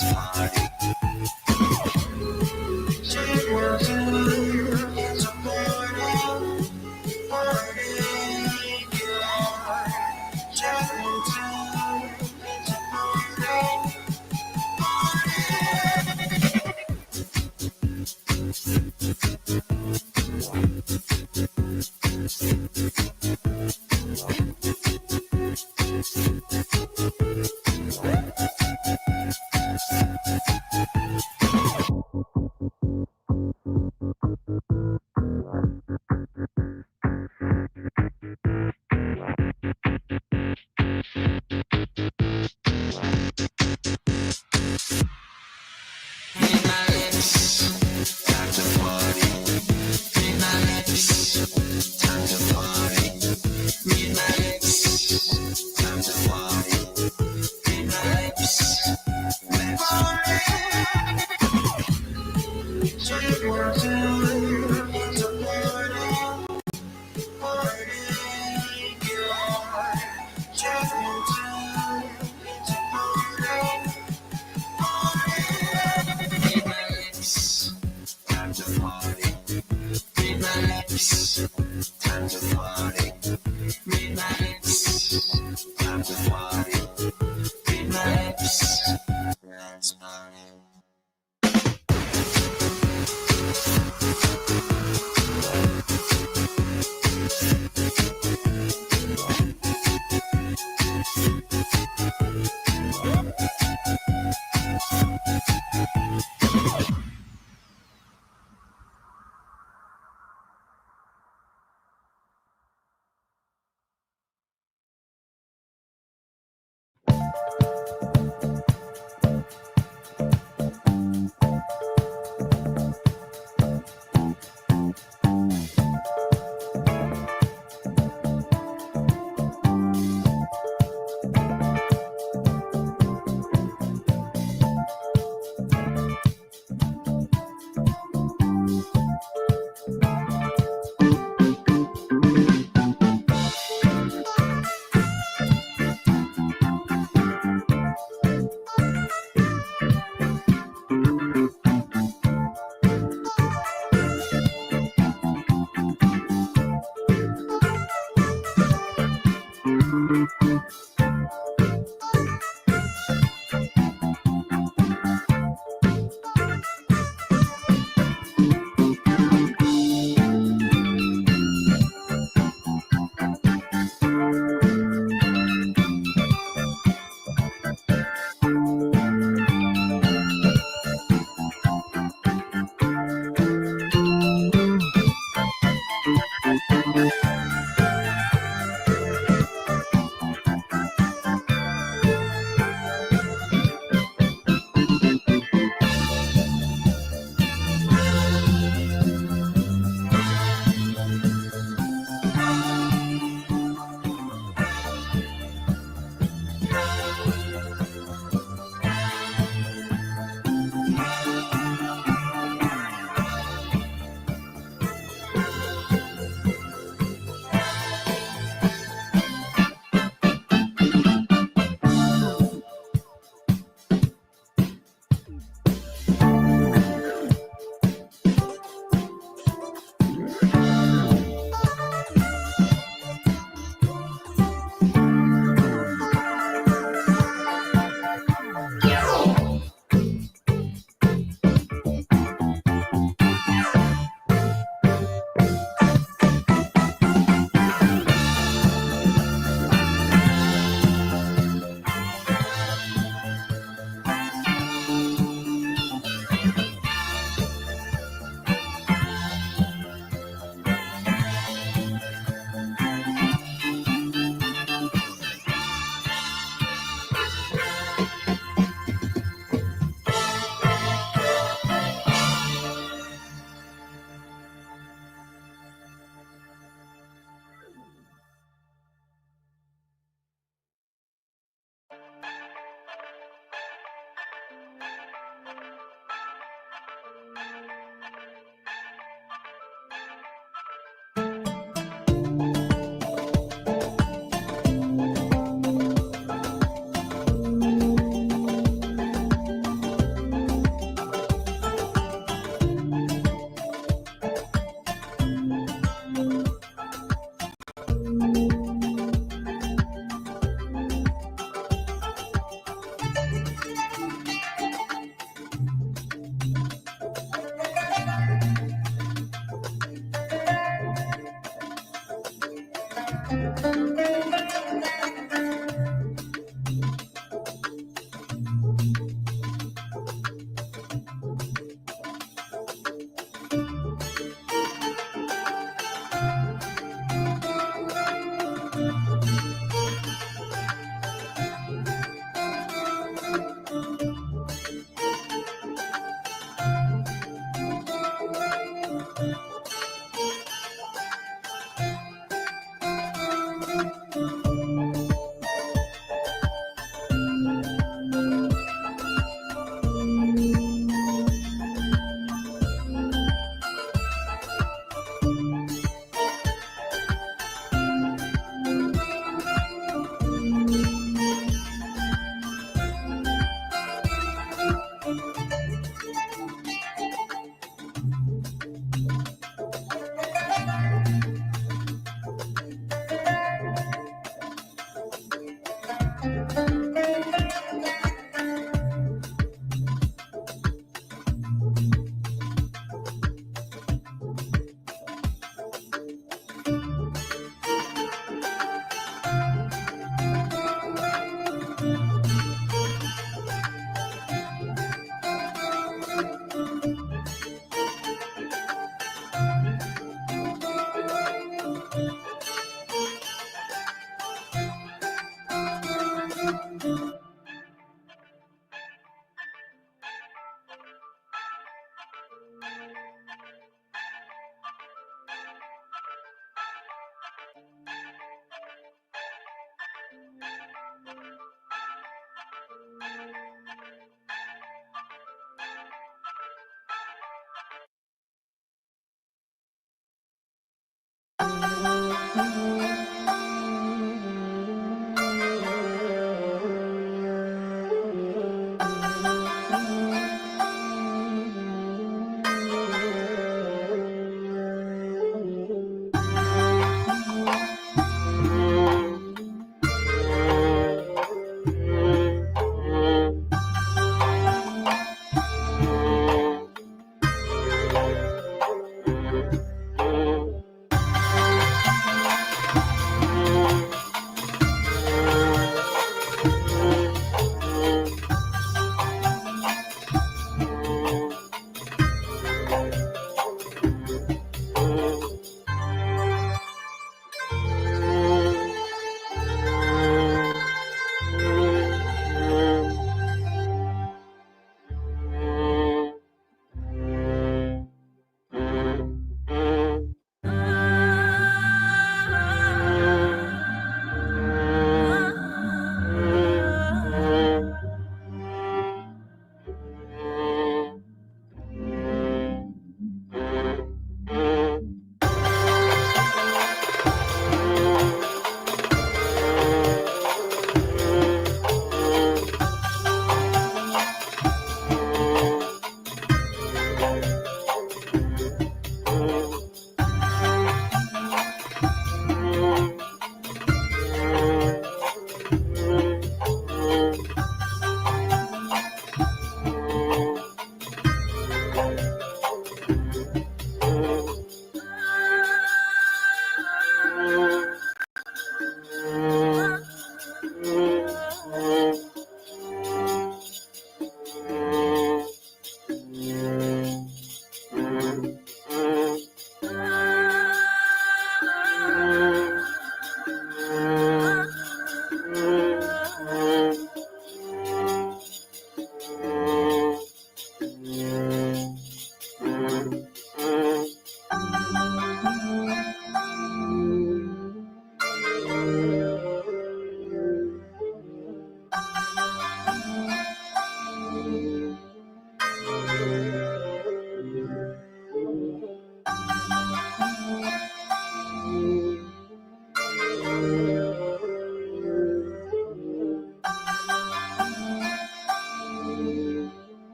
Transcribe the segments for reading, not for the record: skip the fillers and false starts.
dance party. It's a party, party, yeah. Chinatown, it's a party, party.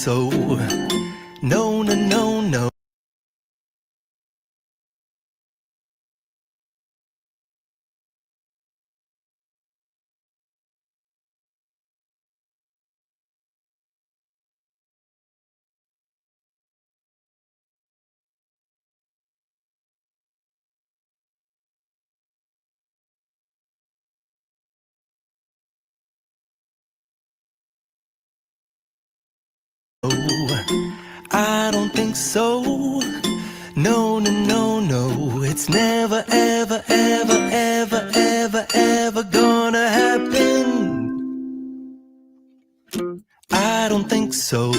so. No, no, no, no. I don't think so. No, no, no, no. It's never, ever, ever, ever, ever, ever gonna happen. I don't think so.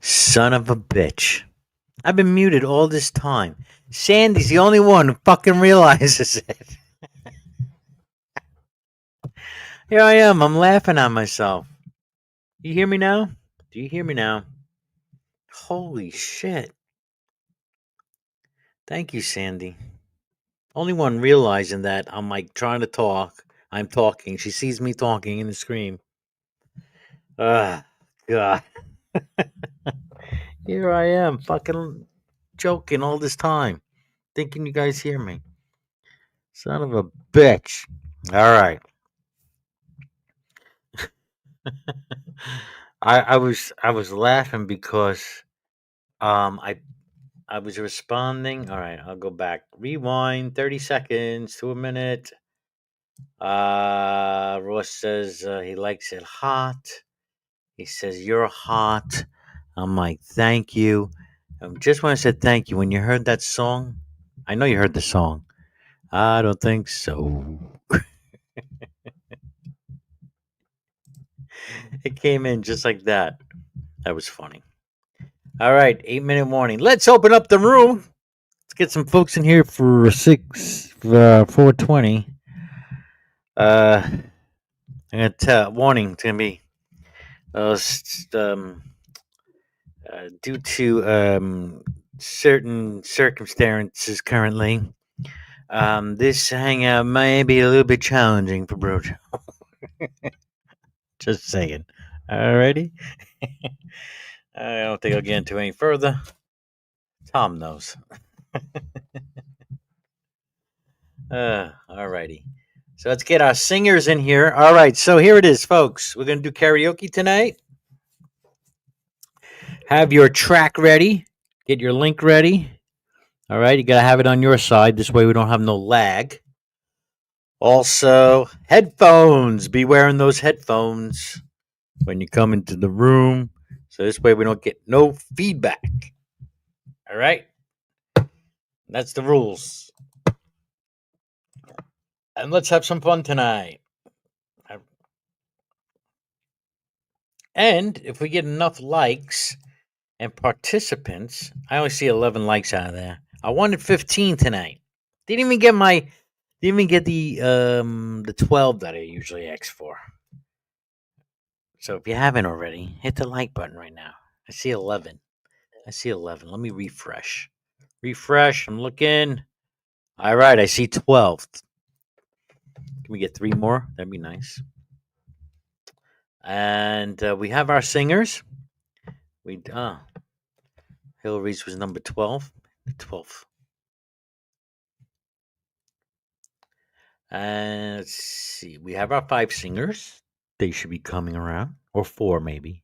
Son of a bitch. I've been muted all this time. Sandy's the only one who fucking realizes it. Here I am. I'm laughing at myself. You hear me now? Do you hear me now? Holy shit. Thank you, Sandy. Only one realizing that I'm like trying to talk. I'm talking. She sees me talking in the screen. Ah, God. Here I am, fucking joking all this time, thinking you guys hear me. Son of a bitch. All right. I was laughing because I was responding. All right, I'll go back. Rewind 30 seconds to a minute. Ross says he likes it hot. He says you're hot. I'm like, thank you. Just when I said thank you, when you heard that song, I know you heard the song. I don't think so. It came in just like that. That was funny. All right, 8-minute warning. Let's open up the room. Let's get some folks in here for 420. I'm gonna tell warning. It's gonna be due to certain circumstances currently. This hangout may be a little bit challenging for Brojo. Just saying. Alrighty. I don't think I'll get into any further. Tom knows. Alrighty. So let's get our singers in here. All right, so here it is, folks. We're gonna do karaoke tonight. Have your track ready. Get your link ready. All right, you gotta have it on your side. This way we don't have no lag. Also, headphones. Be wearing those headphones when you come into the room. So this way we don't get no feedback. All right? That's the rules. And let's have some fun tonight. And if we get enough likes and participants, I only see 11 likes out of there. I wanted 15 tonight. Didn't even get the 12 that I usually ask for. So if you haven't already, hit the like button right now. I see 11. Let me refresh. I'm looking. All right, I see 12. Can we get 3 more? That'd be nice. And we have our singers. Hillary's was number 12. The 12th. And let's see. We have our 5 singers. They should be coming around. Or 4 maybe.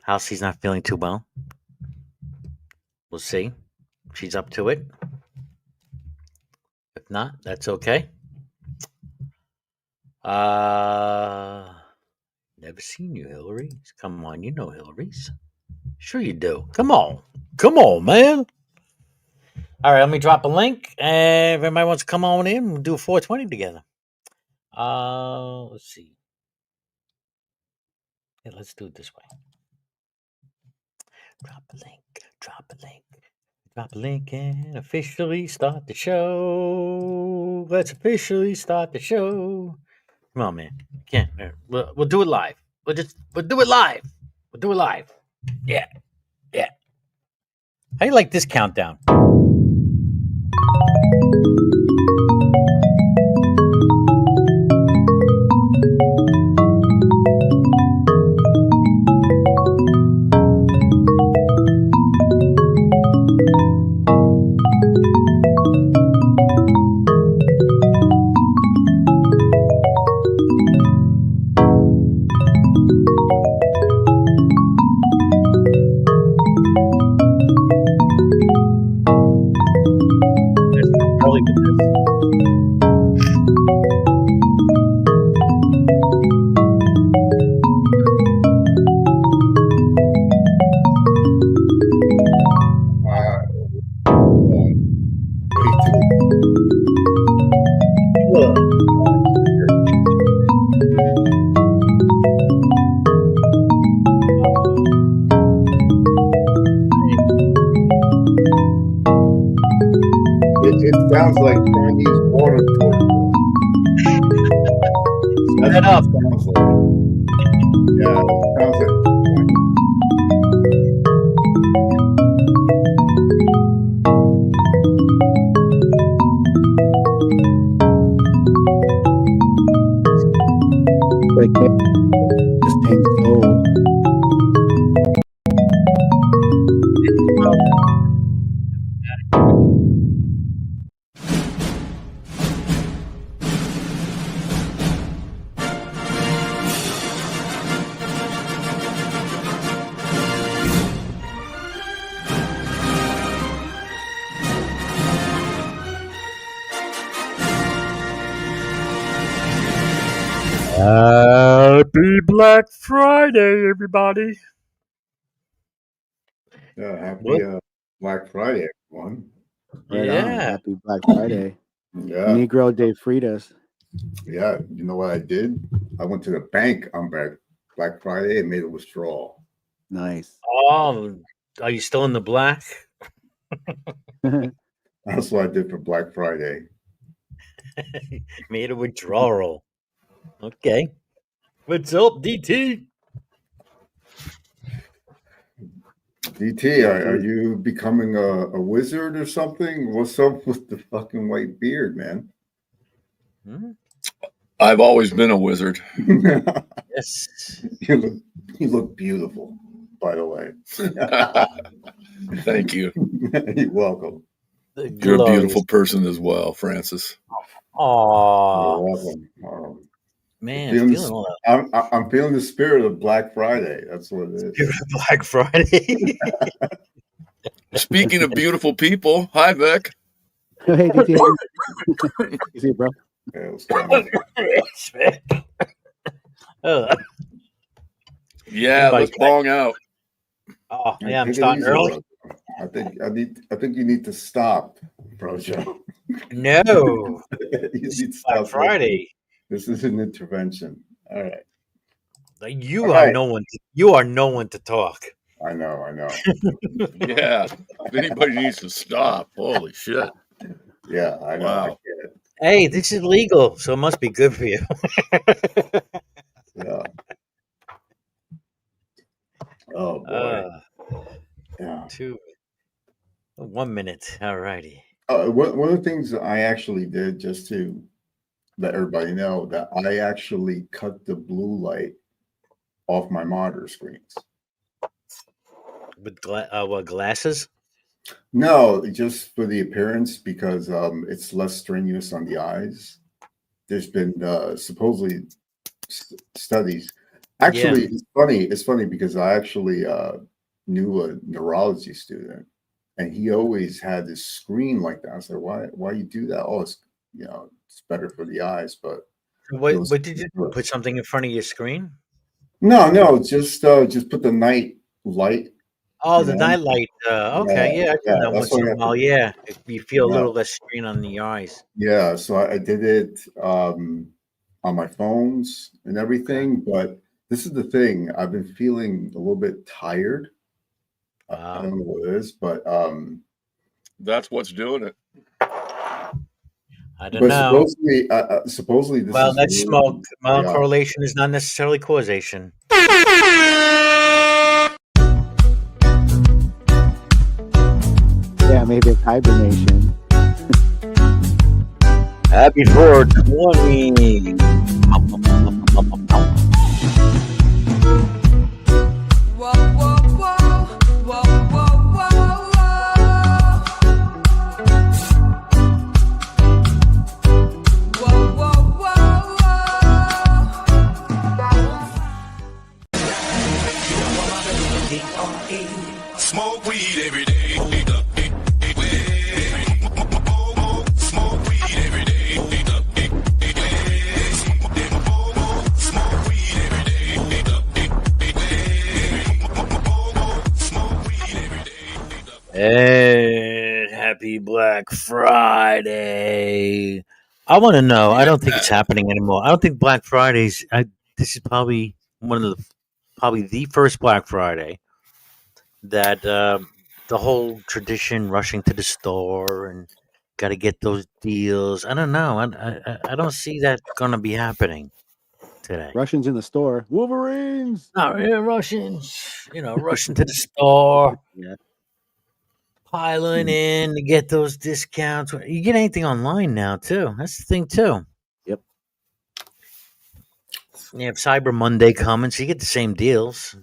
Halsey's not feeling too well. We'll see. She's up to it. If not, that's okay. Never seen you, Hillary. Come on, you know Hillary's. Sure you do. Come on, man. All right, let me drop a link, and if everybody wants to come on in, we'll do a 420 together. Let's see. Yeah, let's do it this way. Drop a link. Drop a link. Drop a link and officially start the show. Let's officially start the show. Come on, man. Can't. We'll do it live. We'll do it live. We'll do it live. Yeah. Yeah. How you like this countdown? Early with this. It sounds like Chinese water torture. That's Shut what up. it sounds like. Yeah, it sounds like. Like this thing so Happy Black Friday, everybody. Yeah, happy What? Black Friday, everyone. right on. Yeah. Happy Black Friday. Yeah, Negro Day freed us. yeah. You know what I did? I went to the bank on Black Friday and made a withdrawal. Nice. Oh, are you still in the black? That's what I did for Black Friday. Made a withdrawal. Okay. What's up, DT? DT, are you becoming a wizard or something? What's up with the fucking white beard, man? Hmm? I've always been a wizard. you Yes. look beautiful, by the way. Thank you. You're welcome. The You're a glorious- beautiful person as well, Francis. You're Aw, welcome. man, feeling feeling all that I'm feeling the spirit of Black Friday. That's what it is. beautiful Black Friday. Speaking of beautiful people, hi, Vic. Hey, DT. You see, bro? Yeah, what's going on? Yeah, Everybody- let's bong out. Oh, yeah, I'm Take it starting easy, early. bro. I think you need to stop, bro Joe. No, You need it's to Black stop. Friday. This is an intervention. All right. Like, you All are right. no one. You are no one to talk. I know. Yeah, if anybody needs to stop, holy shit. Yeah, I know. I Wow. get it. Hey, this is legal, so it must be good for you. Yeah. Oh boy. Yeah. 1 minute. All righty. One of the things that I actually did, just to let everybody know, that I actually cut the blue light off my monitor screens. With what, glasses? No, just for the appearance, because it's less strenuous on the eyes. There's been supposedly studies. Actually, it's funny. It's funny because I actually knew a neurology student, and he always had this screen like that. I said, "Why you do that? Oh, it's it's better for the eyes." But What did you do? Put something in front of your screen? no, just put the night light Oh, You the know? nightlight. Okay, Yeah, yeah, I do yeah. that That's once what in I a have to while. do. Yeah, if you feel a Yeah, little less strain on the eyes. yeah. So I did it on my phones and Okay. everything, but this is the thing. I've been feeling a little bit tired. I Wow. don't know what it is, but That's what's doing it. I don't know. supposedly this Well, is that's smoke. really Well, yeah. correlation is not necessarily causation. Yeah, maybe it's hibernation. Happy 420. Whoa, whoa, whoa, whoa, whoa, whoa, whoa, whoa, whoa, Smoke weed every day. Smoke weed every day. Smoke weed every day. And happy Black Friday. I want to know. I don't think it's happening anymore. I don't think Black Fridays. This is probably probably the first Black Friday that the whole tradition rushing to the store and got to get those deals. I don't know. I don't see that going to be happening today. Russians in the store. Wolverines. No, yeah, Russians, rushing to the store, Yeah. piling in to get those discounts. You get anything online now too. That's the thing too. Yep. You have Cyber Monday coming, so you get the same deals.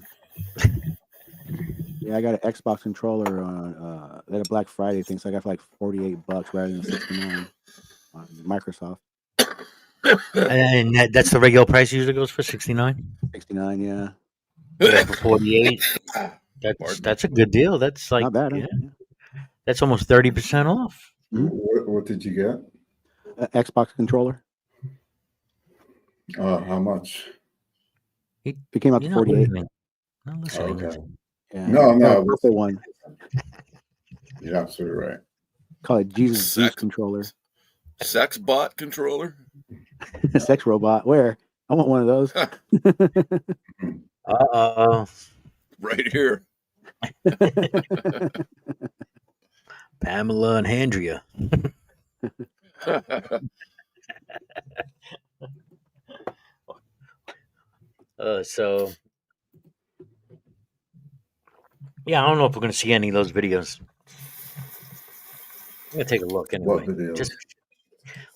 Yeah, I got an Xbox controller on they had a Black Friday thing, so I got for like $48 rather than 69 on Microsoft. And that's the regular price. Usually goes for 69. 69, yeah. Yeah, for 48. Pardon. That's a good deal. That's like Not bad, huh? yeah, Yeah. that's almost 30% off. What did you get? Xbox controller. How much? It came out to You're not 48. listening. Not listening. Okay. Yeah. No, Got a no. purple one. You're absolutely right. Call it Jesus Juice Sex. controller. Sex bot controller. Sex robot. Where? I want one of those. Uh-oh. Right here. Pamela and Andrea. So yeah, I don't know if we're gonna see any of those videos. I'm gonna take a look What anyway. videos? Just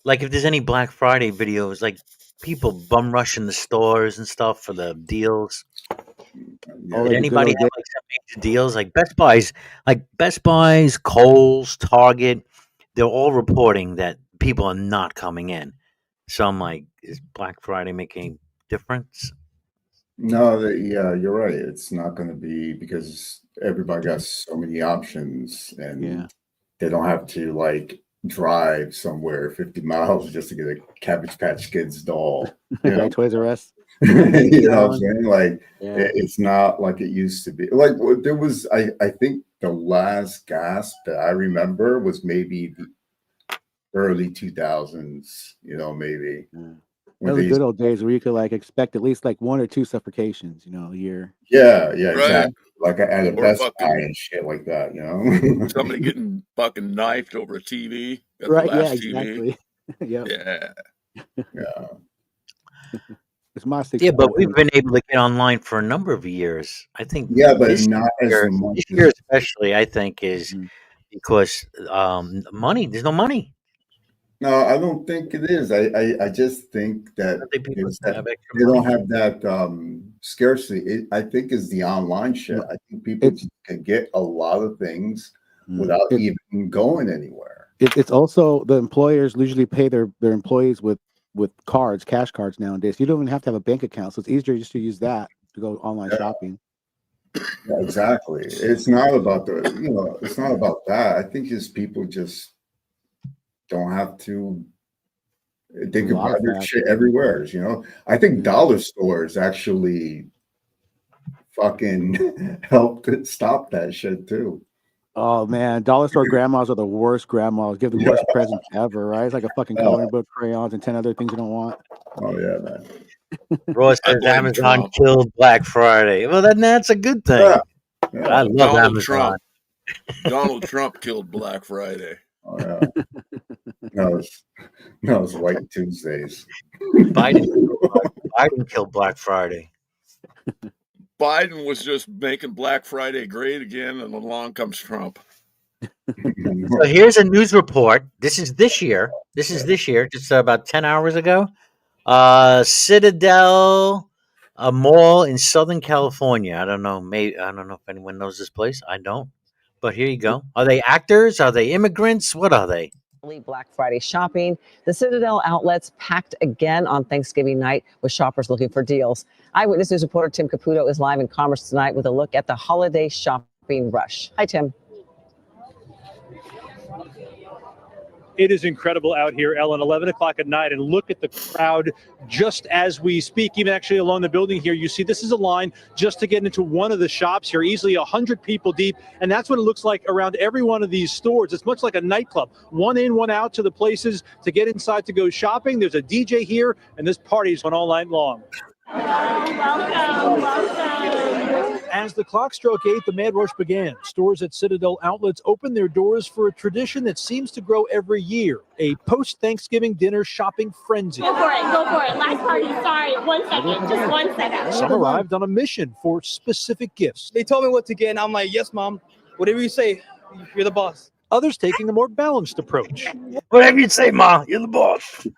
like if there's any Black Friday videos, like people bum rushing the stores and stuff for the deals. Yeah. Oh, Did like the good anybody old have like some major deals like Best Buys, Kohl's, Target? They're all reporting that people are not coming in. So I'm like, is Black Friday making a difference? No, yeah, you're right. It's not going to be because everybody got so many options and Yeah. they don't have to like drive somewhere 50 miles just to get a Cabbage Patch Kids doll. You know, Toys R Us. you know what I'm saying? Like, Yeah. it's not like it used to be. Like, there was, I think the last gasp that I remember was maybe the early 2000s, maybe. Yeah. When Those are they good old days where you could like expect at least like 1 or 2 suffocations, a year. Yeah, Right. exactly. Like at a Or Best Buy fucking- and shit like that, Somebody getting fucking knifed over a TV. Got Right? the Yeah, last TV. exactly. Yep. Yeah. Yeah. It's my Yeah, but 65. we've been able to get online for a number of years. I think Yeah, but this not as year, much this as year especially, I think is Mhm. because money. There's no money. No, I don't think it is. I just think that I think people it's that have extra they don't money. have that scarcity. I think is the online shit. I think people It's- just can get a lot of things Mm. without It- even going anywhere. It's also the employers usually pay their employees with cards, cash cards nowadays. You don't even have to have a bank account, so it's easier just to use that to go online Yeah. shopping. Yeah, exactly. It's not about it's not about that. I think just people just don't have to. They A could lot buy of their that. shit everywhere. I think Yeah. dollar stores actually fucking helped stop that shit too. Oh man, dollar store grandmas are the worst grandmas. Give the worst presents ever, right? It's like a fucking coloring book, crayons, and 10 other things you don't want. Oh yeah, man. Ross I says blame Amazon Trump. killed Black Friday. Well, then that's a good thing. Yeah. I love Donald Amazon. Trump. Donald Trump killed Black Friday. Oh yeah. No, it's White Tuesdays. Biden killed Black Friday. Biden was just making Black Friday great again, and along comes Trump. So here's a news report. This is this year, just about 10 hours ago. Citadel, a mall in Southern California. I don't know. I don't know if anyone knows this place. I don't. But here you go. Are they actors? Are they immigrants? What are they? Black Friday shopping. The Citadel outlets packed again on Thanksgiving night with shoppers looking for deals. Eyewitness News reporter Tim Caputo is live in Commerce tonight with a look at the holiday shopping rush. Hi, Tim. It is incredible out here, Ellen, 11 o'clock at night, and look at the crowd just as we speak. Even actually along the building here, you see this is a line just to get into one of the shops here, easily 100 people deep, and that's what it looks like around every one of these stores. It's much like a nightclub, one in, one out to the places to get inside to go shopping. There's a DJ here, and this party's on all night long. Welcome. As the clock struck 8, the mad rush began. Stores at Citadel outlets opened their doors for a tradition that seems to grow every year, a post-Thanksgiving dinner shopping frenzy. Go for it. Last party, sorry. 1 second, just 1 second. Some arrived on a mission for specific gifts. They told me what to get, and I'm like, yes, Mom. Whatever you say, you're the boss. Others taking a more balanced approach. Whatever you say, Ma, you're the boss.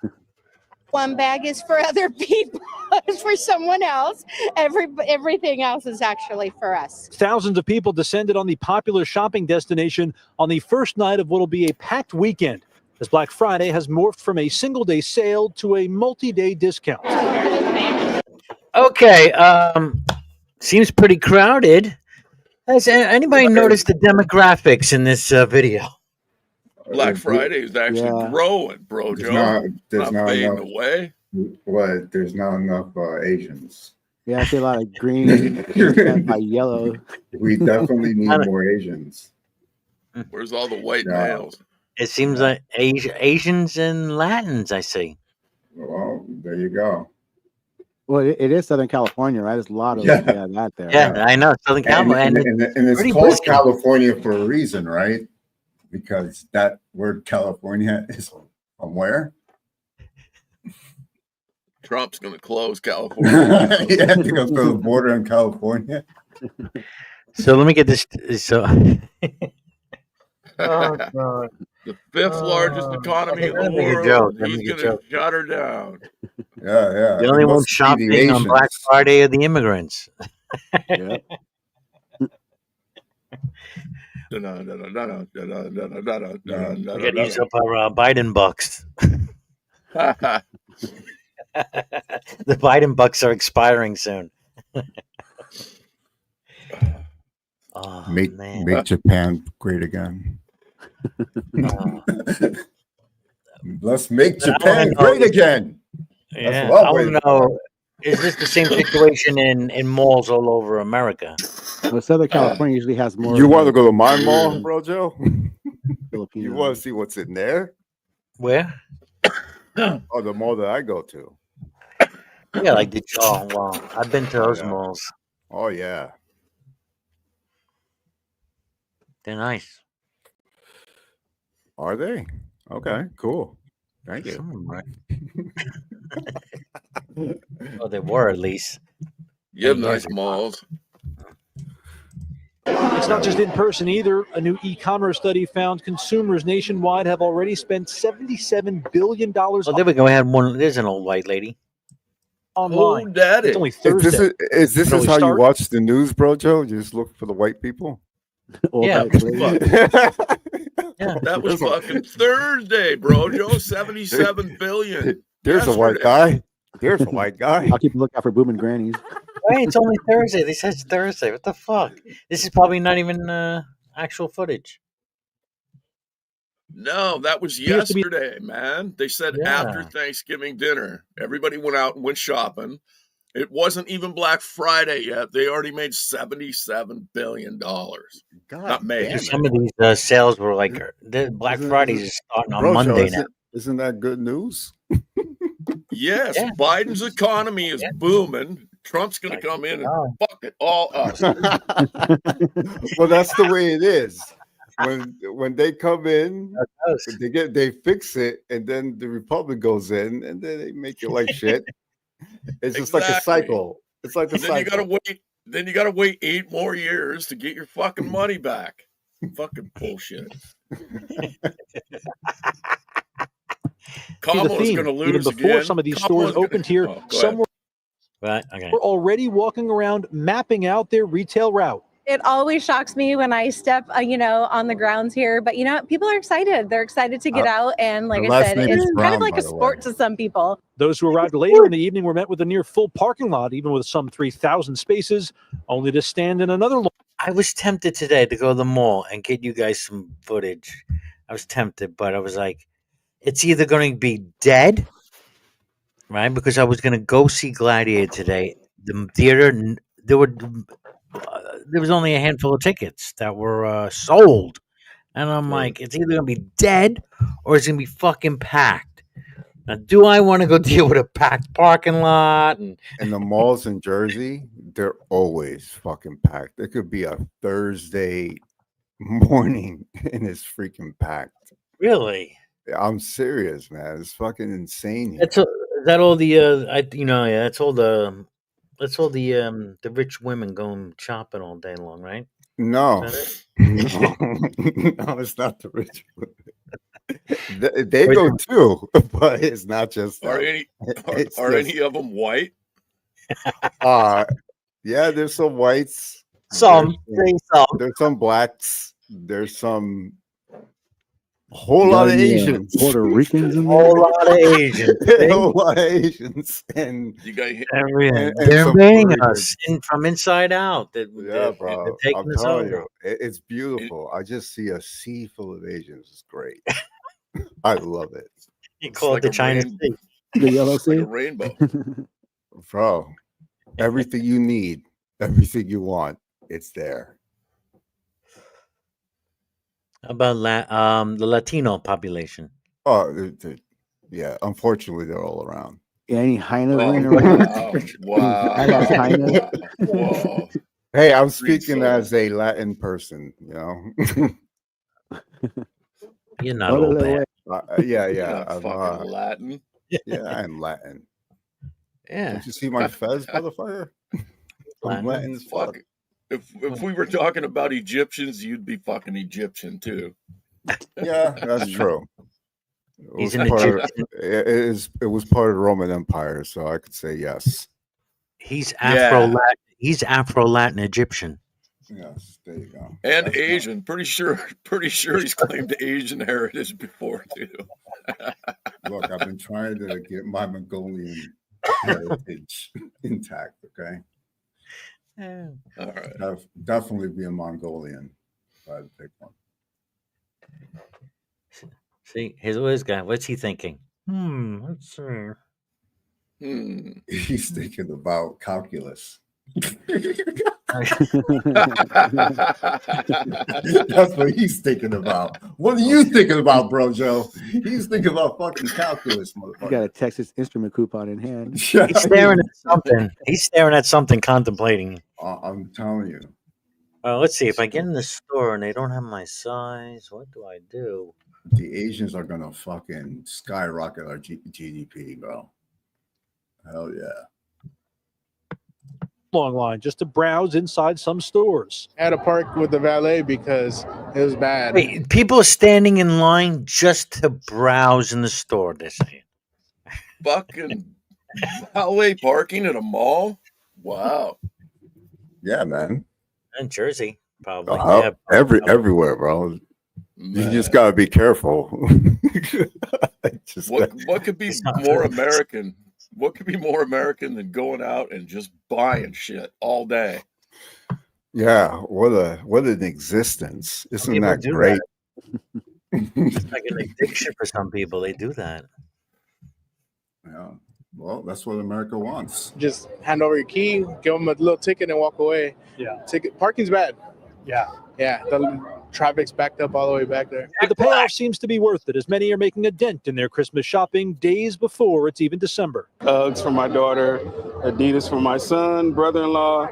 One bag is for other people, it's for someone else. Everything else is actually for us. Thousands of people descended on the popular shopping destination on the first night of what will be a packed weekend, as Black Friday has morphed from a single-day sale to a multi-day discount. Okay, seems pretty crowded. Has anybody noticed the demographics in this video? Black Friday is actually growing, bro, Joe. There's not fading enough. away. What? There's not enough Asians. Yeah, I see a lot of green, by yellow. We definitely need more Asians. Where's all the white males? It seems like Asians and Latins, I see. Well, there you go. Well, it is Southern California, right? There's a lot of that there. Yeah, I know. Southern California. And it's called California for a reason, right? Because that word California is from where? Trump's going to close California. Yeah, to go through the border in California. So let me get this. So, oh, God. The fifth largest economy in the world. He's going to shut her down. Yeah. The only one shopping on Black Friday are the immigrants. Yeah. We got to use up our Biden bucks. The Biden bucks are expiring soon. Make Japan great again. Let's make Japan great again. Yeah, I want to know, is this the same situation in malls all over America? Well, Southern California usually has more. You want to go to my mall, bro, Joe? Filipino. You want to see what's in there? Where? Oh, the mall that I go to. Yeah, like the well, I've been to those malls. Oh yeah, they're nice. Are they? Okay, cool. Thank you. Well, they were at least. You have nice malls. It's not just in person either. A new e-commerce study found consumers nationwide have already spent $77 billion. Oh, there we go. We had one. There's an old white lady. Online. Oh, daddy. It's only Thursday. Is this how you watch the news, bro, Joe? You just look for the white people? Yeah. That was fucking Thursday, bro, Joe. 77 billion. There's a white guy. There's a white guy. I'll keep a lookout for booming grannies. Wait, it's only Thursday. They said it's Thursday. What the fuck? This is probably not even actual footage. No, that was yesterday, man. They said after Thanksgiving dinner, everybody went out and went shopping. It wasn't even Black Friday yet. They already made $77 billion. God Not made. damn Some it. of these sales were like the Black Fridays is starting on Bro, Monday Joe, now. isn't that good news? Yes, Yeah. Biden's economy is Yeah. booming. Trump's going to come in and fuck it all up. Well, that's the way it is. When they come in, they fix it, and then the Republic goes in, and then they make it like shit. It's just like a Exactly. cycle. It's like a And then cycle. you gotta wait. Then you gotta wait 8 more years to get your fucking money back. Fucking bullshit. See the Kamala's theme, gonna even lose before again. some of these Kamala's stores opened here, go some ahead. Right. Okay. were already walking around mapping out their retail route. It always shocks me when I step, on the grounds here. But people are excited. They're excited to get out, and like her I last said, name it's is kind Brown, of like by a the sport way. to some people. Those who arrived later in the evening were met with a near full parking lot, even with some 3,000 spaces, only to stand in another line. I was tempted today to go to the mall and get you guys some footage. I was tempted, but I was like, it's either going to be dead, right? Because I was going to go see Gladiator today. The theater, there was only a handful of tickets that were sold, and I'm like, it's either going to be dead or it's going to be fucking packed. Now, do I want to go deal with a packed parking lot? And the malls in Jersey, they're always fucking packed. It could be a Thursday morning and it's freaking packed. really, I'm serious, man. It's fucking insane here. is that all the that's all the rich women going shopping all day long, right? No, Is no, no, it's not the rich women. They go too, but it's not just Are them. any It's are just- any of them white? Yeah, there's some whites. Some, There's some blacks. There's some whole lot of Asians. Puerto Ricans in there. whole lot of Asians. A whole lot of Asians, and You got Everything. and They're some invading Puerto us from inside out. yeah, They're bro. taking I'm us telling over. you, it's beautiful. I just see a sea full of Asians. It's great. I love it, You It's call like it the a China rain- Sea. The yellow it's like sea. a rainbow. bro. Everything you need, everything you want, it's there. How about the Latino population? Oh, yeah. Unfortunately, they're all around. Yeah, any hyenas Oh, running around? wow. I got hyenas. Whoa. Hey, I'm Street speaking soul. as a Latin person. You know. You're not Órale, all bad. güey. Yeah, You're yeah. not I'm, fucking Latin. yeah, I'm Latin. Yeah. Don't you see my fez, motherfucker? I'm Latin. Latin as fuck. Fuck. If we were talking about Egyptians, you'd be fucking Egyptian too. Yeah, that's true. It He's was an part of- Egyptian. it was part of the Roman Empire, so I could say yes. He's Yeah. Afro-Latin. He's Afro-Latin Egyptian. Yes, there you go. And That's Asian. Pretty sure he's claimed Asian heritage before too. Look, I've been trying to get my Mongolian heritage intact. Okay, All right. definitely be a Mongolian if I had to pick one. See, here's this guy. What's he thinking? Let's see. He's thinking about calculus. That's what he's thinking about. What are you thinking about, bro, Joe? He's thinking about fucking calculus, You motherfucker. got a Texas Instrument coupon in hand. He's staring at something. He's staring at something, contemplating. I'm telling you. Let's see. If I get in the store and they don't have my size, what do I do? The Asians are gonna fucking skyrocket our GDP, bro. Hell yeah. Long line just to browse inside some stores. I had to park with the valet because it was bad. Wait, people are standing in line just to browse in the store. They're saying. Fucking valet parking at a mall? Wow. Yeah, man. In Jersey, probably. Yeah, Everywhere, bro. You just gotta be careful. What could be more American? What could be more American than going out and just buying shit all day? Yeah, what an existence. Isn't people that do great? It's like an addiction for some people. They do that. Yeah. Well, that's what America wants. Just hand over your key, give them a little ticket, and walk away. Yeah. Ticket parking's bad. Yeah. Yeah, the traffic's backed up all the way back there. But the payoff seems to be worth it, as many are making a dent in their Christmas shopping days before it's even December. Uggs for my daughter, Adidas for my son, brother-in-law,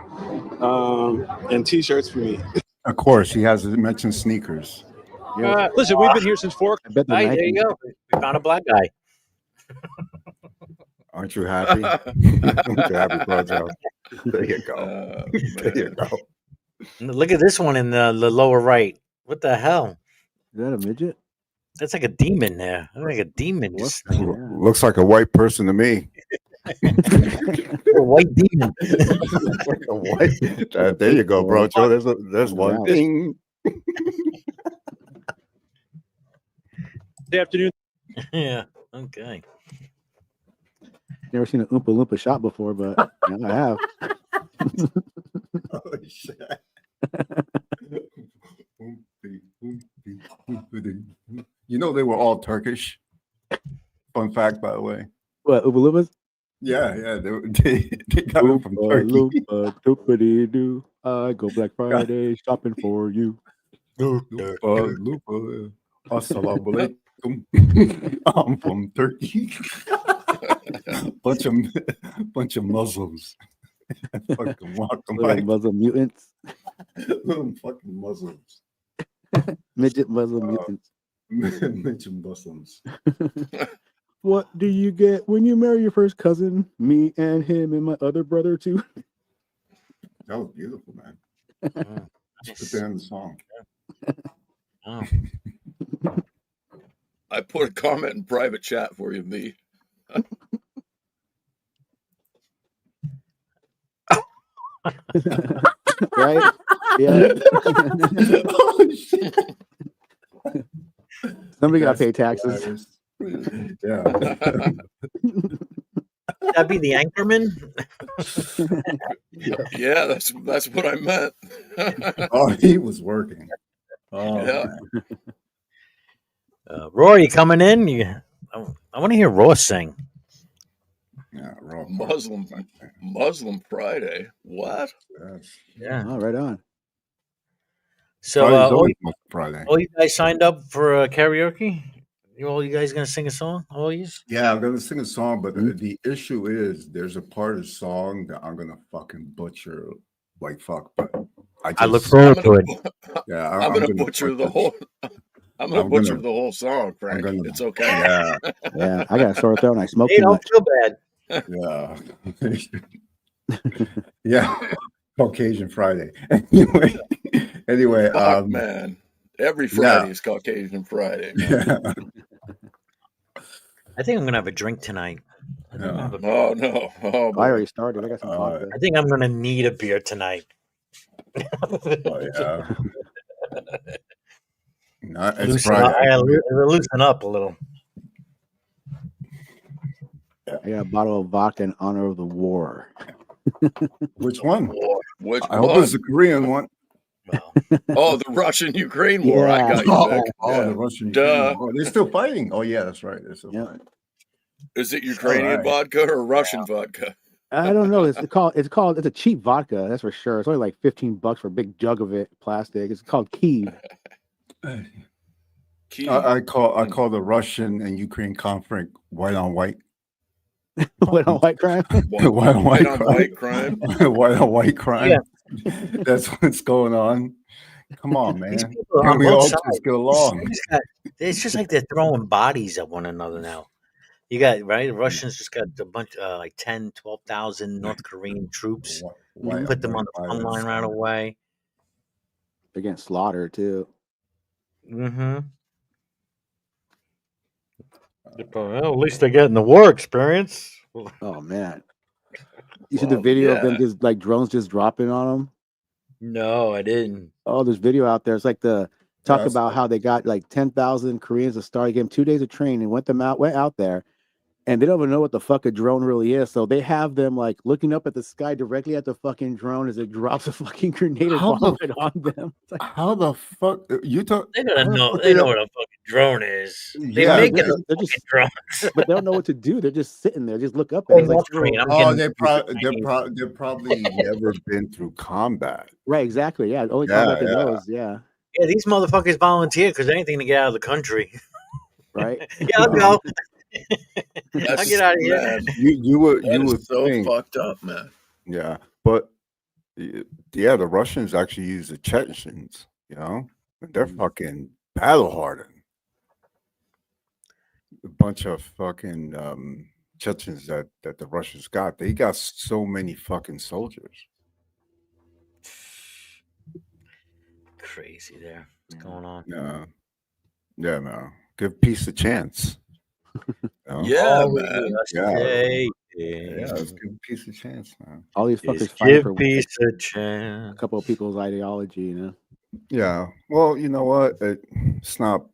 and T-shirts for me. Of course, he hasn't mentioned sneakers. Listen, we've been here since 4 o'clock. Hey, there you go. We found a black guy. Aren't you happy? Aren't you happy, Brojo? There you go. There you go. Look at this one in the lower right. What the hell? Is that a midget? That's like a demon there. That's like a demon. Looks like a white person to me. A white demon. Like a white. There you go, Brojo. There's one thing. Good afternoon. Yeah. Okay. Never seen an Oompa Loompa shop before, but yeah, I have. Oh, shit. You know they were all Turkish. Fun fact, by the way. What, Oompa Loompas? Yeah, they got it from Turkey. Loompa, doopity-doo. I go Black Friday shopping for you. Loompa. Assalamu alaikum. I'm from Turkey. bunch of Muslims. Fucking walk them Little Muslim mutants. Little fucking Muslims. Midget Muslim mutants. Midget Muslims. What do you get when you marry your first cousin? Me and him and my other brother too. That was beautiful, man. Just put that in the song. Oh. I put a comment in private chat for you, V. Right? Yeah. Oh, shit. Somebody got to pay taxes. Yeah. That'd be the anchorman. Yeah, that's what I meant. Oh, he was working. Oh, Yeah. Roy, you coming in? I want to hear Roy sing. Yeah, Muslim Friday. What? Yeah. Oh, right on. So, Friday's all always Friday. you guys signed up for karaoke? You guys gonna sing a song? All you? Yeah, I'm gonna sing a song, but the issue is there's a part of the song that I'm gonna fucking butcher like fuck. But I look forward to it. Yeah, I'm gonna butcher the whole. I'm gonna butcher the whole song, Frank. It's okay. Yeah, yeah. I got a sore throat and I smoke Hey, too don't much. feel bad. Yeah. Yeah. Caucasian Friday. Anyway, Fuck, man. Every Friday is Caucasian Friday. Yeah. I think I'm gonna have a drink tonight. Oh no! Oh, I already started. I got some coffee. I think I'm gonna need a beer tonight. Oh yeah. No, it's Loosen Friday. up, I gotta loosen up a little. I got a bottle of vodka in honor of the war. Which one? Which I hope it's the Korean one. Oh, the Russian-Ukraine war. I got you, Vic. The Russian. Oh, they're still fighting. Oh yeah, that's right. They're still fighting. Is it Ukrainian vodka or Russian vodka? I don't know. It's a cheap vodka, that's for sure. It's only like $15 for a big jug of it, plastic. It's called Kiev. I call the Russian and Ukraine conflict white on white. White on white crime. White on white on crime. white crime. White on white crime. Yeah. That's what's going on. Come on, man. These people Can on we both all sides, just get along? It's just like they're throwing bodies at one another now. You got right. The Russians just got a bunch, like 10, 12,000 North Korean troops. White Put them on the front line right away. They're getting slaughtered too. Mm-hmm. Well, at least they're getting the war experience. Oh man, you see the video of them just like drones just dropping on them? No, I didn't. Oh, there's video out there. It's like talk about how they got like 10,000 Koreans to start. Gave them 2 days of training, went out there, and they don't even know what the fuck a drone really is. So they have them like looking up at the sky directly at the fucking drone as it drops a fucking grenade and bomb it on them. It's like, how the fuck you talk? They gotta know. They know what a fucking drone is. They Yeah, make they're the just, they're just, drones. but they don't know what to do. They're just sitting there, just look up Oh, at it. It's like, no, I mean, I'm oh, getting they're probably never been through combat. right, exactly. Yeah, the only Yeah, combat they know yeah. is yeah, yeah. These motherfuckers volunteer because anything to get out of the country. right. Yeah, I'll go. I'll That's get out of here. man. You That would is so think, fucked up, man. yeah, but yeah, the Russians actually use the Chechens. You know, they're fucking battle hardened. A bunch of fucking Chechens that the Russians got. They got so many fucking soldiers. Crazy there. What's going on? Yeah, yeah, no. Give peace a chance. You know? Yeah, All we man. must Yeah. say Yeah, let's is give peace a chance, man. All these fuckers fighting give for peace a a chance. couple of people's ideology, you know. Yeah. Well, you know what? It's not.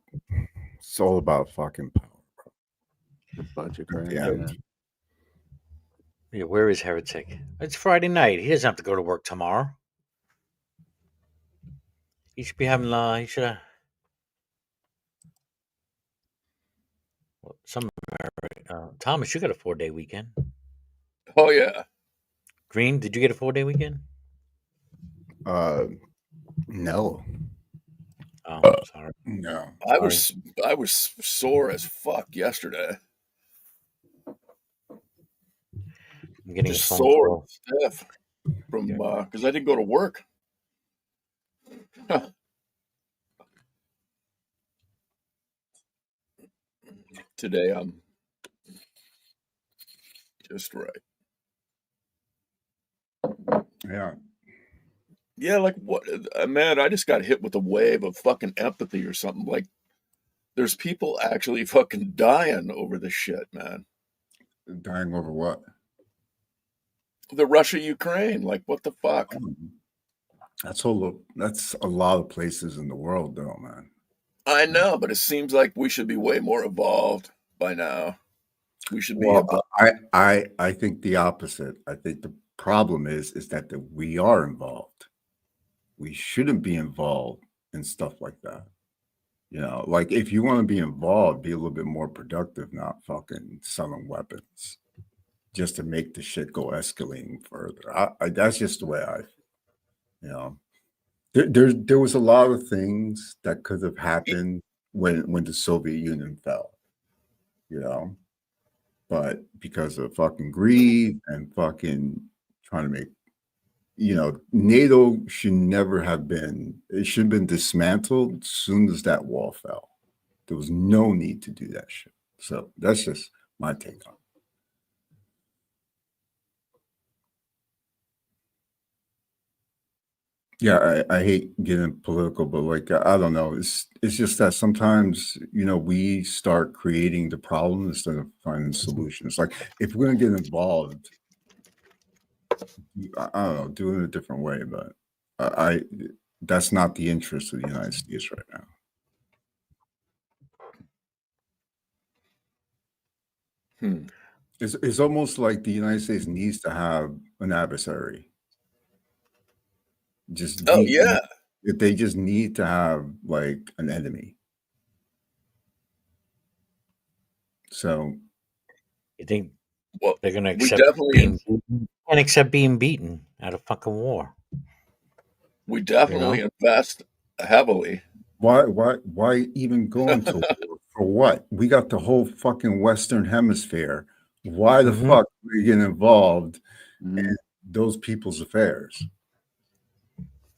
It's all about fucking power. A bunch of crap. Yeah. Yeah. Yeah, where is Heretic? It's Friday night. He doesn't have to go to work tomorrow. He should be having he should have some Thomas, you got a 4-day weekend. Oh yeah. Green, did you get a 4-day weekend? No. Oh, sorry. No. I was sore as fuck yesterday. I'm getting Just a phone sore call. and stiff from because I didn't go to work. Today I'm just right. Yeah. Yeah, like what, man? I just got hit with a wave of fucking empathy or something. Like, there's people actually fucking dying over this shit, man. Dying over what? The Russia-Ukraine, like, what the fuck? That's a lot of places in the world, though, man. I know, but it seems like we should be way more evolved by now. We should be. Well, I think the opposite. I think the problem is that we are involved. We shouldn't be involved in stuff like that. You know, like if you want to be involved, be a little bit more productive, not fucking selling weapons just to make the shit go escalating further. That's just the way you know, there was a lot of things that could have happened when the Soviet Union fell, you know, but because of fucking greed and fucking trying to make, you know, NATO should never have been, it should have been dismantled as soon as that wall fell. There was no need to do that shit. So that's just my take on it. Yeah, I hate getting political, but like I don't know, it's just that sometimes, you know, we start creating the problem instead of finding solutions. Like if we're gonna get involved, I don't know, do it a different way, but that's not the interest of the United States right now. It's almost like the United States needs to have an adversary. They just need to have like an enemy. So You think Well, they're gonna we accept definitely being beaten? Can't accept being beaten out of fucking war. we definitely You know? invest heavily. why even go into war? For what? We got the whole fucking Western Hemisphere. Why the fuck are we getting involved in those people's affairs?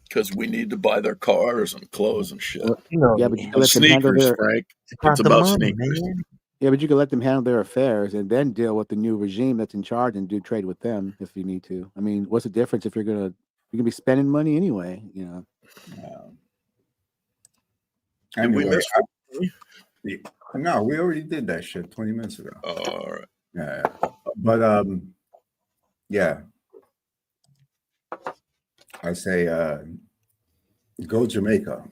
Because we need to buy their cars and clothes and shit. Well, yeah, but you can let them handle Sneakers, their Frank. about It's the about money, sneakers. man. yeah, but you can let them handle their affairs and then deal with the new regime that's in charge and do trade with them if you need to. I mean, what's the difference if you're gonna be spending money anyway, you know? Anyway, no, we already did that shit 20 minutes ago. Oh, all right. Yeah. But yeah. I say go Jamaica.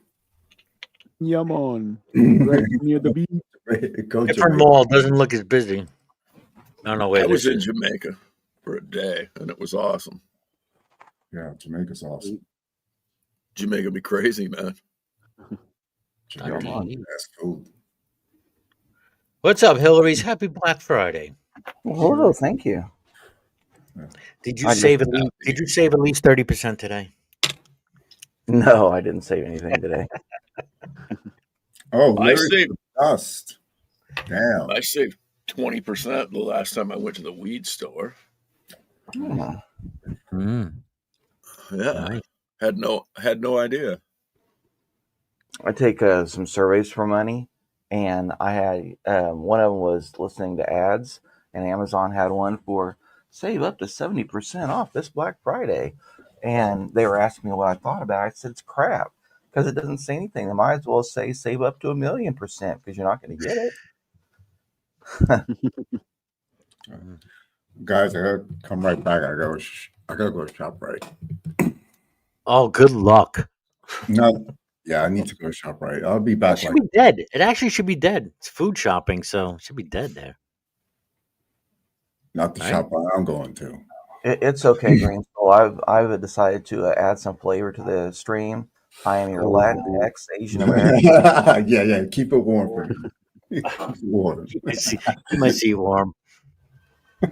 Yeah, on. Right near the beach. Go Different Jamaica. mall doesn't look as busy. I don't know where I was this in is. Jamaica for a day, and it was awesome. Yeah, Jamaica's awesome. Jamaica be crazy, man. Jamaica, on. fast food. What's up, Hillary's? Happy Black Friday. Well, thank you. Did you I save just- at least? Did you save at least 30% today? No, I didn't save anything today. Oh, I Larry saved dust. Damn. I saved 20% the last time I went to the weed store. Mm. Yeah. Nice. Had no idea. I take some surveys for money, and I had one of them was listening to ads, and Amazon had one for save up to 70% off this Black Friday, and they were asking me what I thought about it. I said it's crap because it doesn't say anything. They might as well say save up to 1,000,000% because you're not going to get it. Guys, I gotta come right back. I gotta go shop right. Oh, good luck. No, yeah, I need to go shop right. I'll be It back. should be dead. It actually should be dead. It's food shopping, so it should be dead there. Not the Right? shop I'm going to. It's okay, Green Soul. I've decided to add some flavor to the stream. I am your Latinx Asian American. yeah. Keep it warm for me. Keep it warm. Keep my seat warm.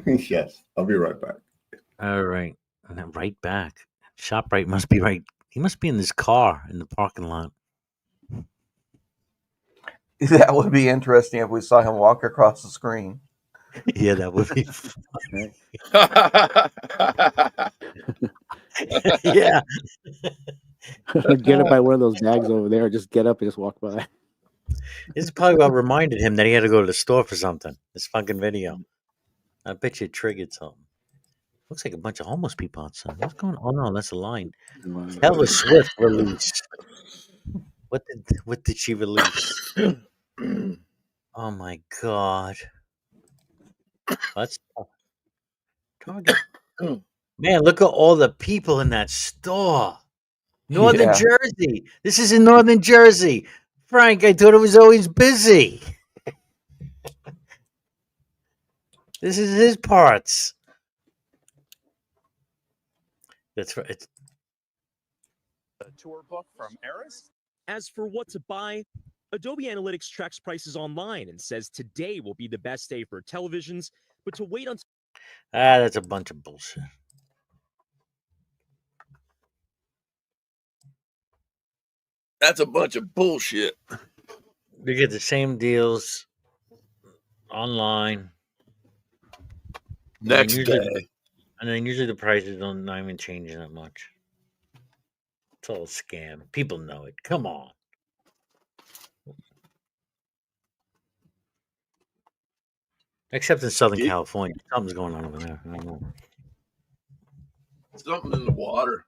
Yes, I'll be right back. All right. And then right back. ShopRite must be right. He must be in this car in the parking lot. That would be interesting if we saw him walk across the screen. Yeah, that would be funny. Yeah. Get it by one of those bags over there. Just get up and just walk by. This is probably what reminded him that he had to go to the store for something. This fucking video. I bet you it triggered something. Looks like a bunch of homeless people outside. What's going on? Oh no, that's a line. Taylor Swift release. What did she release? Oh my god. That's Target. Man, look at all the people in that store. Northern Yeah. Jersey. This is in Northern Jersey. Frank, I thought it was always busy. This is his parts. That's right. It's A tour book from Eris. As for what to buy, Adobe Analytics tracks prices online and says today will be the best day for televisions, but to wait until that's a bunch of bullshit. That's a bunch of bullshit. You get the same deals online. Next and usually, day. And then usually the prices don't not even change that much. It's all a scam. People know it. Come on. Except in Southern California. Something's going on over there. I don't know. Something in the water.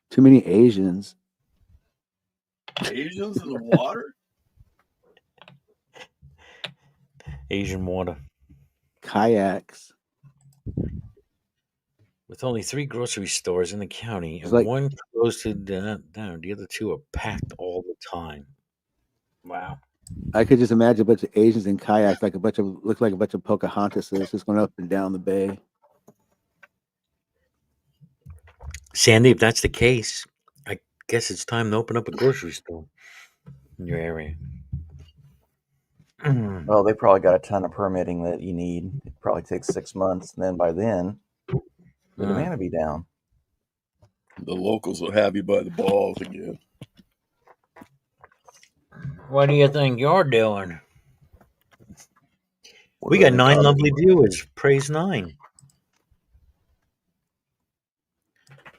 Too many Asians. Asians in the water? Asian water. Kayaks. With only 3 grocery stores in the county, and like- one close to down, the other 2 are packed all the time. Wow. I could just imagine a bunch of Asians in kayaks, like look like a bunch of Pocahontases just going up and down the bay. Sandy, if that's the case, I guess it's time to open up a grocery store in your area. Well, they probably got a ton of permitting that you need. It probably takes 6 months, and then by then, the demand will be down. The locals will have you by the balls again. What do you think you're doing? We got 9 lovely viewers. Praise 9.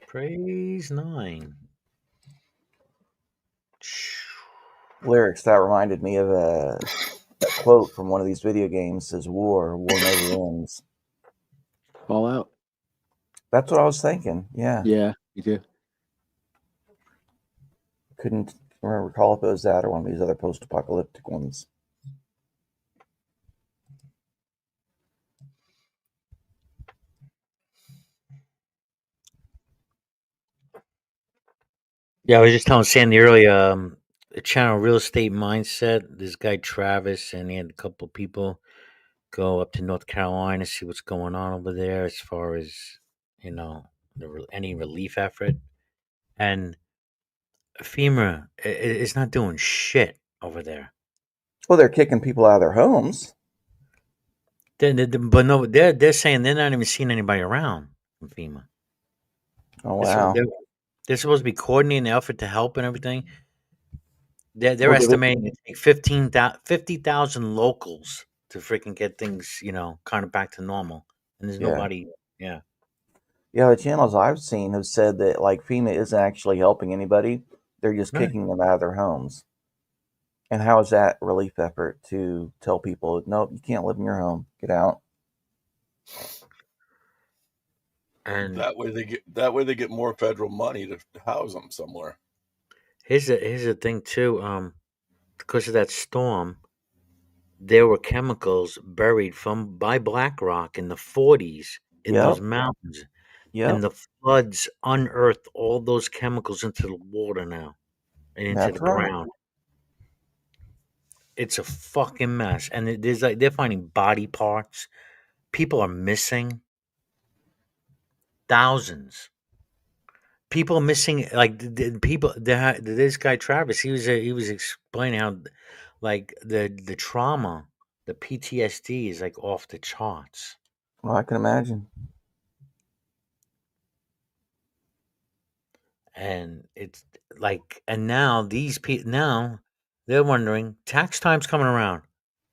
Praise 9. Lyrics, that reminded me of a quote from one of these video games. It says, war never ends. Fallout. That's what I was thinking. Yeah. Yeah, me too. Couldn't recall if it was that or one of these other post-apocalyptic ones. Yeah, I was just telling Sandy earlier, the channel Real Estate Mindset, this guy Travis, and he had a couple of people go up to North Carolina, see what's going on over there as far as, any relief effort. And FEMA is not doing shit over there. Well, they're kicking people out of their homes. But no, they're saying they're not even seeing anybody around from FEMA. Oh wow! They're supposed to be coordinating the effort to help and everything. They're Well, estimating it take 50,000 locals to freaking get things, kind of back to normal. And there's yeah, nobody. Yeah. yeah. The channels I've seen have said that like FEMA isn't actually helping anybody; they're just Right. kicking them out of their homes. And how is that relief effort to tell people, nope, you can't live in your home, get out? And that way they get more federal money to house them somewhere. here's the thing too. Because of that storm, there were chemicals buried by BlackRock in the 40s in those Yep, mountains, yep, and the floods unearthed all those chemicals into the water now and into the that's right. ground. It's a fucking mess, and there's like they're finding body parts. People are missing. Thousands. People are missing. Like people. This guy Travis. He was explaining how, like the trauma, the PTSD is like off the charts. Well, I can imagine. And it's like, and now now they're wondering, tax time's coming around.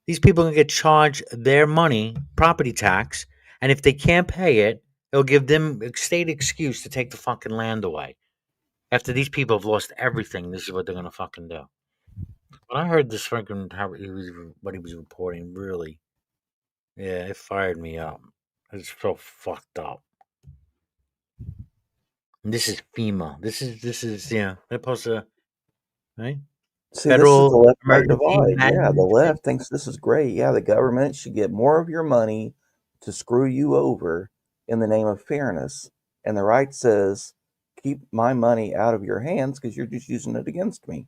These people can get charged their money, property tax, and if they can't pay it, it'll give them a state excuse to take the fucking land away. After these people have lost everything, this is what they're gonna fucking do. When I heard this freaking what he was reporting, really, yeah, it fired me up. It's so fucked up. And this is FEMA. This is they're supposed to, right? See, this is the Federal left right Emergency divide. Yeah, the Management. left thinks this is great. Yeah, the government should get more of your money to screw you over in the name of fairness. And the right says, keep my money out of your hands because you're just using it against me.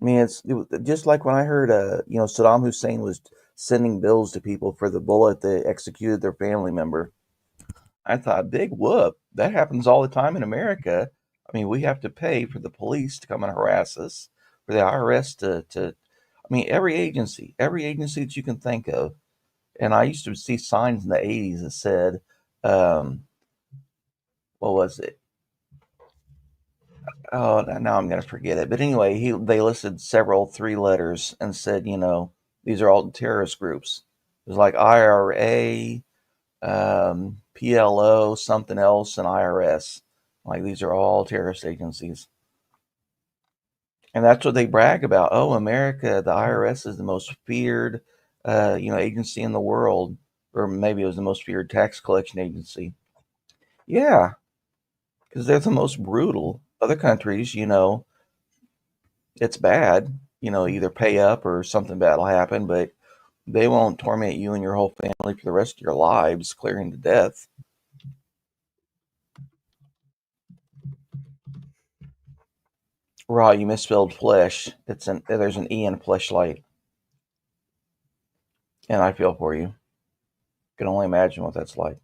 I mean, it was just like when I heard, Saddam Hussein was sending bills to people for the bullet that executed their family member. I thought, big whoop. That happens all the time in America. I mean, we have to pay for the police to come and harass us, for the IRS I mean, every agency that you can think of. And I used to see signs in the 80s that said, um, what was it? Oh, now I'm going to forget it. But anyway, they listed several 3 letters and said, these are all terrorist groups. It was like IRA, PLO, something else, and IRS. Like these are all terrorist agencies. And that's what they brag about. Oh, America, the IRS is the most feared, agency in the world, or maybe it was the most feared tax collection agency. Yeah, because they're the most brutal. Other countries, it's bad. Either pay up or something bad will happen, but they won't torment you and your whole family for the rest of your lives, clearing to death. Raw, you misspelled flesh. There's an E in fleshlight, and I feel for you. Can only imagine what that's like.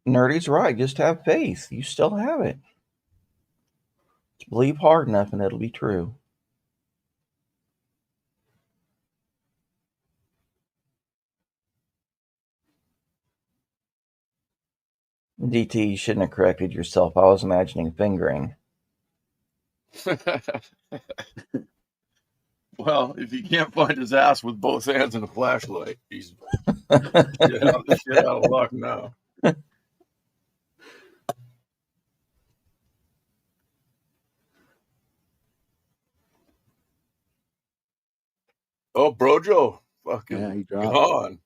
Nerdy's right. Just have faith. You still have it. Just believe hard enough, and it'll be true. DT, you shouldn't have corrected yourself. I was imagining fingering. Well, if he can't find his ass with both hands and a flashlight, he's shit out of luck now. Oh, Brojo, fucking he dropped. gone.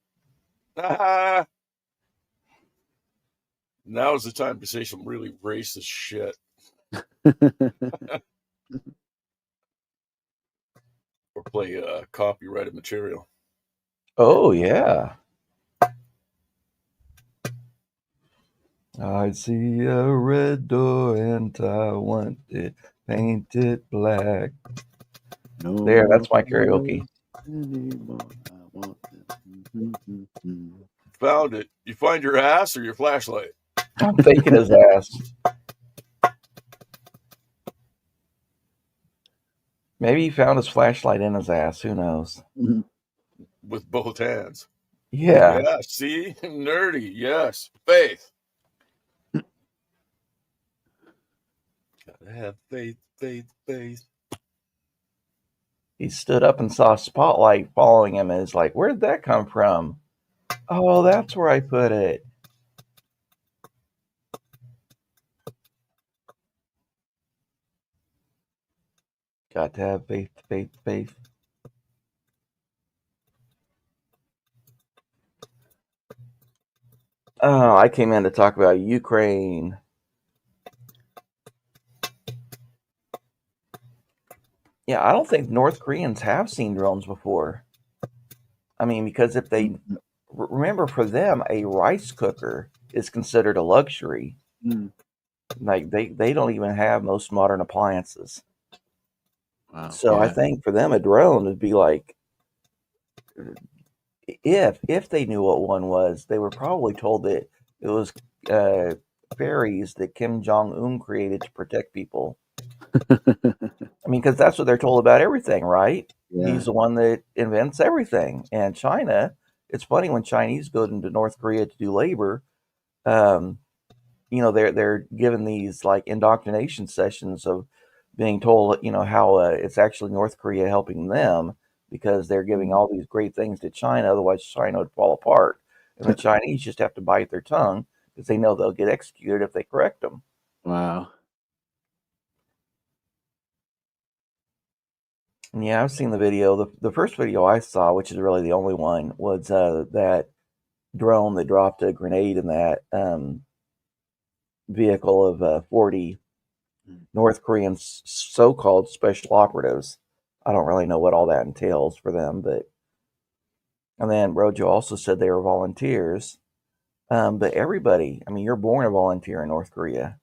Ah. Now is the time to say some really racist shit. Or play copyrighted material. Oh, yeah. I see a red door and I want it Paint it black. No There, more that's my karaoke. anymore. I want it. Found it. You find your ass or your flashlight? I'm faking his ass. Maybe he found his flashlight in his ass. Who knows? With both hands. Yeah. Yeah, see? Nerdy. Yes. Faith. Gotta have faith, faith, faith. He stood up and saw a spotlight following him and is like, where'd that come from? Oh, that's where I put it. Got to have faith, faith, faith. Oh, I came in to talk about Ukraine. Yeah, I don't think North Koreans have seen drones before. I mean, because if they remember, for them, a rice cooker is considered a luxury. Like they don't even have most modern appliances. Wow. So Yeah. I think for them, a drone would be like, if they knew what one was, they were probably told that it was fairies that Kim Jong-un created to protect people. I mean, because that's what they're told about everything, right? Yeah. He's the one that invents everything. And China, it's funny when Chinese go into North Korea to do labor, you know, they're given these like indoctrination sessions of being told, you know, how it's actually North Korea helping them because they're giving all these great things to China. Otherwise, China would fall apart. And the Chinese just have to bite their tongue because they know they'll get executed if they correct them. Wow. And yeah, I've seen the video. The first video I saw, which is really the only one, was that drone that dropped a grenade in that vehicle of 40 North Korean so-called special operatives. I don't really know what all that entails for them, but and then Rojo also said they were volunteers. But everybody, I mean, you're born a volunteer in North Korea,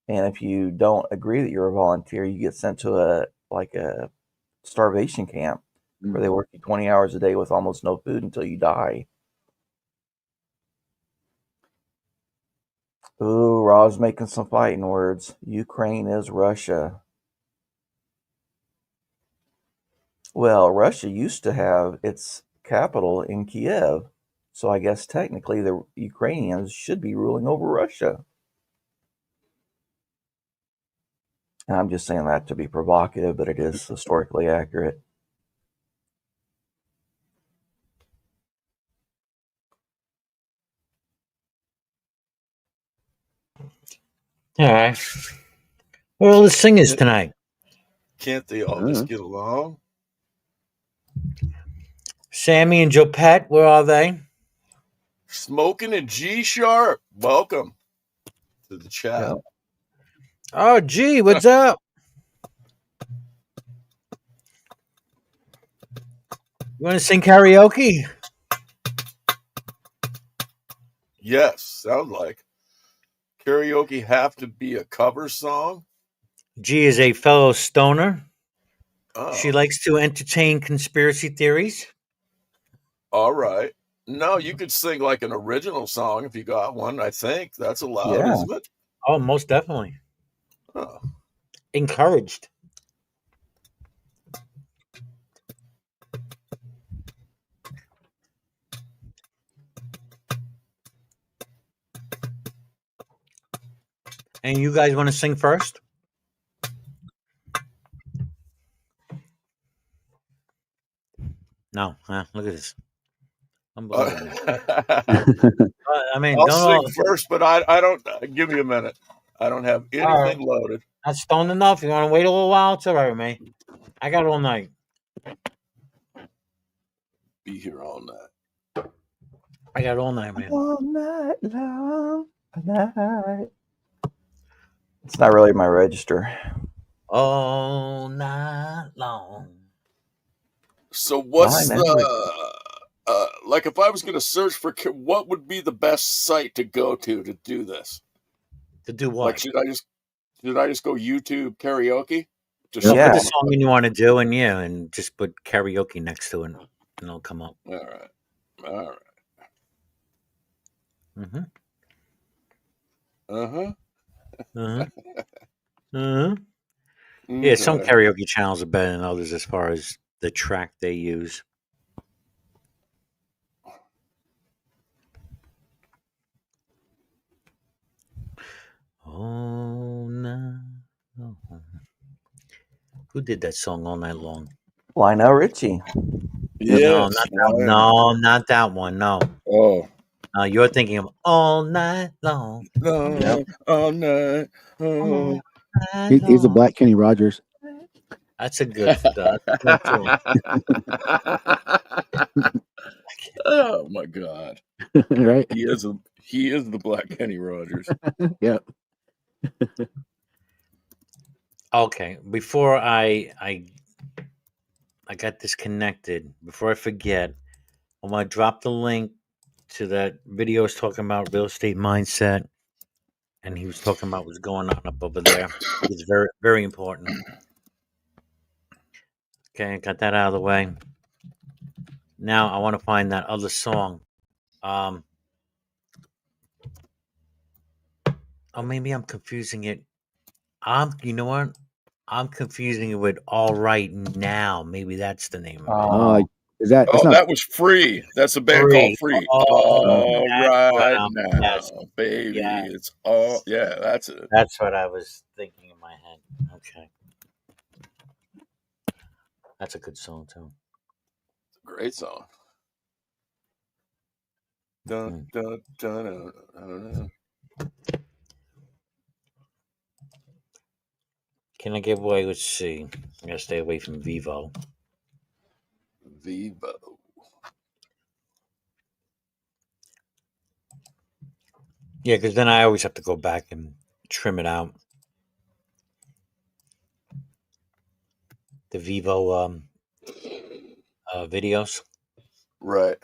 and if you don't agree that you're a volunteer, you get sent to a starvation camp where they work you 20 hours a day with almost no food until you die. Ooh, Rob's making some fighting words. Ukraine is Russia. Well, Russia used to have its capital in Kiev, so I guess technically the Ukrainians should be ruling over Russia. And I'm just saying that to be provocative, but it is historically accurate. All right. Where are all the singers tonight? Can't they all just get along? Sammy and Joe Pet, where are they? Smoking a G sharp. Welcome to the chat. Oh, gee, what's up? You want to sing karaoke? Yes, sounds like. Karaoke have to be a cover song? G is a fellow stoner. Oh. She likes to entertain conspiracy theories. All right. No, you could sing like an original song if you got one. I think that's allowed, Yeah. isn't it? Oh, most definitely. Oh. Encouraged. And you guys want to sing first? No. Look at this. Unbelievable. I mean, I'll don't sing all, first, but I don't. Give me a minute. I don't have anything All right. loaded. not stoned enough. You want to wait a little while? It's all right with me. I got all night. Be here all night. I got all night, man. All night long, night. It's not really my register. All night long. So what's Mine, like if I was going to search for what would be the best site to go to do this? To do what? Like should I just Should I just go YouTube karaoke? Just Well, put Yeah. the song you want to do, and just put karaoke next to it, and it'll come up. All right. All right. Mm-hmm. Uh-huh. Uh-huh. Uh-huh. Yeah, some Okay. karaoke channels are better than others as far as the track they use. Oh, no. Who did that song all night long? Lionel Richie. No, Yes. not that one. No, not that one. No. Oh. You're thinking of All Night Long. Yep. All night. All Oh. Night He's a Long. black Kenny Rogers. That's a good too. Oh my God. Right? He is the Black Kenny Rogers. Yep. Okay, before I got disconnected, before I forget, I'm gonna drop the link to that video I was talking about real estate mindset, and he was talking about what's going on up over there. It's very, very important. Okay, got that out of the way. Now I want to find that other song. Oh, maybe I'm confusing it. You know what? I'm confusing it with All Right Now. Maybe that's the name of it. Oh. Is that's Oh, not that was Free. That's a band called Free. Oh, All that's what right now, yes, baby. yes. It's all that's it. That's what I was thinking in my head. Okay. That's a good song too. Great song. Dun, dun, dun, dun, dun, dun. Can I give away? Let's see. I gotta stay away from Vivo. Vivo. Yeah, because then I always have to go back and trim it out. The Vivo videos. Right.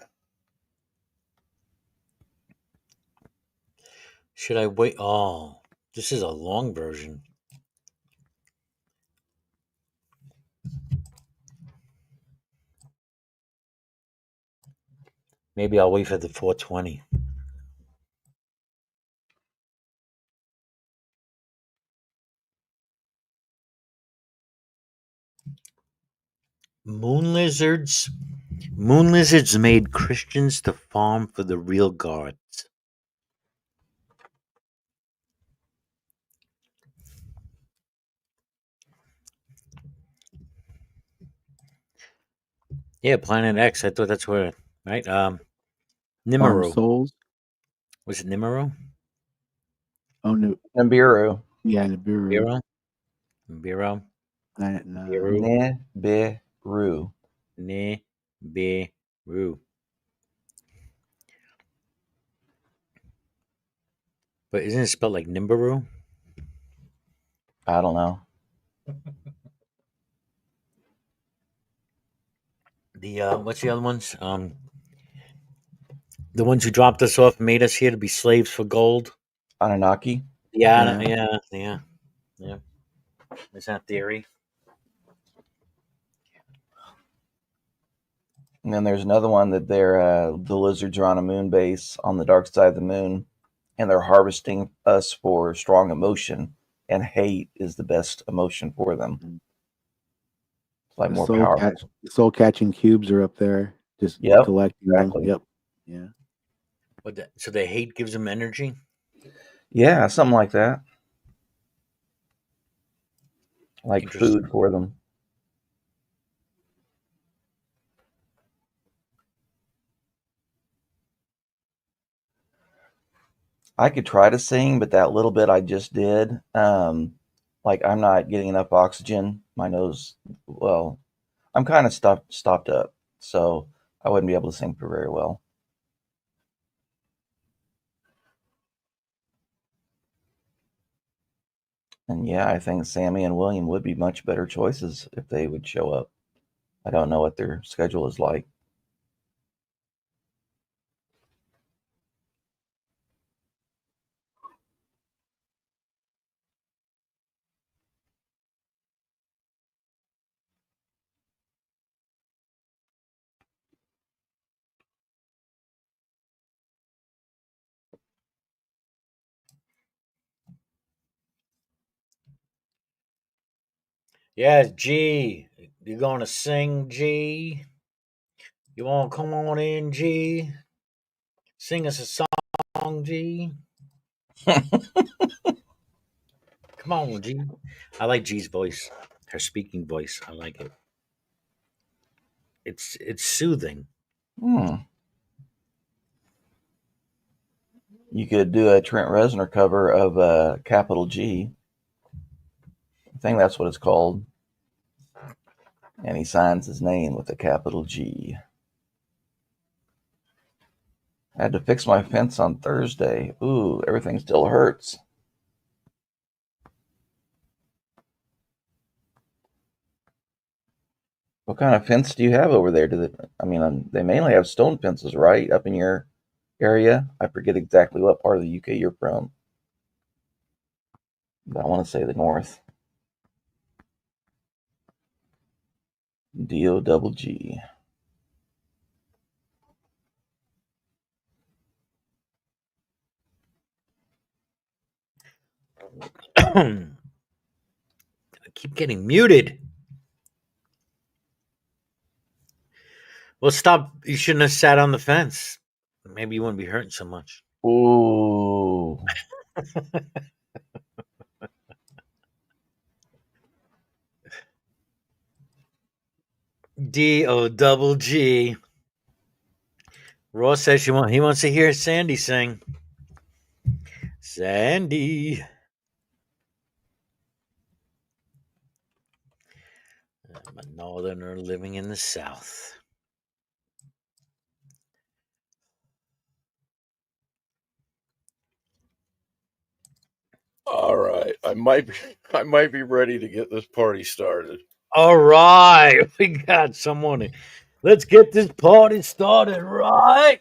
Should I wait? Oh, this is a long version. Maybe I'll wait for the 420. Moon lizards. Moon lizards made Christians to farm for the real gods. Yeah, Planet X. I thought that's where, right? Farm Nibiru. Souls. Was it Nibiru? Oh no. Nibiru. Yeah, Nibiru. Nibiru. Nibiru. Planet Nine. Nibiru. Nibiru. But isn't it spelled like Nibiru? I don't know. The what's the other ones? The ones who dropped us off and made us here to be slaves for gold. Anunnaki. Yeah. Is that theory? And then there's another one that the lizards are on a moon base on the dark side of the moon, and they're harvesting us for strong emotion, and hate is the best emotion for them. It's like more powerful. Soul catching cubes are up there, just Yep, collecting exactly. them. Yep. Yeah. So the hate gives them energy? Yeah, something like that. Like Interesting. food for them. I could try to sing, but that little bit I just did, like I'm not getting enough oxygen. My nose, well, I'm kind of stopped up, so I wouldn't be able to sing for very well. And yeah, I think Sammy and William would be much better choices if they would show up. I don't know what their schedule is like. Yes, G. You gonna sing, G? You wanna come on in, G? Sing us a song, G. Come on, G. I like G's voice. Her speaking voice. I like it. It's soothing. You could do a Trent Reznor cover of Capital G. I think that's what it's called. And he signs his name with a capital G. I had to fix my fence on Thursday. Ooh, everything still hurts. What kind of fence do you have over there? They mainly have stone fences, right? Up in your area? I forget exactly what part of the UK you're from. But I want to say the north. D-O-double-G. I keep getting muted. Well, stop. You shouldn't have sat on the fence. Maybe you wouldn't be hurting so much. Ooh. D-O-double-G. Ross says he wants to hear Sandy sing. Sandy. I'm a northerner living in the South. All right, I might be ready to get this party started. All right, we got someone. Let's get this party started, right?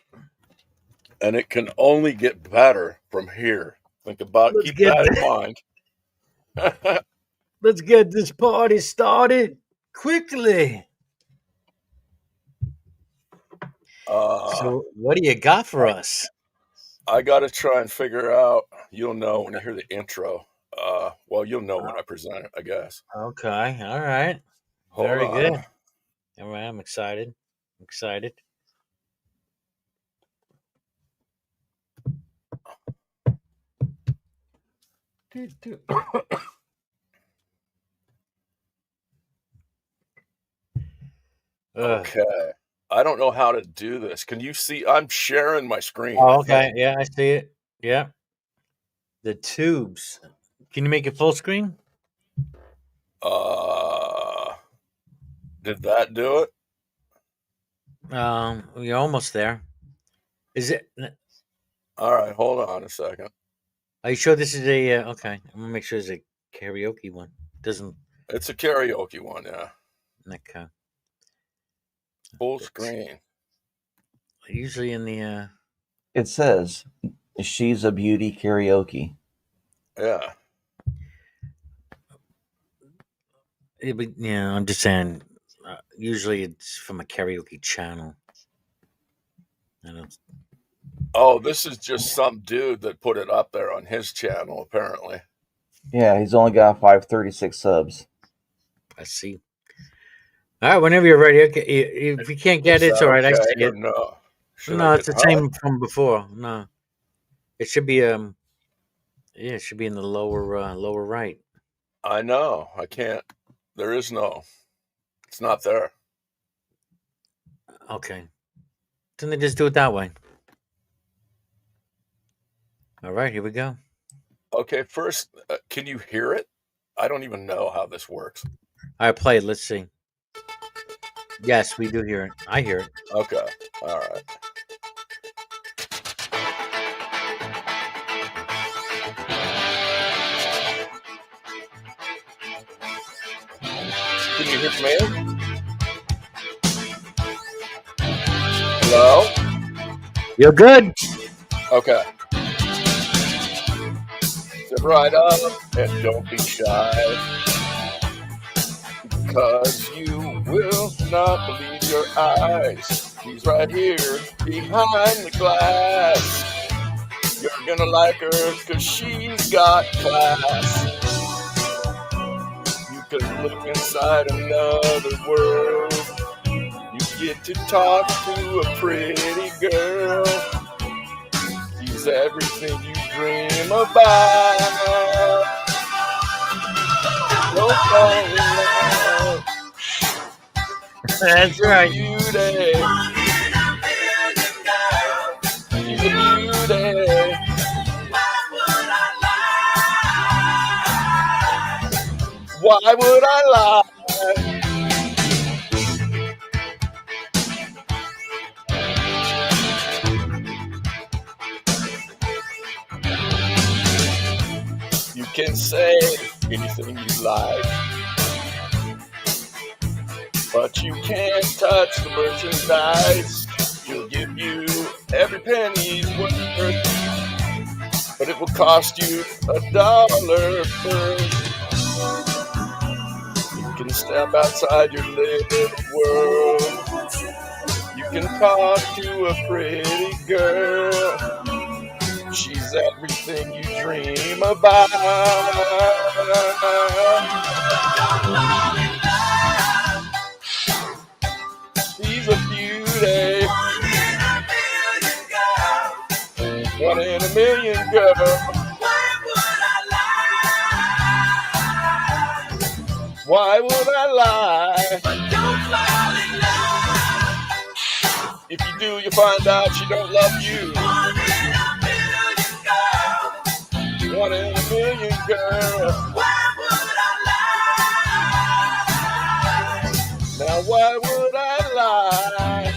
And it can only get better from here. Think about it. Keep that in mind. Let's get this party started quickly. So, what do you got for us? I got to try and figure out. You'll know when you hear the intro. Well, you'll know when I present it, I guess. Okay, all right. Very good. All right, I'm excited. Okay. I don't know how to do this. Can you see? I'm sharing my screen. Oh, okay. Yeah, I see it. Yeah. The tubes. Can you make it full screen? Did that do it? You're almost there. Is it? All right, hold on a second. Are you sure this is a? Okay, I'm gonna make sure it's a karaoke one. Doesn't. It's a karaoke one, yeah. Okay. Full screen. Usually in the. It says, "She's a Beauty Karaoke." Yeah. Yeah, I'm just saying. Usually it's from a karaoke channel. Oh, this is just some dude that put it up there on his channel, apparently. Yeah, he's only got 536 subs. I see. All right, whenever you're ready. Okay, if you can't get it, it's all right. I see it. No, no, it's the same from before. No, it should be yeah, it should be in the lower right. I know. I can't. There is no. It's not there. Okay. Then they just do it that way. All right, here we go. Okay, first, can you hear it? I don't even know how this works. All right, play it. Let's see. Yes, we do hear it. I hear it. Okay. All right. Can you hear me? Hello? You're good. Okay. Sit right up and don't be shy, because you will not believe your eyes. He's right here behind the glass. You're gonna like her because she's got class. You can look inside another world. You get to talk to a pretty girl. She's everything you dream about. Don't fall in love. That's right. Beauty. She's a beauty. Why would I lie? You can say anything you like, but you can't touch the merchandise. She'll give you every penny's worth, but it will cost you $1 first. You can step outside your little world. You can talk to a pretty girl. She's everything you dream about. She's a beauty. One in a million, girl. Why would I lie? If you do, you find out she don't love you. One in a million, girl. Now why would I lie?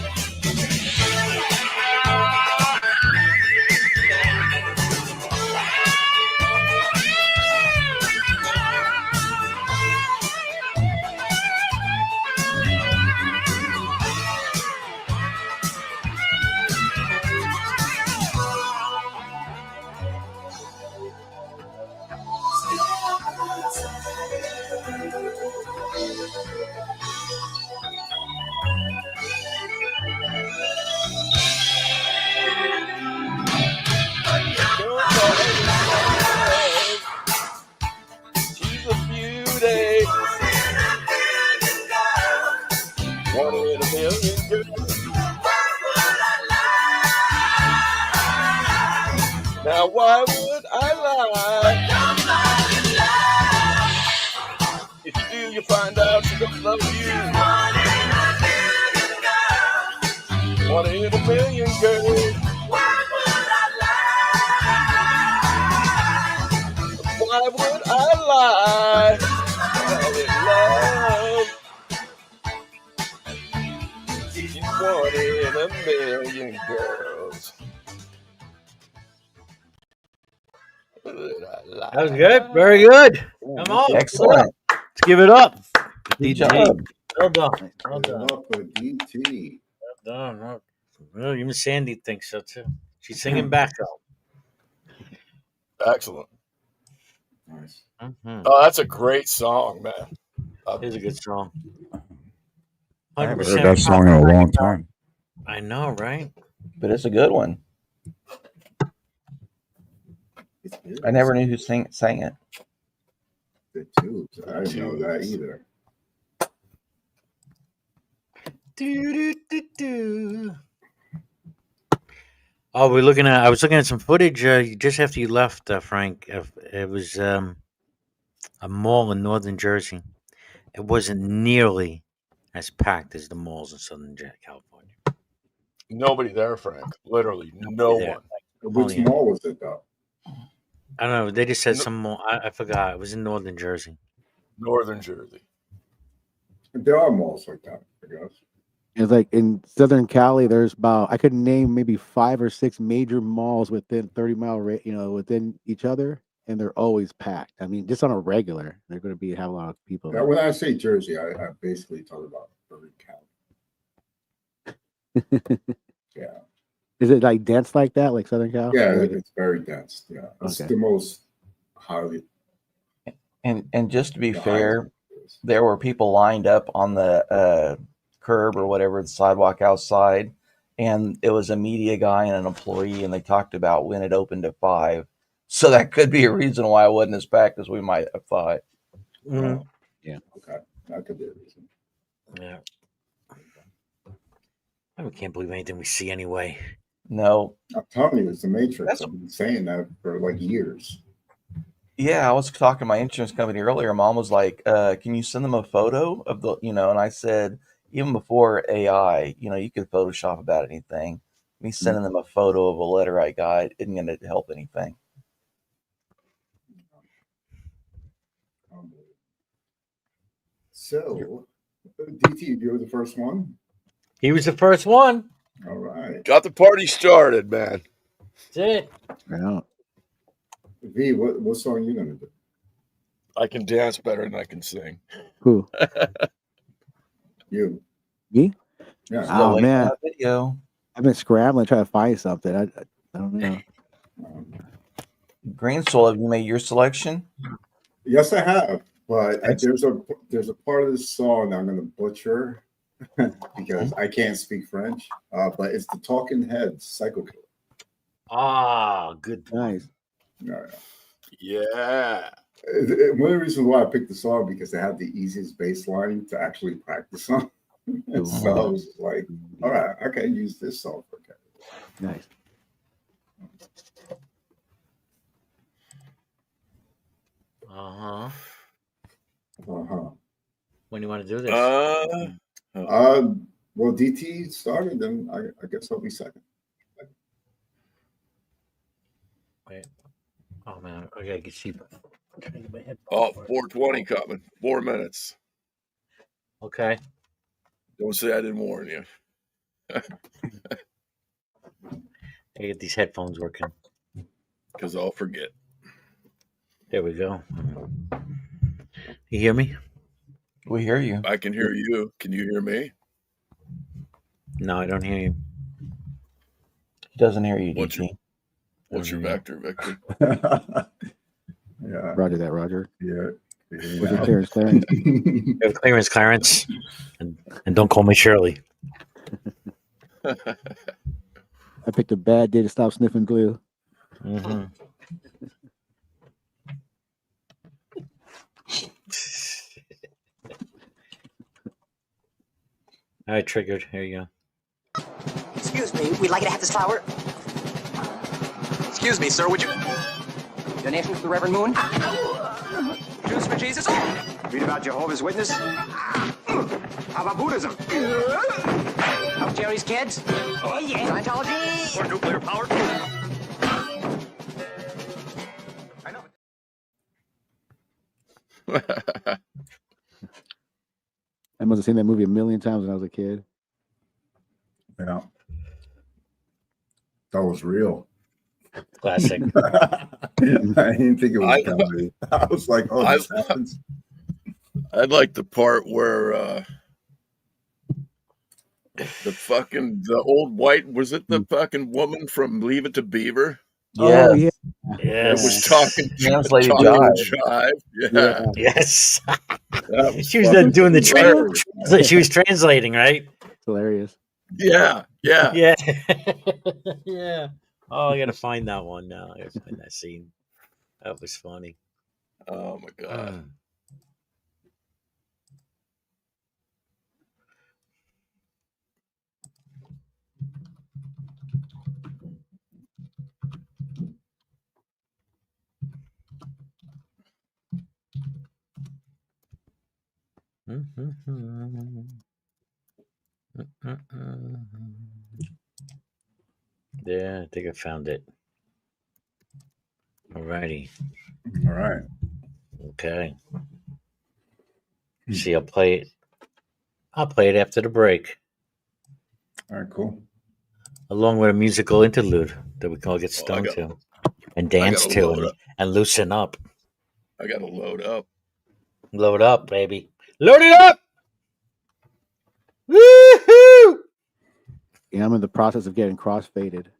She's a beauty. One in a million, girl. Now why would I lie? If you do, you find out she don't love you. One in a million, girl. Why would I lie? Fall in love. She's one in a million, girls. That was good. Very good. Come on. Excellent. Let's give it up. Good DT. job. Well done. Well done. Up for DT. Well done. Well, even Sandy thinks so too. She's singing back though. Excellent. Nice. Mm-hmm. Oh, that's a great song, man. It is a good song. I haven't heard that song in a long time. I know, right? But it's a good one. I never knew who sang it. The Tubes. I didn't know that either. Oh, I was looking at some footage just after you left, Frank. It was a mall in northern Jersey. It wasn't nearly as packed as the malls in southern California. Nobody there, Frank. Literally no there. one. Which mall was it though? I don't know. They just said some mall. I forgot. It was in northern Jersey. Northern Jersey. There are malls like that, I guess. It's like in Southern Cali, there's about, I could name maybe 5 or 6 major malls within 30-mile within each other, and they're always packed. I mean, just on a regular, they're going to have a lot of people. Yeah, when I say Jersey, I basically talk about Southern Cali. Yeah. Is it like dense like that, like Southern Cal? Yeah, it's very dense. Yeah, it's Okay. the most highly. And just to be fair, there were people lined up on the curb or whatever, the sidewalk outside, and it was a media guy and an employee, and they talked about when it opened at 5. So that could be a reason why it wasn't as packed as we might have thought. Mm-hmm. Yeah. Okay, that could be a reason. Yeah. I can't believe anything we see anyway. No. I'm telling you, it's the Matrix. I've been saying that for like years. Yeah, I was talking to my insurance company earlier. Mom was like, "Can you send them a photo of the, you know?" And I said, even before AI, you know, you could Photoshop about anything. Me sending them a photo of a letter I got isn't going to help anything. So, DT, you were the first one. He was the first one. All right. Got the party started, man. That's it. Yeah. V, what song are you gonna do? I can dance better than I can sing. Who? You. Me? Yeah. Still Oh waiting on man, that video. I've been scrambling trying to find something. I don't know. Green Soul, have you made your selection? Yes, I have. But there's a part of this song that I'm gonna butcher because I can't speak French. But it's the Talking Heads, Psycho Killer. Ah, good. Nice. Yeah. One of the reasons why I picked the song because they have the easiest bass line to actually practice on. So I was like, all right, I can use this song for karaoke. Nice. Uh-huh. Uh-huh. When do you want to do this? Well, DT started, then I guess I'll be second. Wait. Oh man, I gotta get cheap. Oh, 420 coming. 4 minutes. Okay. Don't say I didn't warn you. I get these headphones working. Because I'll forget. There we go. You hear me? We hear you. I can hear you. Can you hear me? No, I don't hear you. He doesn't hear you, What's DT. What's your vector, Victor? Yeah. Roger that, Roger. Yeah. What's your clearance? Clearance. You have clearance, Clarence. And don't call me Shirley. I picked a bad day to stop sniffing glue. Mm-hmm. All right, triggered. Here you go. Excuse me, we'd like you to have this flower. Excuse me, sir, would you... Donations to the Reverend Moon? Jews for Jesus? Read about Jehovah's Witness? How about Buddhism? Help Jerry's kids? Oh, yeah. Scientology? Or nuclear power? I know. I must have seen that movie a million times when I was a kid. Yeah. That was real. Classic. I didn't think it was comedy. I was like, oh, this happens. I'd like the part where the old white, was it the fucking woman from Leave It to Beaver? Oh, yeah. It was talking Translated jive. Yeah. Yes. That was She was fucking doing the hilarious. she was translating, right? It's hilarious. Yeah. Yeah. Yeah. Oh, I gotta find that one now. I gotta find that scene. That was funny. Oh my god. Yeah, I think I found it. Alrighty. All right. Okay. See, I'll play it. I'll play it after the break, All right, cool. along with a musical interlude that we can all get stoned to and dance gotta to load up. and loosen up. I gotta load up. Load up, baby. Load it up! Woohoo! Yeah, I'm in the process of getting cross-faded.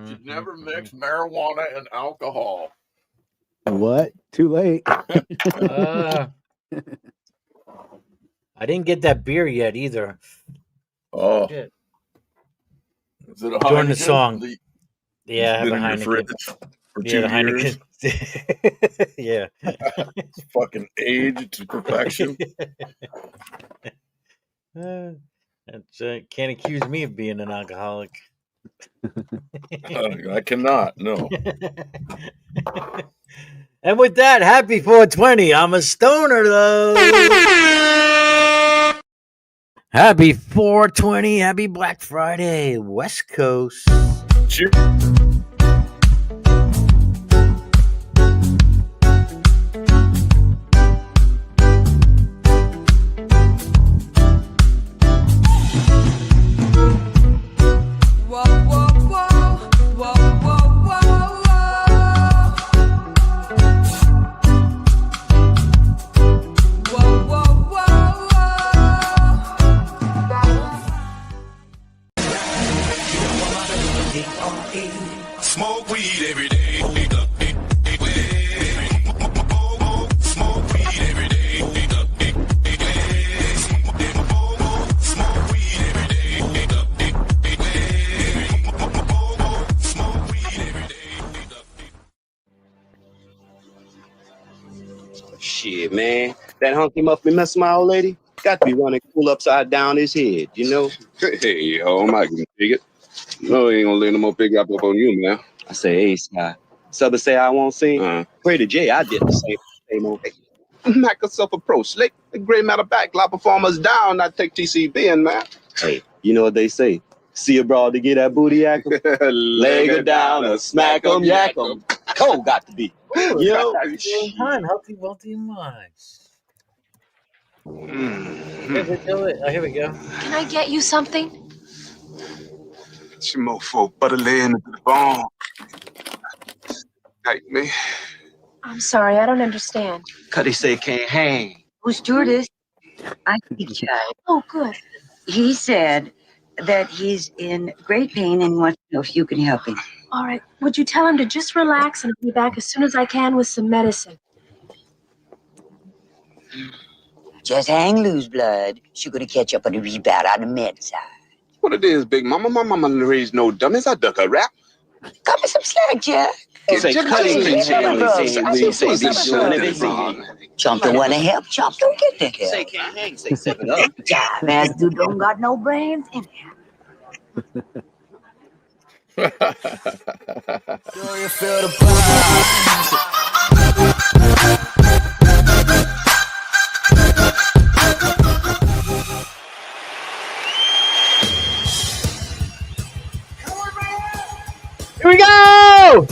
Should never mix marijuana and alcohol. What? Too late. I didn't get that beer yet either. Oh. Shit. Is it a during the Heineken? song. The- Yeah, I have been a in your Heineken. fridge for Yeah, the 2 years. Heineken. Yeah. It's fucking aged to perfection. Can't accuse me of being an alcoholic. I cannot. No. And with that, happy 420. I'm a stoner though. Happy 420. Happy Black Friday, West Coast. Cheers. Whoa, whoa, whoa, whoa, whoa, whoa, whoa, whoa, whoa, Smoke weed every day. Shit, man. That hunky must be messing my old lady. Got to be running cool upside down his head, you know? Hey, yo, I'm not gonna dig it. No, he ain't gonna lay no more big apple up on you, man. I say, hey, Sky. Southern say I won't sing. Pray to Jay, I did the same old thing. Knock yourself a pro slick. The gray matter back, lot performers down, not take TCB in, man. Hey, you know what they say? See a broad to get that booty yak 'em. Leg her down or smack 'em, yak 'em. Cole got to be. You know? Time, healthy, wealthy lives. Here we go. Can I get you something? It's your mofo butter laying into the bone. Like me. I'm sorry, I don't understand. Cuddy say can't hang. Who's stewardess? I speak child. Oh, good. He said that he's in great pain and wants to know if you can help him. All right. Would you tell him to just relax and I'll be back as soon as I can with some medicine? Just hang loose, blood. She's gonna catch up on the rebound on the med side. What it is, big mama? My mama raised no dummies. I duck a rap. Cut me some slack, Jack. Chump don't want to help. Chump don't get the help. Say can't hang. Say 7 up. Jive ass dude don't got no brains in him. Here we go!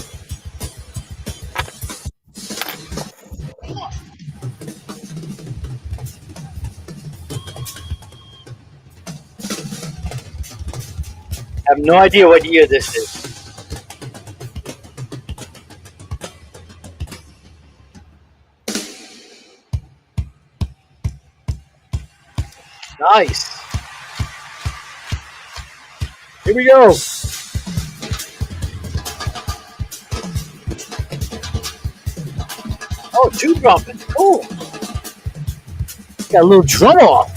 I have no idea what year this is. Nice. Here we go. Oh, 2 drumming. Cool. Got a little drum off.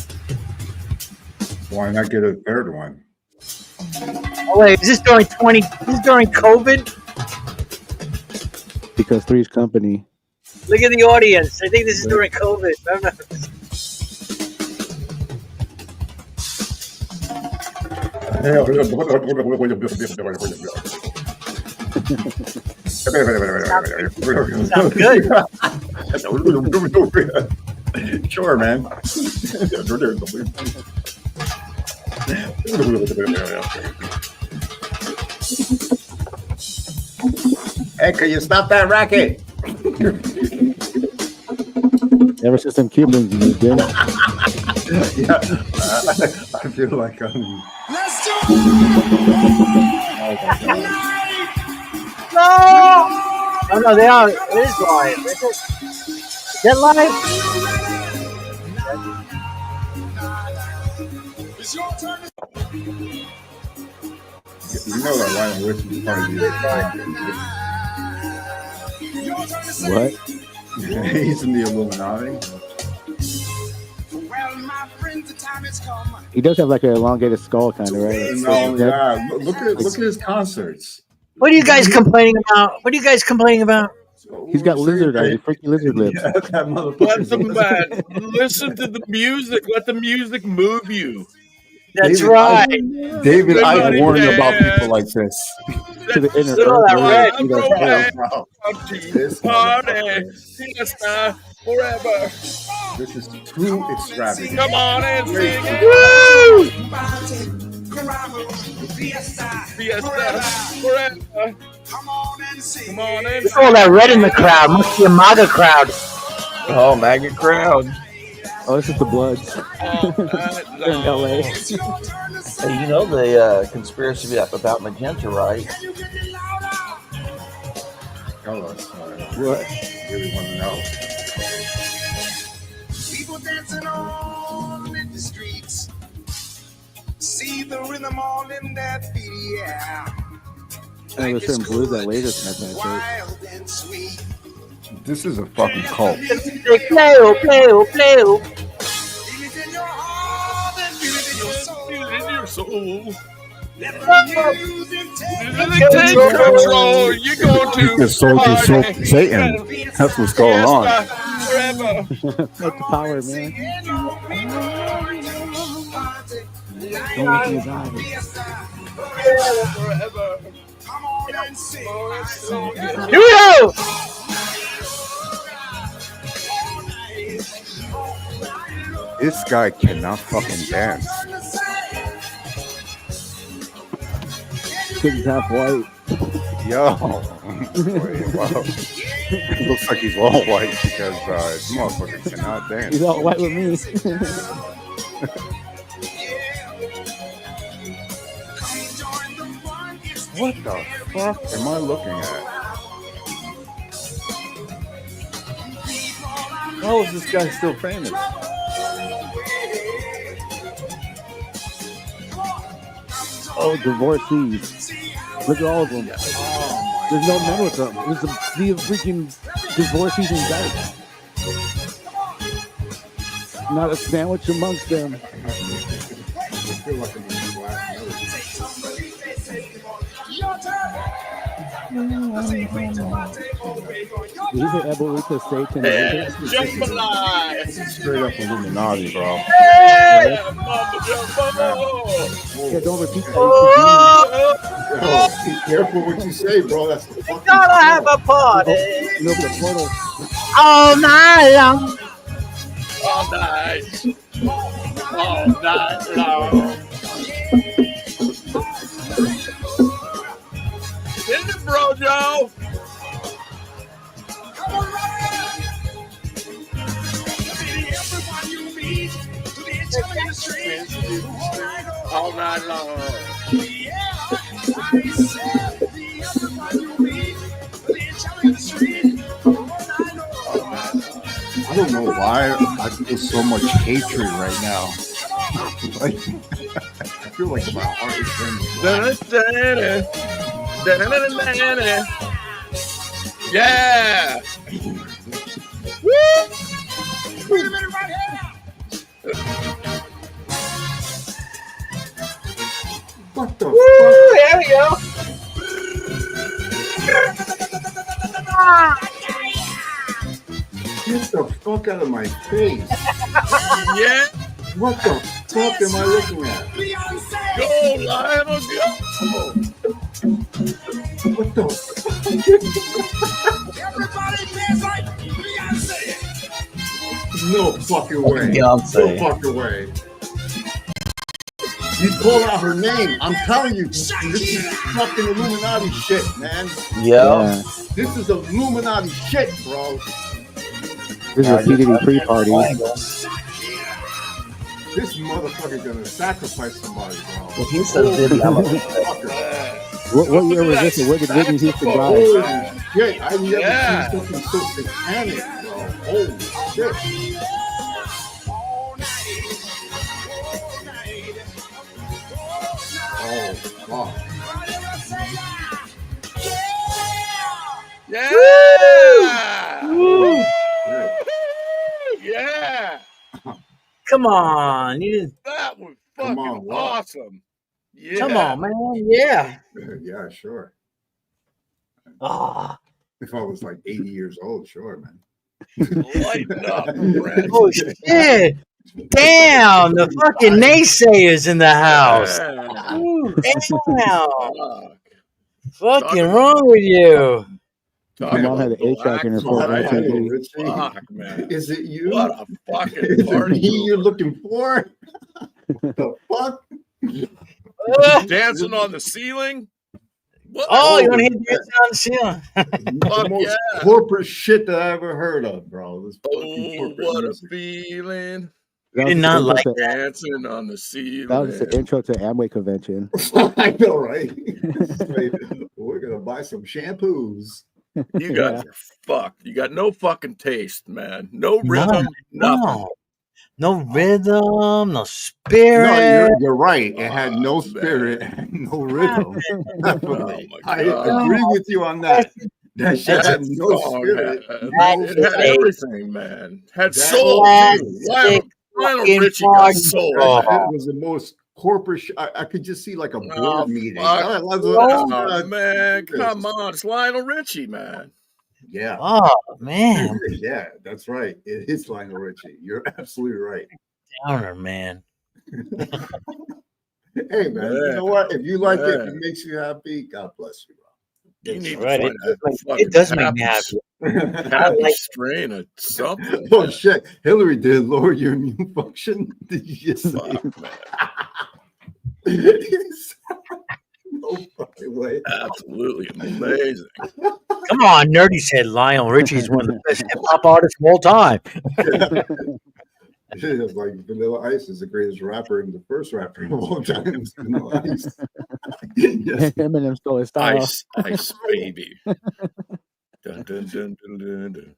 Why not get a third one? Oh wait, is this during COVID? Because Three's Company. Look at the audience. I think this is during COVID. Sounds good. Sure, man. Hey, can you stop that racket? Ever since them Cubans moved in. Yeah, I feel like I'm. Let's do No! Oh no, they are. It is live. Is that live? You know that Lionel Richie is part of What? He's in the Illuminati. Well, my friend, He does have like an elongated skull, kind of, right? No, yeah. Look at his concerts. What are you guys complaining about? What are you guys complaining about? He's got lizard eyes, freaky lizard lips. Yeah, that Let the motherfucker. man listen to the music. Let the music move you. That's David, right. David, I Everybody warn dance. about people like this. To the inner Look at all that red. earth. He does This Party, motherfucker. fiesta, forever. This is too extravagant. Come on and sing it. Woo! Fiesta, forever. Come on and Look at all that red in the crowd. Must be a MAGA crowd. Oh, maggot crowd. Oh, this is the Bloods. They're in LA. Hey, you know the conspiracy about Magenta, right? Tell us. What? Really want to know. People dancing on in the streets. See the rhythm all in that beat, yeah. And there's certain blues that laser smash that Wild and sweet. This is a fucking cult. Play, play. Feel it in your heart and feel it in your soul. Feel it in your soul. Let the music Take control. You're going to The soldier soul Satan. That's what's going on. forever. That's the power, man. Don't look in his eyes. Forever. Come on and sing my song. Here we go. This guy cannot fucking dance. Kid's half white. Yo. Wow. It looks like he's all white because this motherfucker cannot dance. He's all white with me. What the fuck am I looking at? How is this guy still famous? Oh, divorcees. Look at all of them. There's no men with them. There's a sea of freaking divorcees and dykes. Not a sandwich amongst them. I feel like I'm in the black nose. He's an Ebolita Satan. Jambalaya. Straight up Illuminati, bro. Hey, Mama Jumbo. Yeah, don't repeat that. Yo, be careful what you say, bro. That's the fucking Gotta have a party You know the portal. all night long. All night long. Hit it, bro, Joe. All night long. I don't know why I feel so much hatred right now. Like, I feel like my heart is turning black. Yeah. Woo! Wait a minute right here. What the Woo, there we go. Get the fuck out of my face. Yeah. What the fuck am I looking at? Go, Lionel, go. What the Everybody dance like Beyonce. No fucking way. Beyonce. No fucking way. You call out her name. I'm telling you, this is fucking Illuminati shit, man. Yeah. This is Illuminati shit, bro. This is a PDD pre-party. This motherfucker gonna sacrifice somebody, bro. If he says Diddy, I'm a What year was this? And where did Whitney Houston die? Holy shit. I never seen something so satanic, bro. Holy shit. Oh, fuck. Yeah. Woo. Yeah. Come Come on. That was Come fucking on, what? awesome. Yeah. Come on, man. Yeah. Yeah, sure. Ah. If I was like 80 years old, sure, man. Lighten up, Brent. Oh, shit. Damn. The fucking naysayers in the house. Yeah. Ooh, damn. Fuck. Fucking wrong with you. My mom had an 8-track in her Black 4K Friday. TV. Fuck, man. Is it you? What a fucking Is it party. me you're looking for? What the fuck? Dancing on the ceiling? What? Oh, you want to hear dancing on the ceiling? Fuck The most yeah. corporate shit that I ever heard of, bro. This fucking Oh, corporate what a music. feeling. You did not like that. Dancing on the ceiling. That was the intro to Amway convention. I know, right? Like, we're gonna buy some shampoos. You guys are fucked. You got no fucking taste, man. No rhythm, nothing. No rhythm, no spirit. No, you're right. It had no spirit, no rhythm. Definitely. I agree with you on that. That shit had no spirit. It had everything, man. Had That soul. classic Lionel fucking Richie got party. soul. It was the most corporate. I could just see like a board meeting. Fuck. Oh, Man, come on. It's Lionel Richie, man. Yeah. Oh, man. Yeah, that's right. It is Lionel Richie. You're absolutely right. Downer, man. Hey, man, you know what? If you like it, if it makes you happy, God bless you, bro. You need right. to find It does make me happy. happy strain of something. Oh, shit. Hillary did lower your immune function. Did you just say? No fucking way. Absolutely amazing. Come on, Nerdy said Lionel Richie's one of the best hip hop artists of all time. It's like Vanilla Ice is the greatest rapper and the first rapper of all time. Vanilla Ice. Yes. Eminem stole his style. Ice, baby. Dun, dun, dun, dun, dun, dun.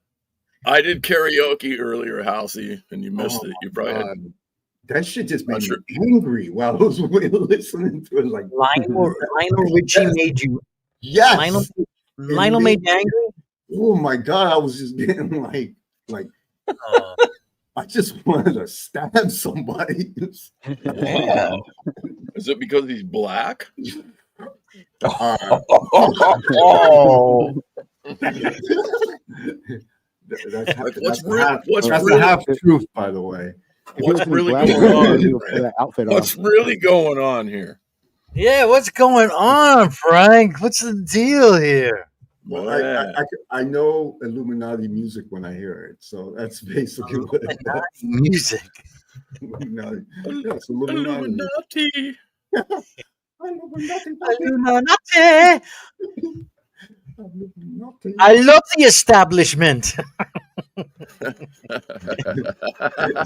I did karaoke earlier, Halsey, and you missed it. You probably had. That shit just made me angry while I was listening to it. Like Lionel Richie made you. Yes. Lionel made you angry. Oh my god! I was just getting like I just wanted to stab somebody. Wow. Is it because he's black? Oh. That's the half truth, by the way. What's really going on? What's really going on here? Yeah, what's going on, Frank? What's the deal here? Well, I know Illuminati music when I hear it, so that's basically what it is. Music. Illuminati. Yes, Illuminati. Illuminati. I love the establishment.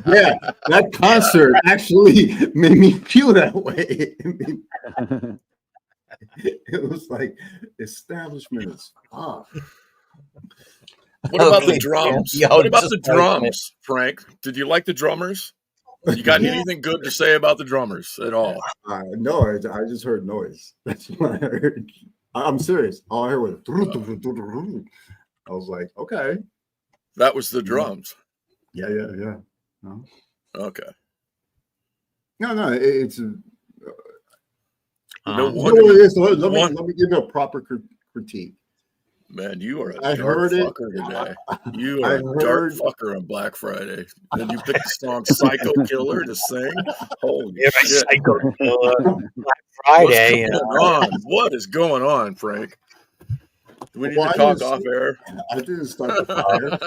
Yeah, that concert actually made me feel that way. It was like establishment is fuck. What about the drums? What about the drums, Frank? Did you like the drummers? You got anything good to say about the drummers at all? No, I just heard noise. That's what I heard. I'm serious. All I heard was. I was like, okay. That was the drums. Yeah. No. Okay. No, it's. No let me give you a proper critique. Man, you are a dark fucker today. You are a dark fucker on Black Friday. And you picked the song Psycho Killer to sing? Holy shit. Psycho Killer. Black Friday. What is going on, Frank? Do we need to talk off air? I didn't start the fire.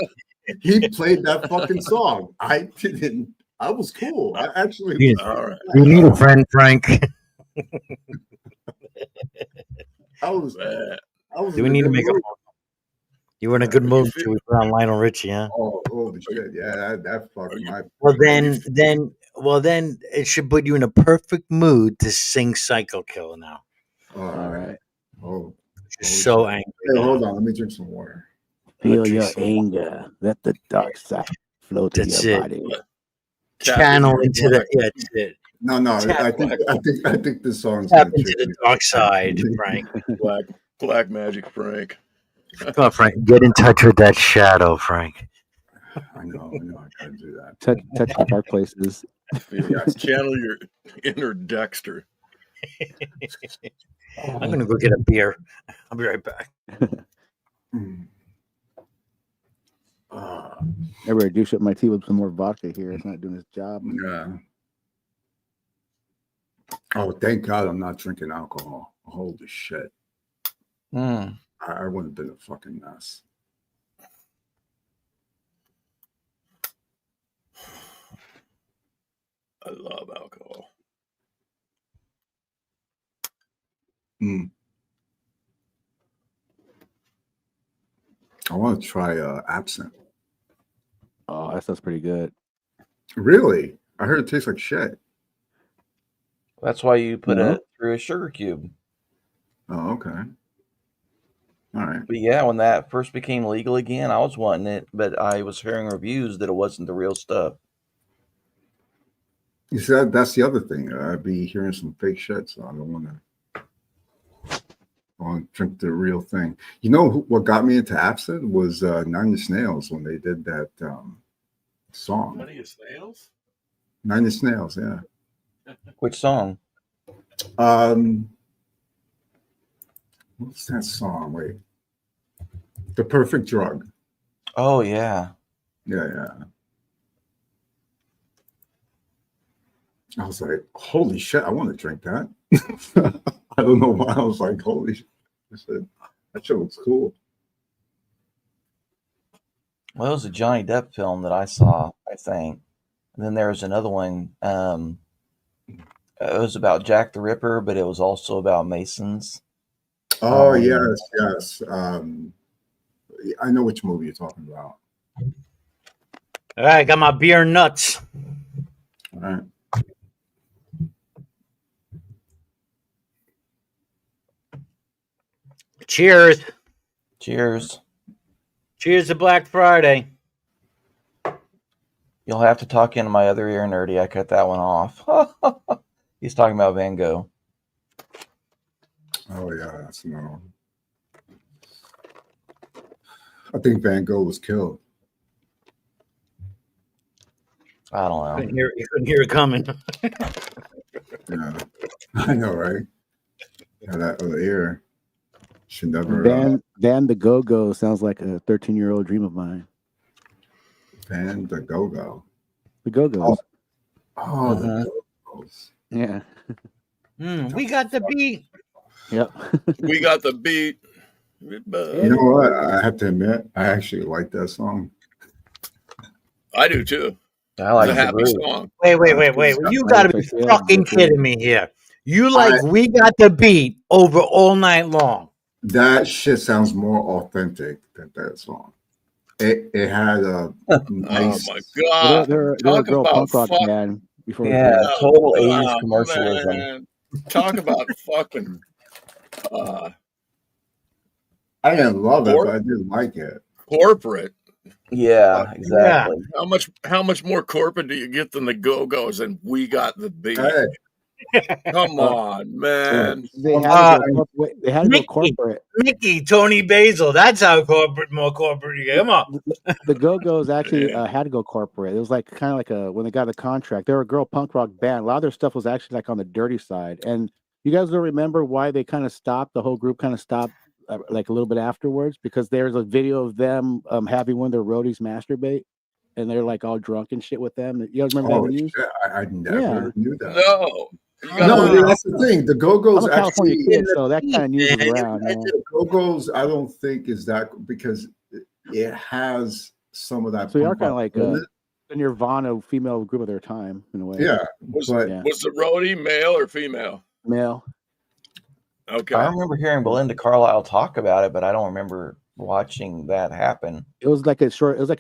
He played that fucking song. I didn't. I was cool. I actually. All right. You need a friend, Frank. I was. Do we need to make a? You were in a good mood till we put on Lionel Richie, huh? Oh, holy shit! Yeah, that fucked my. Well, then it should put you in a perfect mood to sing "Psycho Killer" now. All right. Oh, so angry. Hey, hold on. Let me drink some water. Feel your anger. Let the dark side flow through your body. Channel into the. Yeah, that's it. No. I think this song's tap into the dark side, Frank. Black magic, Frank. Come on, Frank. Get in touch with that shadow, Frank. I know. I gotta do that. Touch the dark places. Yeah, channel your inner Dexter. I'm gonna go get a beer. I'll be right back. I better douche up my tea with some more vodka here. It's not doing its job. Yeah. Oh, thank God I'm not drinking alcohol. Holy shit. Mm. I would have been a fucking mess. I love alcohol. Mm. I want to try absinthe. Oh, that sounds pretty good. Really? I heard it tastes like shit. That's why you put No? it through a sugar cube. Oh, okay. All right. But yeah, when that first became legal again, I was wanting it, but I was hearing reviews that it wasn't the real stuff. You see, that's the other thing. I'd be hearing some fake shit, so I don't want to drink the real thing. You know what got me into absinthe was Nine Inch Nails when they did that song. What are you, snails? Nine Inch Nails, yeah. Which song? What's that song? Wait. The Perfect Drug. Oh, yeah. Yeah. I was like, holy shit, I want to drink that. I don't know why. I was like, holy shit. I said, that shit looks cool. Well, it was a Johnny Depp film that I saw, I think. And then there was another one. It was about Jack the Ripper, but it was also about Masons. Oh, yes. I know which movie you're talking about. All right, got my beer and nuts. All right. Cheers. Cheers. Cheers to Black Friday. You'll have to talk into my other ear, Nerdy. I cut that one off. He's talking about Van Gogh. Oh, yeah, that's no. I think Van Gogh was killed. I don't know. You couldn't hear it coming. Yeah, I know, right? Yeah, that other ear should never. Van the Go-Go sounds like a 13-year-old dream of mine. Van the Go-Go. The Go-Go's. Oh, the Go-Go's. Yeah. We got the beat. Yep. We got the beat. You know what? I have to admit, I actually like that song. I do too. I like it's a happy group. song. Wait. You got to be fucking kidding me here. You like We Got the Beat over All Night Long. That shit sounds more authentic than that song. It had a nice. Oh my god! They're a girl punk rock band before. Yeah, total 80s commercialism. Man. Talk about fucking. I didn't love it, but I didn't like it. Corporate. Yeah, exactly. Yeah. How much more corporate do you get than the Go-Go's and We Got the Beat? Hey. Come on, man. They had to go corporate. Mickey, Tony Basil. That's how more corporate you get. Come on. The Go-Go's actually had to go corporate. It was like kind of like when they got the contract. They were a girl punk rock band. A lot of their stuff was actually like on the dirty side. And you guys don't remember why they kind of stopped? The whole group kind of stopped like a little bit afterwards, because there's a video of them having one of their roadies masturbate, and they're like all drunk and shit with them. You guys remember that news? I never knew that. No. No, that's the thing. The Go-Go's I'm a California actually kid, so that kind of news is around. The Go-Go's, I don't think is that, because it has some of that. So they are kind of like a Nirvana female group of their time in a way. Yeah. Was the roadie male or female? Male. Okay. I remember hearing Belinda Carlisle talk about it, but I don't remember watching that happen. It was like a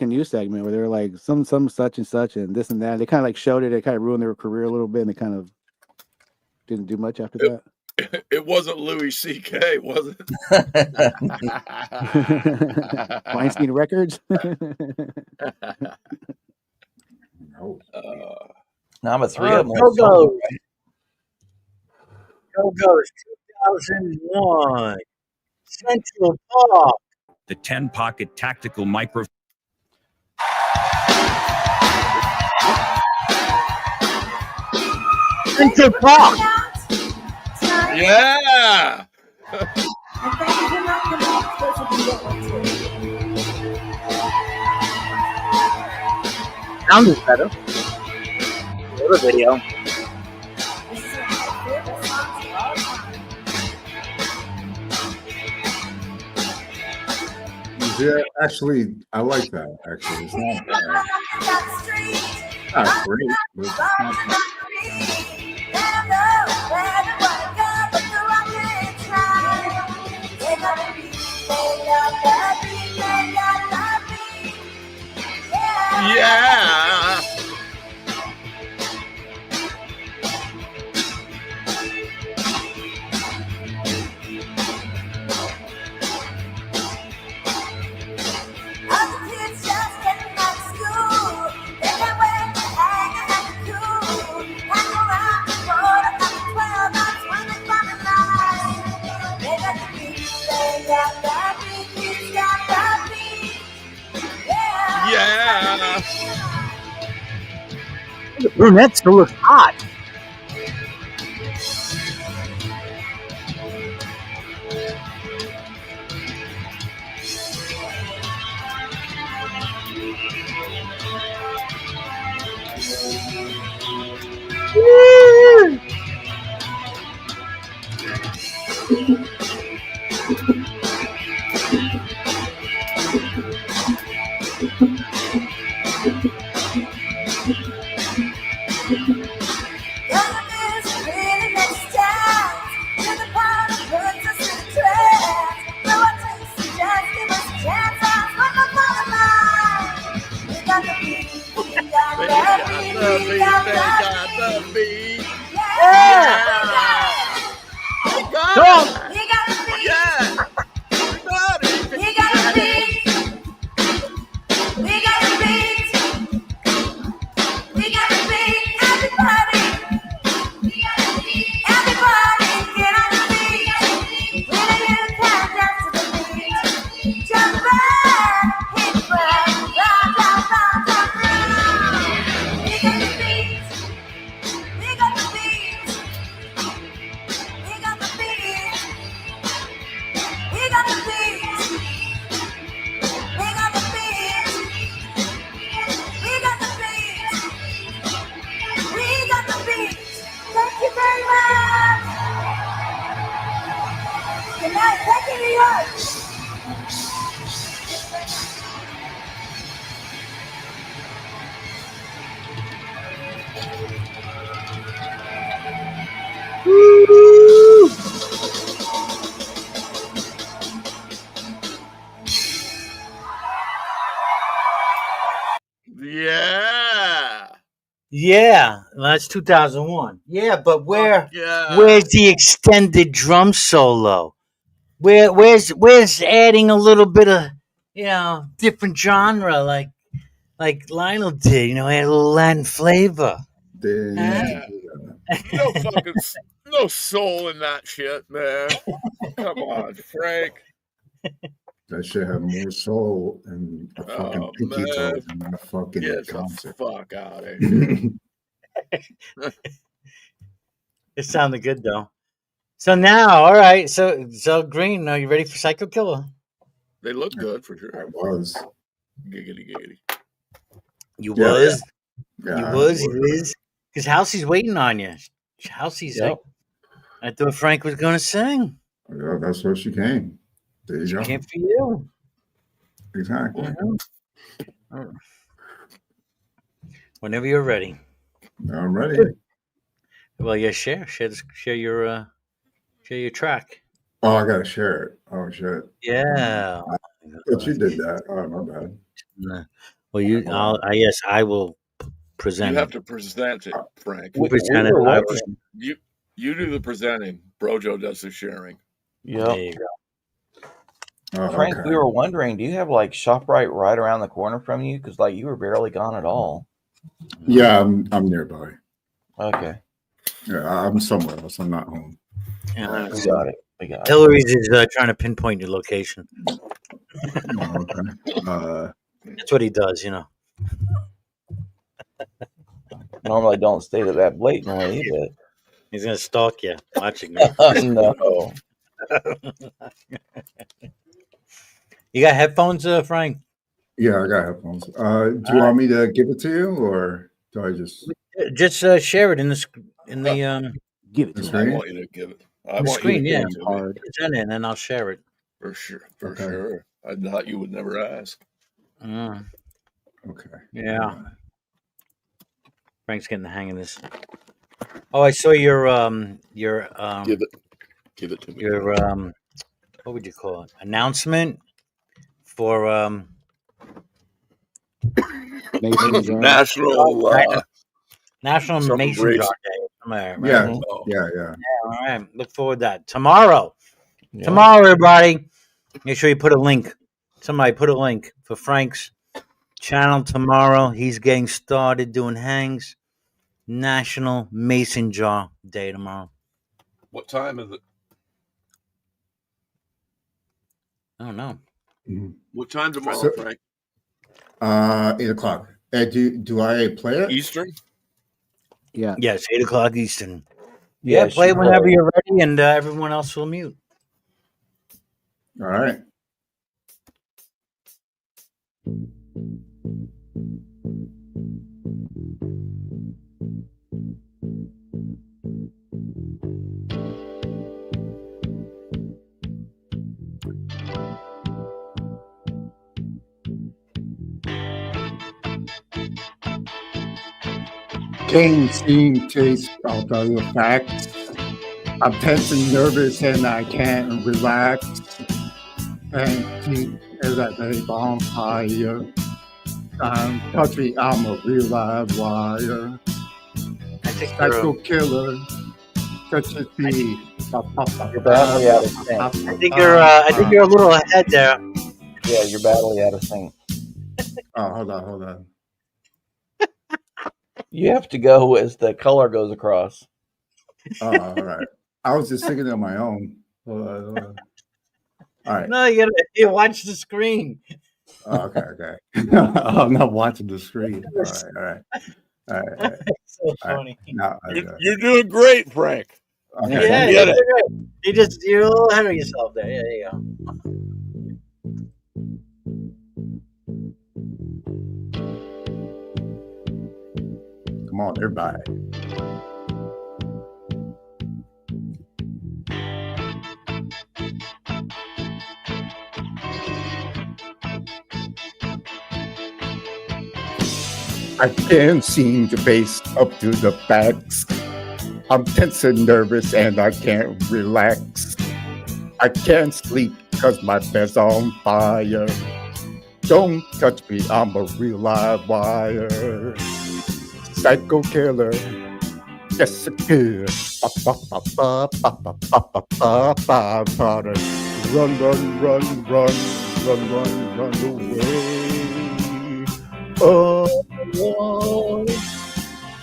news segment where they were like some such and such and this and that. They kind of like showed it. It kind of ruined their career a little bit, and they kind of didn't do much after that. It wasn't Louis C.K., was it? Weinstein Records. No. Now I'm a 3 of them. Go-Go's 2001. Central Park. The 10-pocket tactical micro. Central Park. Yeah. Sound is better. Other video. Yeah, actually, I like that. Actually, it's not bad. Not great, but it's not bad. Yeah. Yeah. The brunette still looks hot. Yeah. Yeah, that's 2001. Yeah, but Yeah. where's the extended drum solo? Where's adding a little bit of different genre like Lionel did? Add a little Latin flavor. Yeah. No fucking no soul in that shit, man. Come on, Frank. That shit have more soul and a fucking pinky toe than a fucking Get concert. the fuck out of here. It sounded good though. So now, all right. So Green, are you ready for Psycho Killer? They look good for sure. I was. Giggity giggity. You Yeah, was. yeah. You Yeah, was. I You is. Because Halsey's waiting on you. Halsey's like, I thought Frank was going to sing. Yeah, that's where she came. There you She go. came for you. Exactly. Whenever you're ready. I'm ready. Well, yeah, share your track. Oh, I gotta share it. Oh shit. Yeah. But you did that. Oh, my bad. Well, I will present. You have to present it, Frank. You present it. You do the presenting. Brojo does the sharing. Yep. There you go. Oh, Frank, okay. we were wondering, do you have like ShopRite right around the corner from you? Because like you were barely gone at all. Yeah, I'm nearby. Okay. Yeah, I'm somewhere else. I'm not home. Yeah, We got it. We got it. Hillary's is trying to pinpoint your location. Oh, okay. That's what he does, Normally don't state it that blatantly, but He's gonna stalk you, watching me. Oh, no. You got headphones, Frank? Yeah, I got headphones. Do you want me to give it to you, or do I just share it in the give it the to I screen? want you to give it. I the want you to screen? give Yeah, it to me. Hard. send it, and then I'll share it. For sure. For Okay. sure. I thought you would never ask. Okay. Yeah. Frank's getting the hang of this. Oh, I saw your Give it to me. your what would you call it? Announcement for Mason jar. National Something Mason great. Jar Day. Right? Yeah, Oh. yeah. All right. Look forward to that tomorrow. Yeah. Tomorrow, everybody. Make sure you put a link. Somebody put a link for Frank's channel tomorrow. He's getting started doing hangs. National Mason Jar Day tomorrow. What time is it? I don't know. What time tomorrow, So- Frank? 8:00. Do I play it? Eastern? Yeah. Yes, 8:00 Eastern. Yeah, Yeah, play she whenever played. you're ready, and everyone else will mute. All right. Can't seem taste of the facts. I'm tense and nervous and I can't relax. And keep that day on fire. Touch me, I'm a real live wire. I think Psycho killer. Touch it me. You're badly out of sync. I think you're a little ahead there. Yeah, you're badly out of sync. Oh, hold on. You have to go as the color goes across. Oh, all right. I was just thinking on my own. Hold on. All right. No, you watch the screen. Oh, okay. I'm not watching the screen. All right. So funny. Now, You're doing great, Frank. okay. Yeah, Get it. you're a little ahead of yourself there. Yeah, there you go. Come on, everybody. I can't seem to face up to the facts. I'm tense and nervous and I can't relax. I can't sleep because my bed's on fire. Don't touch me, I'm a real live wire. Psycho killer. Yes, it is. Run away. Oh,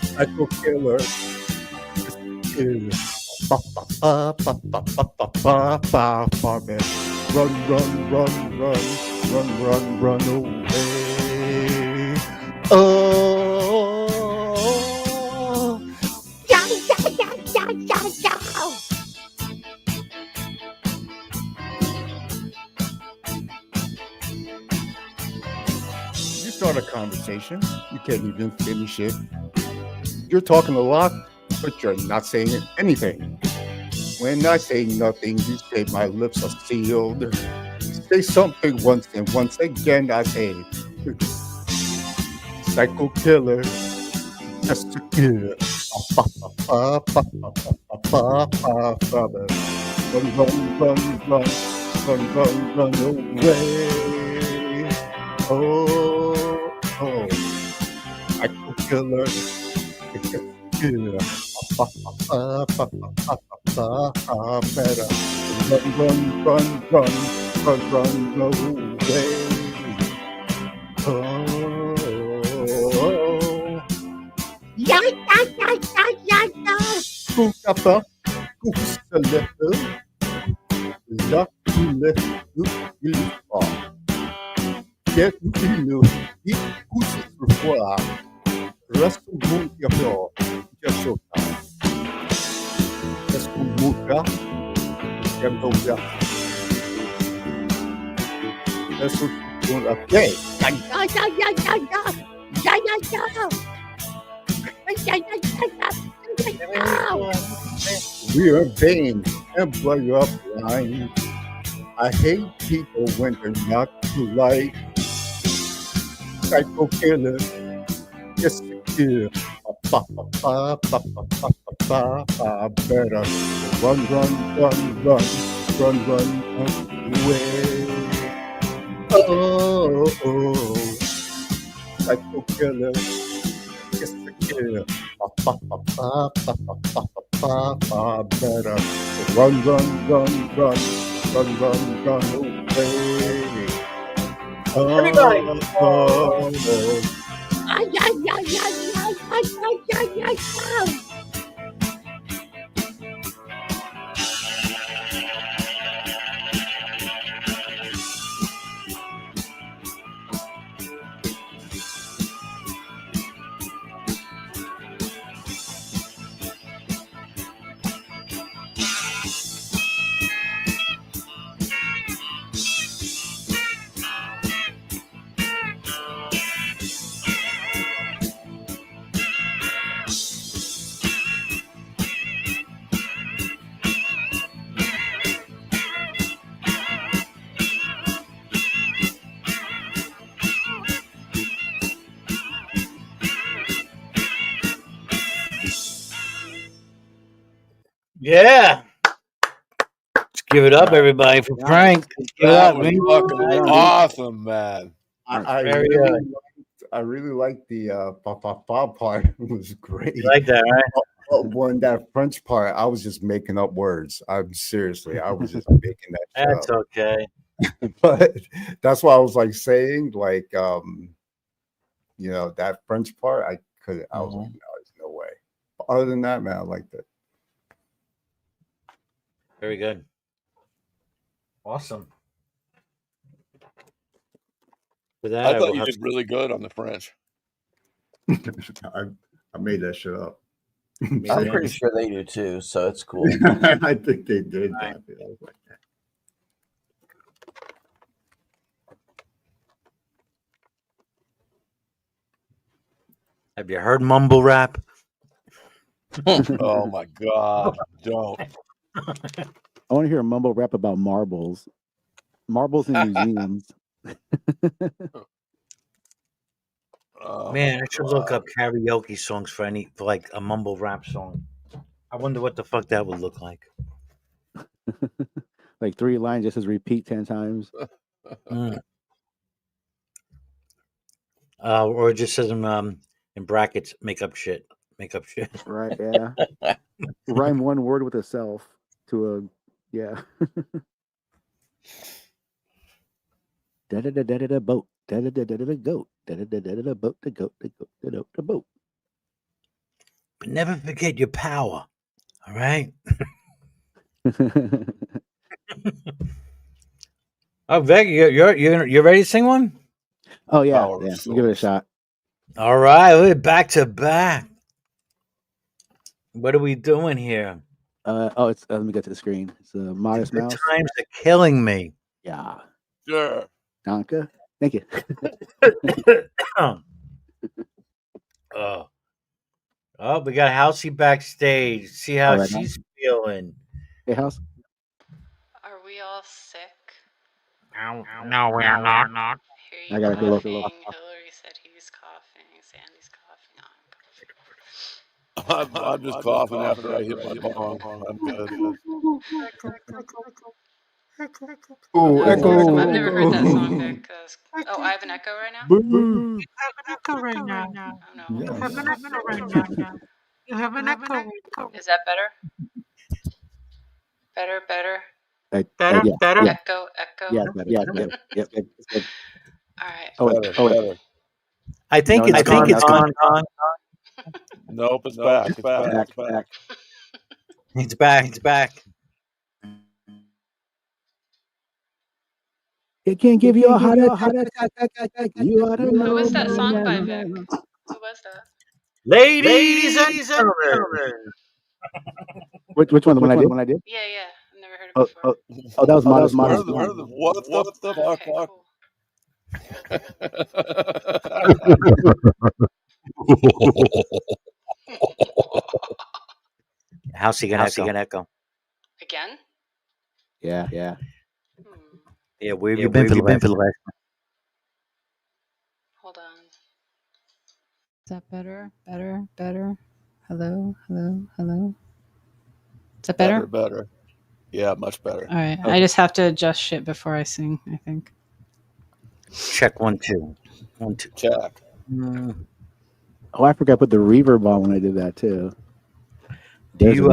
psycho killer. Yes, it is. Run away. Oh. You start a conversation, you can't even finish it. You're talking a lot, but you're not saying anything. When I say nothing, you say my lips are sealed. Say something once, and once again I say, psycho killer, just a killer. Run away. Oh, psycho killer, just a killer. Better run away. mucha. Que mucha. Eso es una ¿qué? We are vain and plug up line. I hate people when they're not polite. Psycho killer, yes, killer. Better run away. Oh, psycho killer, yes, killer. Better run away. Yeah. Let's give it up, everybody, for Frank. Let's give it That up. was man. fucking awesome, man. I Very really liked the pa part. It was great. You like that, right? When that French part, I was just making up words. I'm seriously, I was just making that shit That's up. okay. But that's why I was like saying, like, you know, that French part, I was like, no, there's no way. But other than that, man, I liked it. Very good. Awesome. With that, I thought will you have did really good on the French. I made that shit up. I'm pretty sure they do too, so it's cool. I think they did. Right. I was like, Have you heard mumble rap? Oh my God! Don't. I want to hear a mumble rap about marbles. Marbles in museums. Oh Man, my I should God. look up karaoke songs for like a mumble rap song. I wonder what the fuck that would look like. Like 3 lines just as repeat 10 times. Mm. Or it just says in brackets, make up shit. Make up shit. Right, yeah. Rhyme one word with a self to a, yeah. Da-da-da-da-da boat. Da-da-da-da-da goat. Da-da-da-da-da boat. The goat. The goat. The goat. The boat. But never forget your power. All right. Oh, Veg, you're ready to sing one? Oh yeah, yeah. We'll give it a shot. All right, we're back to back. What are we doing here? It's let me get to the screen. It's a Modest The Mouse. times are killing me. Yeah. Sure. Danke. Thank you. Oh, we got Housey backstage. See how right she's feeling. Hey, House. Are we all sick? No, we are not. I gotta go look. Hillary said he's coughing. Sandy's coughing. I'm just coughing after I hit my bong. I'm good. oh, echo. I've never heard that song, Vic. Oh, I have an echo right now? Boo. You have an echo right now. Oh, no. Yes. You have an echo right now. You have an echo. Is that better? Better? Better. Echo. Yeah, better. Yeah, better. Yep. It's good. All right. Better. I think No, it's gone. Nope, it's back. It's back. It's back. It's back. It can give you a heart attack. You ought to know. Who was that song by Vic? Who was that? Ladies and gentlemen, Which one? The one I did? Yeah, yeah. I've never heard it before. Oh, that was modest. What the fuck? Okay, cool. How's he gonna echo? Again? Yeah. Yeah, where have you been for the last? Hold on. Is that better? Better? Hello? Is that better? Better. Yeah, much better. All right. Okay. I just have to adjust shit before I sing, I think. Check 1 2 1 2. Check. Oh, I forgot to put the reverb on when I did that too. Do you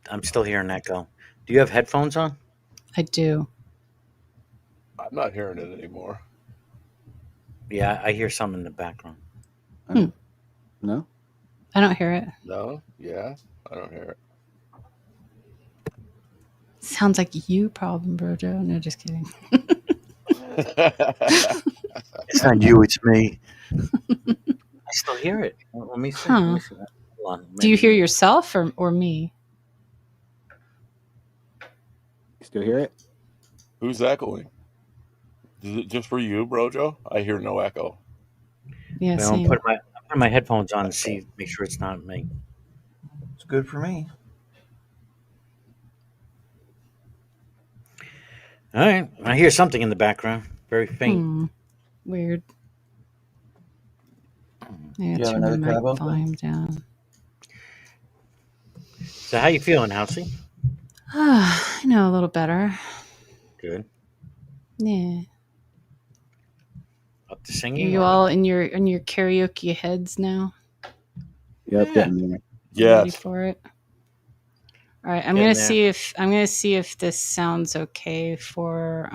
I'm still hearing echo. Do you have headphones on? I do. I'm not hearing it anymore. Yeah, I hear some in the background. No? I don't hear it. No? Yeah, I don't hear it. Sounds like you problem, Brojo. No, just kidding. It's not you, it's me. I still hear it. Let me see. Huh. Hold on. Do you hear yourself or me? You still hear it? Who's echoing? Is it just for you, Brojo? I hear no echo. Yeah, I'm putting my headphones on and make sure it's not me. It's good for me. All right. I hear something in the background. Very faint. Weird. I You gotta have turn the another mic tab open? volume down. So how you feeling, Housey? I know, a little better. Good. Yeah. Up to Are singing? you all in your karaoke heads now? Yep, getting there. Ready for it? All right, I'm Getting gonna see if this sounds okay for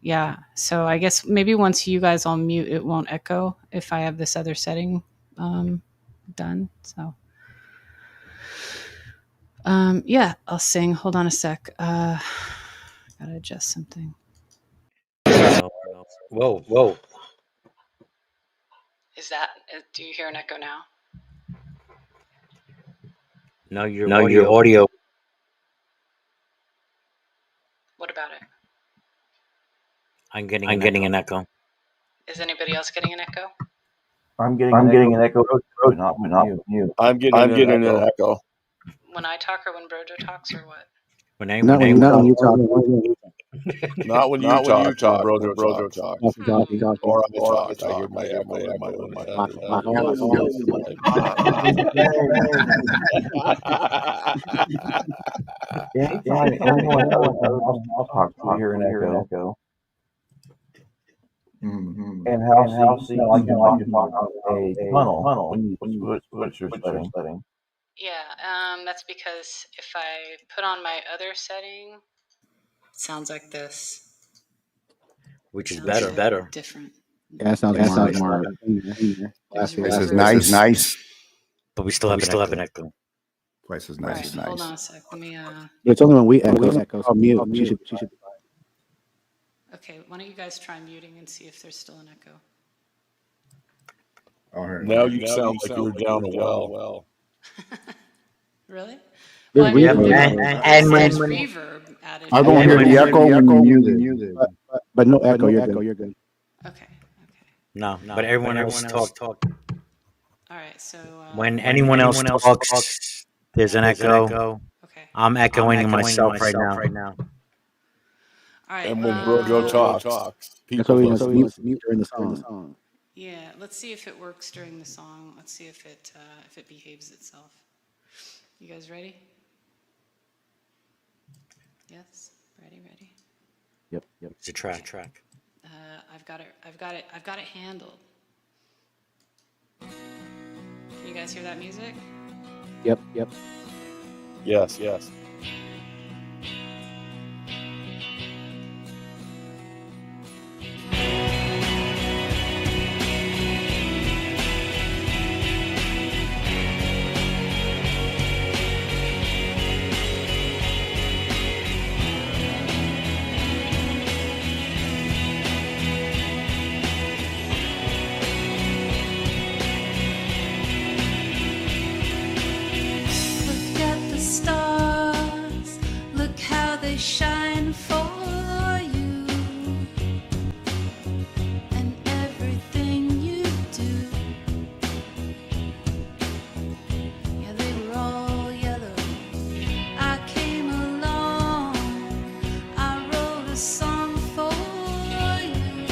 yeah. So I guess maybe once you guys all mute, it won't echo if I have this other setting done. So yeah, I'll sing. Hold on a sec. Gotta adjust something. Whoa. Is that? Do you hear an echo now? No, your audio. What about it? I'm getting an echo. Is anybody else getting an echo? I'm getting an echo, but not from you. I'm getting an echo. When I talk or when Brojo talks or what? When you talk. Not when you talk, Brojo talks. Or I talk. I hear my echo in my Anytime anyone else talks, you hear an echo. And how so you can talk about a tunnel when you switch your setting. Yeah, that's because if I put on my other setting, it sounds like this. Which is better. Different. Yeah, that sounds more. This is nice. But we still have an echo. Twice as All nice. right, hold on a sec. Let me. It's only when we echo. So mute. She should. Okay, why don't you guys try muting and see if there's still an echo? Now you sound like you're down a well. Really? There's There's reverb added. I don't hear the echo when you mute it. But no echo. You're good. Okay. No, but everyone else talk. All right, so When anyone else talks, there's an echo. Okay. I'm echoing myself right now. All right. And when Brojo talks, That's why we must mute during the song. Yeah, let's see if it works during the song. Let's see if it behaves itself. You guys ready? Yes. Ready. Yep. It's a track. I've got it handled. Can you guys hear that music? Yep. Yes. living for you and everything you do. Yeah, they were all yellow. I came along, I wrote a song for you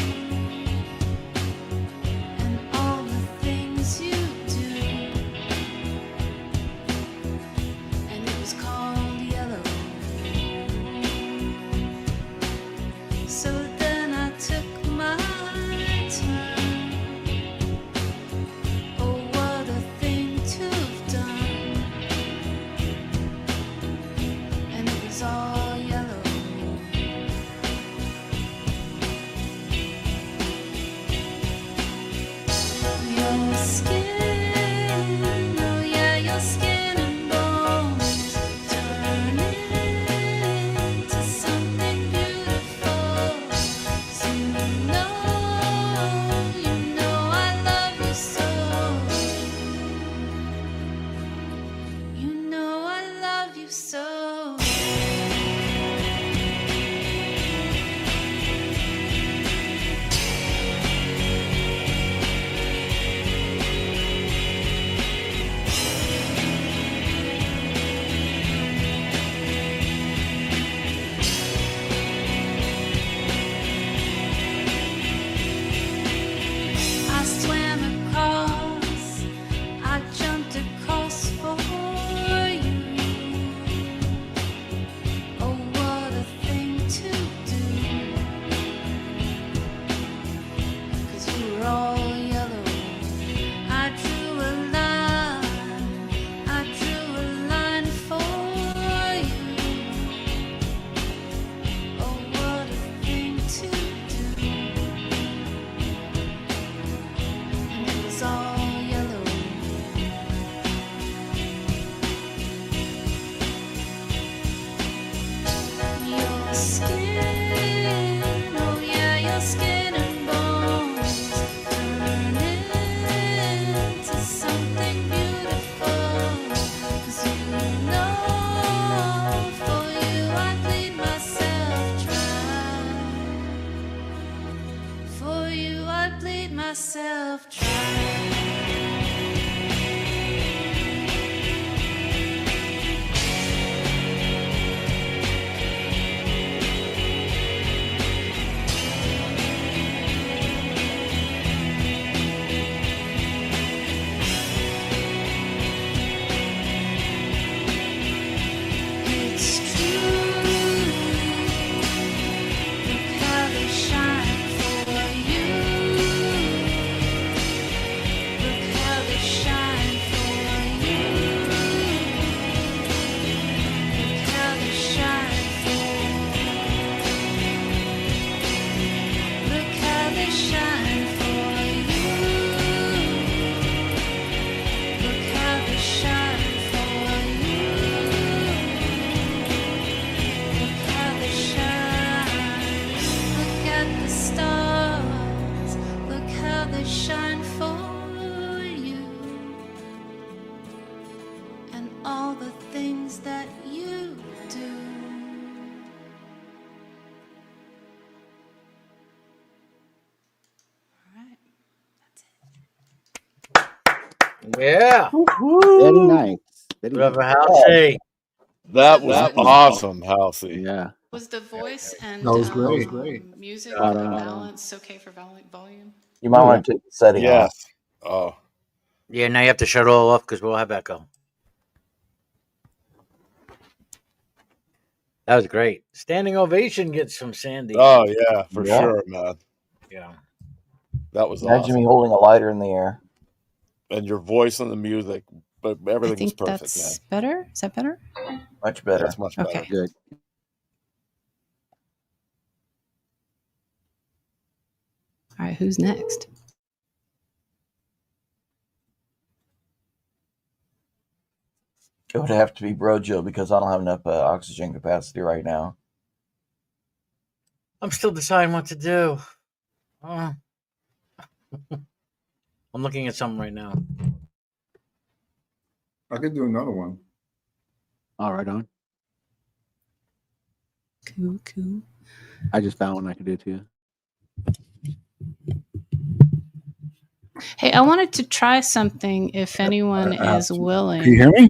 and all the things you do. And it was called Yellow. So then I took my turn. Oh, what a thing to have done. And it was all yellow. Your skin, oh yeah, your skin and bones turn into something beautiful. 'Cause you know I love you so. You know I love you so. I swam across, I jumped across for you. Oh, what a thing to do. 'Cause you were all yellow. I drew a line for you. Oh, what a thing to do. And it was all yellow. Your skin, oh yeah, your skin and bones turn into something beautiful. 'Cause you know, for you I'd bleed myself dry. For you I'd bleed myself dry. It's true. Look how they shine for you. Look how they shine for you. Look how they shine for you. Look how they shine for you. Look how they shine for you. Look how they shine. Look at the stars. Look how they shine for you. And all the things that you do. Yeah. Very nice. Very Whatever nice. Halsey. That was Awesome. awesome, Halsey. Yeah. Was the voice and That was great. music Spot on. balance okay for volume? You might want to take the setting off. Yes. Oh. Yeah, now you have to shut it all off because we'll have echo. That was great. Standing ovation gets from Sandy. Oh yeah, for Yeah. sure, man. Yeah. That was Imagine awesome. me holding a lighter in the air. And your voice and the music, but I everything was think perfect, that's man. better. Is that better? Much better. That's much better. Okay. Good. All right, who's next? It would have to be Brojo because I don't have enough oxygen capacity right now. I'm still deciding what to do. I'm looking at something right now. I could do another one. All right, on. Cool. I just found one I can do too. Hey, I wanted to try something if anyone is willing. Can you hear me?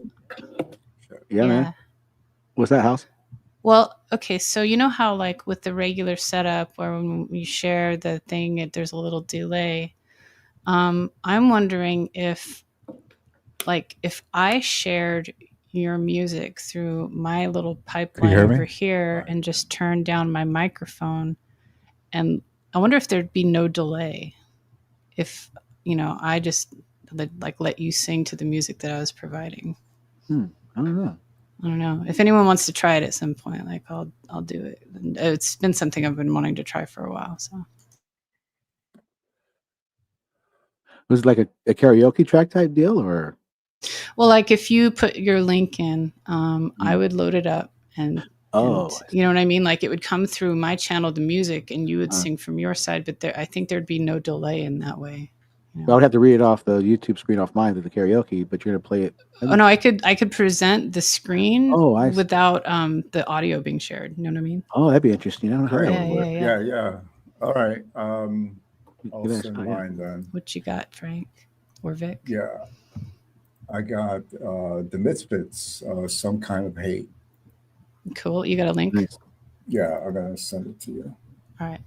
Yeah, man. What's that, House? Well, okay, so you know how like with the regular setup where when we share the thing, there's a little delay. I'm wondering if I shared your music through my little pipeline hear me? over here and just turned down my microphone, and I wonder if there'd be no delay if I just let you sing to the music that I was providing. I don't know. If anyone wants to try it at some point, like I'll do it. And it's been something I've been wanting to try for a while. So Was it like a karaoke track type deal, or? well, like if you put your link in, I would load it up and you know what I mean? Like it would come through my channel, the music, and you would sing from your side, but I think there'd be no delay in that way. I would have to read it off the YouTube screen off mine to the karaoke, but you're gonna play it. Oh no, I could present the screen I see. without the audio being shared. You know what I mean? Oh, that'd be interesting. I don't know how that would work. Yeah. All right. I'll send mine then. What you got, Frank or Vic? Yeah. I got the Misfits, Some Kind of Hate. Cool. You got a link? Nice. Yeah, I'm gonna send it to you. All right.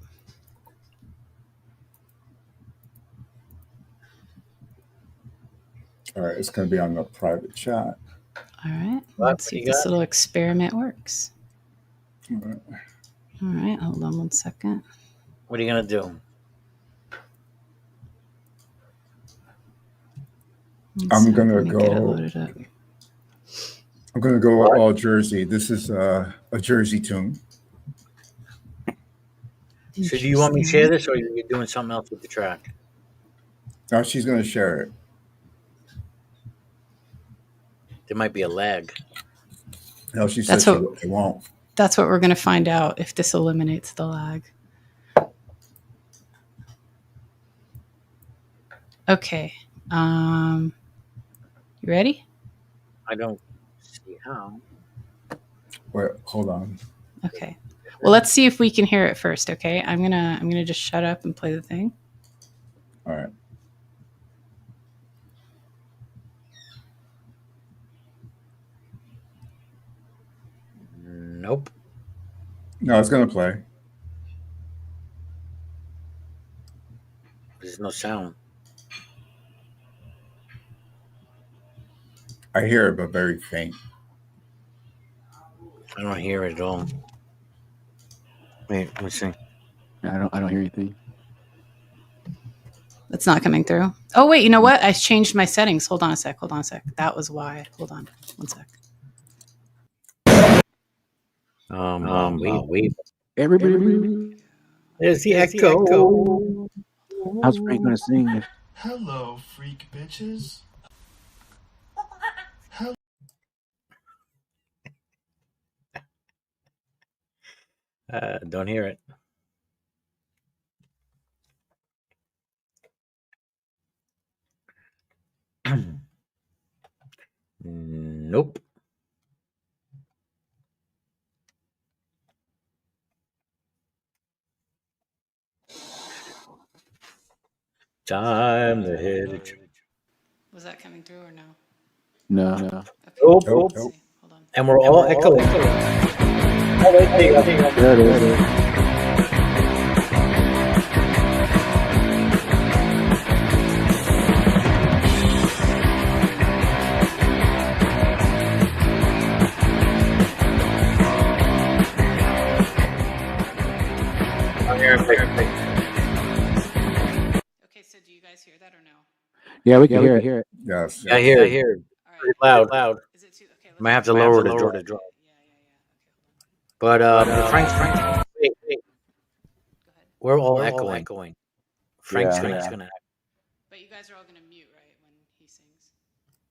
All right, it's gonna be on the private chat. All right. Let's see if this little experiment works. All right. All right. Hold on 1 second. What are you gonna do? I'm gonna go all Jersey. This is a Jersey tune. So do you want me to share this, or are you doing something else with the track? Now she's gonna share it. There might be a lag. No, she said she won't. That's what we're going to find out if this eliminates the lag. Okay. You ready? I don't see how. Wait, hold on. Okay. Well, let's see if we can hear it first. Okay. I'm gonna just shut up and play the thing. All right. Nope. No, it's gonna play. There's no sound. I hear it, but very faint. I don't hear it at all. Wait, let me see. I don't hear anything. It's not coming through. Oh wait, you know what? I changed my settings. Hold on a sec. That was why. Hold on 1 sec. Wait. Everybody. There's the echo. How's Frank gonna sing? Hello, freak bitches. Don't hear it. Nope. Time to hit it. Was that coming through or no? No. Nope. Nope. Hold on. And we're all echoing. Oh, wait, there you go. There it is. Okay, so do you guys hear that or no? Yeah, we can hear it. Yes. I hear it. Pretty loud. Is it too? Okay. Might have to lower the draw. But Frank's wait. We're all echoing. Frank's gonna. But you guys are all gonna mute, right, when he sings?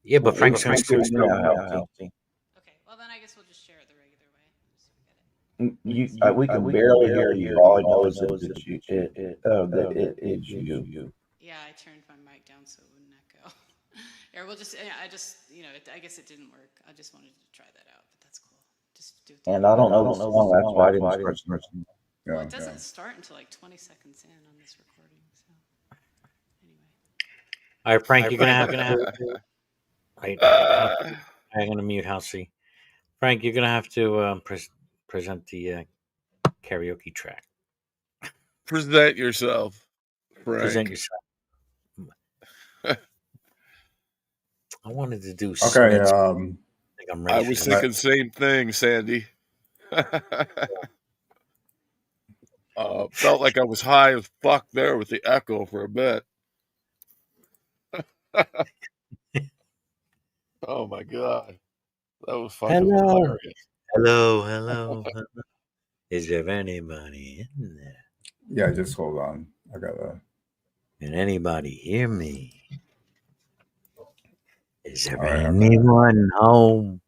Yeah, but Frank's gonna. Okay. Well, then I guess we'll just share it the regular way. We can barely hear you. All I know is that it's you. Yeah, I turned my mic down so it wouldn't echo. Or we'll just, I guess it didn't work. I just wanted to try that out, but that's cool. Just do it. And I don't know the song. That's why I didn't start singing. Well, it doesn't start until like 20 seconds in on this recording. So All right, Frank, you're gonna have to. Wait, I'm gonna mute Halsey. Frank, you're gonna have to present the karaoke track. Present yourself, Frank. Present yourself. I wanted to do. Okay. Smith's. I think I'm ready. I was thinking same thing, Sandy. Felt like I was high as fuck there with the echo for a bit. Oh my god, that was fucking hilarious. Hello, hello. Is there anybody in there? Yeah, just hold on. I gotta. Can anybody hear me? Is there All right, anyone home?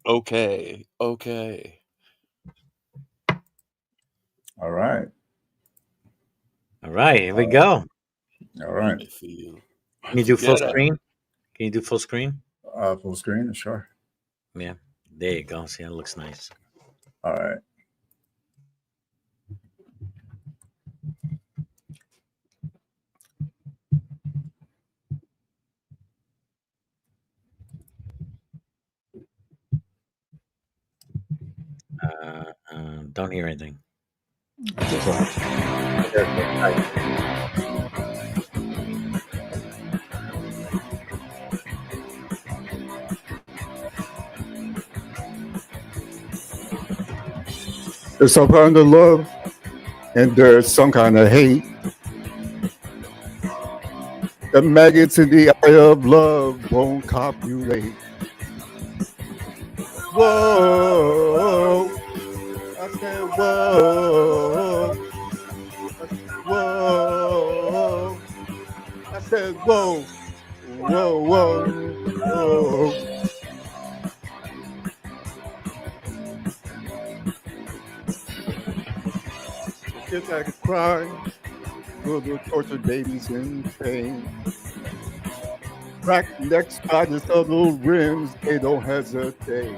Okay. All right. All right, here we go. All right. Can you do full screen? Can you do full screen? Full screen, sure. Yeah, there you go. See, that looks nice. All right. Don't hear anything. There's some kind of love, and there's some kind of hate. The maggots in the eye of love won't copulate. Whoa, I said whoa, whoa, I said whoa, whoa. Kids that can cry, little tortured babies in pain. Cracked necks by the subtle rims, they don't hesitate.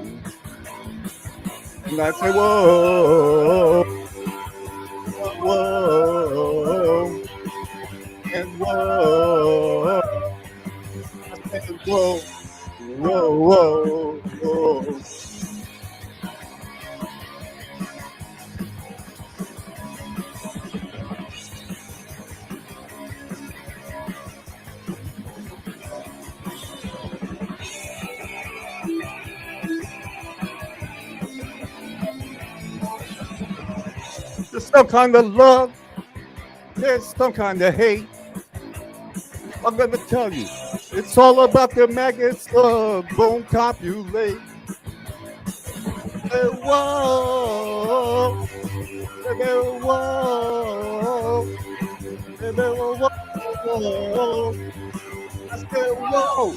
And I say, whoa, whoa, and whoa. I said, whoa, whoa. There's some kind of love, there's some kind of hate. I'm gonna tell you, it's all about the maggots of bone copulate. Hey, whoa, baby, whoa, baby, whoa. I said, whoa.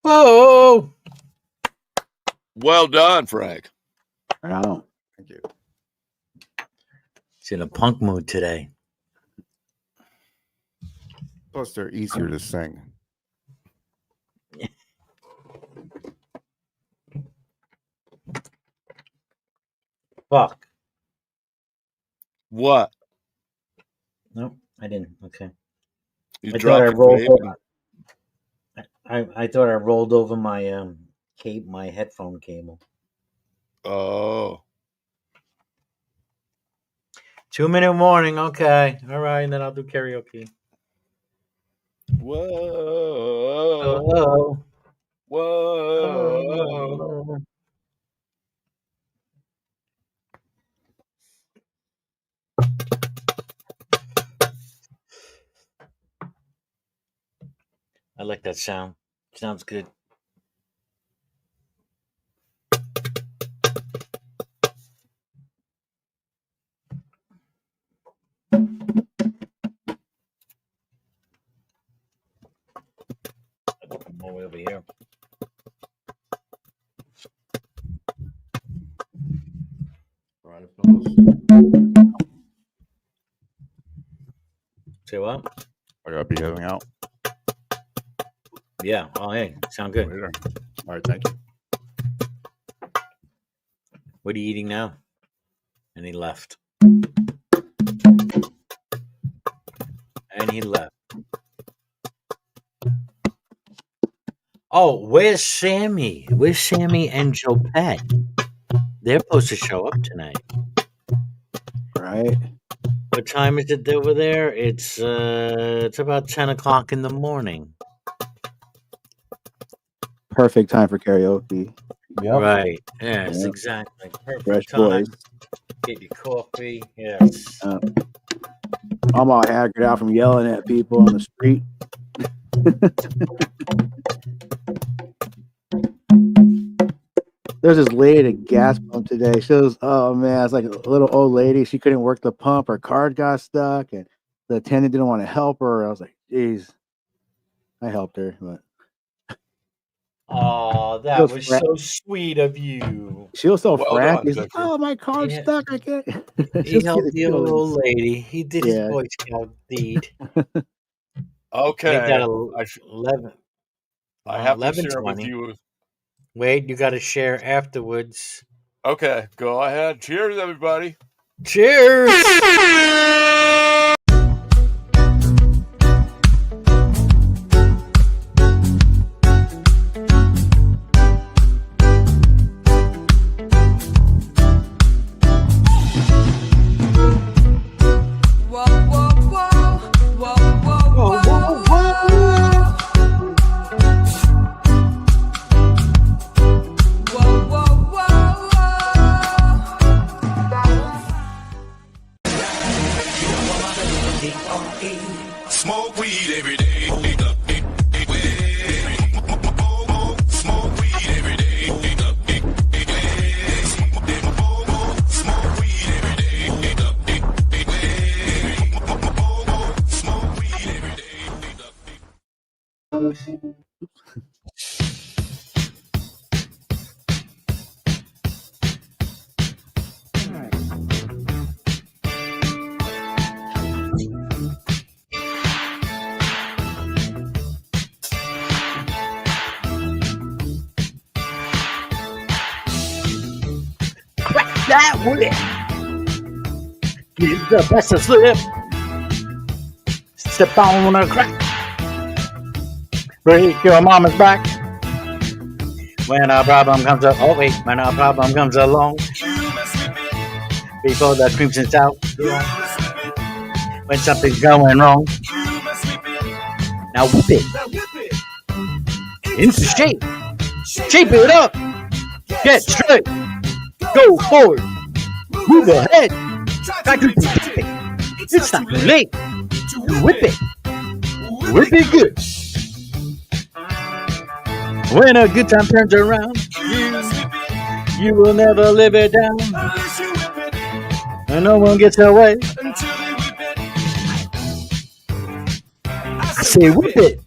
Whoa! Well done, Frank. Wow. Thank you. He's in a punk mood today. Plus, they're easier to sing. Fuck. What? Nope, I didn't. Okay. You I dropped thought I your rolled vape over. I thought I rolled over my my headphone cable. Oh. 2-minute warning. Okay. All right. And then I'll do karaoke. Whoa. Whoa. I like that sound. Sounds good. Come all the way over here. Say what? I gotta be heading out. Yeah. Oh, hey, sound good. Later. All right, thank you. What are you eating now? And he left. And he left. Oh, where's Sammy? Where's Sammy and Joe Pat? They're supposed to show up tonight. Right. What time is it over there? It's about 10 o'clock in the morning. Perfect time for karaoke. Right. Yes, Yep. exactly. Perfect Fresh time. boys. Get your coffee. Yes. I'm all haggard out from yelling at people on the street. There's this lady at a gas pump today. She was, oh man, it's like a little old lady. She couldn't work the pump. Her card got stuck, and the attendant didn't want to help her. I was like, geez. I helped her, but Oh, that was so sweet of you. she was so Well frantic. done, He's like, Victor. oh, my card's Yeah. stuck. I can't. He Just helped getting the old feelings. lady. He did his Yeah. Boy Scout deed. Okay. Ain't that I 11? have to share with 11:20. you. Wait, you got to share afterwards. Okay, go ahead. Cheers, everybody. Cheers. Smoke weed every day. Smoke weed every day. Smoke weed every day. Smoke weed every day. Crack that whip. Give the best a slip. Step on a crack. Break your mama's back. When a problem comes up, oh wait, when a problem comes along, before the creeps and out, when something's going wrong, now whip it into shape. Shape it up. Get straight. Go forward. Move ahead. Try to protect it. It's not too late. Whip it. Whip it good. When a good time turns around, you will never live it down. And no one gets away. I say whip it.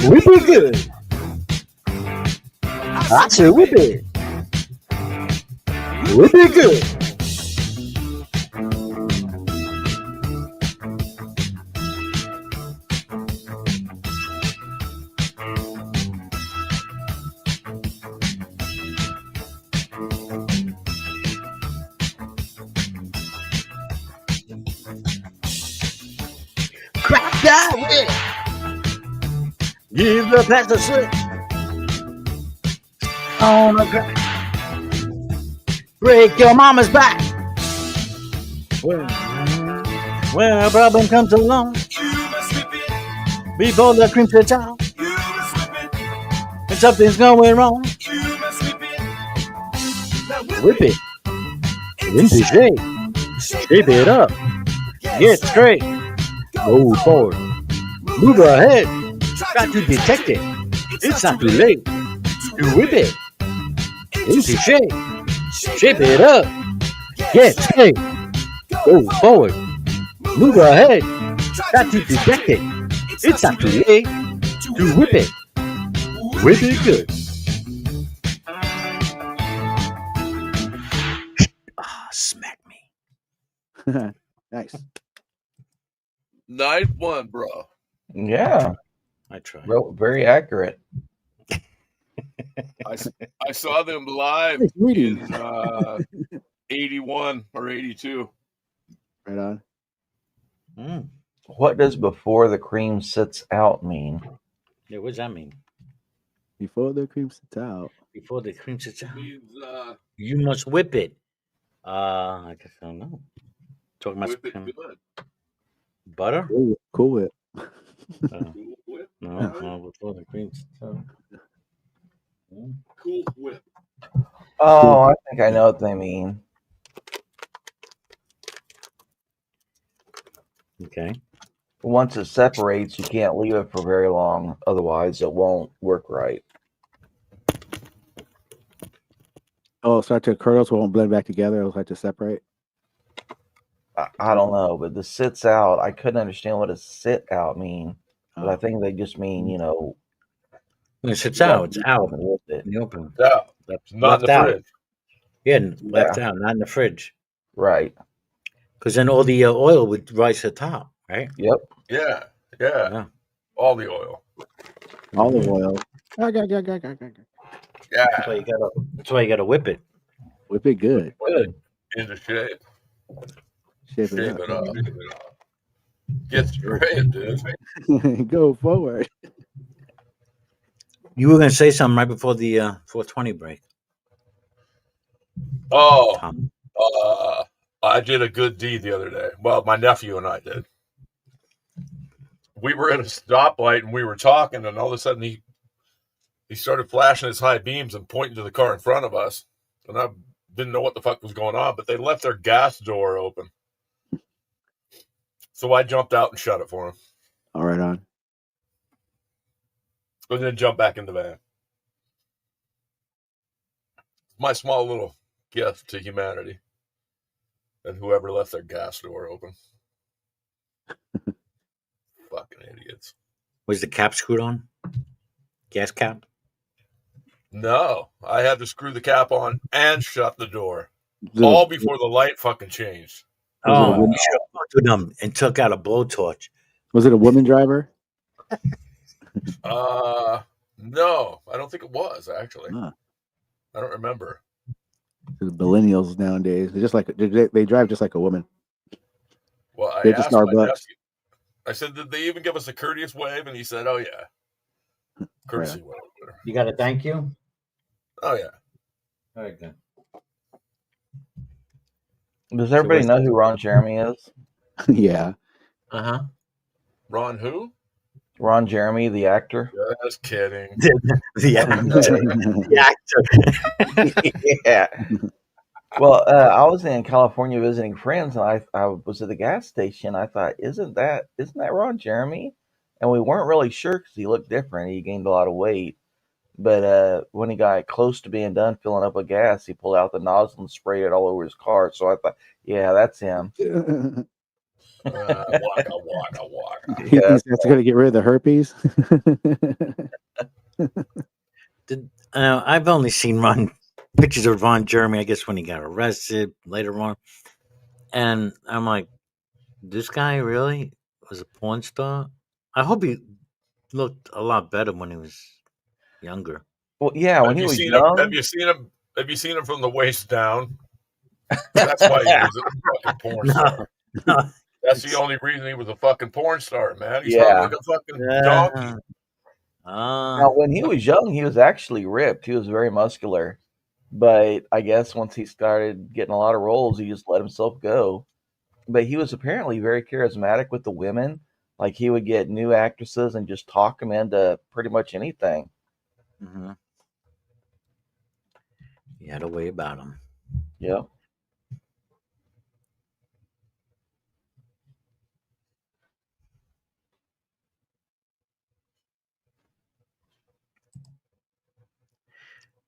Whip it good. I say whip it. Whip it good. Crack that whip. Give the past a slip. On a crack. Break your mama's back. When a problem comes along, before the cream sits out, and something's going wrong, whip it into shape. Shape it up. Get straight. Go forward. Move ahead. Try to detect it. It's not too late to whip it into shape. Shape it up. Get straight. Go forward. Move ahead. Try to detect it. It's not too late to whip it. Whip it good. Ah, smack me. Nice. Nice one, bro. Yeah. I tried. Very accurate. I saw them live Nice reading. in 81 or 82. Right on. What does before the cream sits out mean? Yeah, what does that mean? Before the cream sits out. Before the cream sits out, Means, you must whip it. I guess I don't know. Talking about whip it some good. butter? Cool Whip. Cool whip. No, before the cream sits out. Cool whip. Oh, I think I know what they mean. Okay. Once it separates, you can't leave it for very long. Otherwise, it won't work right. Oh, start to kernels won't blend back together. It'll start to separate. I don't know, but the sits out, I couldn't understand what a sit out mean. But I think they just mean, When it sits you don't out, it's do out something with it. in the open. Yeah. Left, Not in the out. fridge. Yeah, left out, not in the fridge. Right. Because then all the oil would rise to the top, right? Yep. Yeah. All the oil. Olive oil. Yeah. That's why you gotta whip it. Whip it good. Good. Into shape. Shape it Shape up. it up. Get straight, dude. Go forward. You were gonna say something right before the 420 break. Oh, I did a good deed the other day. Well, my nephew and I did. We were at a stoplight and we were talking, and all of a sudden he started flashing his high beams and pointing to the car in front of us. And I didn't know what the fuck was going on, but they left their gas door open. So I jumped out and shut it for him. All right on. And then jumped back in the van. My small little gift to humanity. And whoever left their gas door open. Fucking idiots. Was the cap screwed on? Gas cap? No, I had to screw the cap on and shut the door. All before the light fucking changed. Oh, you should have gone to them and took out a blowtorch. Was it a woman driver? No, I don't think it was actually. Huh. I don't remember. The millennials nowadays, they're just like they drive just like a woman. Well, I They just asked my Starbucks. nephew. I said, did they even give us a courteous wave? And he said, oh yeah, courtesy wave. You got a thank you? Oh yeah. All right, good. Does everybody know who Ron Jeremy is? Yeah. Uh-huh. Ron who? Ron Jeremy, the actor. Just kidding. The actor. Yeah. Well, I was in California visiting friends, and I was at the gas station. I thought, isn't that Ron Jeremy? And we weren't really sure because he looked different. He gained a lot of weight. But when he got close to being done filling up with gas, he pulled out the nozzle and sprayed it all over his car. So I thought, yeah, that's him. Waka, waka, waka. He thinks that's going to get rid of the herpes. I've only seen pictures of Ron Jeremy, I guess, when he got arrested later on. And I'm like, this guy really was a porn star? I hope he looked a lot better when he was younger. Well, yeah, when he was young. Have you seen him? Have you seen him from the waist down? That's why he was a fucking porn star. No. That's the only reason he was a fucking porn star, man. He's Yeah. like a fucking donkey. Now, when he was young, he was actually ripped. He was very muscular. But I guess once he started getting a lot of roles, he just let himself go. But he was apparently very charismatic with the women. Like, he would get new actresses and just talk them into pretty much anything. Mm-hmm. He had a way about him. Yep.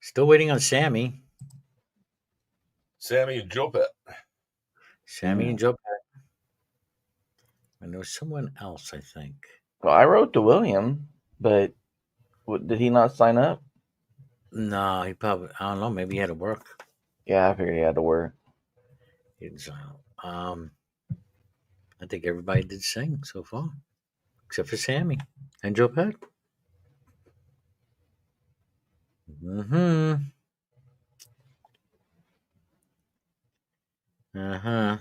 Still waiting on Sammy. Sammy and Joe Pet. Sammy and Joe Pet. And there was someone else, I think. Well, I wrote to William, but did he not sign up? No, he probably, I don't know, maybe he had to work. Yeah, I figured he had to work. He didn't sign up. I think everybody did sing so far, except for Sammy and Joe Pat. Mm-hmm. Uh-huh.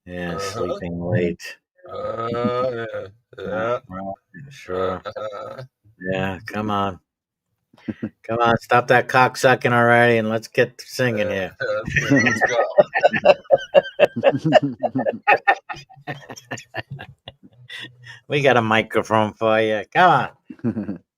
Yeah, sleeping late. Yeah. Sure. Yeah, come on. Come on, stop that cock sucking already and let's get singing here. Let's go. We got a microphone for you. Come on.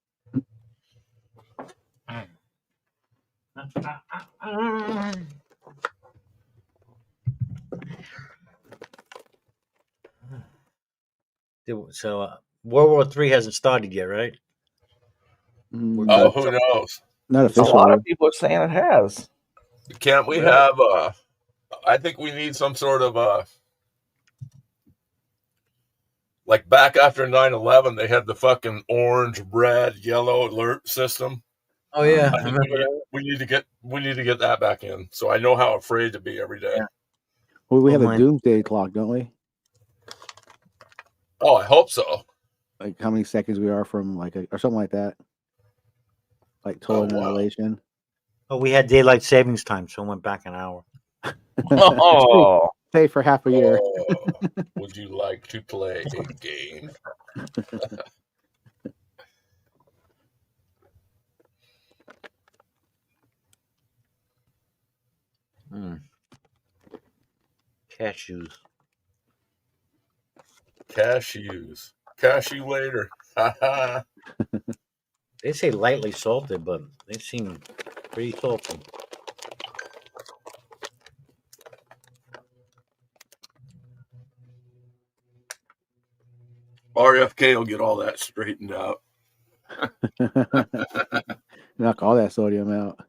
So, World War III hasn't started yet, right? Oh, who knows? Not A officially. lot of people are saying it has. Can't we have I think we need some sort of like back after 9/11, they had the fucking orange, red, yellow alert system. Oh yeah, I think we need to get that back in. So I know how afraid to be every day. Yeah. Well, we have a doomsday clock, don't we? Oh, I hope so. Like how many seconds we are from like or something like that. Like total annihilation. Oh, we had daylight savings time, so it went back an hour. Oh, stay for half a year. Would you like to play a game? Cashews. Cashews. Cashew later. They say lightly salted, but they seem pretty salty. RFK will get all that straightened out. Knock all that sodium out.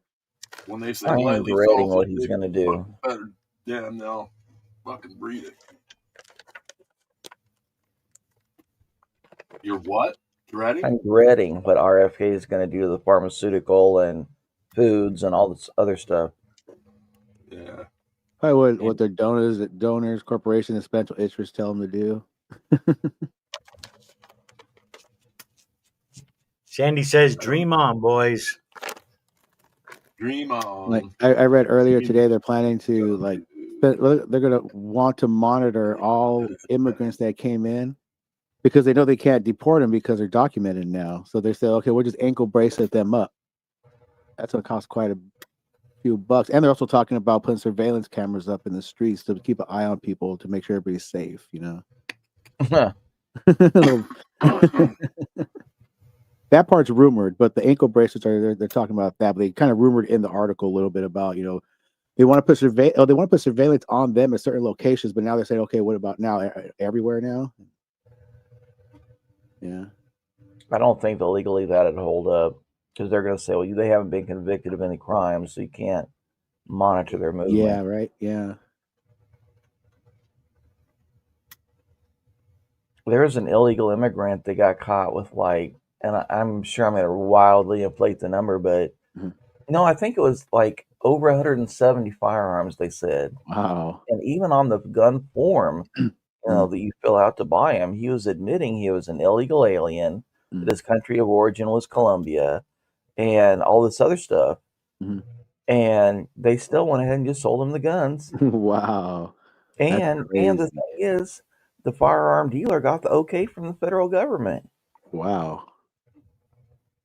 When they say I am lightly dreading salted, what he's going to do. better damn now fucking breathe it. You're what? Dreading? I'm dreading what RFK is going to do to the pharmaceutical and foods and all this other stuff. Yeah. Probably what their donors, corporations, and special interests tell them to do. Sandy says, "Dream on, boys. Dream on." Like I read earlier today, they're planning to they're going to want to monitor all immigrants that came in because they know they can't deport them because they're documented now. So they say, okay, we'll just ankle bracelet them up. That's going to cost quite a few bucks. And they're also talking about putting surveillance cameras up in the streets to keep an eye on people to make sure everybody's safe. You know. That part's rumored, but the ankle bracelets they're talking about that. But they kind of rumored in the article a little bit about they want to put surveillance on them at certain locations, but now they're saying, okay, what about now everywhere now? Yeah, I don't think they'll legally that'd hold up because they're going to say, well, they haven't been convicted of any crimes, so you can't monitor their movement. Yeah, right. Yeah. There's an illegal immigrant that got caught with and I'm sure I'm going to wildly inflate the number, but no, I think it was over 170 firearms, they said. Wow. And even on the gun form, that you fill out to buy him, he was admitting he was an illegal alien, that his country of origin was Colombia, and all this other stuff. And they still went ahead and just sold him the guns. Wow. And the thing is, the firearm dealer got the okay from the federal government. Wow.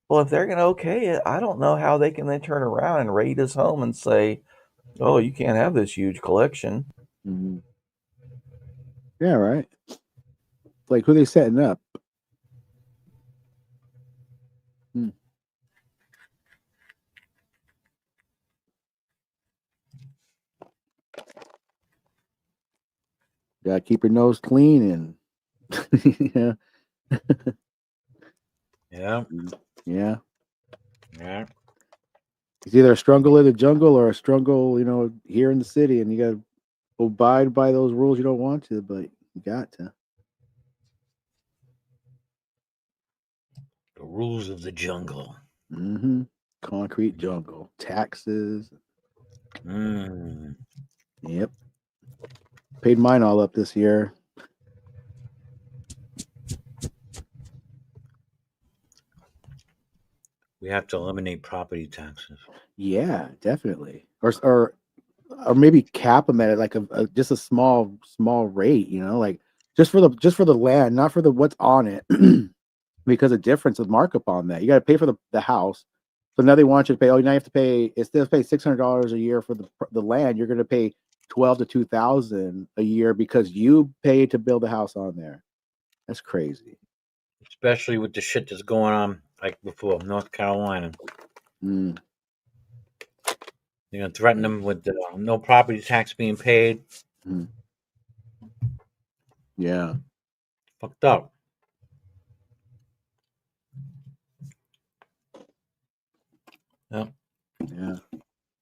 Well, if they're going to okay it, I don't know how they can then turn around and raid his home and say, oh, you can't have this huge collection. Mm-hmm. Yeah, right. Like, who they setting up? Gotta keep your nose clean and yeah. Yeah. Yeah. Yeah. It's either a struggle in the jungle or a struggle, here in the city, and you gotta abide by those rules. You don't want to, but you got to. The rules of the jungle. Mm-hmm. Concrete jungle. Taxes. Yep. Paid mine all up this year. We have to eliminate property taxes. Yeah, definitely. Or maybe cap them at like just a small rate. Like just for the land, not for the what's on it, because a difference of markup on that. You got to pay for the house. So now they want you to pay. Oh, now you have to pay instead of pay $600 a year for the land, you're going to pay 12 to 2,000 a year because you paid to build a house on there. That's crazy. Especially with the shit that's going on, like before, North Carolina. Mm. They're going to threaten them with no property tax being paid. Mm. Yeah. Fucked up. Yep. Yeah.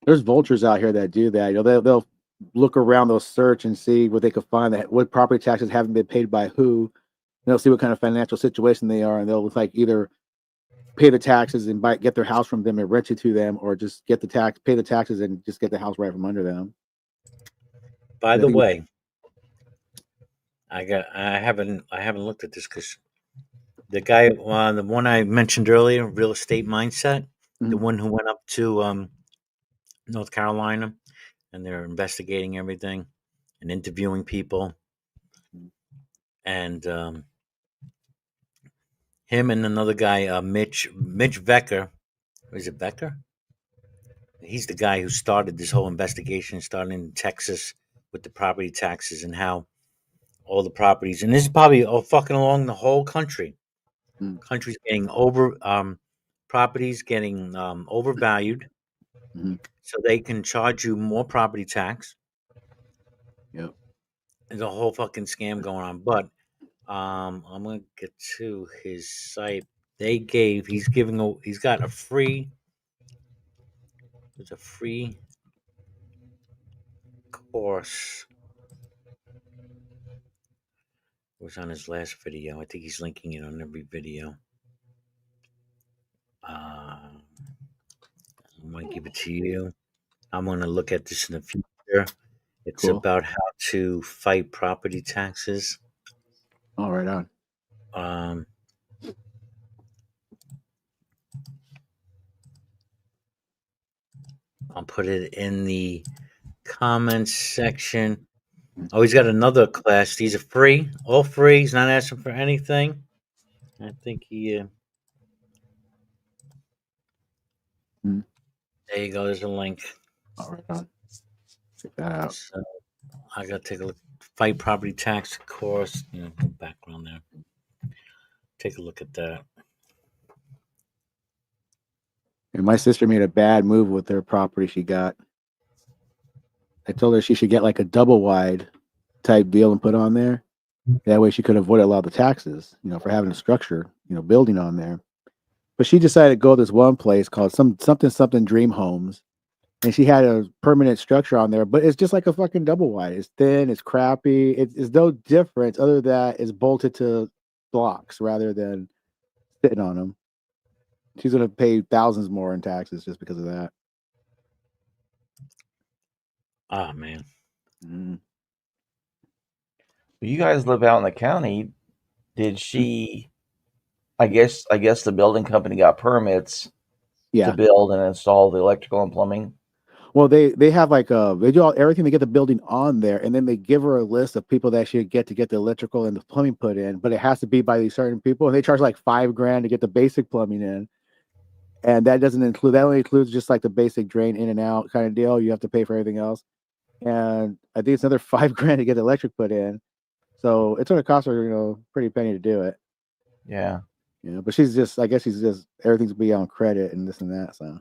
There's vultures out here that do that. They'll look around, they'll search and see what they can find, that what property taxes haven't been paid by who. They'll see what kind of financial situation they are, and they'll like either pay the taxes and get their house from them and rent it to them, or just pay the taxes and just get the house right from under them. By the way, I haven't looked at this because the guy, the one I mentioned earlier, Real Estate Mindset, the one who went up to North Carolina, and they're investigating everything and interviewing people, and him and another guy, Mitch Becker. Is it Becker? He's the guy who started this whole investigation, starting in Texas with the property taxes and how all the properties, and this is probably all fucking along the whole country. Countries getting properties getting overvalued, so they can charge you more property tax. Yep. There's a whole fucking scam going on, but I'm gonna get to his site. He's got a free. There's a free course. It was on his last video. I think he's linking it on every video. I'm gonna give it to you. I'm gonna look at this in the future. It's Cool. about how to fight property taxes. All right on. I'll put it in the comments section. Oh, he's got another class. These are free, all free. He's not asking for anything. I think he. There you go. There's a link. All right on. Check that out. So I gotta take a look. Fight property tax course. Background there. Take a look at that. And my sister made a bad move with her property she got. I told her she should get like a double wide type deal and put on there. That way she could avoid a lot of the taxes, for having a structure, building on there. But she decided to go to this one place called something Dream Homes. And she had a permanent structure on there, but it's just like a fucking double wide. It's thin, it's crappy. It's no difference other than that it's bolted to blocks rather than sitting on them. She's going to pay thousands more in taxes just because of that. Oh, man. You guys live out in the county. Did she? I guess the building company got permits to build and install the electrical and plumbing. Well, they have like they do everything to get the building on there, and then they give her a list of people that she get to get the electrical and the plumbing put in, but it has to be by these certain people, and they charge like $5,000 to get the basic plumbing in, and that only includes just like the basic drain in and out kind of deal. You have to pay for everything else, and I think it's another $5,000 to get the electric put in, so it's going to cost her pretty penny to do it. Yeah. But I guess she's just everything's be on credit and this and that, so.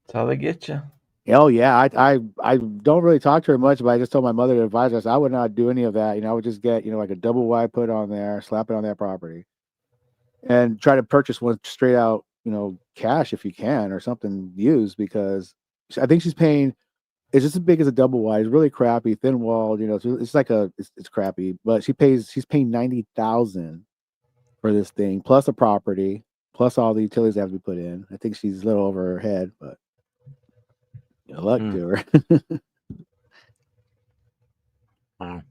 That's how they get you. Oh yeah, I don't really talk to her much, but I just told my mother to advise us. I would not do any of that. I would just get like a double wide put on there, slap it on that property, and try to purchase one straight out, cash if you can, or something used, because I think she's paying. It's just as big as a double wide. It's really crappy, thin walled. It's like it's crappy, but she's paying $90,000 for this thing, plus a property, plus all the utilities that have to be put in. I think she's a little over her head, but. Good luck to her. Wow.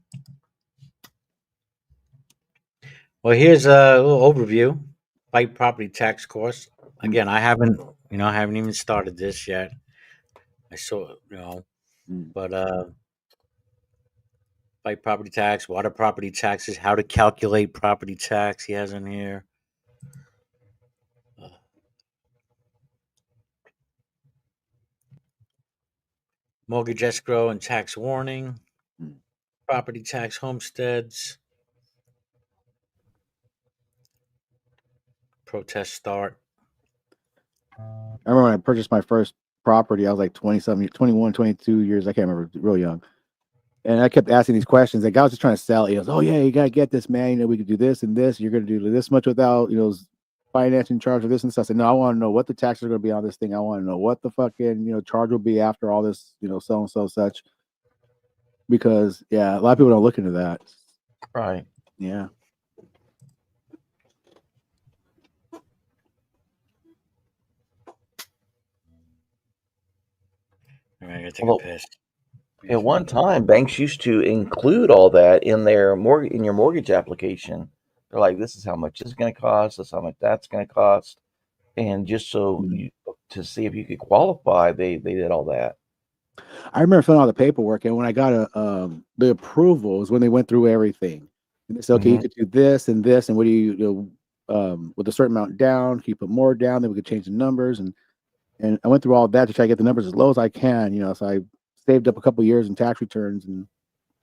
Well, here's a little overview. Fight property tax course. Again, I haven't even started this yet. I saw, but by property tax, water property taxes, how to calculate property tax. He has in here. Mortgage escrow and tax warning, property tax homesteads, protest start. I remember when I purchased my first property, I was like 20-something, 21, 22 years. I can't remember, real young. And I kept asking these questions. The guy was just trying to sell it. He goes, "Oh yeah, you gotta get this, man. We could do this and this. You're gonna do this much without, financing charge of this and stuff." I said, "No, I want to know what the taxes are gonna be on this thing. I want to know what the fucking, charge will be after all this, so and so such." Because yeah, a lot of people don't look into that. Right. Yeah. All right, I gotta take Well, a piss. at one time, banks used to include all that in their in your mortgage application. They're like, "This is how much this is going to cost. This is how much that's going to cost," and just so to see if you could qualify, they did all that. I remember filling out the paperwork, and when I got the approval is when they went through everything. And they said, "Okay, you could do this and this, and what do with a certain amount down? Can you put more down? Then we could change the numbers." And I went through all that to try to get the numbers as low as I can. So I saved up a couple years in tax returns and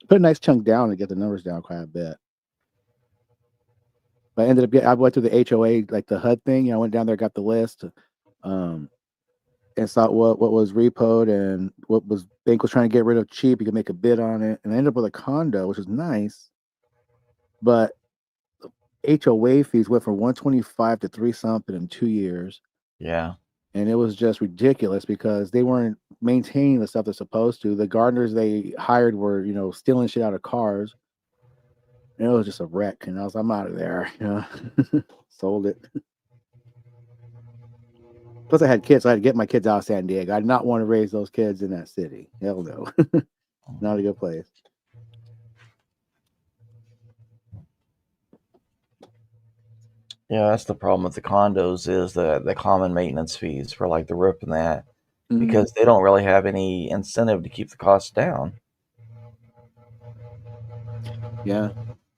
put a nice chunk down to get the numbers down quite a bit. But I ended up I went through the HOA, like the HUD thing. I went down there, got the list, and saw what was repoed and what was bank was trying to get rid of cheap. You could make a bid on it, and I ended up with a condo, which was nice. But HOA fees went from 125 to 3 something in 2 years. Yeah. And it was just ridiculous because they weren't maintaining the stuff they're supposed to. The gardeners they hired were, stealing shit out of cars. And it was just a wreck. And I'm out of there. Sold it. Plus, I had kids, so I had to get my kids out of San Diego. I did not want to raise those kids in that city. Hell no. Not a good place. Yeah, that's the problem with the condos is the common maintenance fees for like the roof and that, because they don't really have any incentive to keep the costs down. Yeah.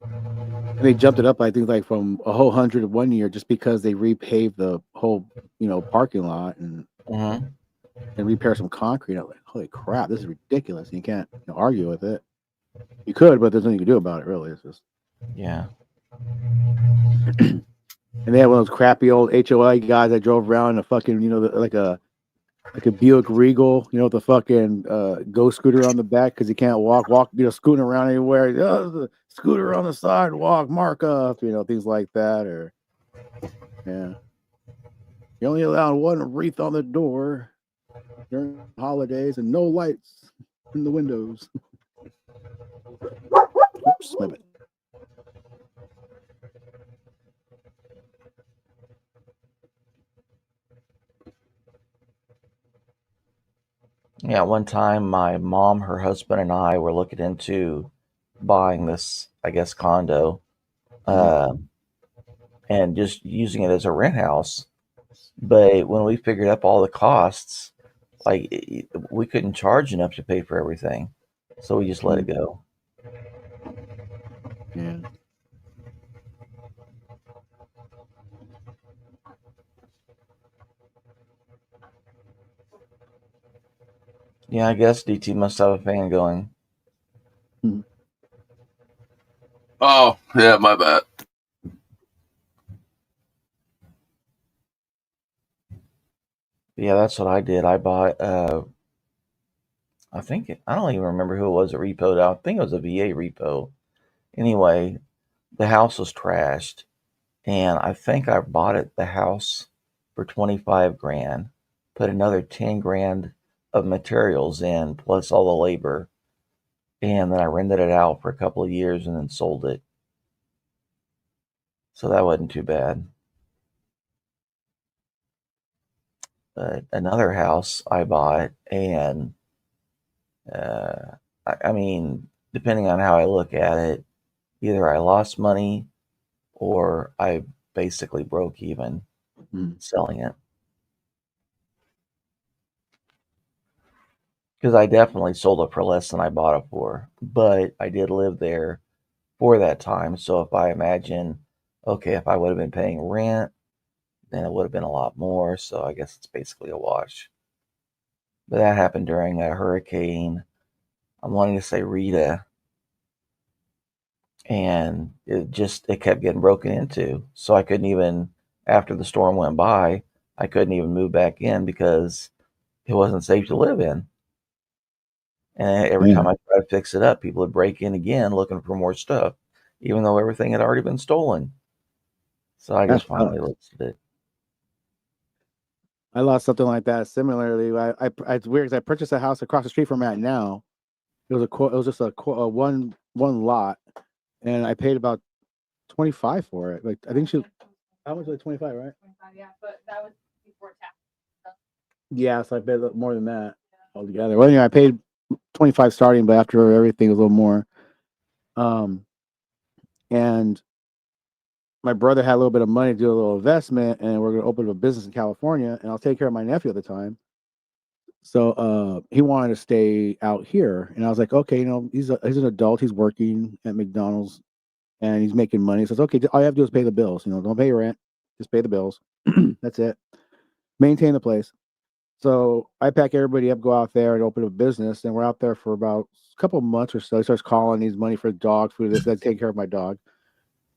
And they jumped it up, I think, like from a whole 100 of 1 year just because they repaved the whole, parking lot and repair some concrete. I'm like, holy crap, this is ridiculous. You can't argue with it. You could, but there's nothing you can do about it, really. It's just Yeah. And they had one of those crappy old HOA guys that drove around in a fucking, like a Buick Regal, with the fucking ghost scooter on the back because he can't walk, scooting around anywhere. The scooter on the sidewalk, mark up, things like that. Or yeah, you only allow one wreath on the door during holidays and no lights in the windows. Oops, my bad. Yeah, one time my mom, her husband, and I were looking into buying this, I guess, condo, and just using it as a rent house. But when we figured up all the costs, like we couldn't charge enough to pay for everything, so we just let it go. Yeah. Yeah, I guess DT must have a fan going. Oh, yeah, my bad. Yeah, that's what I did. I bought, I don't even remember who it was that repoed out. I think it was a VA repo. Anyway, the house was trashed, and I think I bought the house for 25 grand, put another 10 grand of materials in, plus all the labor, and then I rented it out for a couple of years and then sold it. So that wasn't too bad. But another house I bought, and I mean, depending on how I look at it, either I lost money or I basically broke even selling it. because I definitely sold it for less than I bought it for. But I did live there for that time. So if I imagine, okay, if I would have been paying rent, then it would have been a lot more. So I guess it's basically a wash. But that happened during a hurricane. I'm wanting to say Rita, and it kept getting broken into. So I couldn't even, after the storm went by, I couldn't even move back in because it wasn't safe to live in. And every time I tried to fix it up, people would break in again looking for more stuff, even though everything had already been stolen. So I just finally listed it. I lost something like that. Similarly, it's weird because I purchased a house across the street from at now. It was just a one lot, and I paid about 25 for it. Like I think how much was it? 25, right? 25, yeah, but that was before tax. Yeah, so I paid a little more than that altogether. Well, anyway, I paid 25 starting, but after everything, it was a little more. And my brother had a little bit of money to do a little investment, and we're going to open up a business in California, and I'll take care of my nephew at the time. So he wanted to stay out here, and I was like, okay, he's an adult, he's working at McDonald's, and he's making money. He says, okay, all you have to do is pay the bills. Don't pay your rent, just pay the bills. That's it. Maintain the place. So I pack everybody up, go out there and open a business, and we're out there for about a couple of months or so. He starts calling, needs money for dog food, this, that, take care of my dog,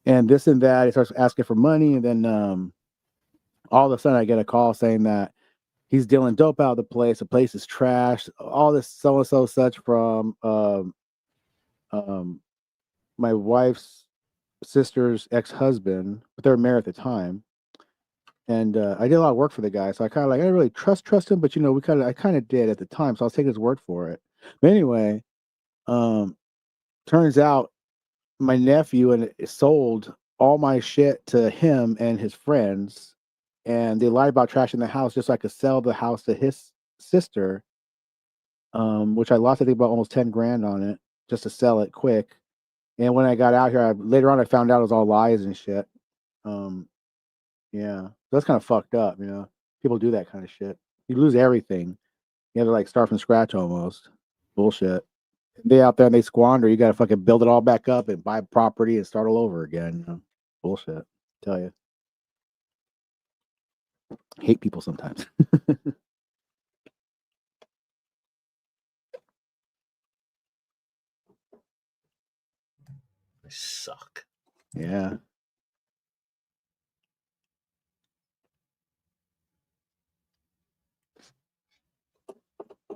and this and that. He starts asking for money, and then all of a sudden I get a call saying that he's dealing dope out of the place. The place is trash. All this so and so such from my wife's sister's ex-husband, but they were married at the time. And I did a lot of work for the guy, so I kind of I didn't really trust him, but I kind of did at the time, so I was taking his word for it. But anyway, turns out my nephew and it sold all my shit to him and his friends, and they lied about trashing the house just so I could sell the house to his sister, which I lost I think about almost 10 grand on it just to sell it quick. And when I got out here, later on I found out it was all lies and shit. Yeah, that's kind of fucked up, People do that kind of shit. You lose everything. You have to start from scratch almost. Bullshit. They out there and they squander. You got to fucking build it all back up and buy property and start all over again. Bullshit. Tell you. Hate people sometimes. They suck. Yeah.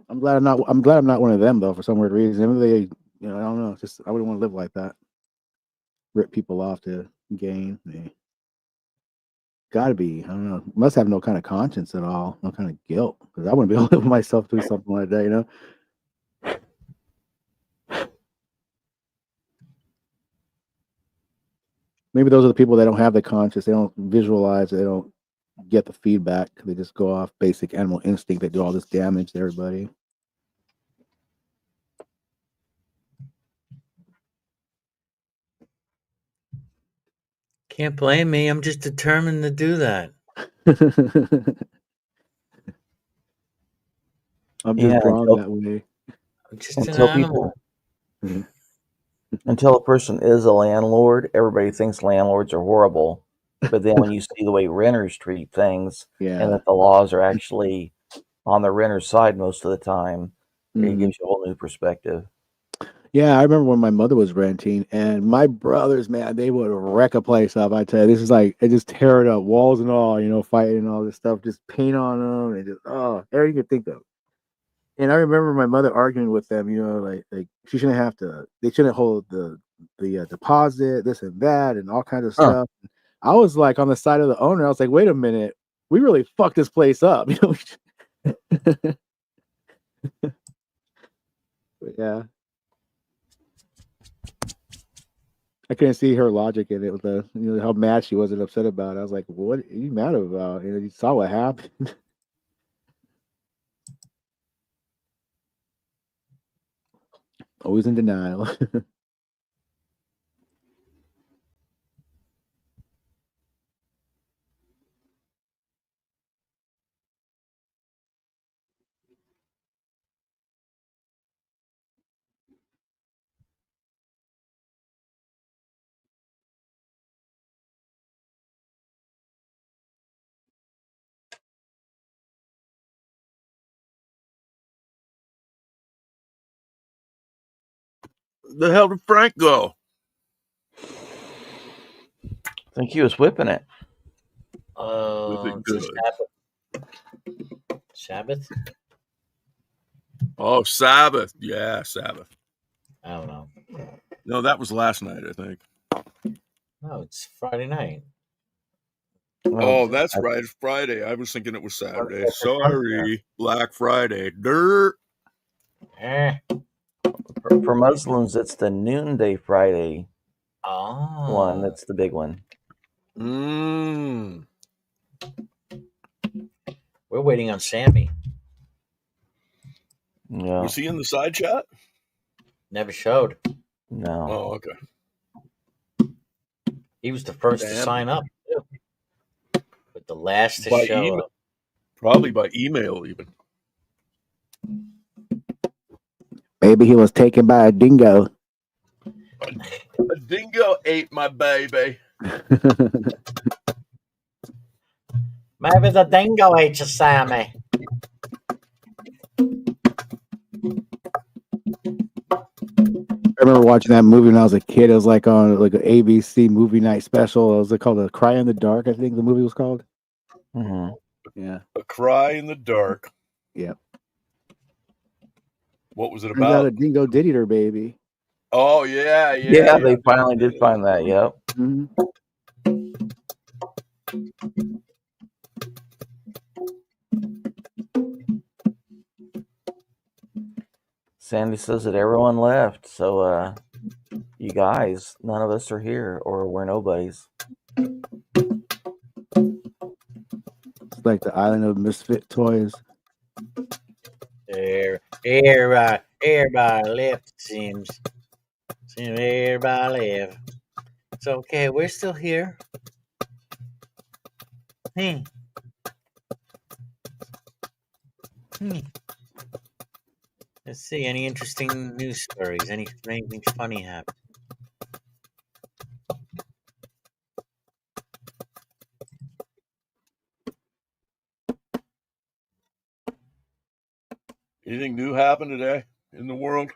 I'm glad I'm not one of them though. For some weird reason, I don't know. Just I wouldn't want to live like that. Rip people off to gain. Gotta be. I don't know. Must have no kind of conscience at all. No kind of guilt. Because I wouldn't be able to live with myself doing something like that. Maybe those are the people that don't have the conscience. They don't visualize. They don't get the feedback. They just go off basic animal instinct. They do all this damage to everybody. Can't blame me. I'm just determined to do that. I'm just drawn that way. I'm just an animal. Until a person is a landlord, everybody thinks landlords are horrible. But then when you see the way renters treat things, and that the laws are actually on the renter's side most of the time, it gives you a whole new perspective. Yeah, I remember when my mother was renting, and my brothers, man, they would wreck a place up. I tell you, this is they just tear it up, walls and all, fighting and all this stuff, just paint on them, and just everything you could think of. And I remember my mother arguing with them, like she shouldn't have to, they shouldn't hold the deposit, this and that, and all kinds of stuff. I was like on the side of the owner. I was like, wait a minute, we really fucked this place up, Yeah. I couldn't see her logic in it with how mad she was and upset about it. I was like, what are you mad about? You saw what happened. Always in denial. The hell did Frank go? I think he was whipping it. It's a Sabbath. Oh, Sabbath. Yeah, Sabbath. I don't know. No, that was last night, I think. No, it's Friday night. Oh, that's right. It's Friday. I was thinking it was Saturday. That's a Sorry. Black Friday. Dirt. For Muslims, it's the Noonday Friday one. Oh. That's the big one. We're waiting on Sammy. Yeah. Was he in the side chat? Never showed. No. Oh, okay. He was the first to Damn. sign up, too. But the last to By show email. up. Probably by email, even. Maybe he was taken by a dingo. A dingo ate my baby. Maybe the dingo ate your Sammy. I remember watching that movie when I was a kid. It was like on like an ABC movie night special. It was called "A Cry in the Dark." I think the movie was called. Mm-hmm. Yeah. A Cry in the Dark. Yep. What was it Turns out about? a dingo did eat her baby. Oh, yeah. Yeah, they finally did find that. Yep. Mm-hmm. Sandy says that everyone left, so you guys, none of us are here, or we're nobodies. It's like the island of misfit toys. Everybody left, it seems. Seems everybody left. It's okay, we're still here. Hmm. Let's see, any interesting news stories? Anything funny happen? Anything new happened today in the world?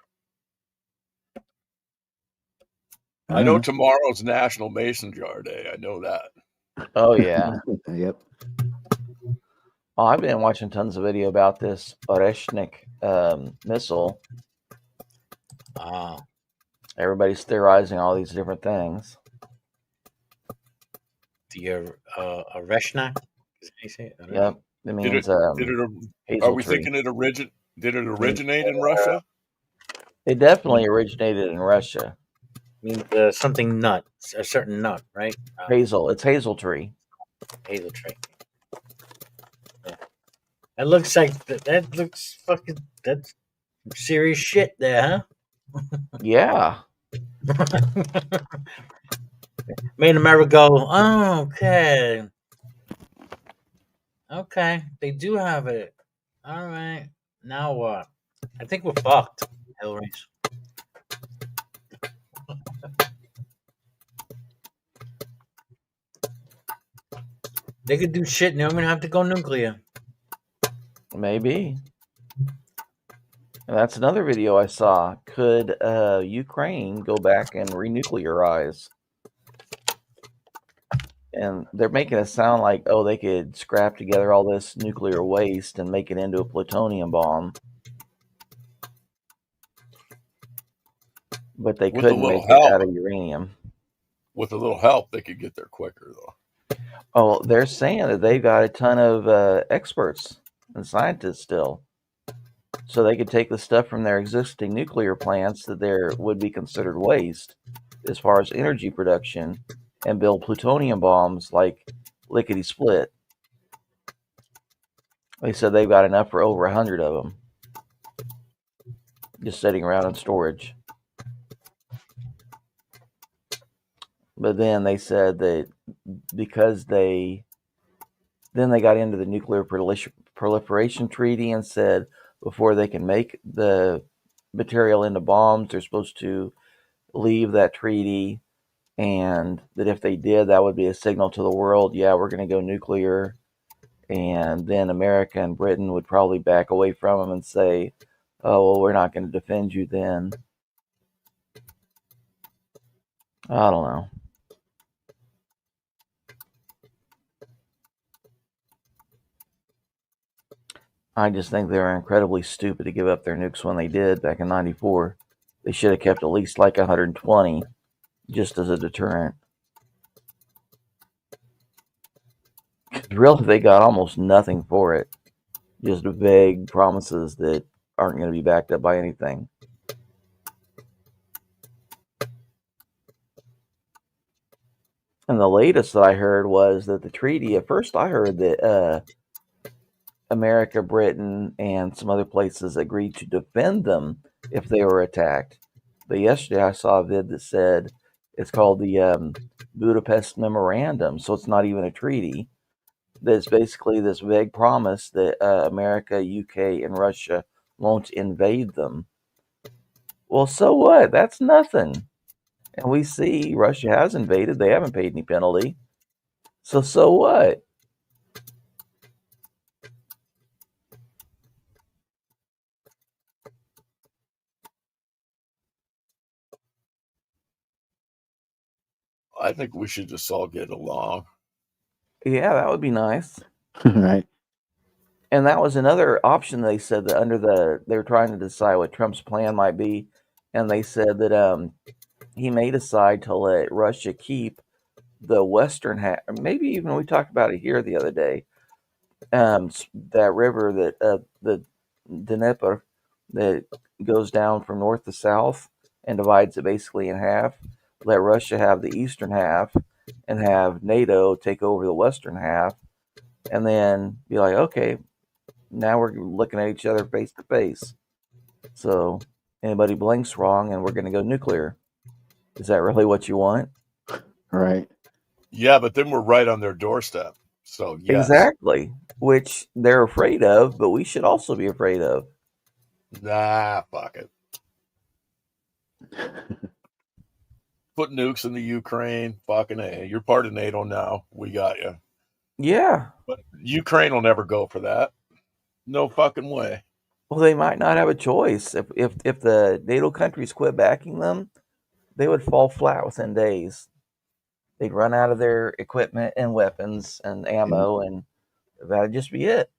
I know tomorrow's National Mason Jar Day. I know that. Oh, yeah. Yep. Oh, I've been watching tons of video about this Oreshnik missile. Everybody's theorizing all these different things. The Oreshnik? Is that how you say it? Yep. It means are hazel we tree. thinking did it originate in Russia? It definitely originated in Russia. Means something nut, a certain nut, right? Hazel. It's hazel tree. Hazel tree. Yeah. That looks like that looks fucking. That's serious shit there, huh? Yeah. Made America go, oh, okay. Okay, they do have it. All right. Now what? I think we're fucked, Hillary's. They could do shit and I'm gonna have to go nuclear. Maybe. And that's another video I saw. Could Ukraine go back and renuclearize? And they're making it sound like, oh, they could scrap together all this nuclear waste and make it into a plutonium bomb. But they With a couldn't little make help. it out of uranium. With a little help, they could get there quicker, though. Oh, they're saying that they've got a ton of experts and scientists still. So they could take the stuff from their existing nuclear plants that there would be considered waste as far as energy production and build plutonium bombs like lickety split. They said they've got enough for over 100 of them just sitting around in storage. But then they said that because they got into the nuclear proliferation treaty and said before they can make the material into bombs, they're supposed to leave that treaty, and that if they did, that would be a signal to the world, yeah, we're going to go nuclear. And then America and Britain would probably back away from them and say, oh, well, we're not going to defend you then. I don't know. I just think they were incredibly stupid to give up their nukes when they did back in '94. They should have kept at least like 120 just as a deterrent. Really, they got almost nothing for it. Just vague promises that aren't going to be backed up by anything. And the latest that I heard was that the treaty, at first I heard that America, Britain, and some other places agreed to defend them if they were attacked. But yesterday I saw a vid that said it's called the Budapest Memorandum, so it's not even a treaty. That's basically this vague promise that America, UK, and Russia won't invade them. Well, so what? That's nothing. And we see Russia has invaded. They haven't paid any penalty. So what? I think we should just all get along. Yeah, that would be nice. Right. And that was another option. They said that they were trying to decide what Trump's plan might be, and they said that he may decide to let Russia keep the western half. Maybe even we talked about it here the other day. That river that the Dnieper that goes down from north to south and divides it basically in half. Let Russia have the eastern half and have NATO take over the western half, and then be like, okay, now we're looking at each other face to face. So anybody blinks wrong, and we're going to go nuclear. Is that really what you want? Right. Yeah, but then we're right on their doorstep. So yes. Exactly. Which they're afraid of, but we should also be afraid of. Nah, fuck it. Put nukes in the Ukraine. Fucking A. You're part of NATO now. We got you. Yeah. But Ukraine will never go for that. No fucking way. Well, they might not have a choice. If the NATO countries quit backing them, they would fall flat within days. They'd run out of their equipment and weapons and ammo, and that'd just be it.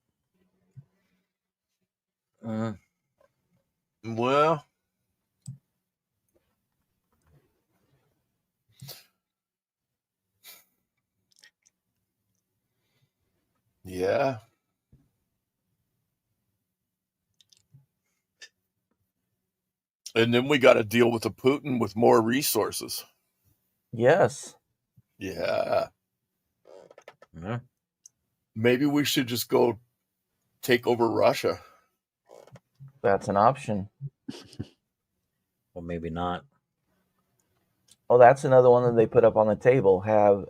Well, yeah. And then we got to deal with a Putin with more resources. Yes. Yeah. Maybe we should just go take over Russia. That's an option. Well, maybe not. Oh, that's another one that they put up on the table. Have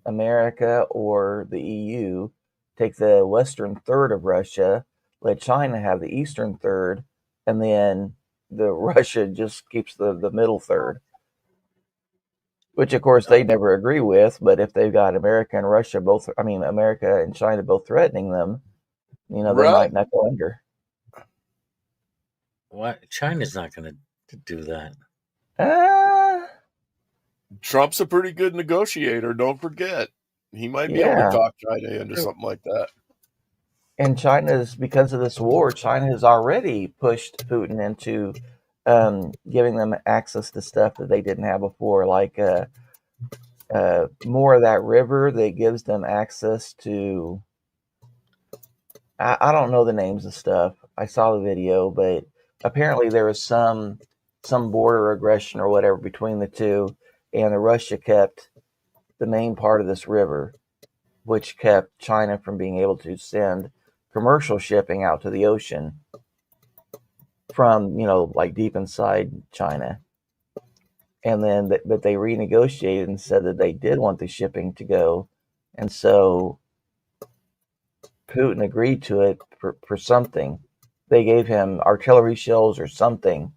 America or the EU take the western third of Russia, let China have the eastern third, and then the Russia just keeps the middle third. Which, of course, they never agree with. But if they've got America and Russia both, America and China both threatening them, they might knuckle under. What? China's not going to do that. Trump's a pretty good negotiator. Don't forget. He might be able to talk China into something like that. And China's, because of this war, China has already pushed Putin into giving them access to stuff that they didn't have before, like more of that river that gives them access to. I don't know the names of stuff. I saw the video, but apparently there was some border aggression or whatever between the two, and Russia kept the main part of this river, which kept China from being able to send commercial shipping out to the ocean from, like deep inside China. And then, but they renegotiated and said that they did want the shipping to go. And so Putin agreed to it for something. They gave him artillery shells or something.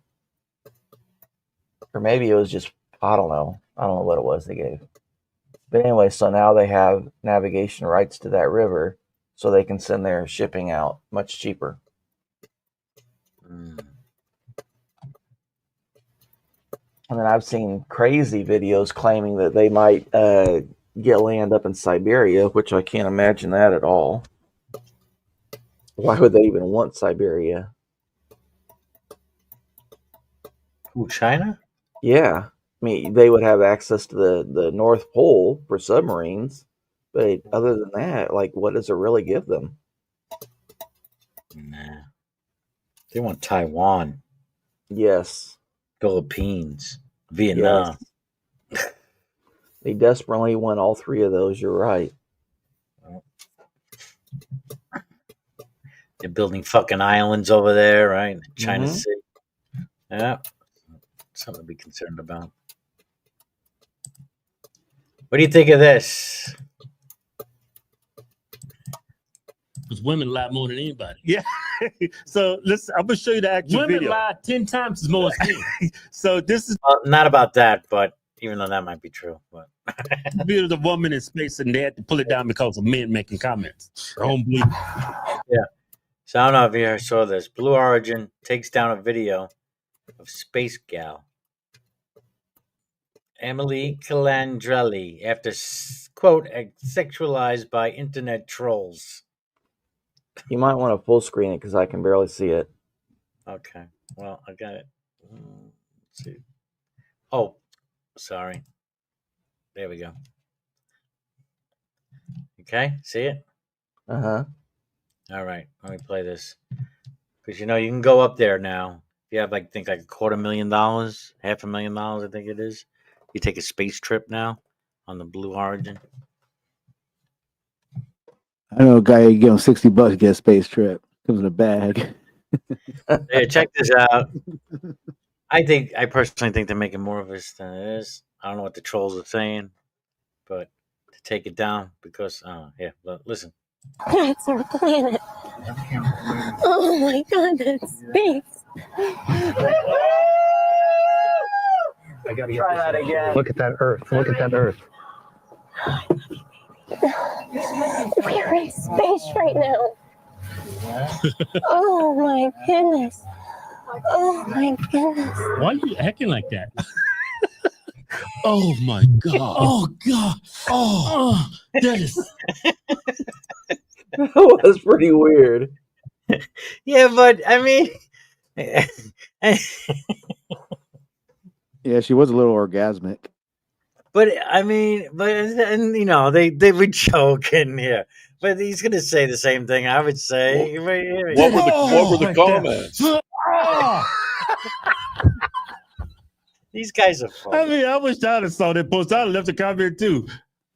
Or maybe it was just, I don't know what it was they gave. But anyway, so now they have navigation rights to that river so they can send their shipping out much cheaper. And then I've seen crazy videos claiming that they might get land up in Siberia, which I can't imagine that at all. Why would they even want Siberia? Who, China? Yeah. I mean, they would have access to the North Pole for submarines. But other than that, like, what does it really give them? Nah. They want Taiwan. Yes. Philippines. Vietnam. Yes. They desperately want all three of those. You're right. They're building fucking islands over there, right? China Mhm. Sea. Yeah. Something to be concerned about. What do you think of this? Because women lie more than anybody. Yeah. So listen, I'm gonna show you the actual Women video. lie 10 times as more as men. So this is Not about that, but even though that might be true. But view of the woman in space, and they had to pull it down because of men making comments. I don't believe it. yeah. So I don't know if you saw this. Blue Origin takes down a video of Space Gal Emily Calandrelli after quote sexualized by internet trolls. You might want to full screen it because I can barely see it. Okay. Well, I got it. Let's see. Oh, sorry. There we go. Okay, see it? Uh-huh. All right, let me play this. Because you can go up there now. If you have like $250,000, $500,000, I think it is. You take a space trip now on the Blue Origin. I know a guy you give him $60 to get a space trip. Comes in a bag. Hey, check this out. I personally think they're making more of this than it is. I don't know what the trolls are saying, but to take it down because listen. That's our planet. Oh my god, that's space. I gotta try that again. Look at that Earth. Look at that Earth. We're in space right now. Oh my goodness. Oh my goodness. Why are you acting like that? Oh my god. Oh god. Oh, that is. That was pretty weird. Yeah, but I mean, Yeah, she was a little orgasmic. but I mean, and they would joke in here. But he's gonna say the same thing I would say. What were the comments? These guys are funny. I mean, I wish I'd have saw that post. I'd have left a comment too.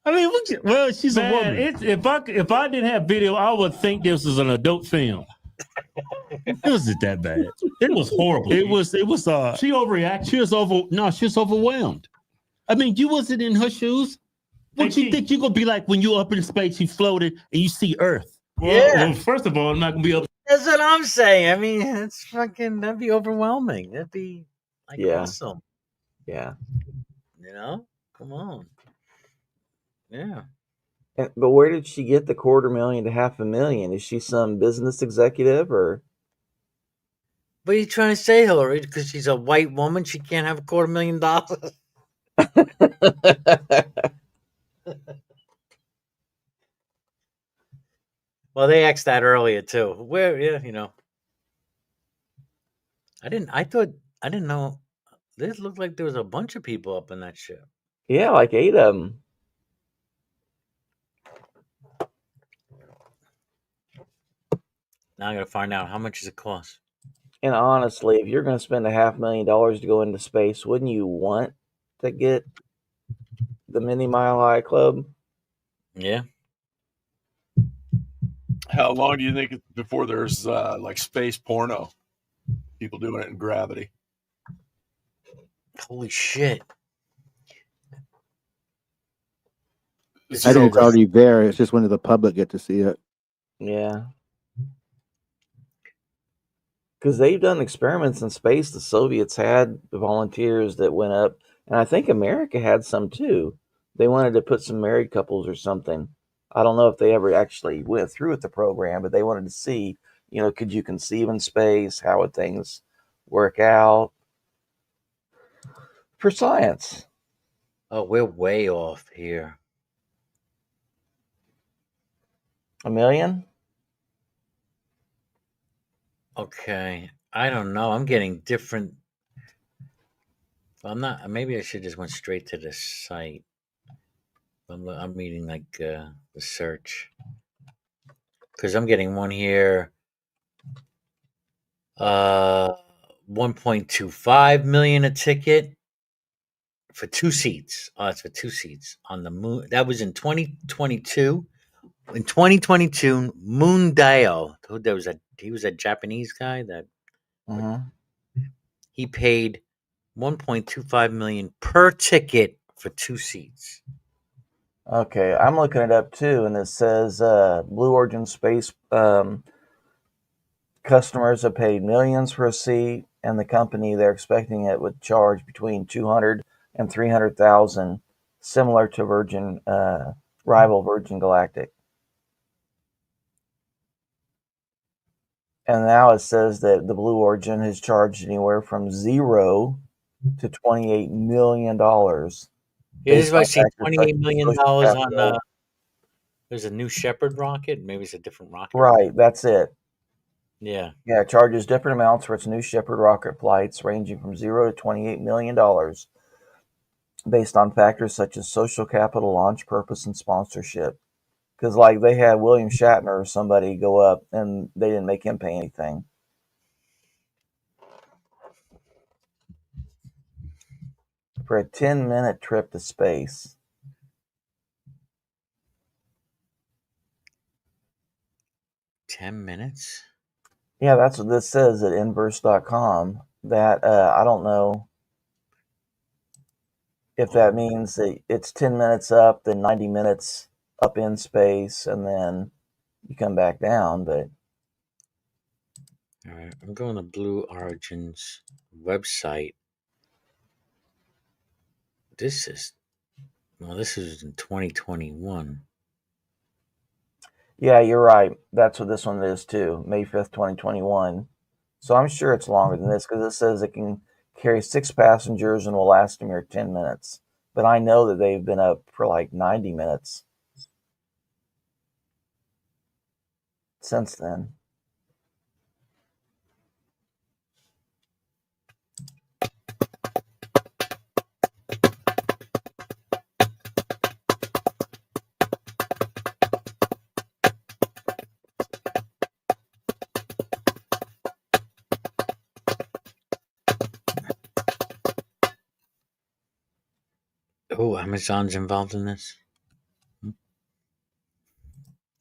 I mean, well, she's a woman. If I didn't have video, I would think this was an adult film. It wasn't that bad. It was horrible. It was. She overreacted. She was overwhelmed. I mean, you wasn't in her shoes. What you think you're gonna be like when you up in space, you floated and you see Earth? Well, first of all, I'm not gonna be up. That's what I'm saying. I mean, that'd be overwhelming. That'd be awesome. Yeah. Come on. Yeah. But where did she get the $250,000 to $500,000? Is she some business executive or? What are you trying to say, Hillary? Because she's a white woman, she can't have $250,000. Well, they asked that earlier too. Where, I didn't know. This looked like there was a bunch of people up in that ship. Yeah, like 8 of them. Now I gotta find out how much does it cost. And honestly, if you're going to spend $500,000 to go into space, wouldn't you want to get the Mini Mile High Club? Yeah. How long do you think before there's like space porno? People doing it in gravity. Holy shit. I think it's already there. It's just when the public get to see it. Yeah. Because they've done experiments in space. The Soviets had volunteers that went up, and I think America had some too. They wanted to put some married couples or something. I don't know if they ever actually went through with the program, but they wanted to see, could you conceive in space? How would things work out? for science. Oh, we're way off here. $1 million? Okay. I don't know. I'm getting different. I'm not. Maybe I should just went straight to the site. I'm reading like the search because I'm getting one here. 1.25 million a ticket for 2 seats. Oh, it's for 2 seats on the moon. That was in 2022. In 2022, Moondale, he was a Japanese guy that he paid 1.25 million per ticket for 2 seats. Okay, I'm looking it up too, and it says Blue Origin Space customers have paid millions for a seat, and the company they're expecting it would charge between 200 and 300,000, similar to Virgin rival Virgin Galactic. And now it says that the Blue Origin has charged anywhere from $0 to $28 million. Yeah, this is why I see $28 million on. There's a New Shepard rocket. Maybe it's a different rocket. Right, that's it. Yeah. Yeah, it charges different amounts for its New Shepard rocket flights, ranging from $0 to $28 million, based on factors such as social capital, launch purpose, and sponsorship. Because, like, they had William Shatner or somebody go up, and they didn't make him pay anything. For a 10-minute trip to space. $10? Yeah, that's what this says at inverse.com. That, I don't know if that means that it's 10 minutes up, then 90 minutes up in space, and then you come back down, but... All right, I'm going to Blue Origin's website. This is in 2021. Yeah, you're right. That's what this one is too. May 5th, 2021. So I'm sure it's longer than this because it says it can carry 6 passengers and will last a mere 10 minutes. But I know that they've been up for like 90 minutes since then. Oh, Amazon's involved in this?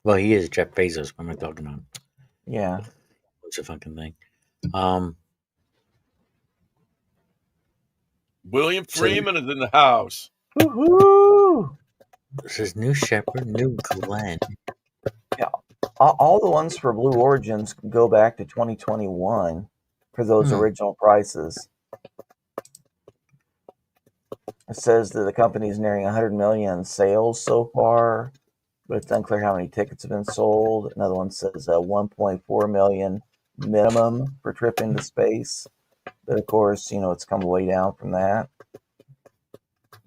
Well, he is Jeff Bezos. What am I talking about? Yeah. What's the fucking thing? William Freeman is in the house. Woohoo! This is New Shepard, New Glenn. Yeah. All the ones for Blue Origins go back to 2021 for those original prices. It says that the company is nearing 100 million in sales so far, but it's unclear how many tickets have been sold. Another one says 1.4 million minimum for trip into space. But of course, it's come way down from that.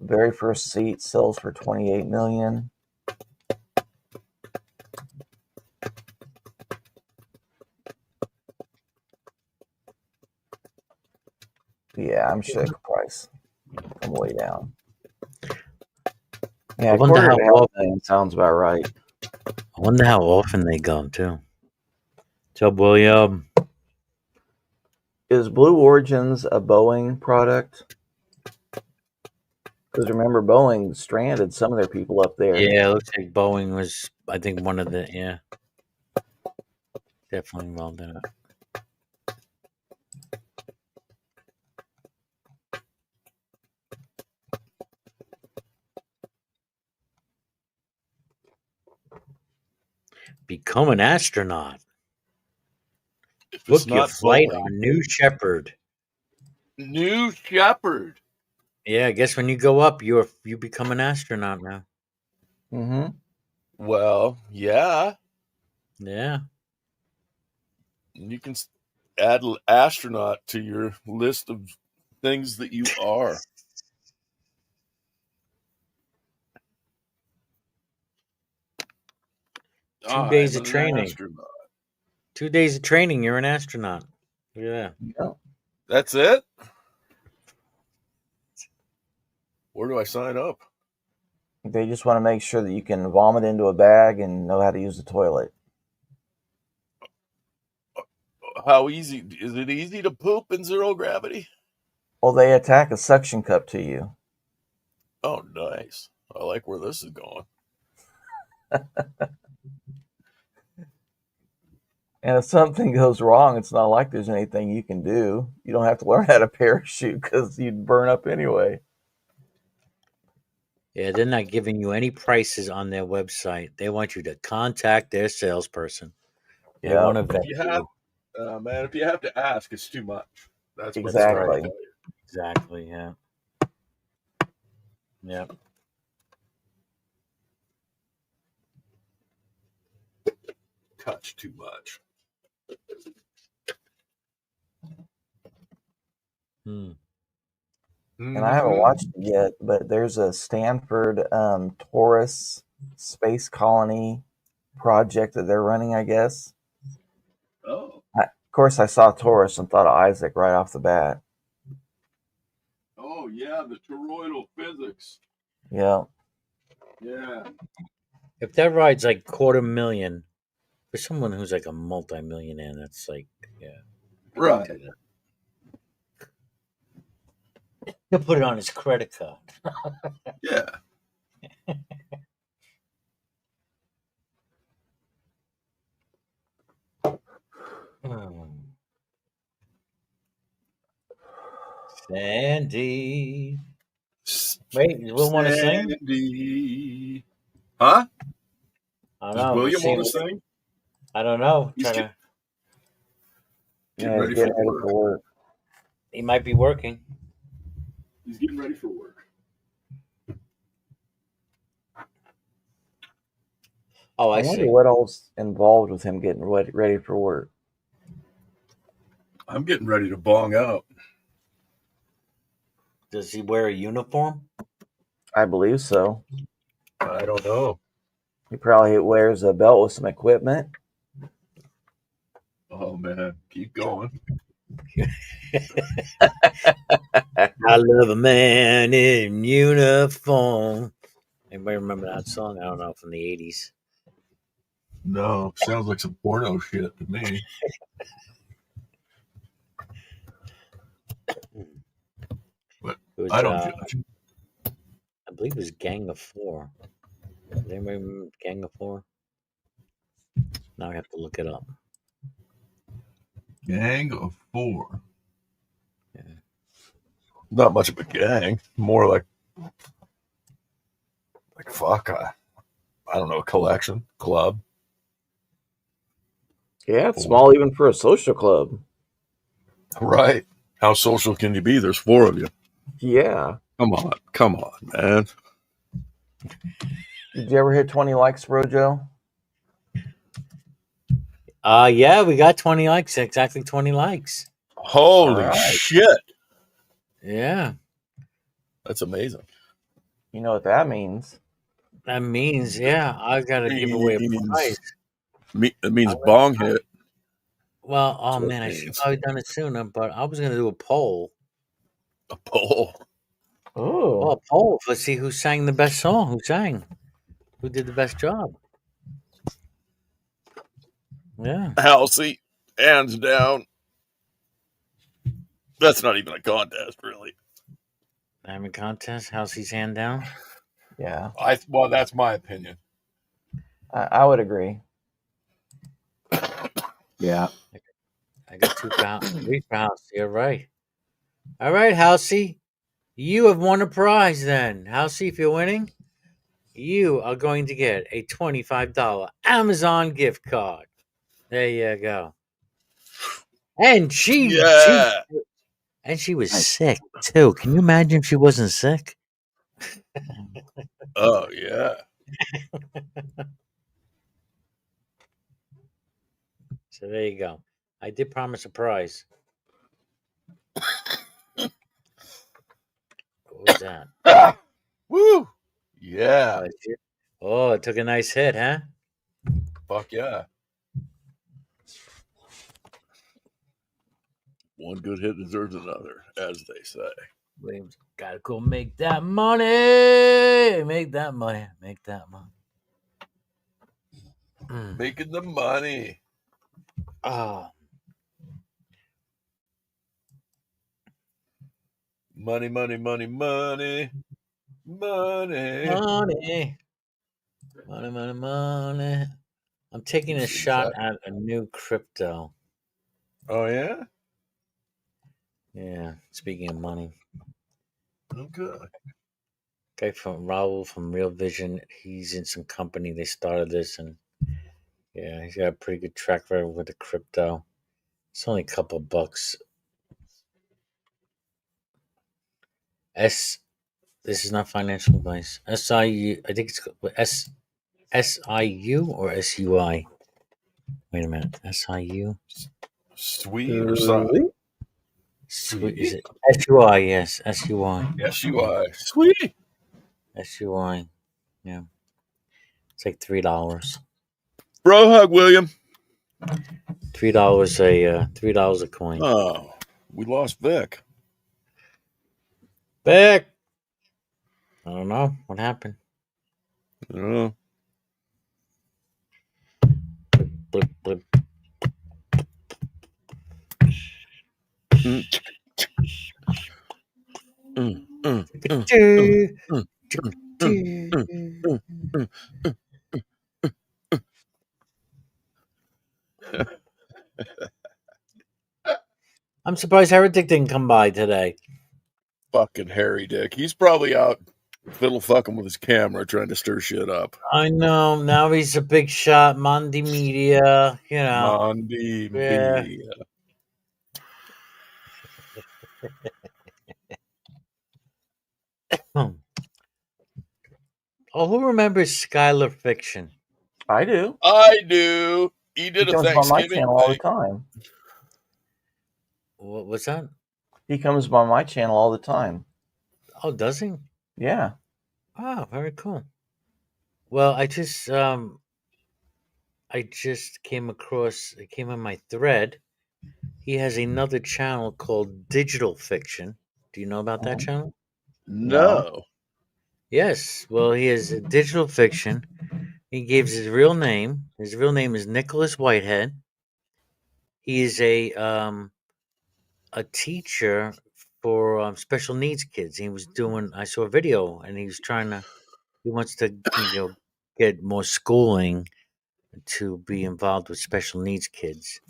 The very first seat sells for 28 million. Yeah, I'm sure the price come way down. Yeah, I wonder how often sounds about right. I wonder how often they go too. What's up, William? Is Blue Origins a Boeing product? Because remember, Boeing stranded some of their people up there. Yeah, it looks like Boeing was, I think, one of the, definitely involved in it. Become an astronaut. Book your flight on New Shepard. New Shepard. Yeah, I guess when you go up, you become an astronaut now. Mm-hmm. Well, yeah. Yeah. You can add astronaut to your list of things that you are. 2 days I'm of an training. astronaut. 2 days of training. You're an astronaut. Yeah. That's it? Where do I sign up? They just want to make sure that you can vomit into a bag and know how to use the toilet. How easy is it? Easy to poop in zero gravity? Well, they attack a suction cup to you. Oh, nice. I like where this is going. And if something goes wrong, it's not like there's anything you can do. You don't have to learn how to parachute because you'd burn up anyway. Yeah, they're not giving you any prices on their website. They want you to contact their salesperson. They want to vet If you have, you. man, if you have to ask, it's too much. That's what That's they're trying right. to tell you. Exactly. Yeah. Yep. Touch too much. And I haven't watched it yet, but there's a Stanford Taurus space colony project that they're running, I guess. Oh. Of course, I saw Taurus and thought of Isaac right off the bat. Oh, yeah, the toroidal physics. Yeah. Yeah. If that ride's like $250,000 for someone who's like a multimillionaire, that's like, yeah. Right. He'll put it on his credit card. Yeah. Sandy. Wait, you will want to sing? Sandy. Huh? I don't Does know. William want to sing? I don't know. He's Getting ready for work. He might be working. He's getting ready for work. Oh, I wonder see. what all's involved with him getting ready for work. I'm getting ready to bong out. Does he wear a uniform? I believe so. I don't know. He probably wears a belt with some equipment. Oh, man. Keep going. I love a man in uniform. Anybody remember that song? I don't know, from the 80s. No, sounds like some porno shit to me. But Was, I don't judge. I believe it was Gang of Four. Does anybody remember Gang of Four? Now I have to look it up. Gang of Four. Yeah. Not much of a gang. More like fuck. I don't know. Collection club. Yeah, it's small even for a social club. Right. How social can you be? There's 4 of you. Yeah. Come on, man. Did you ever hit 20 likes, Brojo? Yeah, we got 20 likes. Exactly 20 likes. Holy shit. Yeah. That's amazing. You know what that means? That means, yeah, I've got to give away a prize. It means bong hit. Well, oh man, I should have probably done it sooner, but I was going to do a poll. A poll? Oh. Well, a poll. Let's see who sang the best song. Who sang? Who did the best job? Yeah. Halsey, hands down. That's not even a contest, really. Diamond contest. Halsey's hand down. Yeah. Well, that's my opinion. I would agree. Yeah. I got 2 pounds. 3 pounds. You're right. All right, Halsey. You have won a prize then. Halsey, if you're winning, you are going to get a $25 Amazon gift card. There you go. And she was sick too. Can you imagine if she wasn't sick? Oh yeah. So there you go. I did promise a prize. What was that? Woo! Yeah. Oh, it took a nice hit, huh? Fuck yeah. One good hit deserves another, as they say. Williams gotta go make that money. Make that money. Make that money. Making the money. Oh. Money, money, money, money. Money. Money. Money, money, money. I'm taking a shot at a new crypto. Oh, yeah? Yeah, speaking of money. Okay. Guy from Raul from Real Vision, he's in some company. They started this, and yeah, he's got a pretty good track record with the crypto. It's only a couple bucks. This is not financial advice. SIU, I think it's SIU or SUI. Wait a minute, SIU. Sweet or something. Sweet. Is it SUI? Yes, SUI. SUI. Sweet. SUI. Yeah. It's like $3. Bro hug, William. $3 a coin. Oh, we lost Vic. Vic. I don't know what happened. I don't know. Blip, blip. I'm surprised Heretic didn't come by today. Fucking Harry Dick. He's probably out fiddle fucking with his camera trying to stir shit up. I know. Now he's a big shot. Mondi Media. You know. Mondi Yeah. Media. Oh, who remembers Skylar Fiction? I do. I do. He did He a comes on my Thanksgiving channel all the thing. time. What's that? He comes by my channel all the time. Oh, does he? Yeah. Oh, very cool. Well, I just came across. It came on my thread. He has another channel called Digital Fiction. Do you know about that channel? No. Yes. Well, he has a Digital Fiction. He gives his real name. His real name is Nicholas Whitehead. He is a teacher for special needs kids. He was doing. I saw a video, and he was trying to. He wants to, get more schooling to be involved with special needs kids.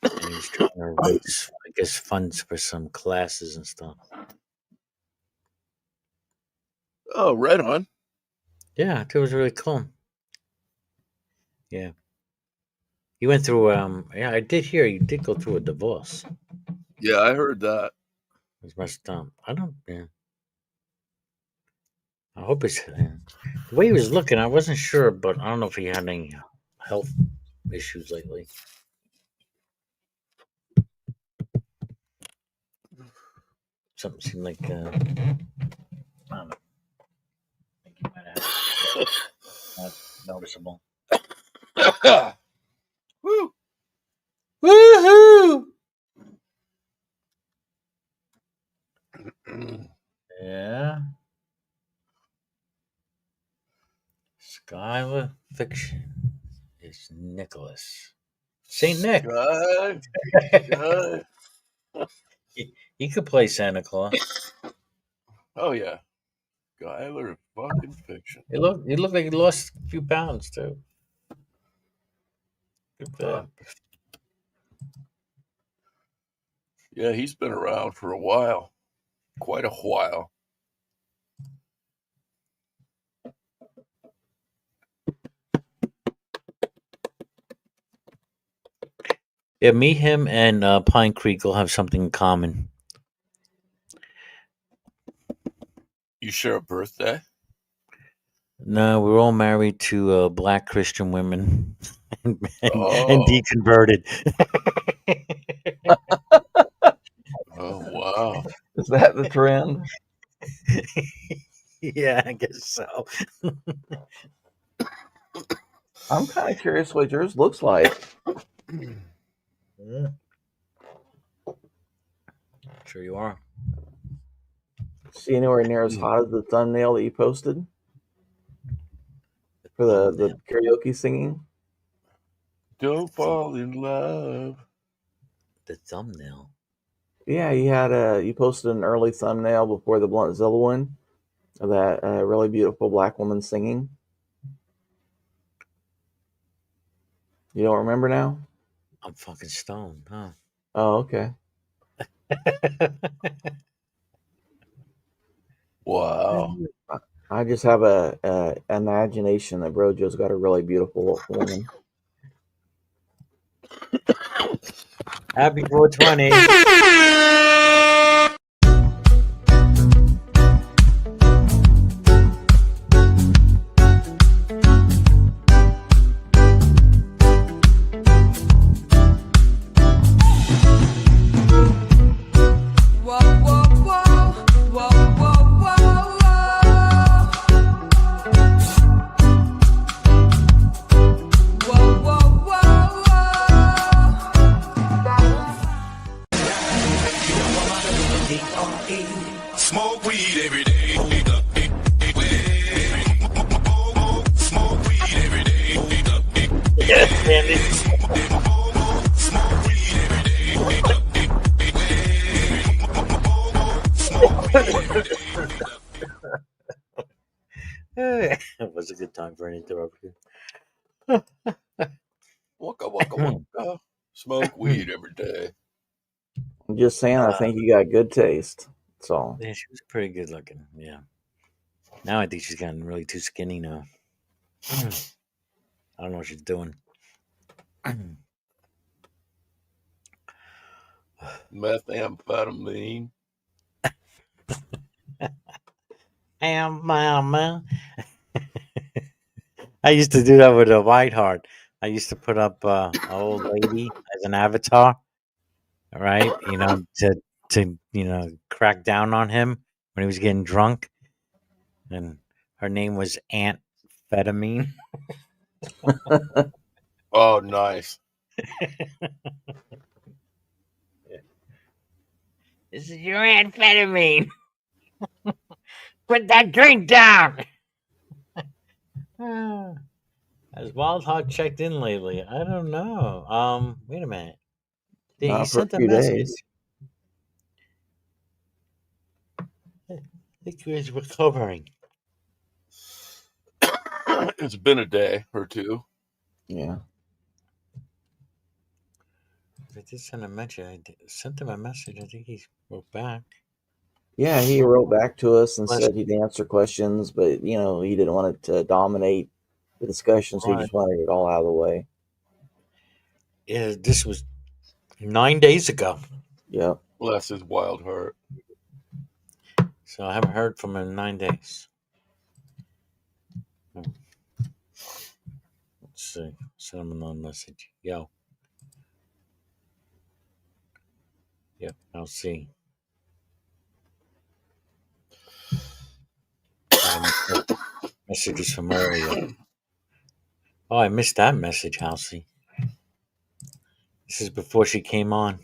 And he was trying to raise, I guess, funds for some classes and stuff. Oh, right on. Yeah, it was really cool. Yeah. He went through, yeah, I did hear he did go through a divorce. Yeah, I heard that. It was messed up. I don't, yeah. I hope it's, the way he was looking, I wasn't sure, but I don't know if he had any health issues lately. Something seemed like, I don't know. I think he might have had not noticeable. Woo! Woohoo! Yeah. Skylar Fiction is Nicholas. St. Nick. He could play Santa Claus. Oh, yeah. Skylar fucking Fiction. He looked like he lost a few pounds, too. Look at that. Yeah, he's been around for a while. Quite a while. Yeah, me, him, and Pine Creek will have something in common. You share a birthday? No, we're all married to black Christian women and deconverted. Oh, wow. Is that the trend? Yeah, I guess so. I'm kind of curious what yours looks like. Yeah. Sure you are. See anywhere near as hot as the thumbnail that you posted for the karaoke singing? Don't fall in love. The thumbnail. Yeah, you posted an early thumbnail before the Bluntzilla one of that really beautiful black woman singing. You don't remember now? I'm fucking stoned, huh? Oh, okay. Wow. I just have a imagination that Brojo's got a really beautiful woman. Happy 420. Smoke weed every day. Smoke weed every day. Yes, Andy. Smoke weed every day. It was a good time for an interruption. Waka waka waka. Smoke weed every day. I'm just saying, I think you got good taste. That's all. Yeah, she was pretty good looking. Yeah. Now I think she's gotten really too skinny now. I don't know what she's doing. Methamphetamine. Mama. I used to do that with a white heart. I used to put up an old lady as an avatar, right? To crack down on him when he was getting drunk, and her name was Aunt Fetamine. Oh, nice. This is your amphetamine. Put that drink down. Has Wild Heart checked in lately? I don't know. Wait a minute. He Not for a sent a few message. days. I think he was recovering. It's been a day or two. Yeah. I did send a message. Sent him a message. I think he wrote back. Yeah, he wrote back to us and said he'd answer questions, but he didn't want it to dominate the discussion, so he Right. just wanted it all out of the way. Yeah, this was 9 days ago. Yeah. Bless his wild heart. So I haven't heard from him in 9 days. Let's see. Send him another message. Yo. Yep, I'll see. Messages from earlier. Oh, I missed that message, Halsey. This is before she came on.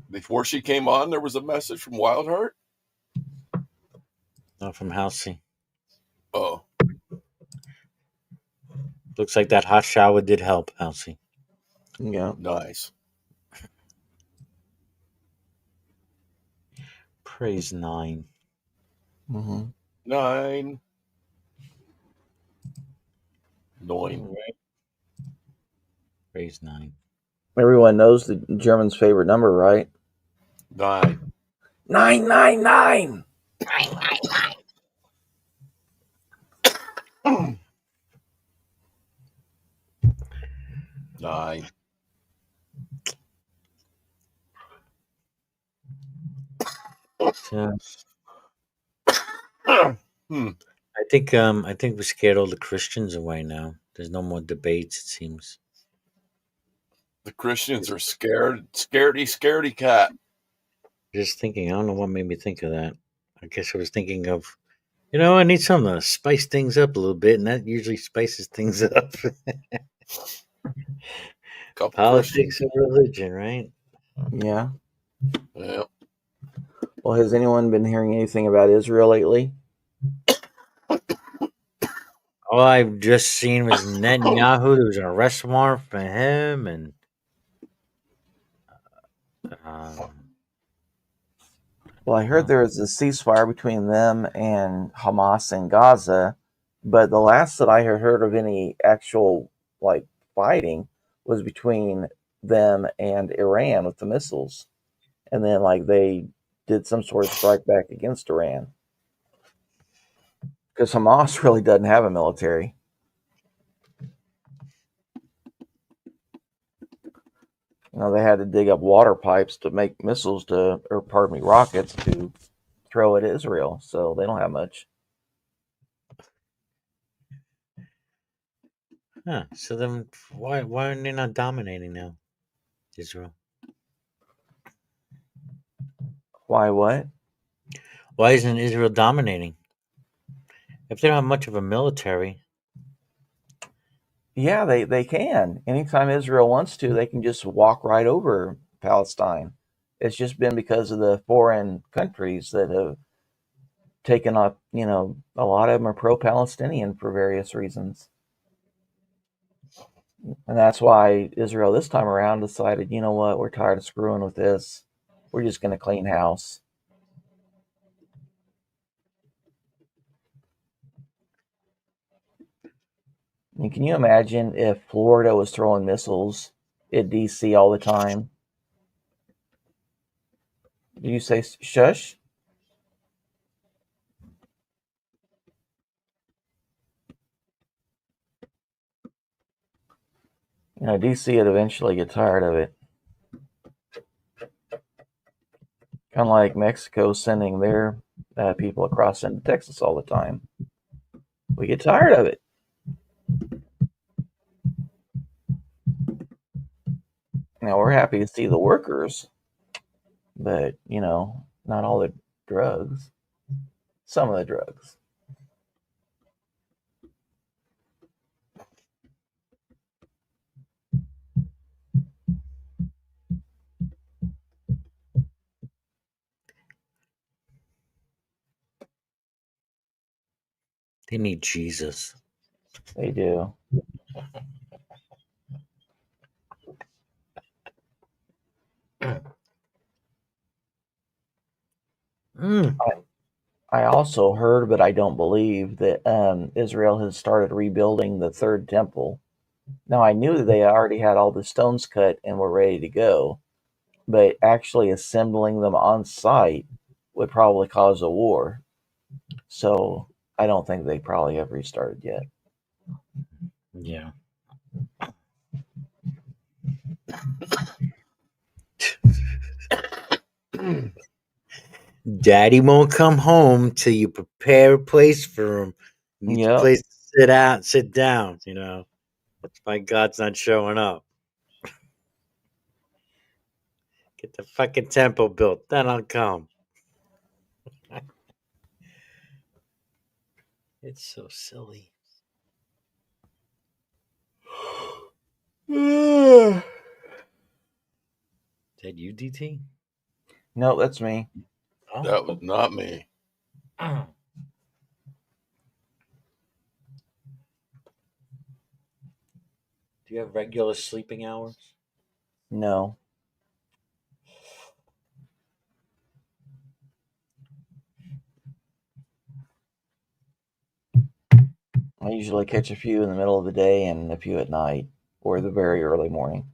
Before she came on, there was a message from Wild Heart? No, from Halsey. Oh. Looks like that hot shower did help, Halsey. Yeah. Nice. Praise 9. Mm-hmm. 9. Praise 9. Everyone knows the German's favorite number, right? 9. 999. 9. I think we scared all the Christians away now. There's no more debates, it seems. The Christians are scared. Scaredy cat. Just thinking, I don't know what made me think of that. I guess I was thinking of You know, I need something to spice things up a little bit, and that usually spices things up. Politics and religion, right? Yeah. Yeah. Well, has anyone been hearing anything about Israel lately? All I've just seen was Netanyahu. There was an arrest warrant for him, and Well, I heard there was a ceasefire between them and Hamas in Gaza, but the last that I had heard of any actual like fighting was between them and Iran with the missiles, and then like they did some sort of strike back against Iran because Hamas really doesn't have a military. You know, they had to dig up water pipes to make missiles to, or pardon me, rockets to throw at Israel, so they don't have much. huh? So then, why are they not dominating now, Israel? Why? What? Why isn't Israel dominating? If they don't have much of a military, Yeah, they can. Anytime Israel wants to, they can just walk right over Palestine. It's just been because of the foreign countries that have taken up, you know, a lot of them are pro-Palestinian for various reasons. And that's why Israel this time around decided, you know what, we're tired of screwing with this. We're just going to clean house. I mean, can you imagine if Florida was throwing missiles at DC all the time? Did you say shush? You know, DC would eventually get tired of it. Kind of like Mexico sending their people across into Texas all the time. We get tired of it. Now, we're happy to see the workers, but, you know, not all the drugs. Some of the drugs. they need Jesus. They do. Mm. I also heard, but I don't believe, that Israel has started rebuilding the third temple. Now, I knew that they already had all the stones cut and were ready to go, but actually assembling them on site would probably cause a war. So I don't think they probably have restarted yet. Yeah. Daddy won't come home till you prepare a place for him. He needs a Yep. place to sit down. You know, that's why God's not showing up. Get the fucking temple built, then I'll come. It's so silly. Is that you, DT? No, that's me. That was not me. Do you have regular sleeping hours? No. I usually catch a few in the middle of the day and a few at night or the very early morning.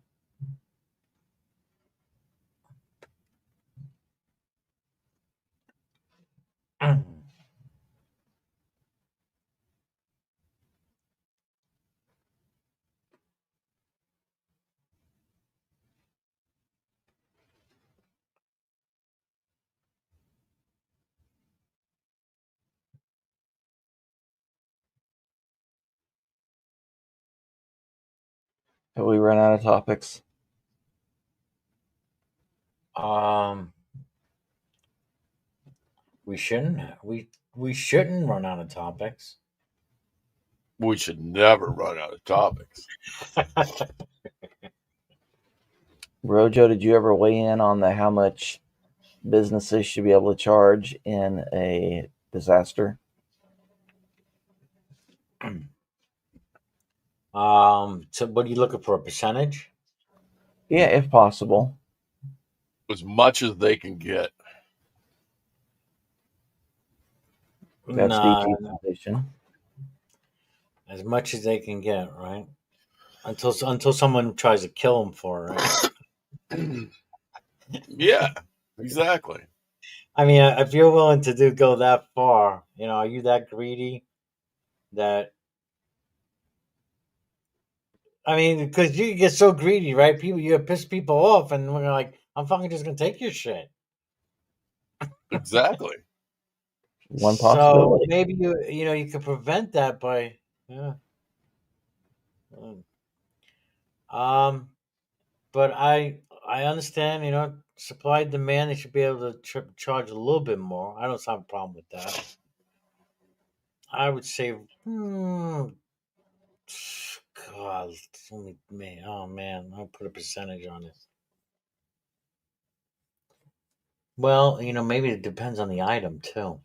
Have we run out of topics? Um, We shouldn't. We shouldn't run out of topics. We should never run out of topics. Rojo, did you ever weigh in on how much businesses should be able to charge in a disaster? So what are you looking for? A percentage? Yeah, if possible. As much as they can get. That's Nah, DG's position. as much as they can get, right? Until someone tries to kill them for it. Right? Yeah, exactly. I mean, if you're willing to go that far, are you that greedy? That I mean, because you get so greedy, right? You piss people off, and we're like, I'm fucking just gonna take your shit. Exactly. One So possibility. maybe you could prevent that by, yeah. But I understand, supply and demand. They should be able to charge a little bit more. I don't have a problem with that. I would say, God, man, oh man, I'll put a percentage on it. Well, maybe it depends on the item too.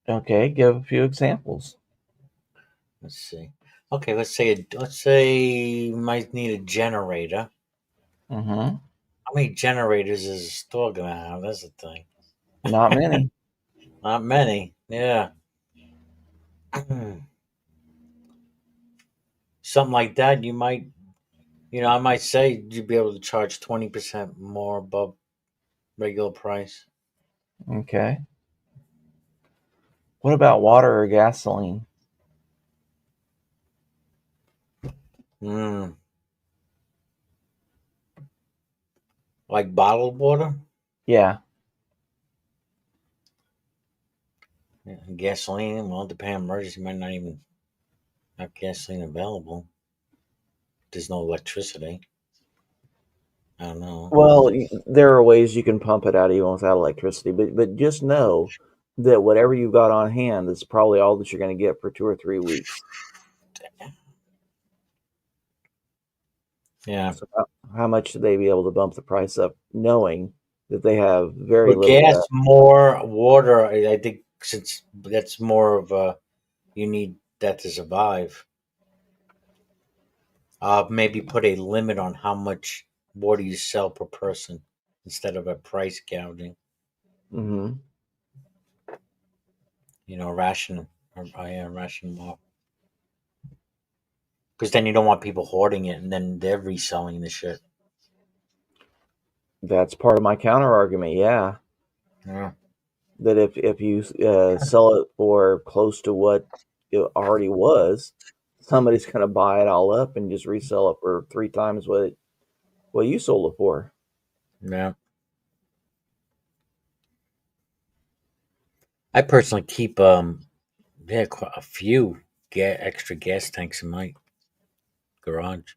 Okay, give a few examples. Let's see. Okay, let's say you might need a generator. Mm-hmm. How many generators is a store gonna have? That's the thing. Not many. Not many. Yeah. Something like that, I might say you'd be able to charge 20% more above regular price. Okay. What about water or gasoline? Like bottled water? Yeah. Yeah, gasoline, well, depending on emergency, might not even have gasoline available. There's no electricity. I don't know. Well, there are ways you can pump it out even without electricity, but just know that whatever you've got on hand is probably all that you're going to get for 2 or 3 weeks. Yeah. So how much should they be able to bump the price up, knowing that they have very But little? gas, more water. I think since that's more of a, you need that to survive. Maybe put a limit on how much water you sell per person instead of a price gouging. Mm-hmm. Ration ration them off. Because then you don't want people hoarding it and then they're reselling the shit. That's part of my counter argument. Yeah. Yeah. That if you sell it for close to what it already was, somebody's going to buy it all up and just resell it for 3 times what you sold it for. Yeah. I personally keep quite a few extra gas tanks in my garage.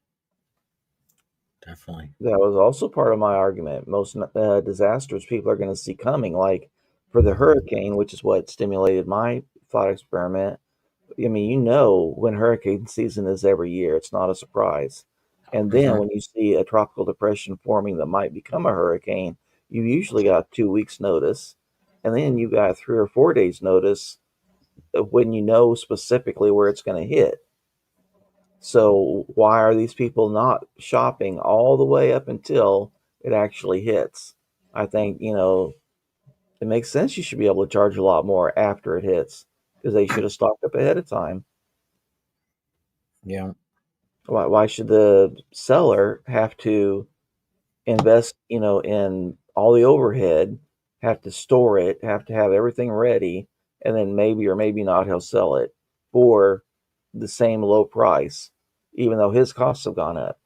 Definitely. That was also part of my argument. Most disasters people are going to see coming, like for the hurricane, which is what stimulated my thought experiment. I mean, when hurricane season is every year, it's not a surprise. And then when you see a tropical depression forming that might become a hurricane, you usually got 2 weeks notice. And then you got 3 or 4 days notice of when you know specifically where it's going to hit. So why are these people not shopping all the way up until it actually hits? I think, it makes sense you should be able to charge a lot more after it hits because they should have stocked up ahead of time. Yeah. Why should the seller have to invest, in all the overhead, have to store it, have to have everything ready, and then maybe or maybe not he'll sell it for the same low price, even though his costs have gone up?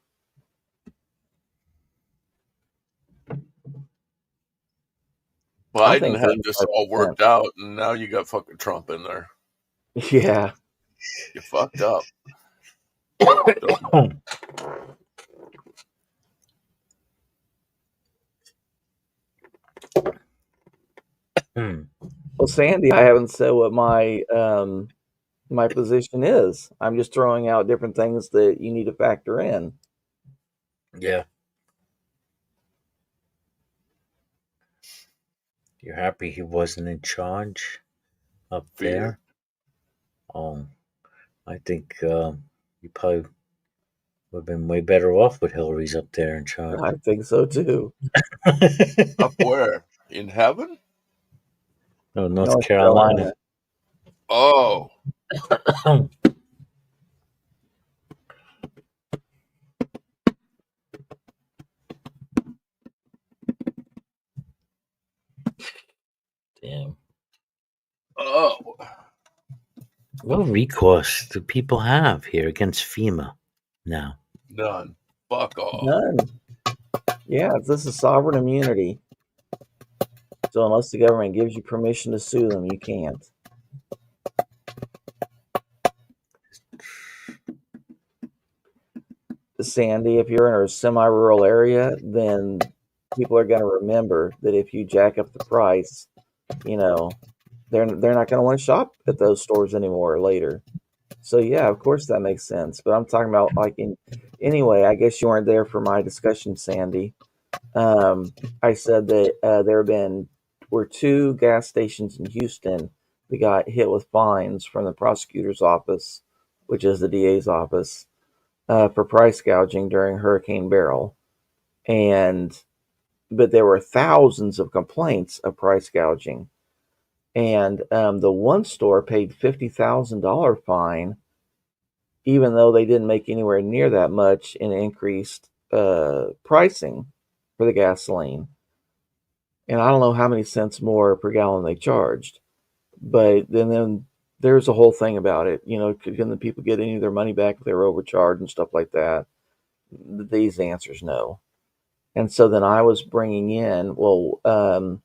Biden had this all worked out, and now you got fucking Trump in there. Yeah. You fucked up. Well, Sandy, I haven't said what my position is. I'm just throwing out different things that you need to factor in. Yeah. You're happy he wasn't in charge up there? I think you probably would have been way better off with Hillary's up there in charge. I think so too. Up where? In heaven? No, North Carolina. Oh. Damn. Oh. What recourse do people have here against FEMA now? None. Fuck off. None. Yeah, this is sovereign immunity. So unless the government gives you permission to sue them, you can't. Sandy, if you're in a semi-rural area, then people are going to remember that if you jack up the price, you know, they're not going to want to shop at those stores anymore later. So yeah, of course that makes sense. But I'm talking about anyway. I guess you weren't there for my discussion, Sandy. I said that were 2 gas stations in Houston that got hit with fines from the prosecutor's office, which is the DA's office, for price gouging during Hurricane Beryl, but there were thousands of complaints of price gouging, and the one store paid $50,000 fine, even though they didn't make anywhere near that much in increased pricing for the gasoline. And I don't know how many cents more per gallon they charged, but then there's a whole thing about it. You know, can the people get any of their money back if they were overcharged and stuff like that? These answers no. And so then I was bringing in, when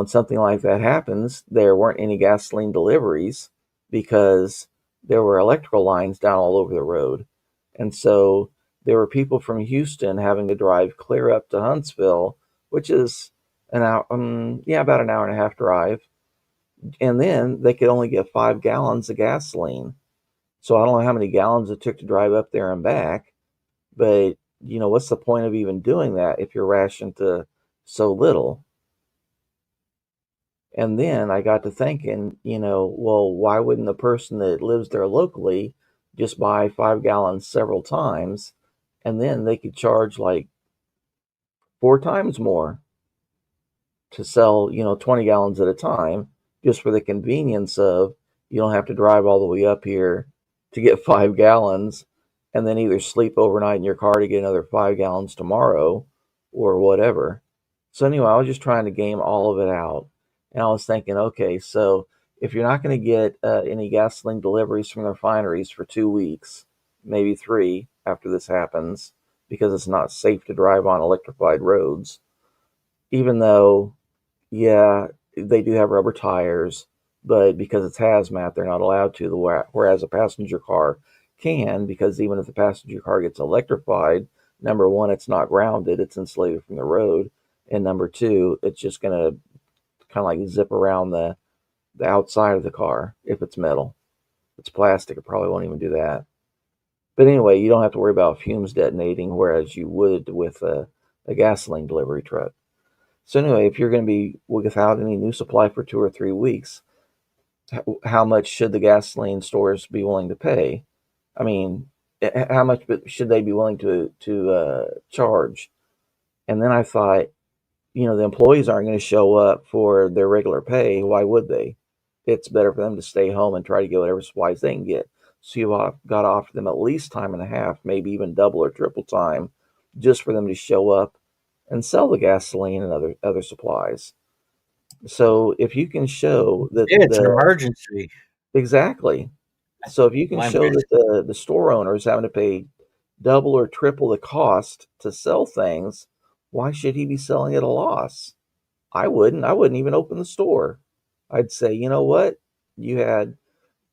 something like that happens, there weren't any gasoline deliveries because there were electrical lines down all over the road. And so there were people from Houston having to drive clear up to Huntsville, which is about an hour and a half drive. And then they could only get 5 gallons of gasoline. So I don't know how many gallons it took to drive up there and back, but what's the point of even doing that if you're rationed to so little? And then I got to thinking, why wouldn't the person that lives there locally just buy 5 gallons several times, and then they could charge like 4 times more to sell, 20 gallons at a time, just for the convenience of you don't have to drive all the way up here to get 5 gallons and then either sleep overnight in your car to get another 5 gallons tomorrow or whatever. So anyway, I was just trying to game all of it out. And I was thinking, okay, so if you're not going to get any gasoline deliveries from the refineries for 2 weeks, maybe 3 after this happens, because it's not safe to drive on electrified roads, even though, yeah, they do have rubber tires, but because it's hazmat, they're not allowed to, whereas a passenger car can, because even if the passenger car gets electrified, number one, it's not grounded, it's insulated from the road, and number two, it's just going to kind of like zip around the outside of the car if it's metal. If it's plastic, it probably won't even do that. But anyway, you don't have to worry about fumes detonating, whereas you would with a gasoline delivery truck. So anyway, if you're going to be without any new supply for 2 or 3 weeks, how much should the gasoline stores be willing to pay? I mean, how much should they be willing to charge? And then I thought, the employees aren't going to show up for their regular pay. Why would they? It's better for them to stay home and try to get whatever supplies they can get. So you've got to offer them at least time and a half, maybe even double or triple time, just for them to show up and sell the gasoline and other supplies. So if you can show that it's an emergency. Exactly. So if you can show that the store owner is having to pay double or triple the cost to sell things, why should he be selling at a loss? I wouldn't even open the store. I'd say, you know what? You had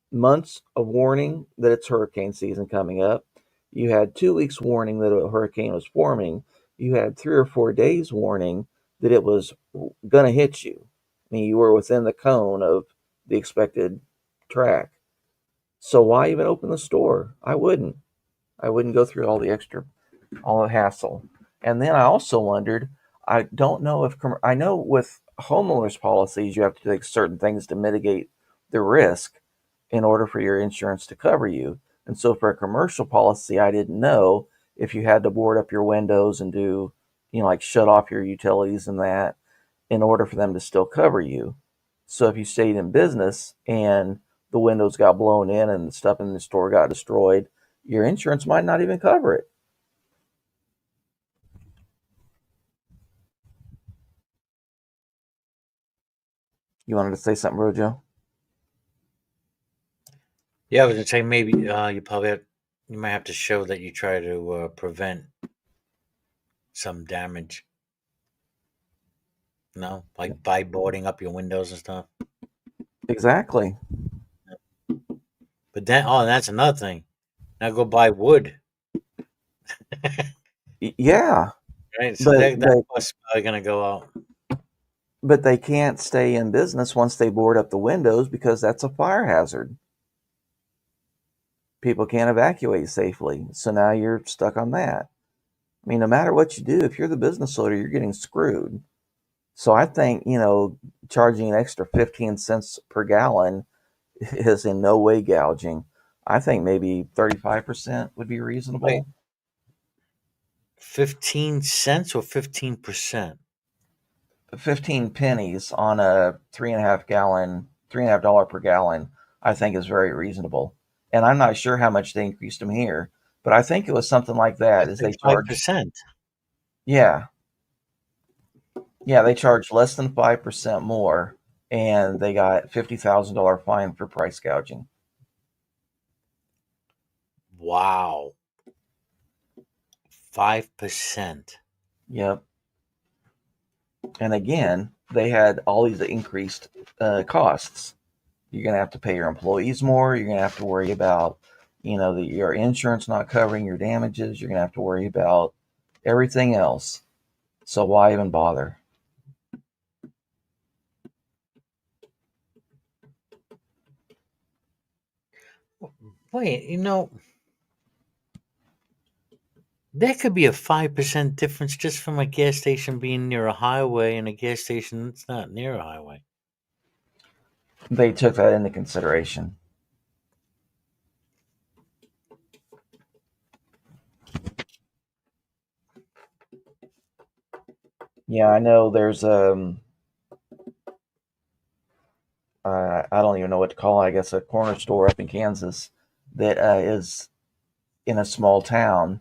months of warning that it's hurricane season coming up. You had 2 weeks warning that a hurricane was forming. You had 3 or 4 days warning that it was going to hit you. mean, you were within the cone of the expected track. So why even open the store? I wouldn't. I wouldn't go through all the hassle. And then I also wondered, I don't know if, I know with homeowners policies, you have to take certain things to mitigate the risk in order for your insurance to cover you. And so for a commercial policy, I didn't know if you had to board up your windows and do, like shut off your utilities and that in order for them to still cover you. So if you stayed in business and the windows got blown in and stuff in the store got destroyed, your insurance might not even cover it. You wanted to say something, Rojo? Yeah, I was gonna say maybe you might have to show that you try to prevent some damage. No, like by boarding up your windows and stuff. Exactly. But then, that's another thing. Now go buy wood. Yeah. Right, so that cost is probably gonna go out. But they can't stay in business once they board up the windows because that's a fire hazard. People can't evacuate safely. So now you're stuck on that. I mean, no matter what you do, if you're the business owner, you're getting screwed. So I think, charging an extra 15 cents per gallon is in no way gouging. I think maybe 35% would be reasonable. Wait. 15 cents or 15%? 15 pennies on a $3.50 per gallon, I think is very reasonable. And I'm not sure how much they increased them here, but I think it was something like that. Is they charge 5%? Yeah. Yeah, they charged less than 5% more, and they got $50,000 fine for price gouging. Wow. 5%. Yep. And again, they had all these increased costs. You're going to have to pay your employees more. You're going to have to worry about, your insurance not covering your damages. You're going to have to worry about everything else. So why even bother? Wait, there could be a 5% difference just from a gas station being near a highway and a gas station that's not near a highway. They took that into consideration. Yeah, I know there's I don't even know what to call it. I guess a corner store up in Kansas that is in a small town,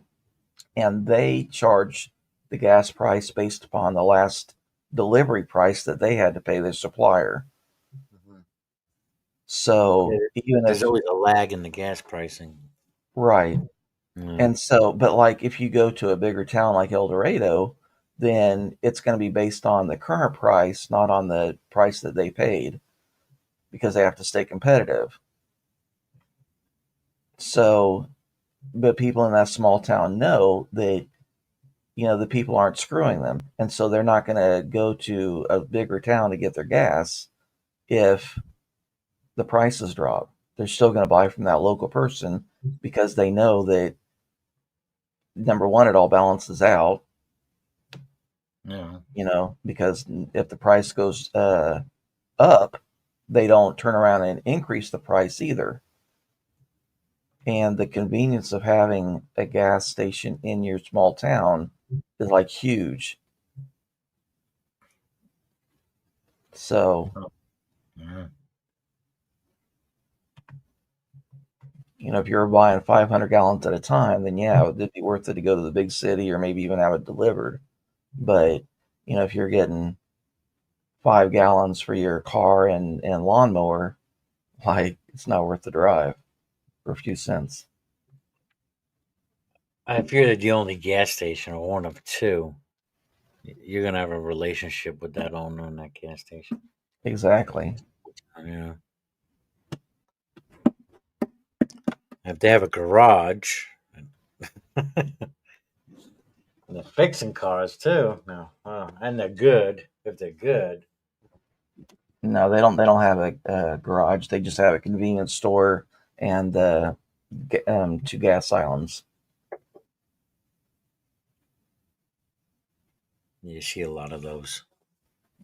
and they charge the gas price based upon the last delivery price that they had to pay their supplier. So even There's if always a lag in the gas pricing. right, Mm. and so, but like if you go to a bigger town like El Dorado, then it's going to be based on the current price, not on the price that they paid, because they have to stay competitive. So, but people in that small town know that, the people aren't screwing them. And so they're not going to go to a bigger town to get their gas if the prices drop. They're still going to buy from that local person because they know that, number one, it all balances out. Yeah. Because if the price goes up, they don't turn around and increase the price either. And the convenience of having a gas station in your small town is like huge. So, Yeah. If you're buying 500 gallons at a time, then yeah, it'd be worth it to go to the big city or maybe even have it delivered. But, if you're getting 5 gallons for your car and lawnmower, like it's not worth the drive for a few cents. I fear that the only gas station or one of two, you're gonna have a relationship with that owner in that gas station. Exactly. Yeah. If they have a garage, and they're fixing cars too. No, and they're good. If they're good, No, they don't. They don't have a garage. They just have a convenience store and 2 gas islands. You see a lot of those.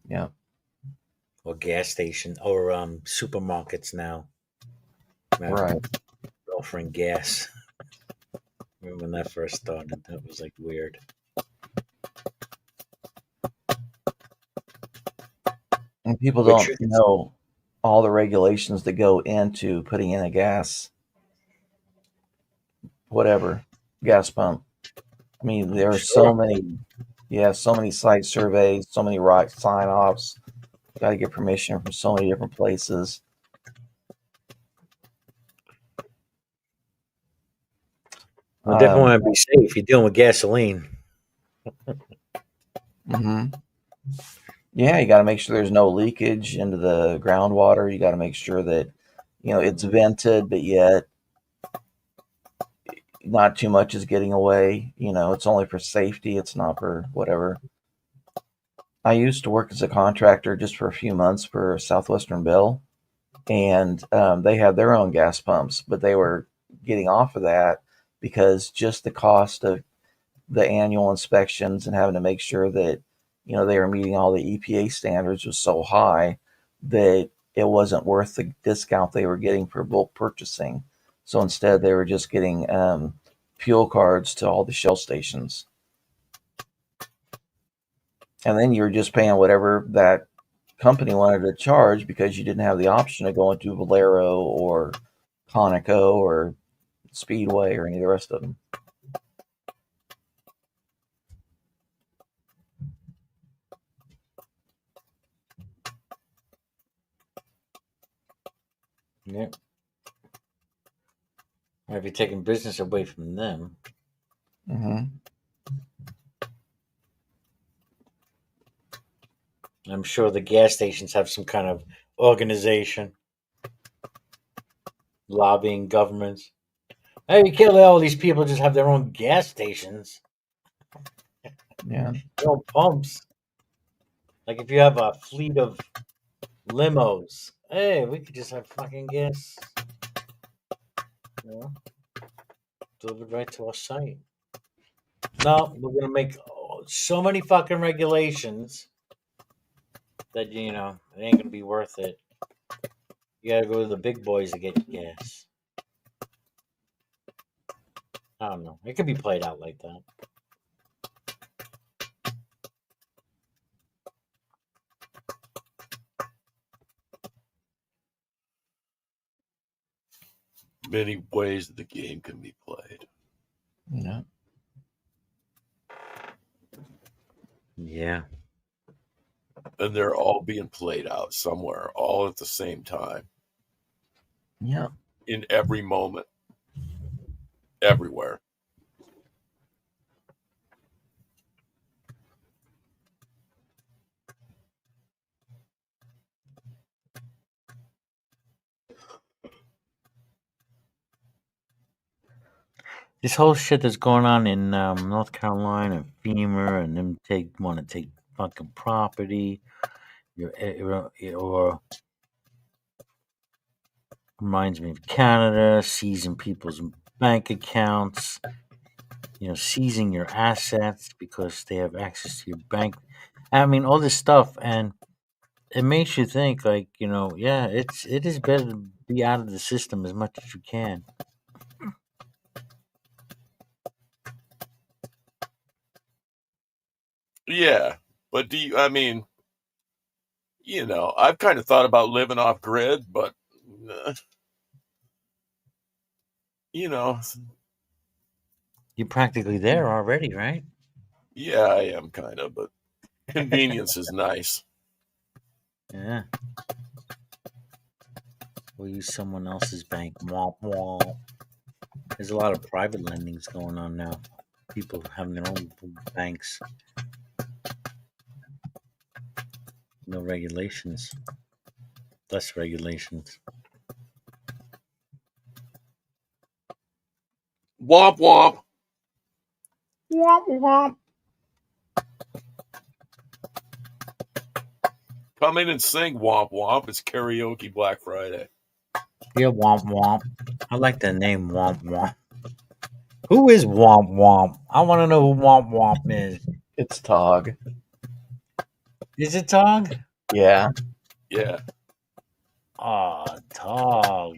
Yeah. Or gas station or supermarkets now. Right. Offering gas. Remember when that first started? That was like weird. And people But don't know all the regulations that go into putting in a gas pump. I mean, there are so many site surveys, so many sign offs. Got to get permission from so many different places. Well, definitely want to be safe. You're dealing with gasoline. Mm-hmm. Yeah, you got to make sure there's no leakage into the groundwater. You got to make sure that it's vented, but yet not too much is getting away. It's only for safety. It's not for whatever. I used to work as a contractor just for a few months for Southwestern Bell, and they had their own gas pumps, but they were getting off of that because just the cost of the annual inspections and having to make sure that they were meeting all the EPA standards was so high that it wasn't worth the discount they were getting for bulk purchasing. So instead, they were just getting fuel cards to all the Shell stations. And then you were just paying whatever that company wanted to charge because you didn't have the option of going to Valero or Conoco or Speedway or any of the rest of them. Yeah. Or if you're taking business away from them. Mm-hmm. I'm sure the gas stations have some kind of organization lobbying governments. Hey, you can't let all these people just have their own gas stations. Yeah. Their own pumps. Like if you have a fleet of limos, hey, we could just have fucking gas. Delivered right to our site. No, we're gonna make so many fucking regulations that it ain't gonna be worth it. You gotta go to the big boys to get your gas. I don't know. It could be played out like that. Many ways the game can be played. Yeah. Yeah. And they're all being played out somewhere, all at the same time. Yeah. In every moment. Everywhere. This whole shit that's going on in North Carolina, FEMA, and them want to take fucking property, or reminds me of Canada, seizing people's bank accounts, seizing your assets because they have access to your bank. I mean, all this stuff, and it makes you think, like, yeah, it is better to be out of the system as much as you can. Yeah, but I've kind of thought about living off grid, but You're practically there already, right? Yeah, I am kind of, but convenience is nice. Yeah. We'll use someone else's bank. Womp womp. There's a lot of private lendings going on now. People having their own banks. No regulations. Less regulations. Womp womp. Womp womp. Come in and sing Womp Womp. It's karaoke Black Friday. Yeah, Womp Womp. I like the name Womp Womp. Who is Womp Womp? I want to know who Womp Womp is. It's Tog. Is it Tog? Yeah. Yeah. Oh, Tog.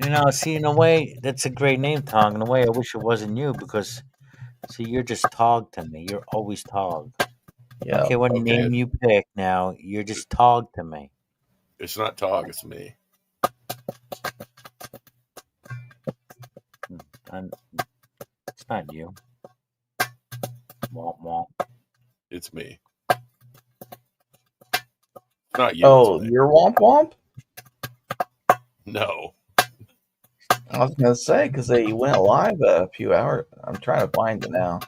You know, see, in a way, that's a great name, Tog. In a way, I wish it wasn't you because, see, you're just Tog to me. You're always Tog. Yeah. Okay, what Okay. name you pick now, you're just Tog to me. It's not Tog, it's me. It's not you. Womp Womp. It's me. It's not you. Oh, it's me. you're Womp Womp? No. I was gonna say because they went live a few hours. I'm trying to find it now.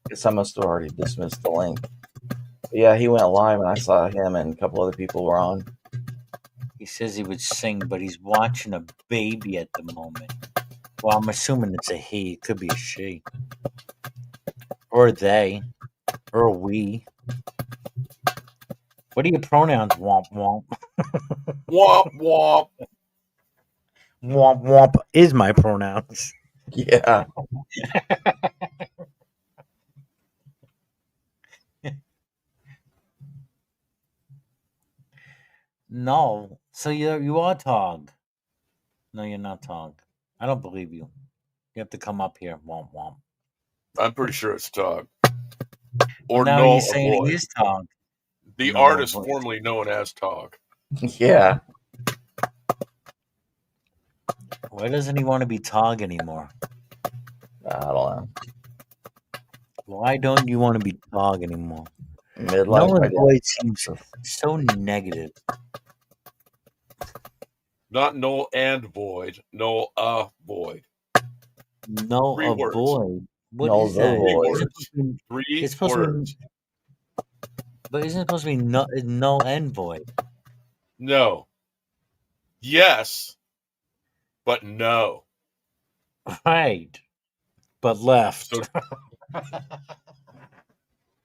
Guess I must have already dismissed the link. But yeah, he went live, and I saw him and a couple other people were on. He says he would sing, but he's watching a baby at the moment. Well, I'm assuming it's a he. It could be a she. Or they. Or we. What are your pronouns, Womp Womp? Womp Womp. Womp Womp is my pronouns. Yeah. No. So you are Tog. No, you're not Tog. I don't believe you. You have to come up here, Womp Womp. I'm pretty sure it's Tog. Or Or now Null you're saying Avoid. he is Tog. The Null artist Avoid. formerly known as Tog. Yeah. Why doesn't he want to be Tog anymore? I don't know. Why don't you want to be Tog anymore? Midlife Null identity. Avoid seems so negative. Not Null and Void. Null Avoid. Null 3 words. Avoid. What Null is that? Three Avoid. words. 3 It's supposed to words. be, but isn't it supposed to be null and void? No. Yes, but no. Right. But left.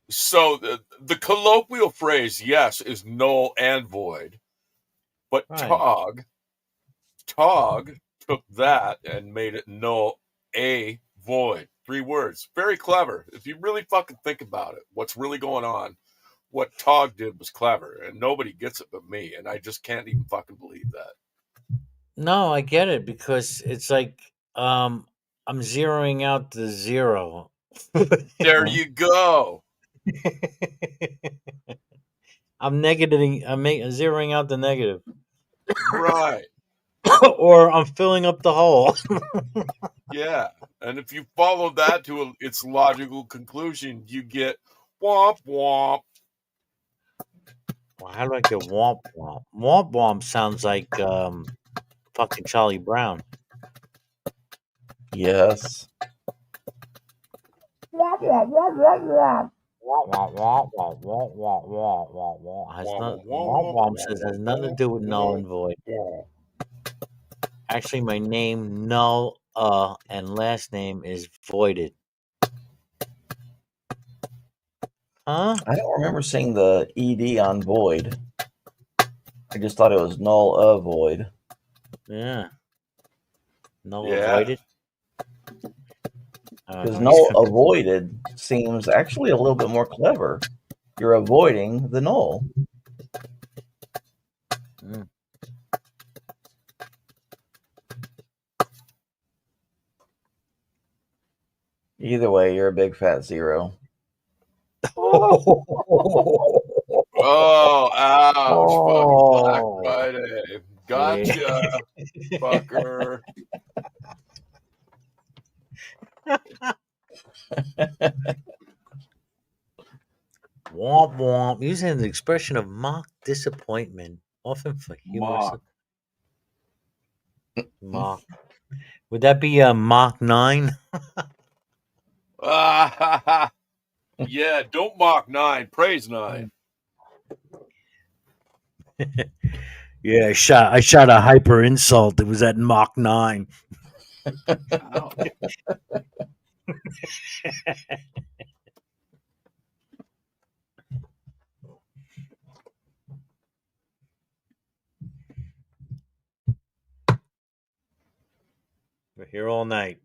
So the colloquial phrase, yes, is null and void. But Right. Tog took that and made it null a void. 3 words. Very clever. If you really fucking think about it, what's really going on, what Tog did was clever, and nobody gets it but me, and I just can't even fucking believe that. No, I get it because it's like I'm zeroing out the zero. There you go. I'm negating. I'm zeroing out the negative. Right. Or I'm filling up the hole. Yeah. And if you follow that to its logical conclusion, you get womp womp. Well, how do I get Womp Womp? Womp Womp sounds like fucking Charlie Brown. Yes. Womp womp womp womp womp. Womp womp womp womp womp womp womp womp womp. Womp womp says has nothing to do with null and void. Actually, my name Null and last name is Voided. Huh? I don't remember seeing the ED on void. I just thought it was null avoid. Yeah. Null Yeah. avoided. Because null avoided seems actually a little bit more clever. You're avoiding the null. Mm. Either way, you're a big fat zero. Oh, ouch. Fucking Black Friday. Gotcha, fucker. Womp womp. Using the expression of mock disappointment, often for humorous. Mock. Would that be a Mach 9? Yeah, don't mock 9. Praise 9. Yeah, I shot a hyper insult. It was at Mach 9. here all night.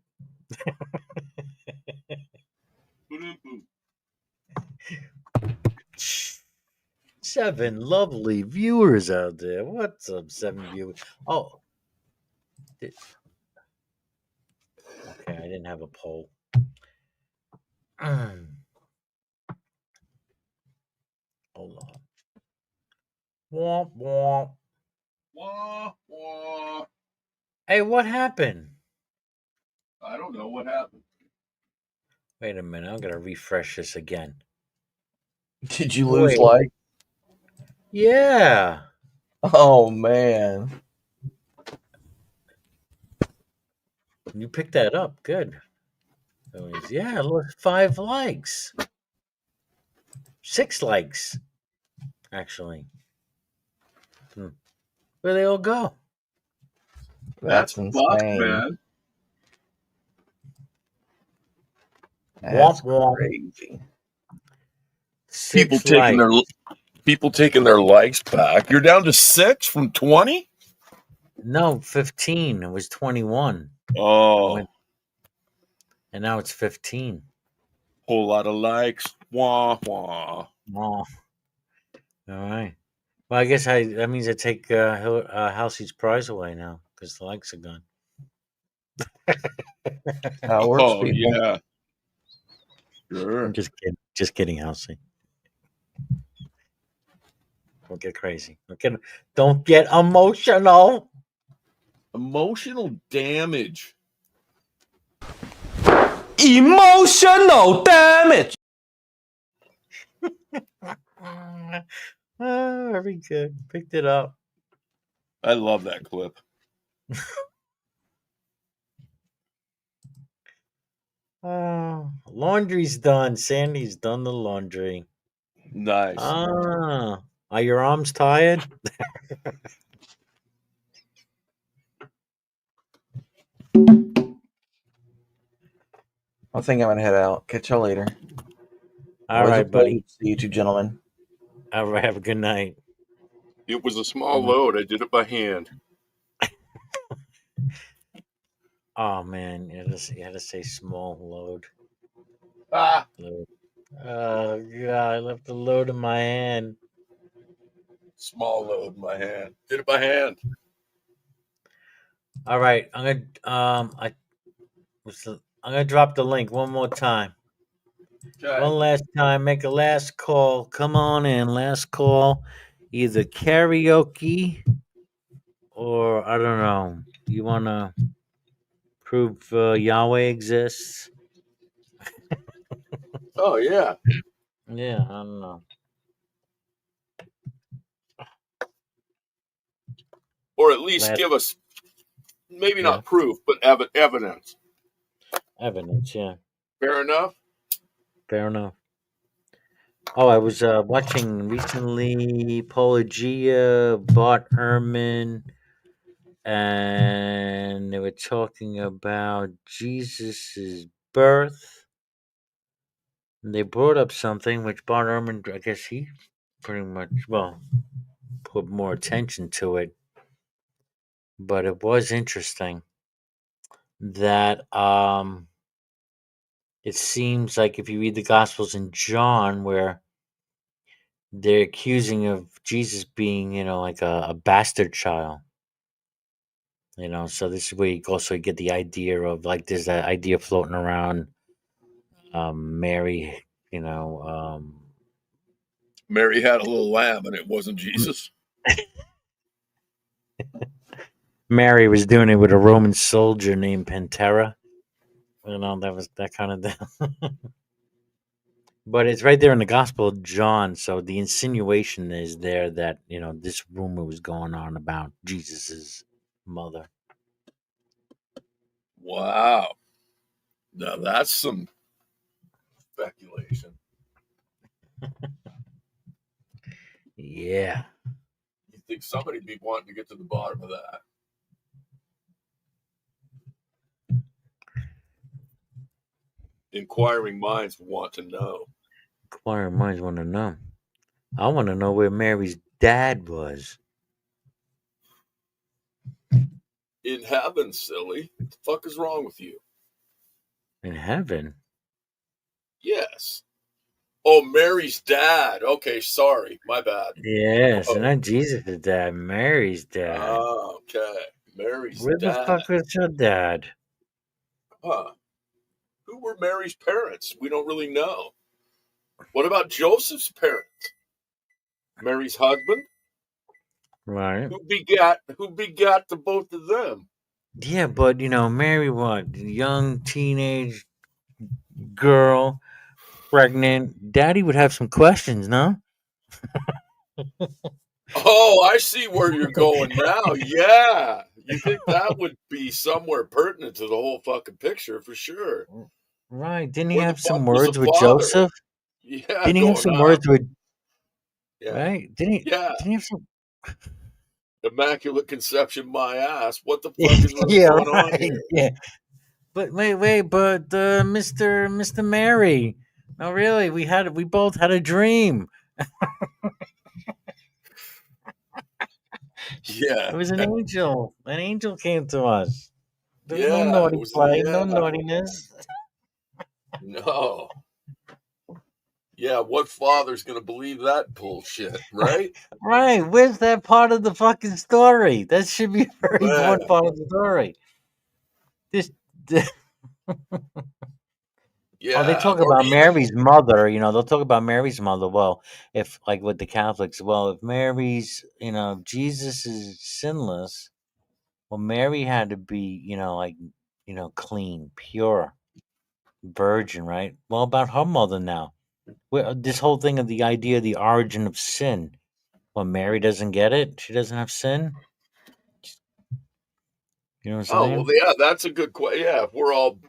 7 lovely viewers out there. What's up, 7 viewers? Oh, okay. I didn't have a poll. Hold on. Womp womp. Wah, wah. Hey, what happened? I don't know what happened. Wait a minute. I'm gonna refresh this again. Did you lose Wait. light? Yeah. Oh man. You picked that up. Good. Yeah, look, 5 likes. 6 likes, actually. Where they all go? That's fucked, insane. man. That's Womp womp. crazy. People 6 taking likes. their likes back. You're down to 6 from 20? No, 15. It was 21. Oh. And now it's 15. Whole lot of likes. Wah wah. Oh. All right. Well, I guess that means I take Halsey's prize away now because the likes are gone. How it works, Oh people. yeah. Sure. I'm just kidding. Just kidding, Halsey. Don't get crazy. Don't get emotional. Emotional damage. Emotional damage. Very good. Picked it up. I love that clip. Laundry's done. Sandy's done the laundry. Nice. Are your arms tired? I think I'm gonna head out. Catch y'all later. All Always a right, pleasure buddy. to see you two gentlemen. All right, have a good night. It was a small load. I did it by hand. Oh man, you had to say small load. Ah. Load. Oh god, I left the load in my hand. Small load in my hand. Did it by hand. All right, I'm gonna drop the link one more time. Okay. One last time, make a last call. Come on in, last call. Either karaoke or I don't know. You wanna prove Yahweh exists? Oh yeah. Yeah, I don't know. Or at least give us maybe not proof, but evidence. Evidence, yeah. Fair enough. Fair enough. Oh, I was watching recently Pelagia, Bart Ehrman, and they were talking about Jesus's birth. And they brought up something which Bart Ehrman, I guess he pretty much, put more attention to it. But it was interesting that it seems like if you read the Gospels in John, where they're accusing of Jesus being, like a bastard child. So this is where you also get the idea of like there's that idea floating around Mary, Mary had a little lamb and it wasn't Jesus. Mary was doing it with a Roman soldier named Pantera. That was that kind of thing. But it's right there in the Gospel of John, so the insinuation is there that this rumor was going on about Jesus's mother. Wow. Now that's some speculation. Yeah. You think somebody be wanting to get to the bottom of that? Inquiring minds want to know. Inquiring minds want to know. I want to know where Mary's dad was. In heaven, silly. What the fuck is wrong with you? In heaven? Yes. Oh, Mary's dad. Okay, sorry. My bad. Yes, and not Jesus' dad, Mary's dad. Oh, okay. Mary's Where the dad. fuck was her dad? Huh. Who were Mary's parents? We don't really know. What about Joseph's parents? Mary's husband? Right. Who begat the both of them? Yeah, but Mary, what? Young teenage girl, pregnant. Daddy would have some questions, no? Oh, I see where you're going now. Yeah. You think that would be somewhere pertinent to the whole fucking picture for sure. Right. Didn't he Where the have some fuck was words the with father? Joseph? Yeah, Didn't he have going some on. words with Yeah. right? Didn't he Yeah. have some Immaculate conception, my ass. What the fuck is really Yeah, going on right. here? Yeah. But wait, but Mr. Mary. No, really, we both had a dream. Yeah. It was an angel. An angel came to us. There was no Yeah, naughty it was play, yeah. no naughtiness. No. Yeah, what father's gonna believe that bullshit, right? Right. Where's that part of the fucking story? That should be a very Yeah. important part of the story. This Yeah. Oh, they talk or about even Mary's mother. They'll talk about Mary's mother. Well, if like with the Catholics, well, if Mary's, Jesus is sinless, well, Mary had to be, clean, pure, virgin, right? Well, about her mother now. This whole thing of the idea of the origin of sin. Well, Mary doesn't get it. She doesn't have sin. You know what I'm Oh well, saying? yeah, that's a good question. Yeah, if we're all,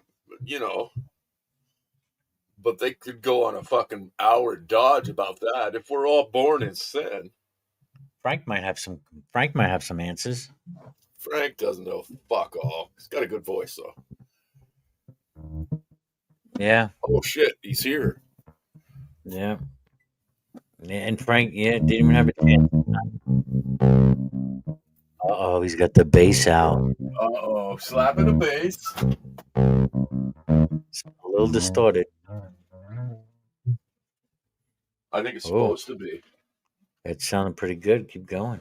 but they could go on a fucking hour dodge about that. If we're all born in sin, Frank might have some. Frank might have some answers. Frank doesn't know fuck all. He's got a good voice though. Yeah. Oh shit, he's here. Yeah. And Frank, didn't even have a chance. Oh, he's got the bass out. Uh-oh, slapping the bass. It's a little distorted. I think it's supposed to be. It sounded pretty good. Keep going.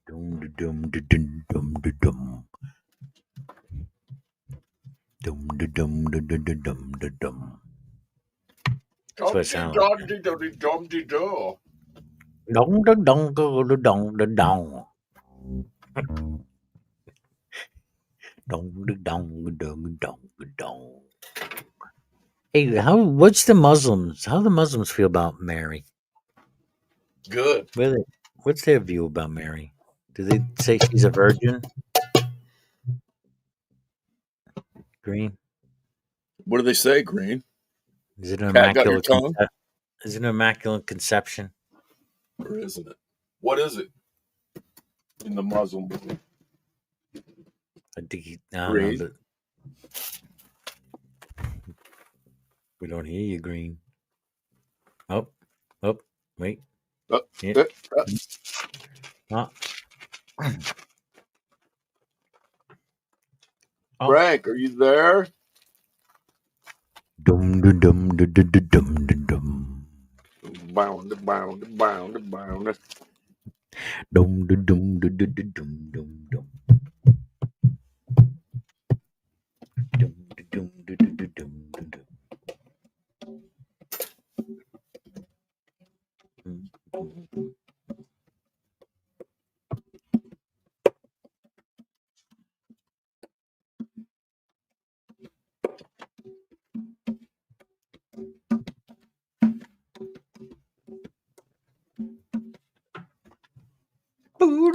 Dum dum dum dum dum dum. Dum dum dum dum dum dum. That's what it sounds like. Dum Dong dong dong dong dong dong dong. Dong dong dong dong dong. Hey, what's the Muslims? How do the Muslims feel about Mary? Good. What's their view about Mary? Do they say she's a virgin? Green. What do they say, Green? Is it an Cat got your immaculate? tongue? Is it an immaculate conception? Or isn't it? What is it? In the Muslim belief. I think I don't know, but we don't hear you, Green. Oh, wait. Yeah. Oh. Frank, are you there? Dum dum dum dum dum dum dum dum. Bound. Dum dum dum dum dum dum dum dum. Dum dum dum dum dum dum dum.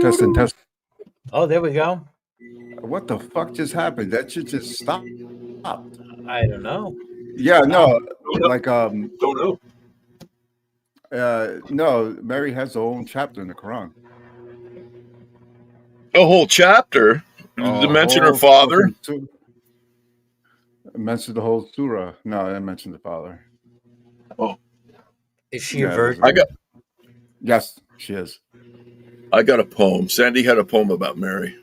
Testing. Oh, there we go. What the fuck just happened? That shit just stopped. I don't know. Yeah, no, like don't know. No, Mary has her own chapter in the Quran. A whole chapter. Did it mention her father? Mentioned the whole surah. No, I didn't mention the father. Oh, is she a virgin? Yes, she is. I got a poem. Sandy had a poem about Mary.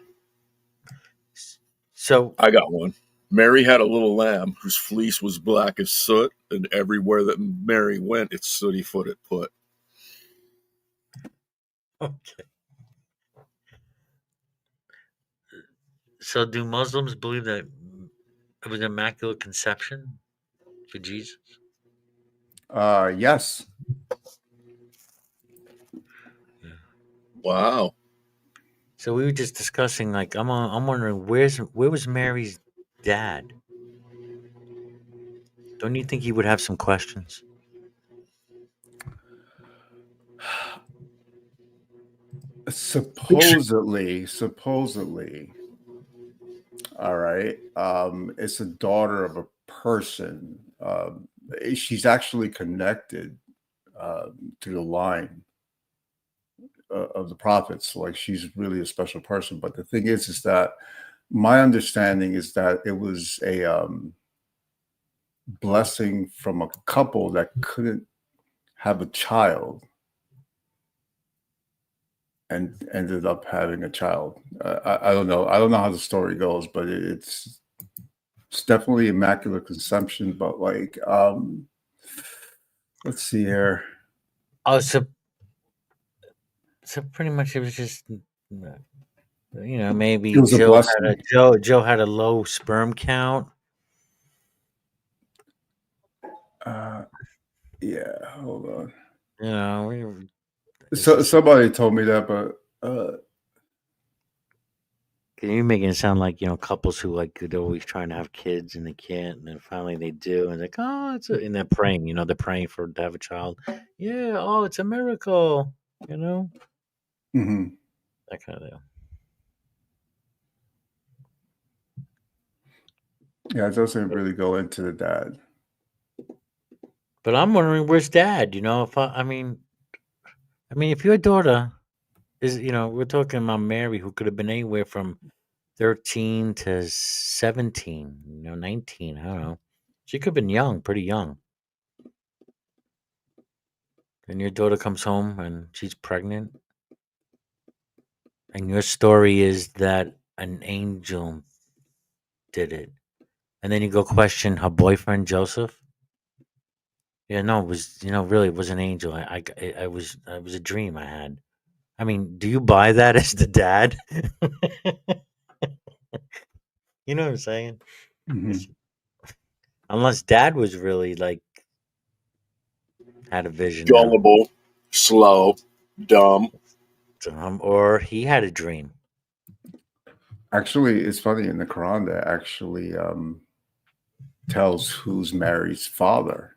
So I got one. Mary had a little lamb whose fleece was black as soot, and everywhere that Mary went, its sooty foot it put. okay. So do Muslims believe that it was an immaculate conception for Jesus? Yes. Wow. So we were just discussing, like, I'm wondering where was Mary's dad? Don't you think he would have some questions? Supposedly, all right. It's a daughter of a person. She's actually connected to the line of the prophets. Like, she's really a special person. But the thing is that my understanding is that it was a blessing from a couple that couldn't have a child and ended up having a child. I don't know. I don't know how the story goes, but it's definitely immaculate conception. But like, let's see here. Oh, so pretty much it was just, maybe It was a blessing. Joe had a low sperm count. Yeah, hold on. You know, So somebody told me that, but you're making it sound like, couples who, like, they're always trying to have kids and they can't, and then finally they do, and like, oh, and they're praying, they're praying to have a child. Yeah, oh, it's a miracle, mhm. that kind of deal. Yeah, it doesn't really go into the dad. But I'm wondering, where's dad? If I mean, if your daughter is, we're talking about Mary, who could have been anywhere from 13 to 17, 19. I don't know. She could have been young, pretty young. And your daughter comes home and she's pregnant. And your story is that an angel did it. And then you go question her boyfriend, Joseph. Yeah, no, it was, really, it was an angel. I was a dream I had. I mean, do you buy that as the dad? You know what I'm saying? Mhm. Unless dad was really, like, had a vision. Gullible, slow, dumb. Or he had a dream. Actually, it's funny, in the Quran that actually tells who's Mary's father.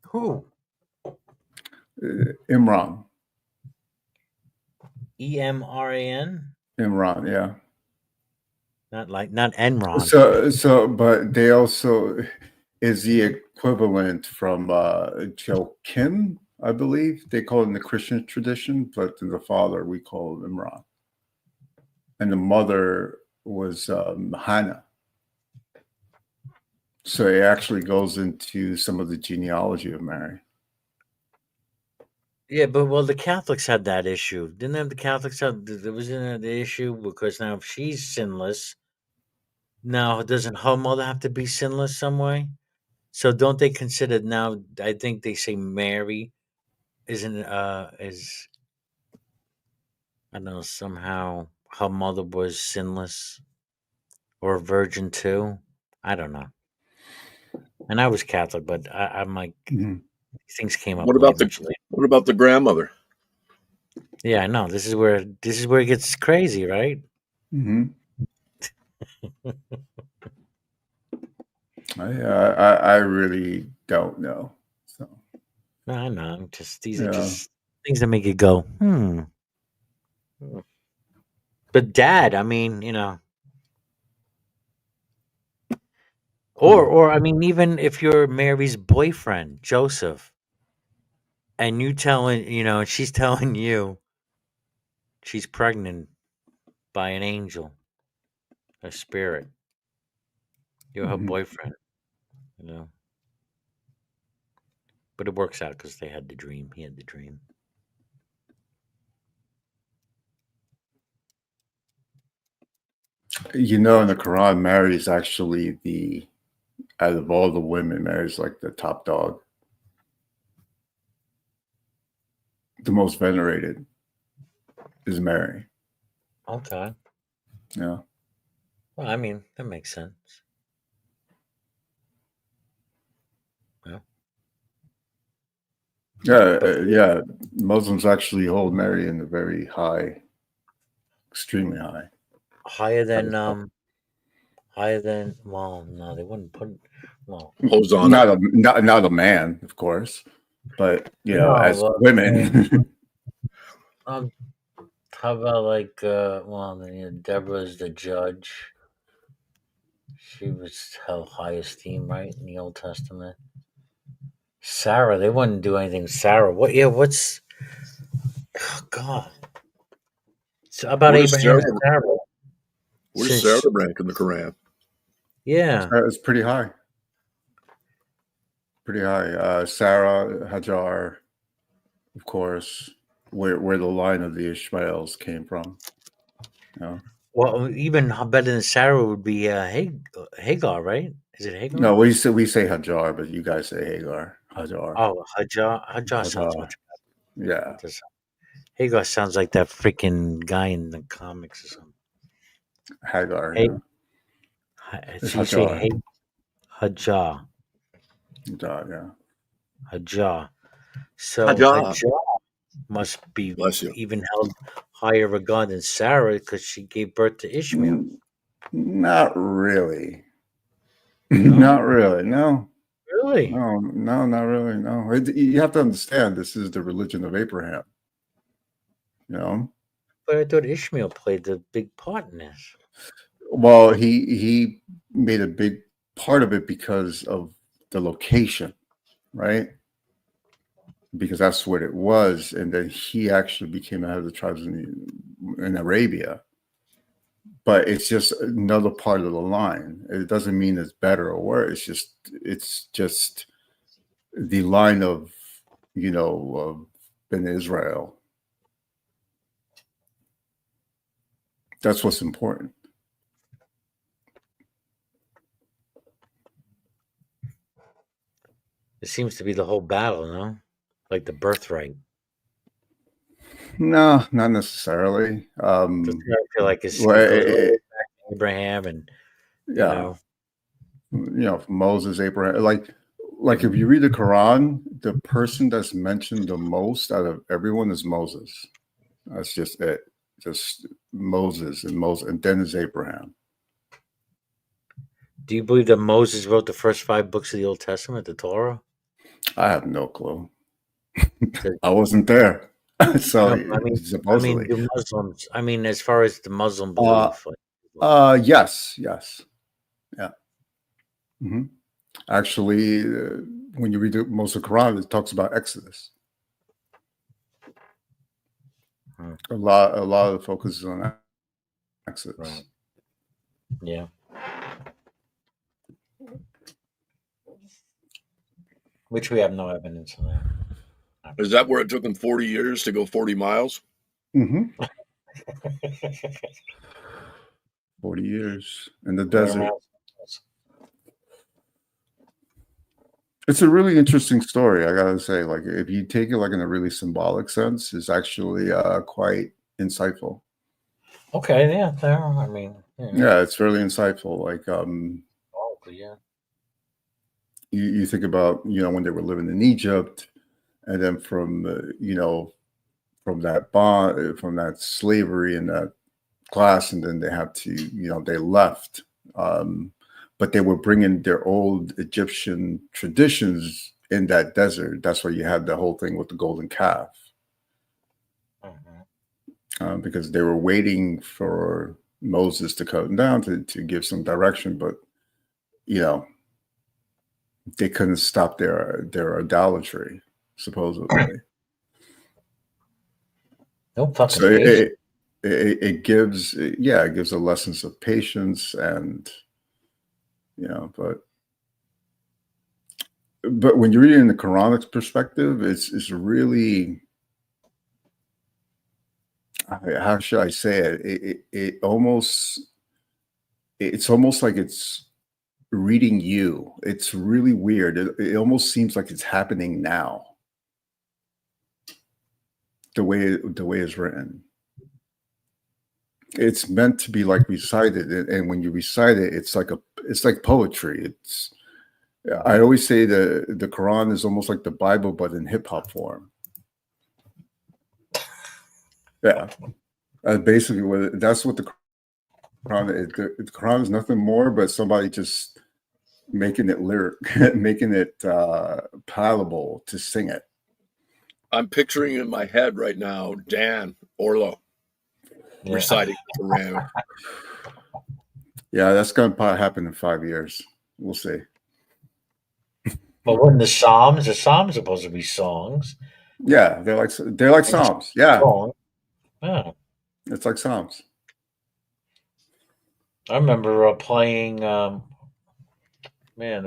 Who? Imran. EMRAN? Imran, yeah. Not Enron. But they also is the equivalent from Joachim, I believe. They call it in the Christian tradition, but the father we call Imran. And the mother was Hannah. So it actually goes into some of the genealogy of Mary. Yeah, but the Catholics had that issue. Didn't have the Catholics have there was the issue because now if she's sinless, now doesn't her mother have to be sinless some way? So don't they consider now? I think they say Mary isn't is I don't know, somehow her mother was sinless or a virgin too. I don't know. And I was Catholic, but I'm like, these things came up What about much later. what about the grandmother? Yeah, I know. This is where it gets crazy, right? Mm-hmm. I really don't know. So No, I know. These are just things that make you go, But dad, I mean, or I mean, even if you're Mary's boyfriend, Joseph, and you telling, she's telling you she's pregnant by an angel, a spirit. You're her boyfriend, But it works out because they had the dream. He had the dream. You know, in the Quran, Mary is actually out of all the women, Mary's like the top dog, the most venerated is Mary. Okay. Yeah. Well, I mean, that makes sense. Yeah. Muslims actually hold Mary in a very high, extremely high. Higher than well, no, they wouldn't put well. Not a man, of course, but as women. How about like Deborah's the judge. She was held high esteem, right, in the Old Testament. Sarah, they wouldn't do anything. Sarah, what? Yeah, what's? Oh, God. So about Where's Abraham and Sarah? Sarah. Where's Sarah rank in the Quran? Yeah, It's pretty high. Pretty high. Sarah, Hajar, of course, where the line of the Ishmaels came from. Well, even better than Sarah would be Hagar, right? Is it Hagar? No, we say Hajar, but you guys say Hagar. Hajar. Oh, Hajar sounds much better. Yeah. Hagar sounds like that freaking guy in the comics or something. Hagar. So you say Hajar. Hajar, yeah. Hajar. So Hajar. Hajar must be even held higher regard than Sarah because she gave birth to Ishmael. Not really. Not really. No. Really? No, not really. No. You have to understand, this is the religion of Abraham. But I thought Ishmael played the big part in this. Well, he made a big part of it because of the location, right? Because that's what it was, and then he actually became head of the tribes in Arabia. But it's just another part of the line. It doesn't mean it's better or worse. It's just the line of Ben Israel. That's what's important. It seems to be the whole battle, no? Like the birthright. No, not necessarily. I feel like it goes all the way back to Abraham and Moses, Abraham. Like if you read the Quran, the person that's mentioned the most out of everyone is Moses. That's just it. Just Moses, and then is Abraham. Do you believe that Moses wrote the first 5 books of the Old Testament, the Torah? I have no clue. I wasn't there. So supposedly. do Muslims? I mean, as far as the Muslim belief. Yes. Yeah. Mm-hmm. Actually, when you read most of the Quran, it talks about Exodus. A lot of the focus is on Exodus. Right. Yeah. Which we have no evidence of that. Is that where it took them 40 years to go 40 miles? Mm-hmm. 40 years in the desert. It's a really interesting story, I gotta say. Like, if you take it like in a really symbolic sense, it's actually quite insightful. Okay, yeah, I mean, yeah, it's really insightful. Like, yeah. You think about when they were living in Egypt, and then from from that bond, from that slavery and that class, and then they had to they left. But they were bringing their old Egyptian traditions in that desert. That's why you had the whole thing with the golden calf. Because they were waiting for Moses to come down to give some direction, but they couldn't stop their idolatry, supposedly. No fucking. So it gives a lessons of patience and but when you read it in the Quranic perspective, it's really, how should I say it? It almost it's almost like it's reading you. It's really weird. It almost seems like it's happening now. The way it's written. It's meant to be like recited, and when you recite it, it's like poetry. I always say the Quran is almost like the Bible, but in hip hop form. Yeah, basically, that's what the Quran is. The Quran is nothing more but somebody just making it making it palatable to sing it. I'm picturing in my head right now Dan Orlo reciting the Quran. Yeah, that's gonna probably happen in 5 years. We'll see. But when the Psalms are supposed to be songs. Yeah, they're like Psalms. Yeah. Yeah. It's like Psalms. I remember playing it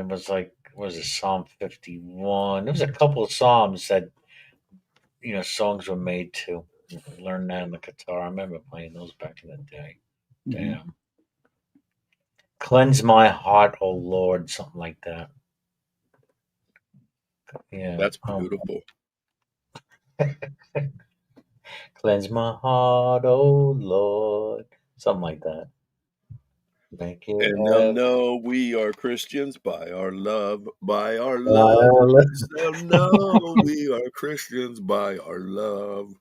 was like, what was it, Psalm 51? There was a couple of Psalms that songs were made to. Learn that on the guitar. I remember playing those back in the day. Mm-hmm. Damn. Cleanse my heart, O Lord, something like that. Yeah. That's beautiful. Cleanse my heart, O Lord. Something like that. Thank you. And they'll know we are Christians by our love, by our love. They'll know we are Christians by our love.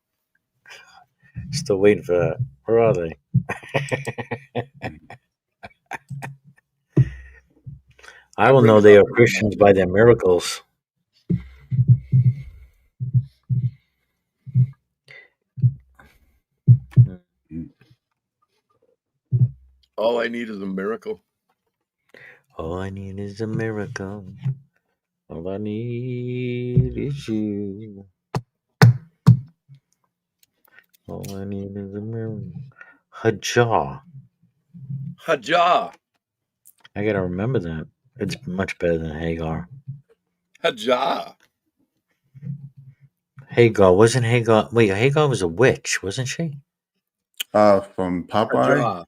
Still waiting for that. Where are they? I will know they are Christians by their miracles. All I need is a miracle. All I need is a miracle. All I need is you. All I need is a miracle. Hajjah. Hajjah. I gotta remember that. It's much better than Hagar. Hajjah. Hagar. Wasn't Hagar... Wait, Hagar was a witch, wasn't she? From Popeye?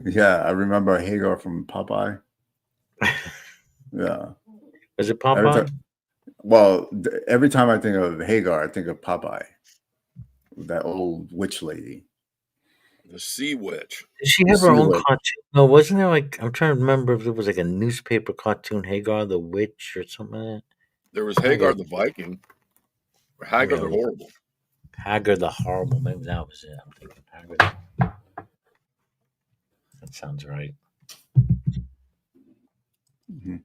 Yeah, I remember Hagar from Popeye. Yeah. Was it Popeye? Every time I think of Hagar, I think of Popeye. That old witch lady. The sea witch. Did she have her own cartoon? No, wasn't there like... I'm trying to remember if there was like a newspaper cartoon, Hagar the Witch or something like that. There was Hagar the Viking. Or Hagar the Horrible. Hagar the Horrible. Maybe that was it. I'm thinking Hagar. That sounds right. Mm-hmm.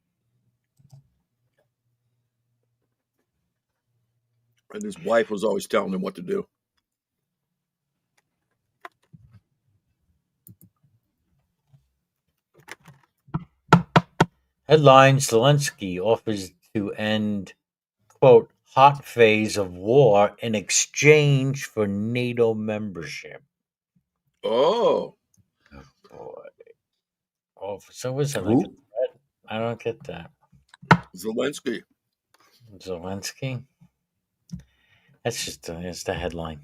And his wife was always telling him what to do. Headline: Zelensky offers to end, quote, hot phase of war in exchange for NATO membership. Oh. Boy. Oh, so was it like a threat? I don't get that. Zelensky. That's just it's the headline.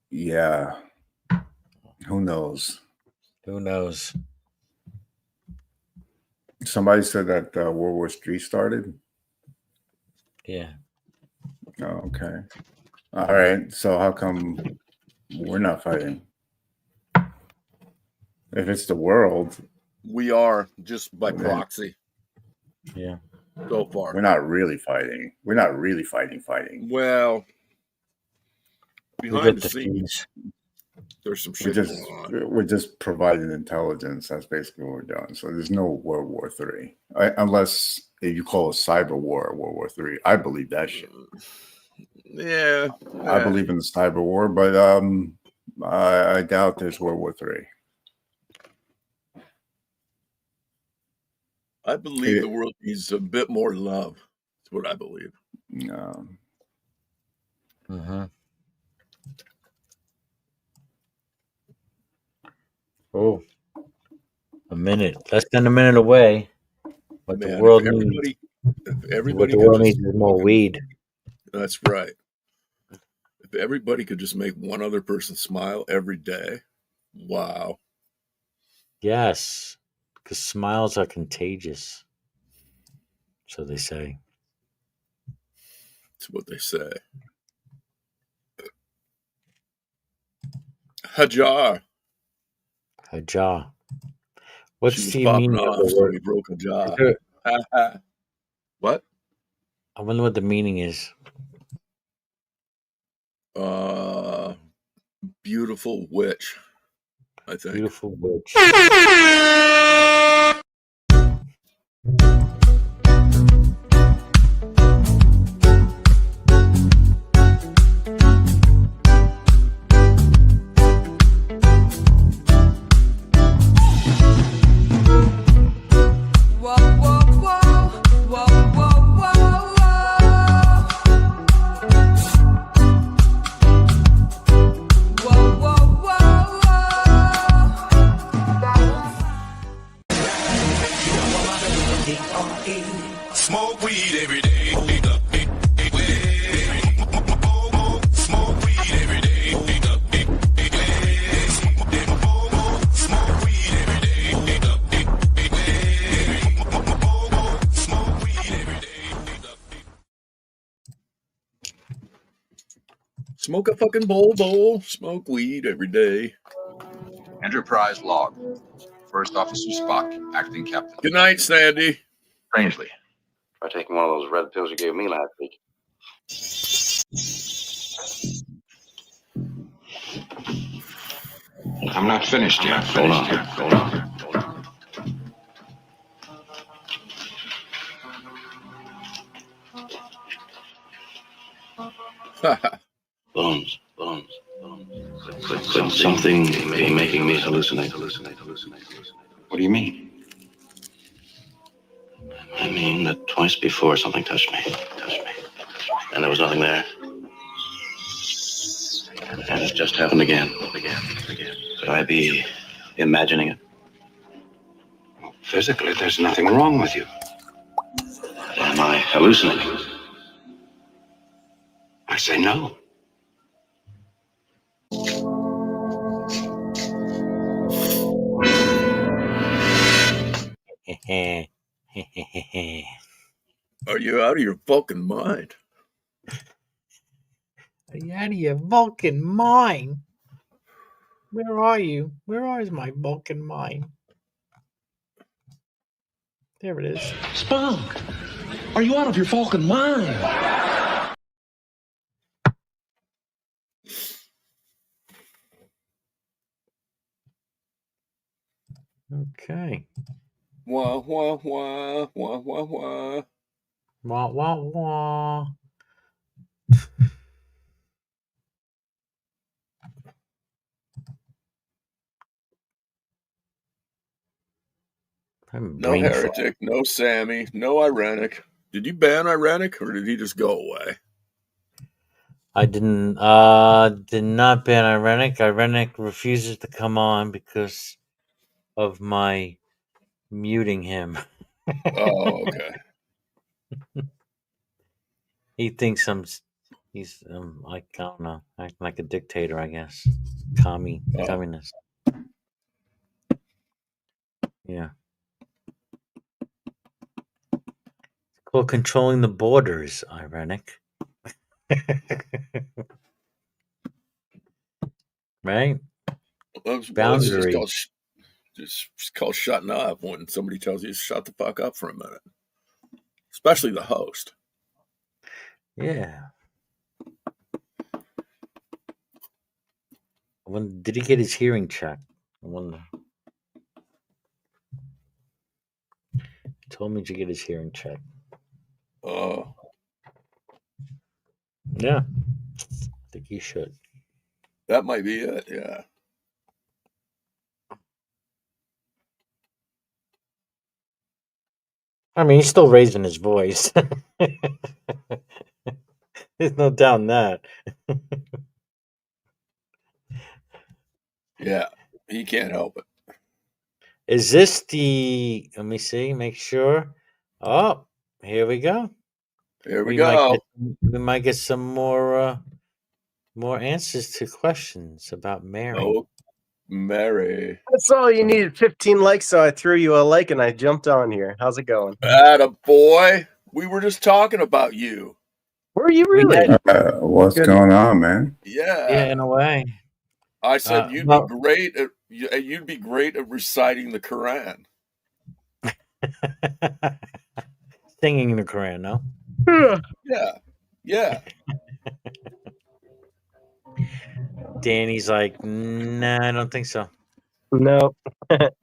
Yeah. Who knows? Somebody said that World War III started. Yeah. Oh, okay. All right. So how come we're not fighting? If it's the world, we are just by proxy. Yeah. So far, we're not really fighting. We're not really fighting. Well, behind the scenes, there's some shit going on. We're just providing intelligence. That's basically what we're doing. So there's no World War III, unless you call a cyber war World War III. I believe that shit. Yeah. I believe in the cyber war, but I doubt there's World War III. I believe the world needs a bit more love. That's what I believe. No. Mm-hmm. Oh, less than a minute away. But the world needs is more weed. That's right. If everybody could just make one other person smile every day, Wow. Yes, because smiles are contagious. So they say. That's what they say. Hajar. Hajar. She What's was the popping meaning of off, the so word? he broke a jaw. Is there- Ha ha. What? I wonder what the meaning is. Beautiful witch, I think. Beautiful witch. Whoa, whoa, whoa, whoa, whoa, whoa, whoa, whoa, whoa, Smoke weed every day. Smoke a fucking bowl. Smoke weed every day. Enterprise log. First Officer Spock, acting captain. Good night, Sandy. Strangely, try taking one of those red pills you gave me last week. I'm not finished yet. Hold on. Bones. Could something be making me hallucinate? What do you mean? I mean that twice before something touched me. And there was nothing there. And it just happened again. Could I be imagining it? Physically, there's nothing wrong with you. Am I hallucinating? I say no. Are you out of your fucking mind? Are you out of your Vulcan mind? Where are you? Where is my Vulcan mind? There it is. Spunk, are you out of your fucking mind? Okay. Wah, wah, wah, wah, wah, wah. Wah, wah, wah. No heretic, no Sammy, no ironic. Did you ban ironic, or did he just go away? I did not ban Irenic. Irenic refuses to come on because of my muting him. Oh, okay. He thinks he's like, I don't know, acting like a dictator, I guess. Communist. Yeah. It's called controlling the borders, Irenic. Right? Well, it's Boundary. just called shutting up when somebody tells you to shut the fuck up for a minute. Especially the host. Yeah. Did he get his hearing checked? I wonder. He told me to get his hearing checked. Oh. Yeah. I think he should. That might be it, yeah. I mean, he's still raising his voice. There's no doubt in that. Yeah, he can't help it. Is this the? Let me see. Make sure. Oh, here we go. Here we go. We might get some more answers to questions about Mary. Mary. That's all you needed. 15 likes, so I threw you a like and I jumped on here. How's it going? Atta boy. We were just talking about you. Were you really? What's going on, man? Yeah. in a way. I said you'd well- be great at you'd be great at reciting the Quran. Singing the Quran, no? Yeah. Danny's like, nah, I don't think so. No. Not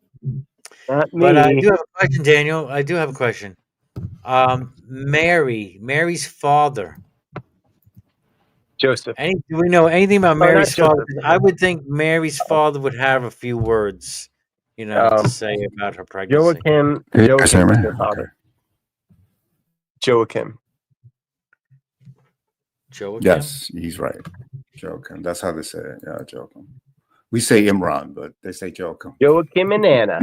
me. But I do have a question, Daniel. I do have a question. Mary's father. Joseph. Do we know anything about not Mary's father? Joseph. I would think Mary's father would have a few words, to say about her pregnancy. Joachim is their father. Joachim. Joachim? Yes, he's right. Joachim. That's how they say it. Yeah, Joachim. We say Imran, but they say Joachim. Joachim and Anna.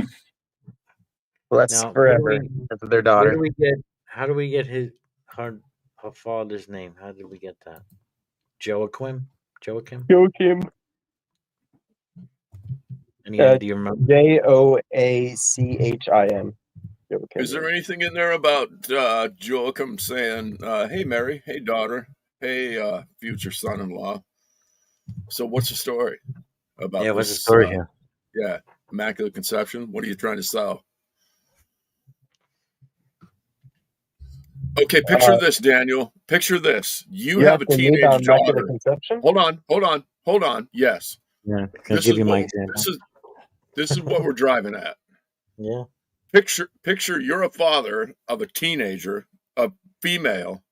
Well, that's Now, forever. That's their daughter. How do we get her father's name? How did we get that? Joachim? Joachim. And do you remember? Joachim. Is there anything in there about Joachim saying, hey, Mary, hey, daughter, hey, future son-in-law? So what's the story about what's the story here? Yeah, Immaculate Conception. What are you trying to sell? Okay, picture this, Daniel. Picture this. You have a teenage daughter. Hold on. Yes. Yeah, can I give you my example? This is what we're driving at. Yeah. Picture you're a father of a teenager, a female.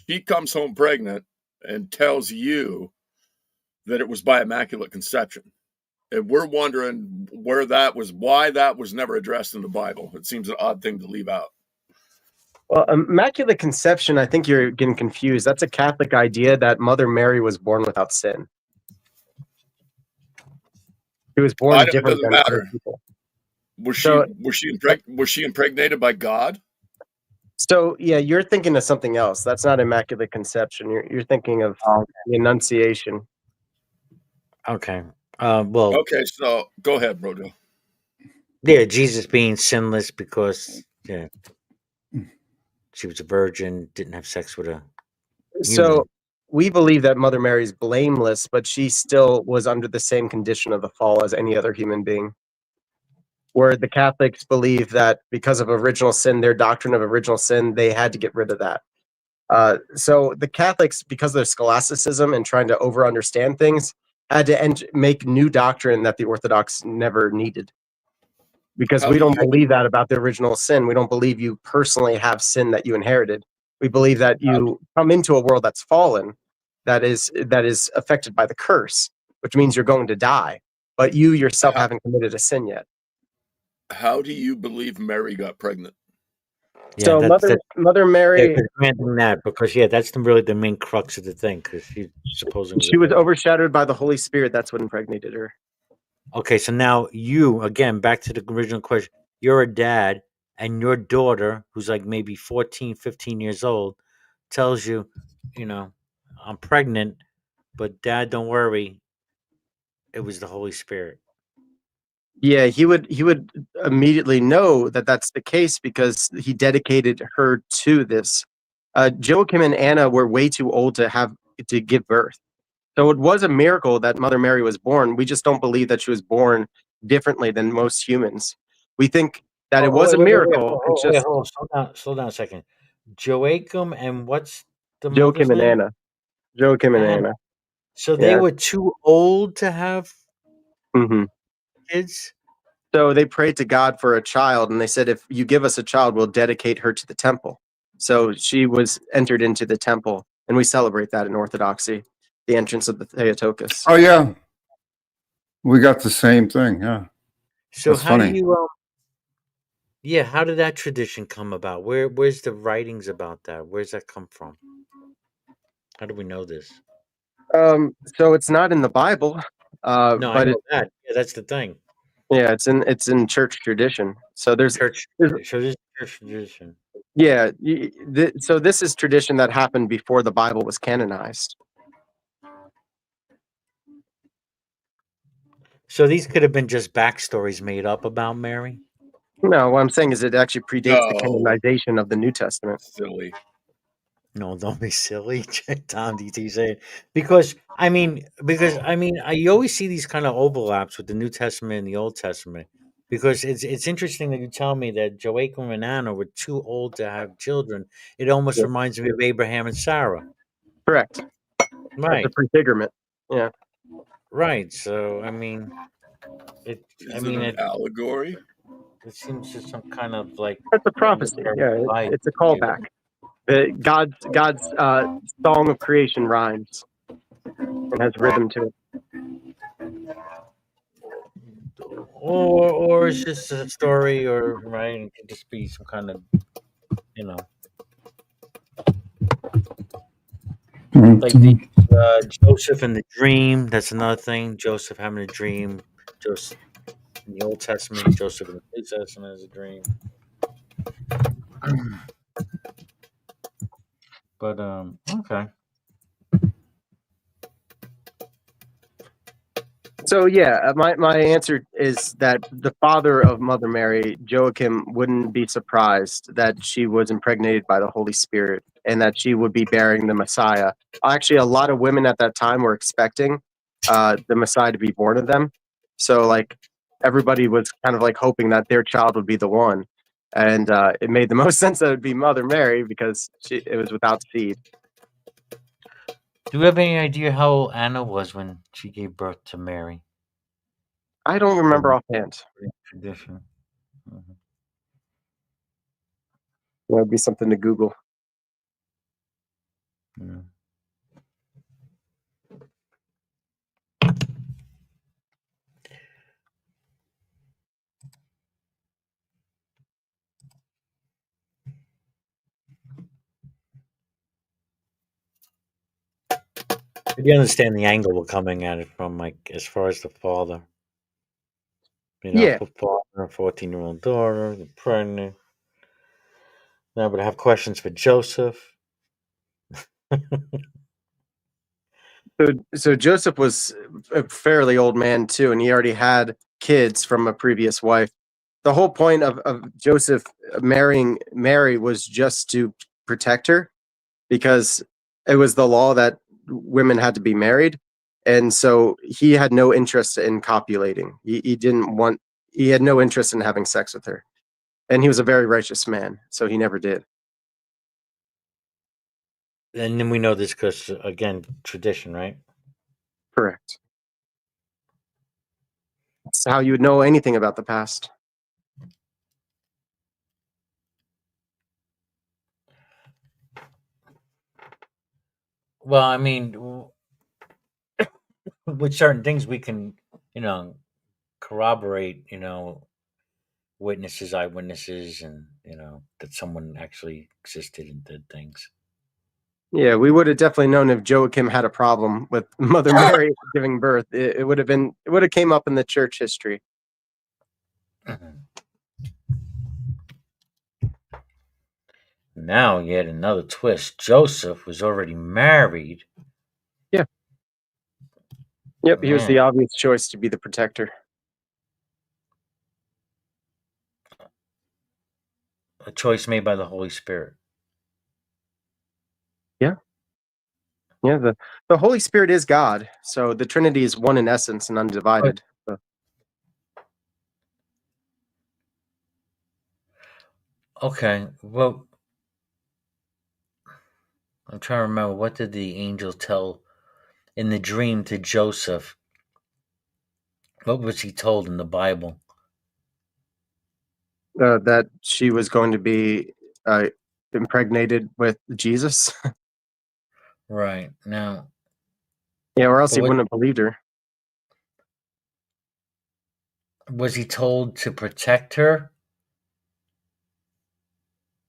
She comes home pregnant and tells you that it was by Immaculate Conception. And we're wondering why that was never addressed in the Bible. It seems an odd thing to leave out. Well, Immaculate Conception, I think you're getting confused. That's a Catholic idea that Mother Mary was born without sin. She was born different than other people. Was she impregnated by God? So yeah, you're thinking of something else. That's not Immaculate Conception. You're thinking of the Annunciation. Okay. Well. Okay, so go ahead, Brojo. Yeah, Jesus being sinless because she was a virgin, didn't have sex with a human. So we believe that Mother Mary is blameless, but she still was under the same condition of the fall as any other human being. Where the Catholics believe that because of original sin, their doctrine of original sin, they had to get rid of that. So the Catholics, because of their scholasticism and trying to over-understand things, had to make new doctrine that the Orthodox never needed. Because we don't believe that about the original sin. We don't believe you personally have sin that you inherited. We believe that you come into a world that's fallen, that is affected by the curse, which means you're going to die. But you yourself haven't committed a sin yet. How do you believe Mary got pregnant? Yeah, so Mother Mary, granting that because that's really the main crux of the thing because she supposedly she was overshadowed by the Holy Spirit. That's what impregnated her. Okay, so now you again back to the original question. You're a dad, and your daughter, who's like maybe 14, 15 years old, tells you, I'm pregnant, but Dad, don't worry. It was the Holy Spirit. Yeah, he would immediately know that that's the case because he dedicated her to this. Joachim and Anna were way too old to give birth. So it was a miracle that Mother Mary was born. We just don't believe that she was born differently than most humans. We think that it was a miracle. Slow down a second. Joachim and what's the Joachim and name? Anna. Joachim and Anna. So they were too old to have kids? So they prayed to God for a child, and they said, if you give us a child, we'll dedicate her to the temple. So she was entered into the temple, and we celebrate that in Orthodoxy, the entrance of the Theotokos. Oh, yeah. We got the same thing, yeah. So That's how funny. do you how did that tradition come about? Where's the writings about that? Where's that come from? How do we know this? So it's not in the Bible. No, but I know that. Yeah, that's the thing. Yeah, it's in church tradition. So there's church tradition. Yeah, so this is tradition that happened before the Bible was canonized. So these could have been just backstories made up about Mary. No, what I'm saying is it actually predates the No, canonization of the New Testament. silly. No, don't be silly, Tom DT said. Because you always see these kind of overlaps with the New Testament and the Old Testament. Because it's interesting that you tell me that Joachim and Anna were too old to have children. It almost Yeah. reminds me of Abraham and Sarah. Correct. That's a Right, prefigurement. Yeah. right. So it. I Is it mean, an it. allegory? It seems just some kind of like That's a prophecy. military Yeah, device. it's a callback. God's song of creation rhymes and has rhythm to it. Or it's just a story, or right, it could just be some kind of, you know, like the Joseph in the dream. That's another thing. Joseph having a dream. Joseph in the Old Testament. Joseph in the New Testament has a dream. But okay. So yeah, my answer is that the father of Mother Mary, Joachim, wouldn't be surprised that she was impregnated by the Holy Spirit and that she would be bearing the Messiah. Actually, a lot of women at that time were expecting the Messiah to be born of them. So like everybody was kind of like hoping that their child would be the one, and it made the most sense that it would be Mother Mary because it was without seed. Do you have any idea how old Anna was when she gave birth to Mary? I don't remember offhand. Tradition. Mhm. That would be something to Google. Yeah. You understand the angle we're coming at it from, like as far as the father. Yeah. Father, 14-year-old daughter, they're pregnant. Now, but I have questions for Joseph. So Joseph was a fairly old man too, and he already had kids from a previous wife. The whole point of Joseph marrying Mary was just to protect her because it was the law that women had to be married. And so he had no interest in copulating. He had no interest in having sex with her. And he was a very righteous man, so he never did. And then we know this because, again, tradition, right? Correct. That's how you would know anything about the past. Well, I mean, with certain things we can, corroborate, witnesses, eyewitnesses, and, that someone actually existed and did things. Yeah, we would have definitely known if Joachim had a problem with Mother Mary giving birth. It would have came up in the church history. Now, yet another twist. Joseph was already married. Yeah. Yep, he was the obvious choice to be the protector. A choice made by the Holy Spirit. Yeah. Yeah, the Holy Spirit is God. So the Trinity is one in essence and undivided. So. Okay, well, I'm trying to remember, what did the angel tell in the dream to Joseph? What was he told in the Bible? That she was going to be impregnated with Jesus. Right. Now. Yeah, or else he wouldn't have believed her. Was he told to protect her?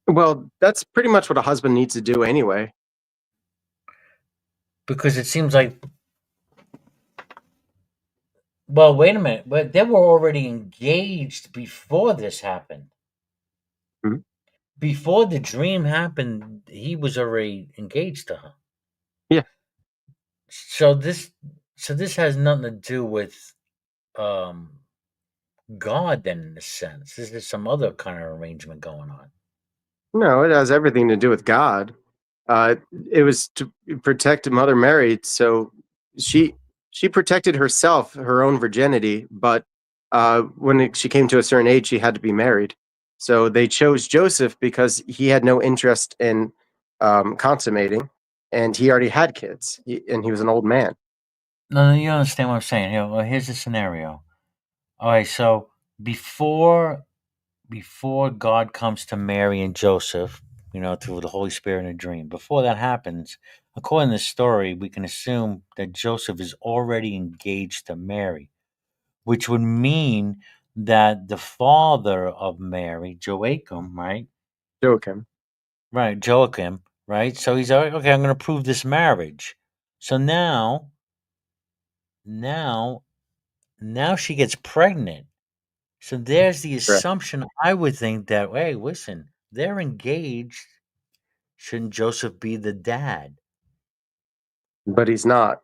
Well, that's pretty much what a husband needs to do anyway. Because it seems like, well, wait a minute, but they were already engaged before this happened. Mm-hmm. Before the dream happened, he was already engaged to her. Yeah. So this has nothing to do with God then, in a sense. This is some other kind of arrangement going on. No, it has everything to do with God. It was to protect Mother Mary, so she protected herself, her own virginity, but when she came to a certain age, she had to be married. So they chose Joseph because he had no interest in consummating, and he already had kids, and he was an old man. No, you understand what I'm saying. Here, well, here's the scenario. All right, so before God comes to Mary and Joseph, through the Holy Spirit in a dream, before that happens, according to the story, we can assume that Joseph is already engaged to Mary, which would mean that the father of Mary, Joachim, right? Joachim. Right, Joachim, right? So he's like, okay, I'm going to prove this marriage. So now she gets pregnant. So there's the assumption, I would think, that, hey, listen, they're engaged. Shouldn't Joseph be the dad? But he's not.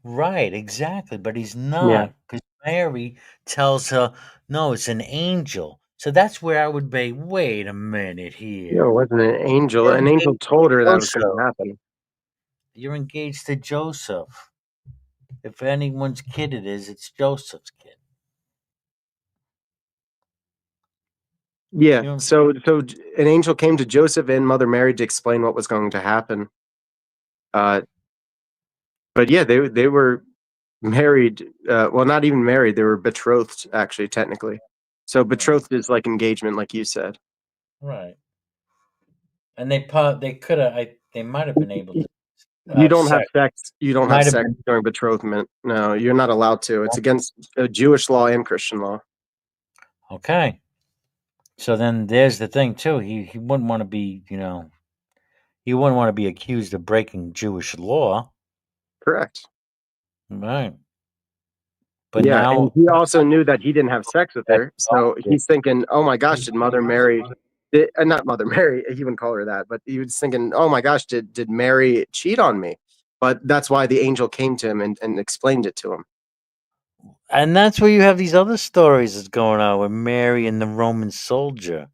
Right, exactly. But he's Yeah. not, because Mary tells her, no, it's an angel. So that's where I would be, wait a minute here. No, it wasn't an angel. You're An angel engaged told to her that was going to Joseph. happen. You're engaged to Joseph. If anyone's kid it is, it's Joseph's kid. Yeah. You know what I'm So an angel came to Joseph and Mother Mary to explain what was going to happen. But yeah, they were married. Well, not even married. They were betrothed, actually, technically. So betrothed is like engagement, like you said. Right. And they could have. They might have been able to You have don't have sex. sex. You don't have Might have sex been. during betrothment. No, you're not allowed to. It's against Jewish law and Christian law. Okay. So then there's the thing too. He wouldn't want to be, he wouldn't want to be accused of breaking Jewish law. Correct. Right. But Yeah, and now, he also knew that he didn't have sex with her, so he's thinking, "Oh my gosh, did Mother Mary?" Not Mother Mary. He wouldn't call her that, but he was thinking, "Oh my gosh, did Mary cheat on me?" But that's why the angel came to him and explained it to him. and that's where you have these other stories that's going on with Mary and the Roman soldier.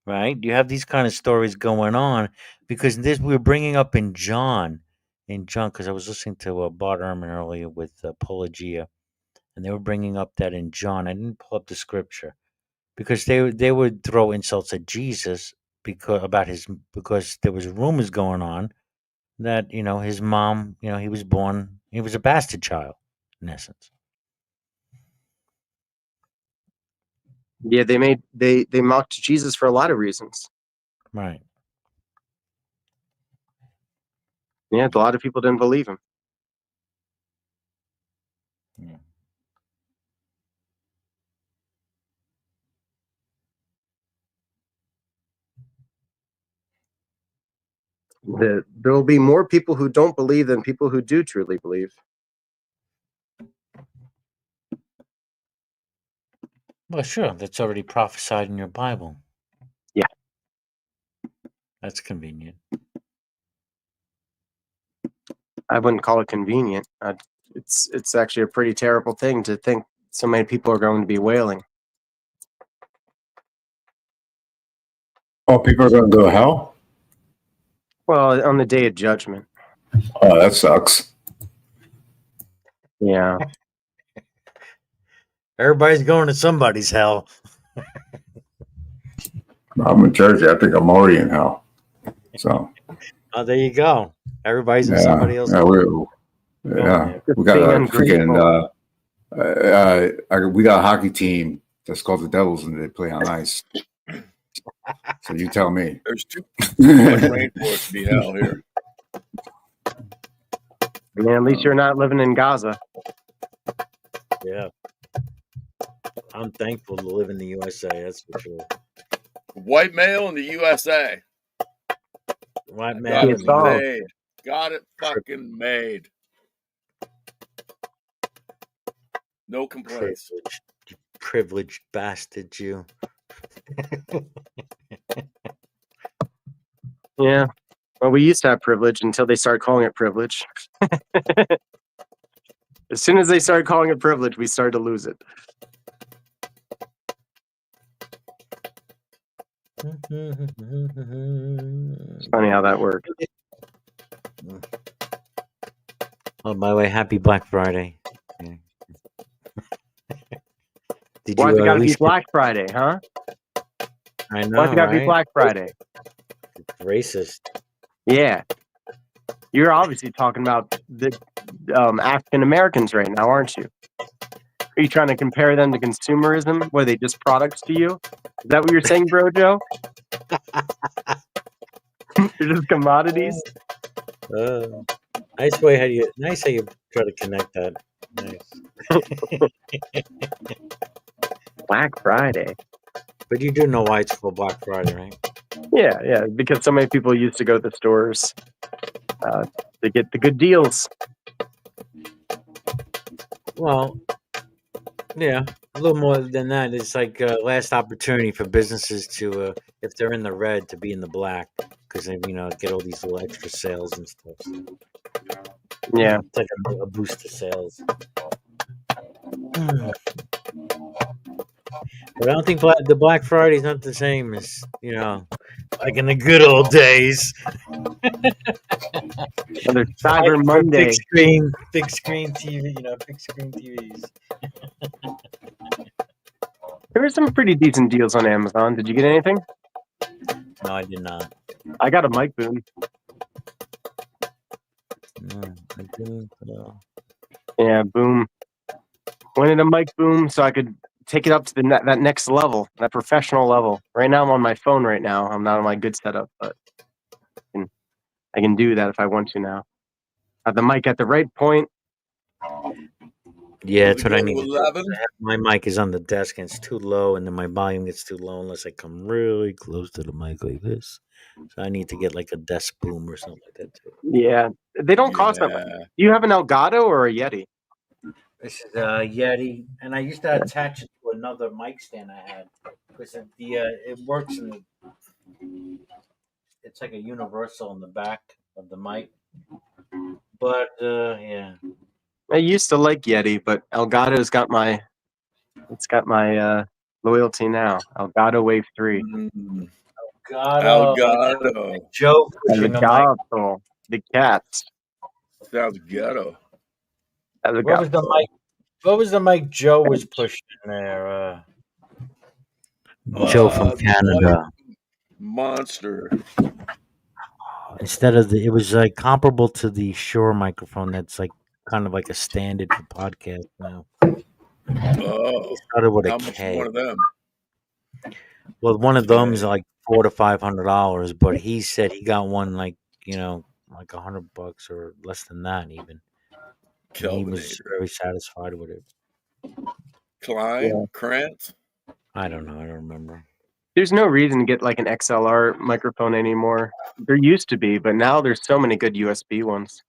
Right? You have these kind of stories going on because this we were bringing up in John, because I was listening to Bart Ehrman earlier with Pelagia, and they were bringing up that in John. I didn't pull up the scripture because they would throw insults at Jesus because there was rumors going on that his mom, he was a bastard child in essence. Yeah, they mocked Jesus for a lot of reasons. Right. Yeah, a lot of people didn't believe him. Yeah. There will be more people who don't believe than people who do truly believe. Well, sure, that's already prophesied in your Bible. Yeah. That's convenient. I wouldn't call it convenient. It's actually a pretty terrible thing to think so many people are going to be wailing. Oh, people are going to go to hell? Well, on the day of judgment. Oh, that sucks. Yeah. Everybody's going to somebody's hell. I'm in church. I think I'm already in hell. So. Oh, there you go. Everybody's in Yeah, somebody else's yeah, hell. we got a freaking we got a hockey team that's called the Devils, and they play on ice. So you tell me. There's too much rain for it to be hell here. Man, at least you're not living in Gaza. Yeah. I'm thankful to live in the USA, that's for sure. White male in the USA. White male in the USA. Got it fucking made. No complaints. Privileged bastard, you. Yeah. Well, we used to have privilege until they started calling it privilege. As soon as they started calling it privilege, we started to lose it. It's funny how that worked. Oh, by the way, happy Black Friday. Yeah. Did Why's you it at got to be least? Black Friday, huh? I know, Why's it got to be right? Black Friday? Racist. Yeah. You're obviously talking about the African Americans right now, aren't you? Are you trying to compare them to consumerism, where they just products to you? Is that what you're saying, Bro Joe? They're just commodities? Nice way how you try to connect that. Nice. Black Friday. But you do know why it's called Black Friday, right? Yeah, because so many people used to go to the stores to get the good deals. Well, yeah, a little more than that. It's like last opportunity for businesses to, if they're in the red, to be in the black, because they, get all these little extra sales and stuff. So Yeah, it's like a boost to sales. But I don't think the Black Friday is not the same as like in the good old days. Another Cyber Monday. Big screen TV, big screen TVs. There were some pretty decent deals on Amazon. Did you get anything? No, I did not. I got a mic boom. No, I didn't. Yeah, boom. Wanted a mic boom so I could take it up to that next level, that professional level. Right now I'm on my phone right now. I'm not on my good setup, but I can do that if I want to now. Have the mic at the right point. Yeah, that's what I need to 11? do. My mic is on the desk and it's too low, and then my volume gets too low unless I come really close to the mic like this. So I need to get like a desk boom or something like that too. Yeah, they don't cost that much. Do you have an Elgato or a Yeti? This is a Yeti, and I used to attach it to another mic stand I had because it works in it's like a universal in the back of the mic. But yeah, I used to like Yeti, but Elgato's got my loyalty now. Elgato Wave 3. Elgato. Joe pushing a mic. Elgato. The cats. Sounds ghetto. What was the mic? What was the mic Joe was pushing there? Joe from Canada. Monster. Instead of it was like comparable to the Shure microphone. That's like kind of like a standard for podcast now. Oh, It started with how a much K. is one of them? Well, one of them is like $400 to $500, but he said he got one like like $100 or less than that even. And he was very satisfied with it. Klein? Krantz? I don't know. I don't remember. There's no reason to get like an XLR microphone anymore. There used to be, but now there's so many good USB ones.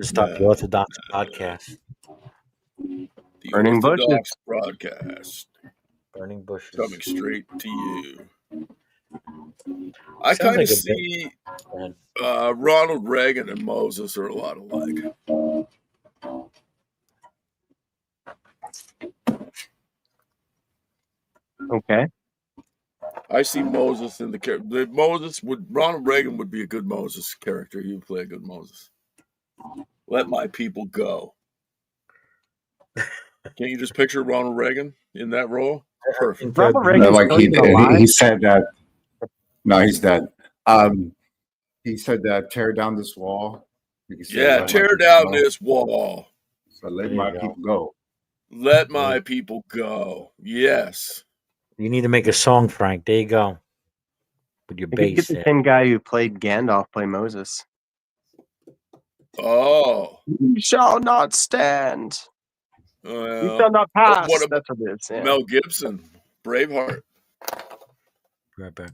Stop the Orthodox podcast. The Burning Orthodox Bushes. broadcast. Burning Bushes. Coming straight to you. I Sounds kind like of a see Ronald Reagan and Moses are a lot alike. Okay. I see Moses in the character. Ronald Reagan would be a good Moses character. He would play a good Moses. Let my people go. Can you just picture Ronald Reagan in that role? Perfect. Ronald Reagan's like he said that. No, he's dead. He said that tear down this wall. Yeah, tear down this wall. So let my people go. Let my people go. Yes. You need to make a song, Frank. There you go. With your You could bass get the there. same guy who played Gandalf play Moses. Oh. You shall not stand. Well, You shall not pass. What That's what it is. Yeah. Mel Gibson, Braveheart. Right back.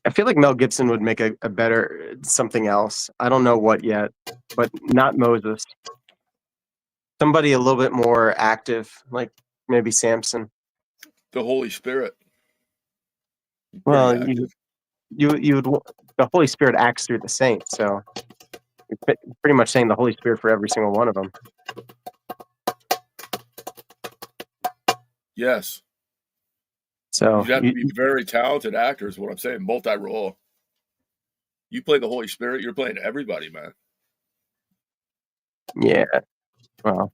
I feel like Mel Gibson would make a better something else. I don't know what yet, but not Moses. Somebody a little bit more active, like maybe Samson. the Holy Spirit. Well, Pretty active. you would the Holy Spirit acts through the saints, so you're pretty much saying the Holy Spirit for every single one of them. Yes. So You'd have to be very talented actors. What I'm saying, multi-role. You play the Holy Spirit, you're playing everybody, man. Yeah. Well,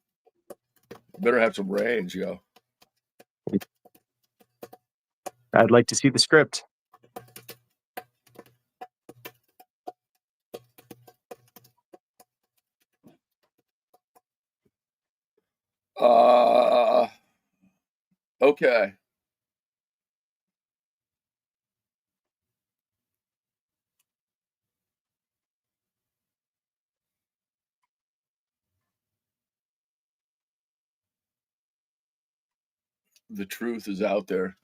Better have some range, yo. I'd like to see the script. Okay. The truth is out there.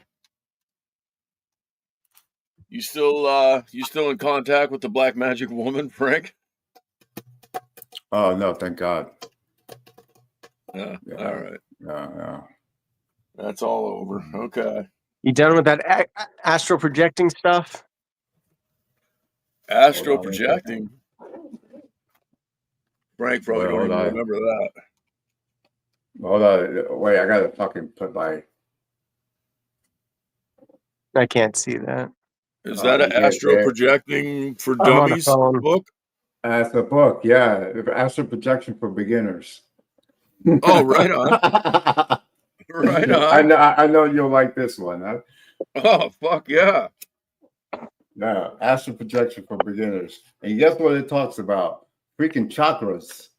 You still in contact with the black magic woman, Frank? Oh no, thank God. Yeah. All right. Yeah. That's all over. Okay. You done with that astral projecting stuff? Astral projecting. Frank probably don't Hold even on. remember that. Hold on. Wait, I gotta fucking put my. I can't see that. Is that an astral projecting for I'm on a dummies phone. book? That's a book, yeah. Astral projection for beginners. Oh, right on. Right on. I know you'll like this one, huh? Oh, fuck yeah. Yeah, astral projection for beginners. And guess what it talks about? Freaking chakras.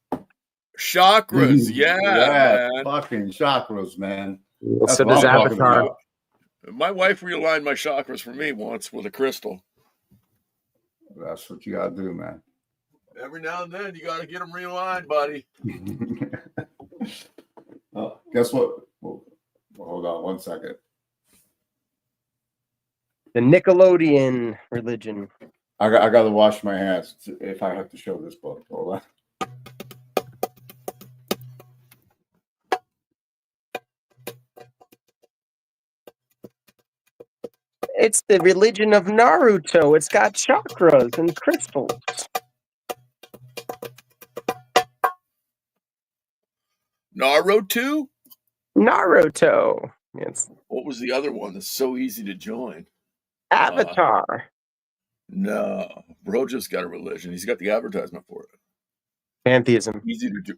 Chakras, yeah, man. Fucking chakras, man. Well, That's so what does I'm talking Avatar. about. My wife realigned my chakras for me once with a crystal. That's what you gotta do, man. Every now and then, you got to get them realigned, buddy. Oh, guess what? Well, hold on one second. The Nickelodeon religion. I got to wash my hands if I have to show this book. Hold on. It's the religion of Naruto. It's got chakras and crystals. Naruto? Naruto. It's What was the other one that's so easy to join? Avatar. No, bro just got a religion. He's got the advertisement for it. Pantheism. Easy to do.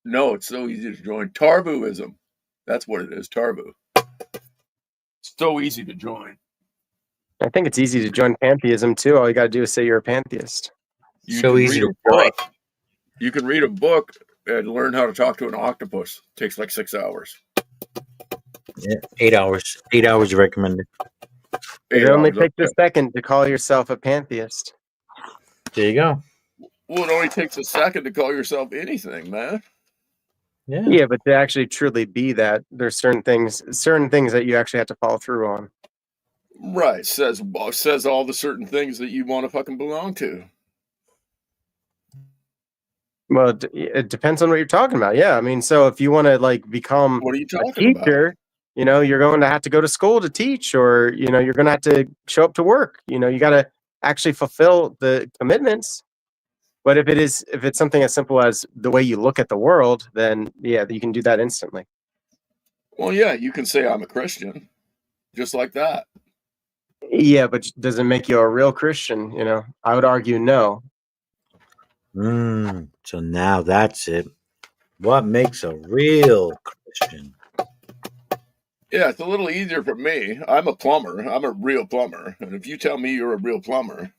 No, it's so easy to join. Tarbuism. That's what it is. Tarbu. So easy to join. I think it's easy to join pantheism too. All you got to do is say you're a pantheist. You So can easy read to a book. You can read a book and learn how to talk to an octopus. Takes like 6 hours. Yeah, 8 hours. 8 hours recommended. It only takes a second to call yourself a pantheist. There you go. Well, it only takes a second to call yourself anything, man. Yeah, but to actually truly be that, there's certain things that you actually have to follow through on. Right. Says all the certain things that you want to fucking belong to. Well, it depends on what you're talking about. Yeah, I mean, so if you want to like become What are you a talking teacher, you know, you're going to have to go to school to teach, or you know, you're going to have to show up to work. You know, you got to actually fulfill the commitments. But if it's something as simple as the way you look at the world, then yeah, you can do that instantly. Well, yeah, you can say I'm a Christian, just like that. Yeah, but does it make you a real Christian? You know, I would argue no. So now that's it. What makes a real Christian? Yeah, it's a little easier for me. I'm a plumber. I'm a real plumber. And if you tell me you're a real plumber,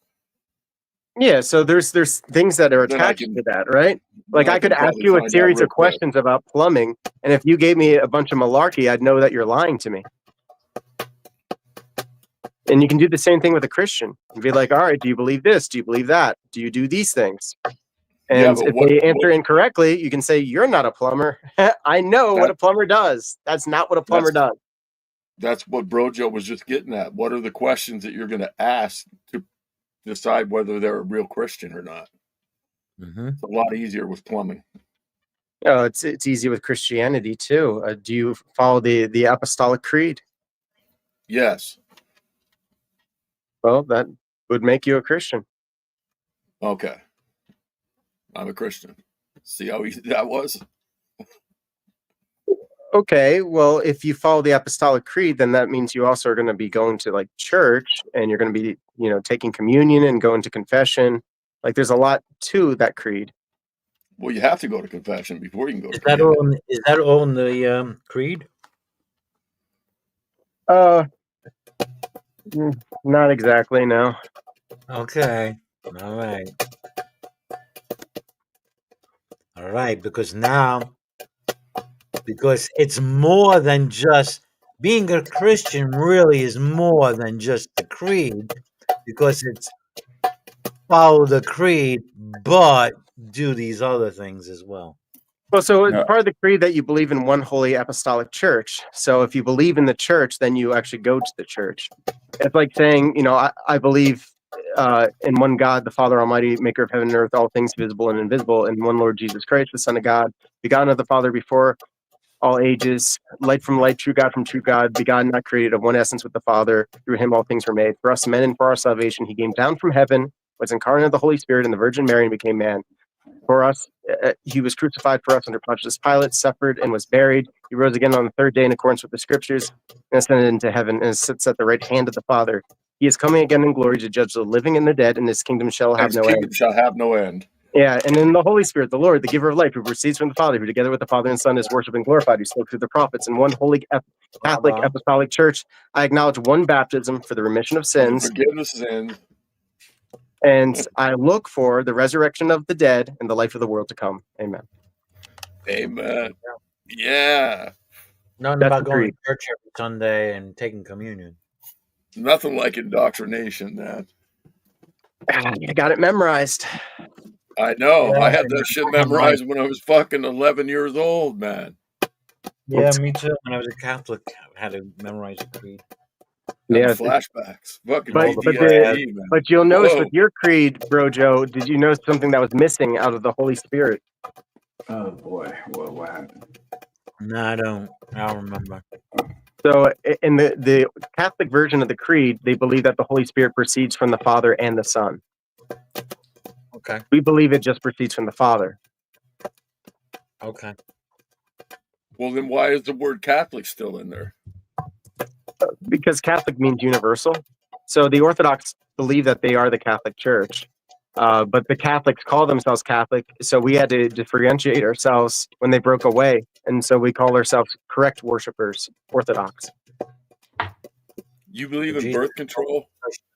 Yeah, so there's things that are Then I attached can- to that, right? Like I I could can ask probably you a find out series real of quick. questions about plumbing, and if you gave me a bunch of malarkey, I'd know that you're lying to me. And you can do the same thing with a Christian and be like, all right, do you believe this? Do you believe that? Do you do these things? Yeah, And but if what- they answer incorrectly, you can say, you're not a plumber. I know what a plumber does. That's not what a plumber does. That's what Brojo was just getting at. What are the questions that you're going to ask to decide whether they're a real Christian or not? It's a lot easier with plumbing. Oh, it's easy with Christianity too. Do you follow the Apostolic Creed? Yes. Well, that would make you a Christian. Okay. I'm a Christian. See how easy that was? Okay, well, if you follow the Apostolic Creed, then that means you also are going to be going to like church, and you're going to be, taking communion and going to confession. Like, there's a lot to that creed. Well, you have to go to confession before you can go to Is that communion. all? Is that all in the creed? Not exactly, no. Okay. All right. All right. Because it's more than just being a Christian. Really, is more than just the creed, because it's follow the creed, but do these other things as well. Well, so it's part of the creed that you believe in one holy apostolic church. So if you believe in the church, then you actually go to the church. It's like saying, I believe in one God, the Father Almighty, maker of heaven and earth, all things visible and invisible, and one Lord Jesus Christ, the Son of God, begotten of the Father before all ages, light from light, true God from true God, begotten, not created, of one essence with the Father. Through him all things were made. For us men and for our salvation, he came down from heaven, was incarnate of the Holy Spirit and the Virgin Mary, and became man. For us, he was crucified for us under Pontius Pilate, suffered and was buried. He rose again on the third day in accordance with the Scriptures, and ascended into heaven, and sits at the right hand of the Father. He is coming again in glory to judge the living and the dead, and his kingdom shall have no end. Shall have no end. Yeah, and then the Holy Spirit, the Lord, the giver of life, who proceeds from the Father, who together with the Father and Son is worshipped and glorified, who spoke through the prophets, in one holy Catholic apostolic church. I acknowledge one baptism for the remission of sins. Forgiveness of sins. And I look for the resurrection of the dead and the life of the world to come. Amen. Amen. Yeah. Nothing That's about the going creed. to church every Sunday and taking communion. Nothing like indoctrination, man. I got it memorized. I know. Yeah, I had that shit memorized when I was fucking 11 years old, man. Yeah, me too. When I was a Catholic, I had to memorize the creed. Yeah, flashbacks. Fucking but PTSD, man. but you'll notice Whoa. with your creed, Bro Joe, did you notice something that was missing out of the Holy Spirit? Oh boy, what happened? No, I don't remember. So in the Catholic version of the creed, they believe that the Holy Spirit proceeds from the Father and the Son. Okay. We believe it just proceeds from the Father. Okay. Well, then why is the word Catholic still in there? Because Catholic means universal. So the Orthodox believe that they are the Catholic Church, but the Catholics call themselves Catholic. So we had to differentiate ourselves when they broke away, and so we call ourselves correct worshipers, Orthodox. You believe in birth control?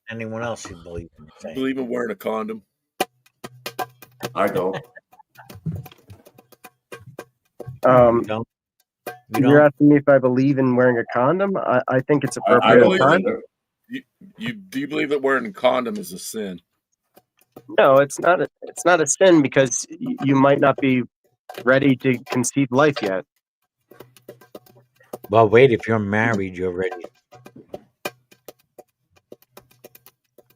Anyone else who believes in the You faith? believe in wearing a condom? I don't. You're asking me if I believe in wearing a condom? I think it's appropriate at times. Do you believe that wearing a condom is a sin? No, it's not. It's not a sin because you might not be ready to conceive life yet. Well, wait. If you're married, you're ready.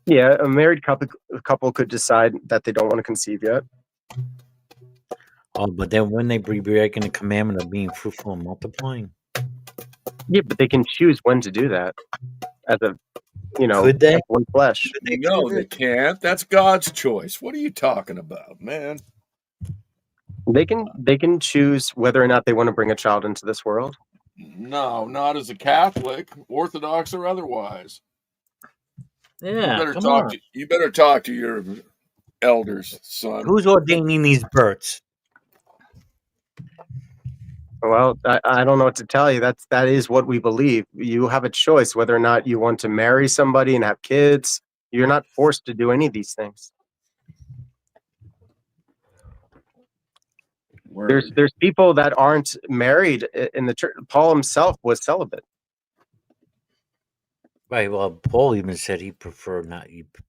Yeah, a married couple could decide that they don't want to conceive yet. Oh, but then when they be breaking the commandment of being fruitful and multiplying? Yeah, but they can choose when to do that. As a, Could they? as one flesh. No, they can't. That's God's choice. What are you talking about, man? They can choose whether or not they want to bring a child into this world. No, not as a Catholic, Orthodox or otherwise. Yeah, you better talk to your elders, son. Who's ordaining these births? Well, I don't know what to tell you. That is what we believe. You have a choice whether or not you want to marry somebody and have kids. You're not forced to do any of these things. There's people that aren't married in the church. Paul himself was celibate. Right. Well, Paul even said he preferred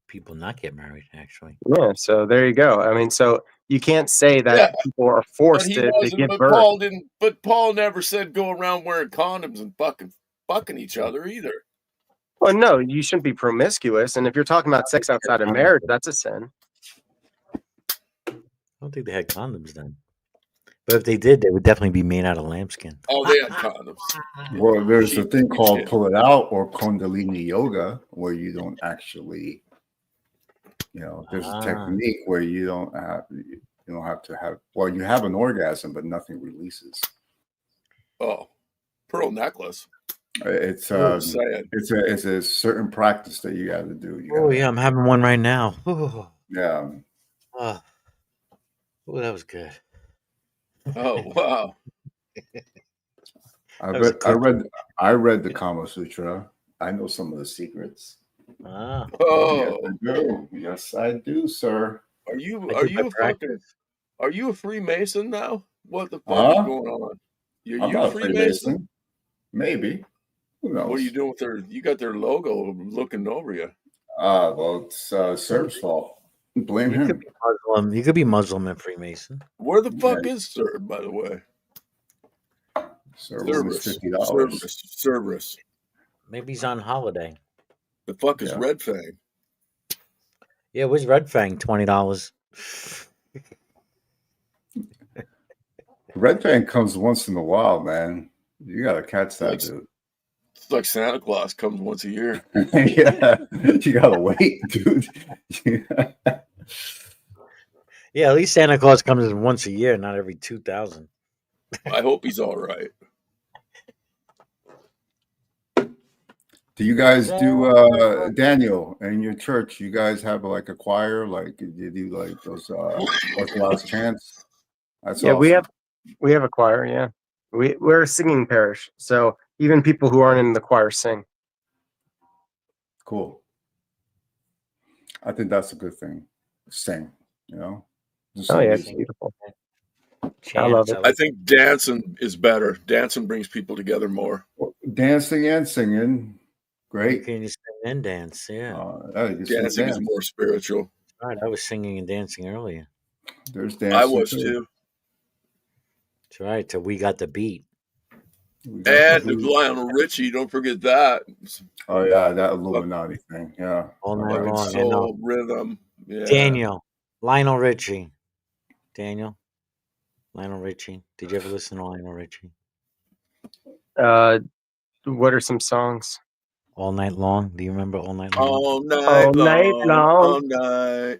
people not get married. Actually. Yeah. So there you go. I mean, so you can't say that people are forced to give birth. But Paul never said go around wearing condoms and fucking each other either. Well, no, you shouldn't be promiscuous. And if you're talking about sex outside of marriage, that's a sin. I don't think they had condoms then. But if they did, they would definitely be made out of lambskin. Oh, they had condoms. Well, there's a Sheep thing called shit. pull it out or Kundalini yoga where you don't actually, there's a technique where you don't have to have. Well, you have an orgasm, but nothing releases. Oh, pearl necklace. It's Oh, sad. it's a certain practice that you got to do. Oh yeah, I'm having one right now. Oh, Yeah. oh, that was good. Oh wow. I read the Kama Sutra. I know some of the secrets. Ah. Oh. Yes, I do, sir. Are you a Freemason now? What the fuck is going on? I'm You not a Freemason? Maybe. Who knows? What are you doing with their? You got their logo looking over you. Well, it's Serb's fault. Blame You him. could be Muslim. You could be Muslim and Freemason. Where the fuck is Serb, by the way? Cerberus, $50. Cerberus. Maybe he's on holiday. The fuck is Red Fang? Yeah, where's Red Fang? $20. Red Fang comes once in a while, man. You gotta catch that dude. It's like Santa Claus comes once a year. Yeah, you gotta wait, dude. Yeah, at least Santa Claus comes in once a year, not every 2,000. I hope he's all right. Do you guys do Daniel in your church? You guys have like a choir, like you do like those Orthodox chants? That's Yeah, awesome. we have a choir. Yeah, we're a singing parish, so even people who aren't in the choir sing. Cool. I think that's a good thing. Sing, Just Oh yeah, music. it's beautiful. I love it. I think dancing is better. Dancing brings people together more. Dancing and singing, great. Can you sing and dance? Yeah. Dancing is more spiritual. All right, I was singing and dancing earlier. There's dancing. I was too. That's right. So we got the beat. And Lionel Richie, don't forget that. Oh yeah, that Illuminati thing. Yeah. All night Fucking long. soul rhythm. Yeah. Daniel, Lionel Richie. Daniel, Lionel Richie. Did you ever listen to Lionel Richie? What are some songs? All Night Long. Do you remember All Night Long? All night All long. night long. All night.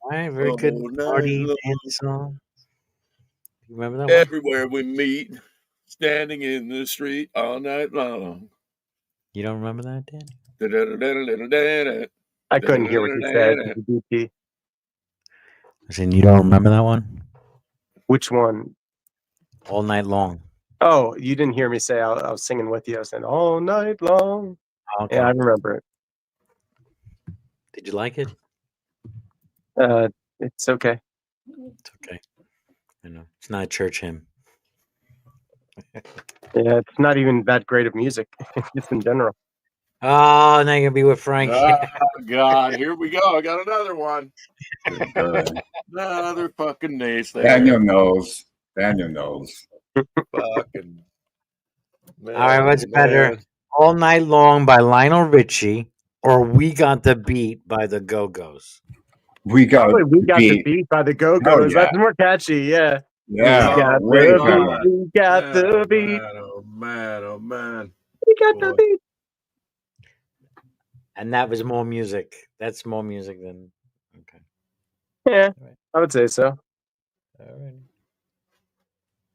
All right, very good All night party long. dance song. You remember that one? Everywhere we meet, standing in the street all night long. You don't remember that, Dan? I couldn't hear what you said. DP. I said, you don't remember that one? Which one? All Night Long. Oh, you didn't hear me say I was singing with you. I was saying all night long. Okay. Yeah, I remember it. Did you like it? It's okay. It's okay. I know. It's not a church hymn. Yeah, it's not even that great of music, just in general. Oh, now you're going to be with Frank. Oh, God. Here we go. I got another one. Another fucking naysayer. Daniel knows. Daniel knows. Fucking. Man, All right, what's better? All Night Long by Lionel Richie or We Got the Beat by the Go-Go's? We got the beat by the Go-Go's. yeah. That's more catchy, yeah. Yeah. We got way the better. beat. We got the beat. Oh, man. Oh, man. We got the beat. And that was more music. That's more music than... Okay. Yeah, I would say so. All right.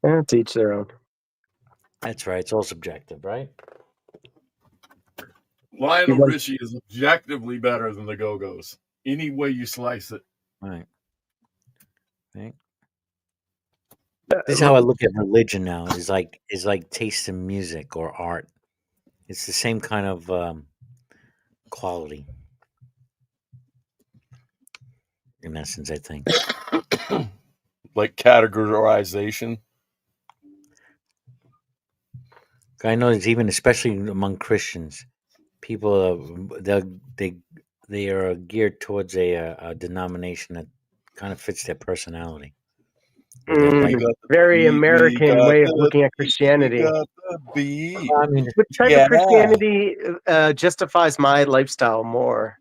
Yeah, to each their own. That's right. It's all subjective, right? Lionel Richie is objectively better than the Go-Go's. Any way you slice it. Right. Right. This is how I look at religion now. Is like taste in music or art. It's the same kind of quality. In essence, I think. Like categorization. I know it's even, especially among Christians, people they are geared towards a denomination that kind of fits their personality. Very American way of looking at Christianity. I mean, Which type of Christianity justifies my lifestyle more?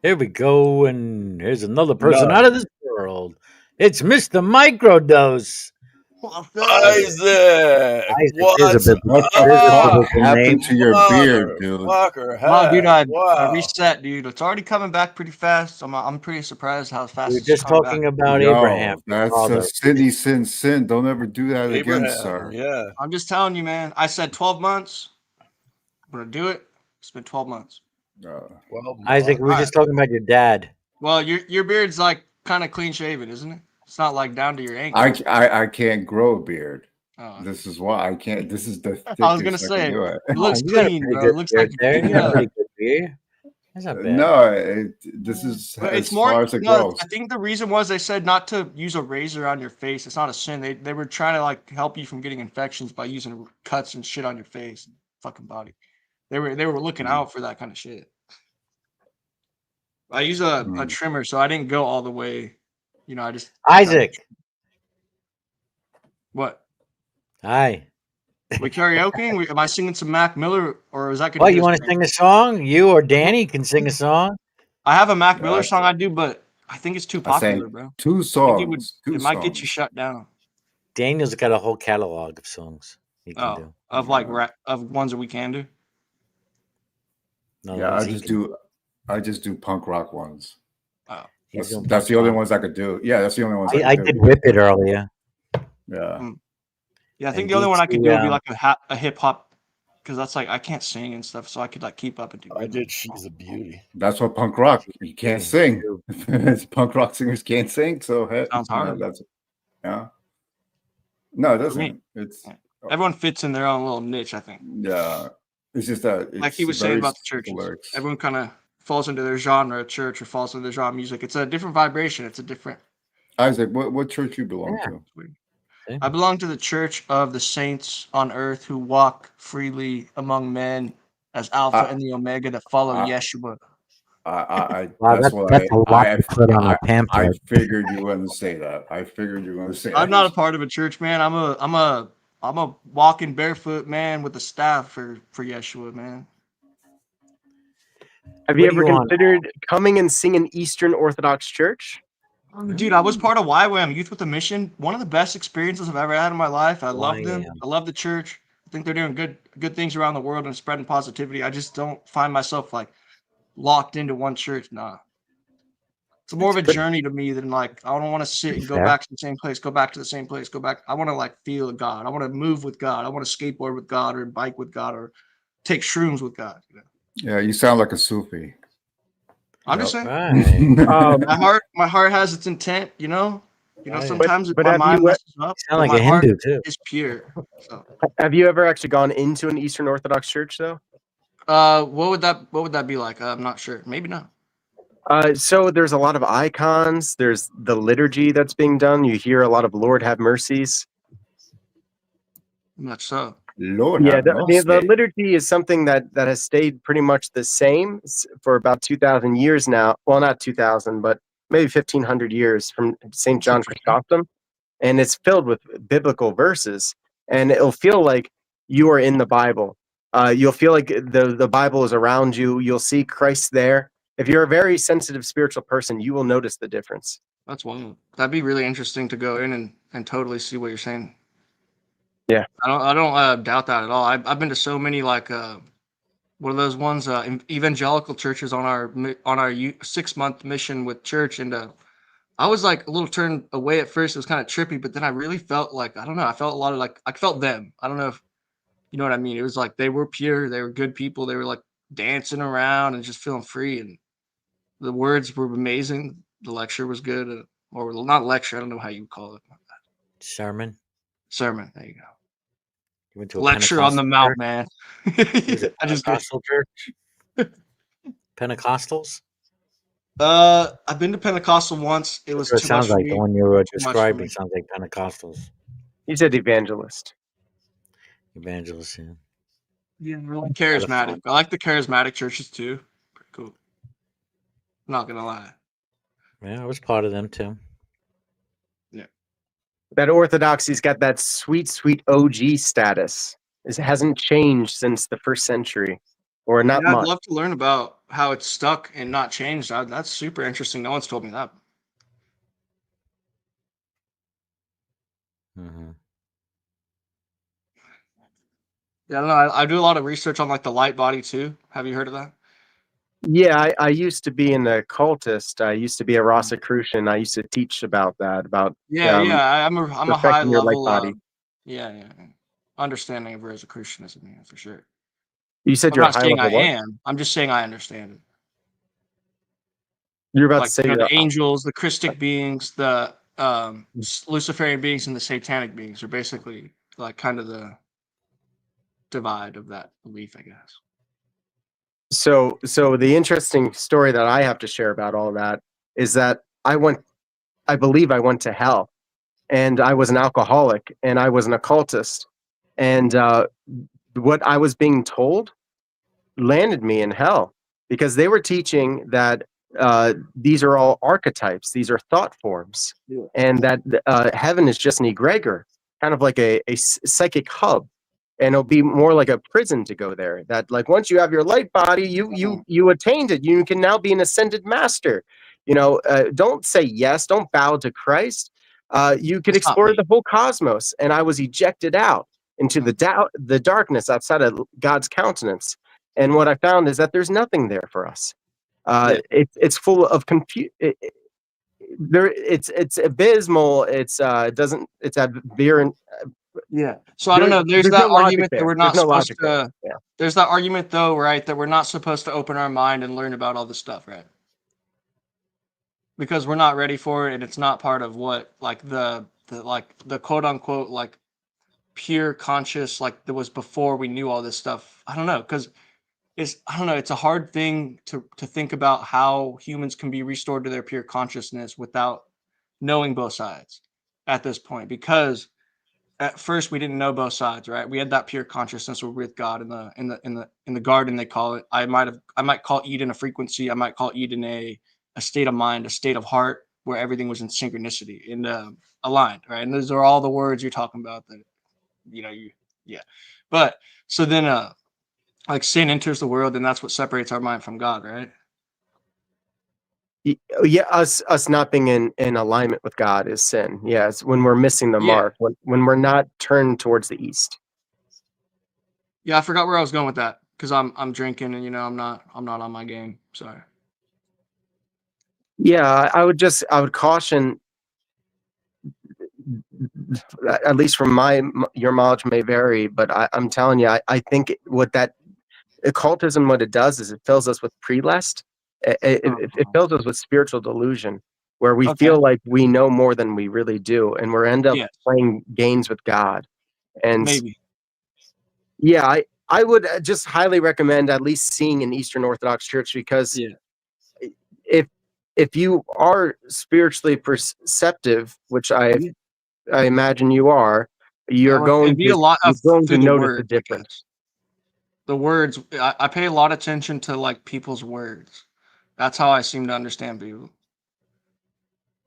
Here we go, and here's another person out of this world. It's Mr. Microdose. Isaac, what's What the There's a fuck biblical name. happened to your beard, dude? Motherfucker, Wow, dude, I wow. reset, dude. It's already coming back pretty fast. I'm pretty surprised how fast We were it's just coming back. talking about Yo, Abraham. that's a Sydney sin. Don't ever do that again, sir. Yeah. I'm just telling you, man. I said 12 months. I'm gonna do it. It's been 12 months. Isaac, we were just talking about your dad. Well, your beard's like kind of clean shaven, isn't it? It's not like down to your ankle. I can't grow a beard. Oh. This is why I can't. This is the thickest I was gonna I can say do it. it looks You got a clean, pretty bro. good It looks beard like there. You got a yeah. pretty good beard. That's not bad. No, this is But as it's more. far as it No, goes. I think the reason was they said not to use a razor on your face. It's not a sin. They were trying to like help you from getting infections by using cuts and shit on your face, and fucking body. They were looking out for that kind of shit. I use a trimmer, so I didn't go all the way. You know, I just Isaac. What? Hi. We karaoke? Am I singing some Mac Miller, or is that gonna What, be you a want to sing a song? You or Danny can sing a song. I have a Mac Miller song I do, but I think it's too I sang popular, bro. 2 I think songs. it might get you shut down. Daniel's got a whole catalog of songs he can do. Of like rap, of ones that we can do. No, Yeah, ones he can I just do punk rock ones. Oh, That's the only ones I could do. Yeah, that's the only ones I could did do. Whip It earlier. Yeah. Yeah, I think And the only one I could do would be DT, like a hip hop, because that's like I can't sing and stuff, so I could like keep up and do. I did She's a Beauty. That's what punk rock. You can't sing. Punk rock singers can't sing. So Sounds hard. that's yeah. No, it For me. doesn't. It's Everyone fits in their own little niche, I think. yeah. It's just that Like he was saying about the churches. Everyone kind of falls into their genre at church or falls into their genre of music. It's a different vibration. It's a different. Isaac, what church you belong to? I belong to the Church of the Saints on Earth who walk freely among men as Alpha and the Omega that follow Yeshua. Wow, that's that's a lot to put on a I pamphlet. figured you were going to say that. I figured you were going to say I'm that. not a part of a church, man. I'm a walking barefoot man with a staff for Yeshua, man. Have you ever considered coming and singing Eastern Orthodox Church? Dude, I was part of YWAM, Youth with a Mission. One of the best experiences I've ever had in my life. I love them. I love the church. I think they're doing good things around the world and spreading positivity. I just don't find myself like locked into one church. Nah. It's more of a journey to me than like I don't want to sit and go fair. back to the same place, go back to the same place, go back. I want to like feel God. I want to move with God. I want to skateboard with God or bike with God or take shrooms with God. You know? Yeah, you sound like a Sufi. I'm just saying. Right. My heart has its intent, you know. You know, Right. sometimes But my have mind you- messes up. Sound like but a my heart Hindu, too. is pure. So, Have you ever actually gone into an Eastern Orthodox church though? what would that be like? I'm not sure. Maybe not. So there's a lot of icons. There's the liturgy that's being done. You hear a lot of Lord have mercies. Much so. Lord, Yeah, have the mercy. liturgy is something that has stayed pretty much the same for about 2,000 years now. Well, not 2,000, but maybe 1,500 years from St. John Chrysostom. And it's filled with biblical verses. And it'll feel like you are in the Bible. You'll feel like the Bible is around you. You'll see Christ there. If you're a very sensitive spiritual person, you will notice the difference. That's one. That'd be really interesting to go in and totally see what you're saying. Yeah. I don't doubt that at all. I've been to so many like what are those ones evangelical churches on our 6-month mission with church, and I was like a little turned away at first. It was kind of trippy, but then I really felt like I don't know. I felt a lot of like I felt them. I don't know if you know what I mean. It was like they were pure. They were good people. They were like dancing around and just feeling free, and the words were amazing. The lecture was good, or not lecture. I don't know how you would call it. Sermon. Sermon. There you go. You went to a Lecture on the Pentecostal mount, church? man. Was it I just Pentecostal church? Pentecostals? I've been to Pentecostal once. It was That's what it too much sounds for like. me. The one you were Too much for me. describing sounds like Pentecostals. He said evangelist. Evangelists, yeah. Yeah, really charismatic. I like the charismatic churches too. Pretty cool. I'm not gonna lie. Yeah, I was part of them too. Yeah. That orthodoxy's got that sweet, sweet OG status. It hasn't changed since the 1st century, or not Yeah, I'd much. love to learn about how it's stuck and not changed. That's super interesting. No one's told me that. Mm-hmm. Yeah, I don't know. I do a lot of research on like the light body too. Have you heard of that? Yeah, I used to be an occultist. I used to be a Rosicrucian. I used to teach about that, about Yeah, yeah. I'm a high perfecting your light level. body. Yeah. Understanding of Rosicrucianism, yeah, for sure. You said I'm you're a not high saying I level what? am. I'm just saying I understand it. You're about to Like say you know, you're the angels, the Christic beings, the Luciferian beings, and the Satanic beings are basically like kind of the divide of that belief, I guess. so the interesting story that I have to share about all that is that I believe I went to hell, and I was an alcoholic, and I was an occultist, and what I was being told landed me in hell, because they were teaching that these are all archetypes, these are thought forms, Yeah. and that heaven is just an egregor, kind of like a psychic hub, and it'll be more like a prison to go there. That like once you have your light body, you attained it. You can now be an ascended master. Don't say yes. Don't bow to Christ. You could That's not explore me. the whole cosmos, and I was ejected out into the darkness outside of God's countenance. And what I found is that there's nothing there for us. Yeah. It's full of it's abysmal. It doesn't. It's aberrant. Yeah. So I don't know. There's There's that no logic argument that there. we're There's not no supposed logic there. to. Yeah. There's that argument though, right? That we're not supposed to open our mind and learn about all this stuff, right? Because we're not ready for it, and it's not part of what like the quote unquote like pure conscious like that was before we knew all this stuff. I don't know, because I don't know. It's a hard thing to think about how humans can be restored to their pure consciousness without knowing both sides at this point, because at first we didn't know both sides, right? We had that pure consciousness. We're with God in the garden, they call it. I might call Eden a frequency. I might call Eden a state of mind, a state of heart, where everything was in synchronicity and aligned, right? And those are all the words you're talking about that yeah. But so then like sin enters the world, and that's what separates our mind from God, right? Yeah, us not being in alignment with God is sin. Yeah, it's when we're missing the Yeah. mark, when we're not turned towards the east. Yeah, I forgot where I was going with that because I'm drinking and I'm not on my game. Sorry. Yeah, I would caution, at least from your mileage may vary, but I'm telling you, I think what that occultism, what it does is it fills us with prelest. It fills us with spiritual delusion, where we Okay. feel like we know more than we really do, and we're end up Yes. playing games with God. And Maybe. yeah, I would just highly recommend at least seeing an Eastern Orthodox church, because Yeah. if you are spiritually perceptive, which Yeah. I imagine you are, Yeah, you're like it'd going be to a lot you're of going to through the notice the words, I difference. guess. The words, I pay a lot of attention to like people's words. That's how I seem to understand people.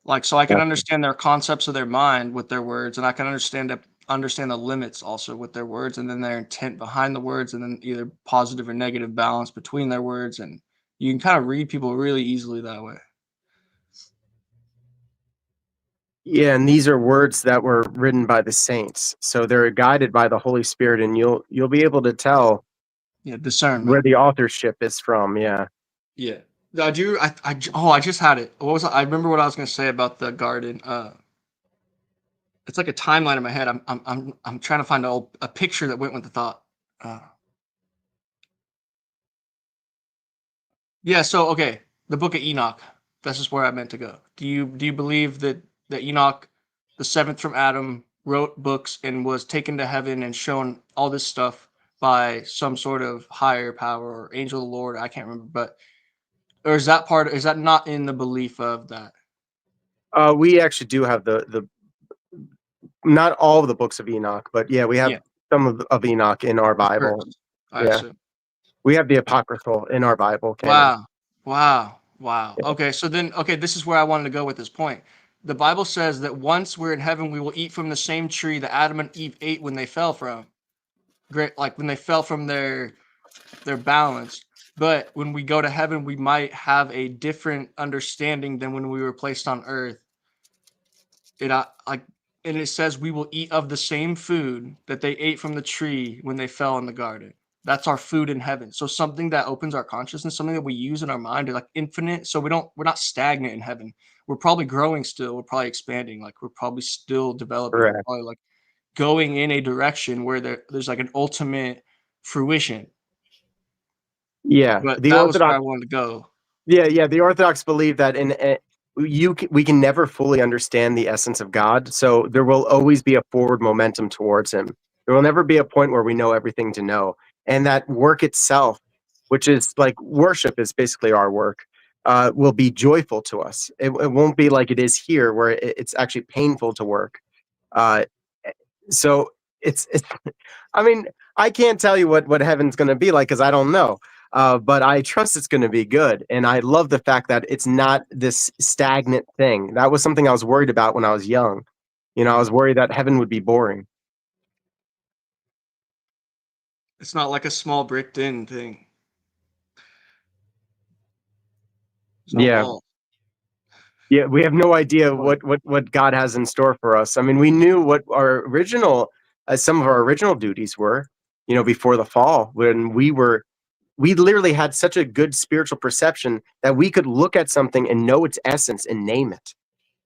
Like, so I can Gotcha. understand their concepts of their mind with their words, and I can understand the limits also with their words, and then their intent behind the words, and then either positive or negative balance between their words, and you can kind of read people really easily that way. Yeah, and these are words that were written by the saints, so they're guided by the Holy Spirit, and you'll be able to tell Yeah, discernment. where the authorship is from. Yeah. Yeah. I just had it. What was I remember what I was going to say about the garden. It's like a timeline in my head. I'm trying to find a picture that went with the thought. Yeah, so okay, the book of Enoch. This is where I meant to go. Do you believe that Enoch, the seventh from Adam, wrote books and was taken to heaven and shown all this stuff by some sort of higher power or angel of the Lord? I can't remember, but or is that not in the belief of that? We actually do have the not all of the books of Enoch, but yeah, we have Yeah. some of Enoch in our Bible. First, I Yeah, assume. we have the apocryphal in our Bible canon. Wow. Okay, so then this is where I wanted to go with this point. The Bible says that once we're in heaven, we will eat from the same tree that Adam and Eve ate when they fell from. Great, like when they fell from their balance. But when we go to heaven, we might have a different understanding than when we were placed on earth. Like and it says we will eat of the same food that they ate from the tree when they fell in the garden. That's our food in heaven. So something that opens our consciousness, something that we use in our mind, is like infinite. So we're not stagnant in heaven. We're probably growing still. We're probably expanding. Like we're probably still developing. We're Correct. probably like going in a direction where there's like an ultimate fruition. Yeah, But the that was where Orthodox. I wanted to go. Yeah. The Orthodox believe that we can never fully understand the essence of God, so there will always be a forward momentum towards Him. There will never be a point where we know everything to know, and that work itself, which is like worship, is basically our work. Will be joyful to us. It won't be like it is here, where it's actually painful to work. Uh, so it's I mean, I can't tell you what heaven's going to be like because I don't know. But I trust it's going to be good, and I love the fact that it's not this stagnant thing. That was something I was worried about when I was young. I was worried that heaven would be boring. It's not like a small bricked in thing. There's no Yeah. wall. Yeah, we have no idea what God has in store for us. I mean, we knew what some of our original duties were, before the fall, when we literally had such a good spiritual perception that we could look at something and know its essence and name it.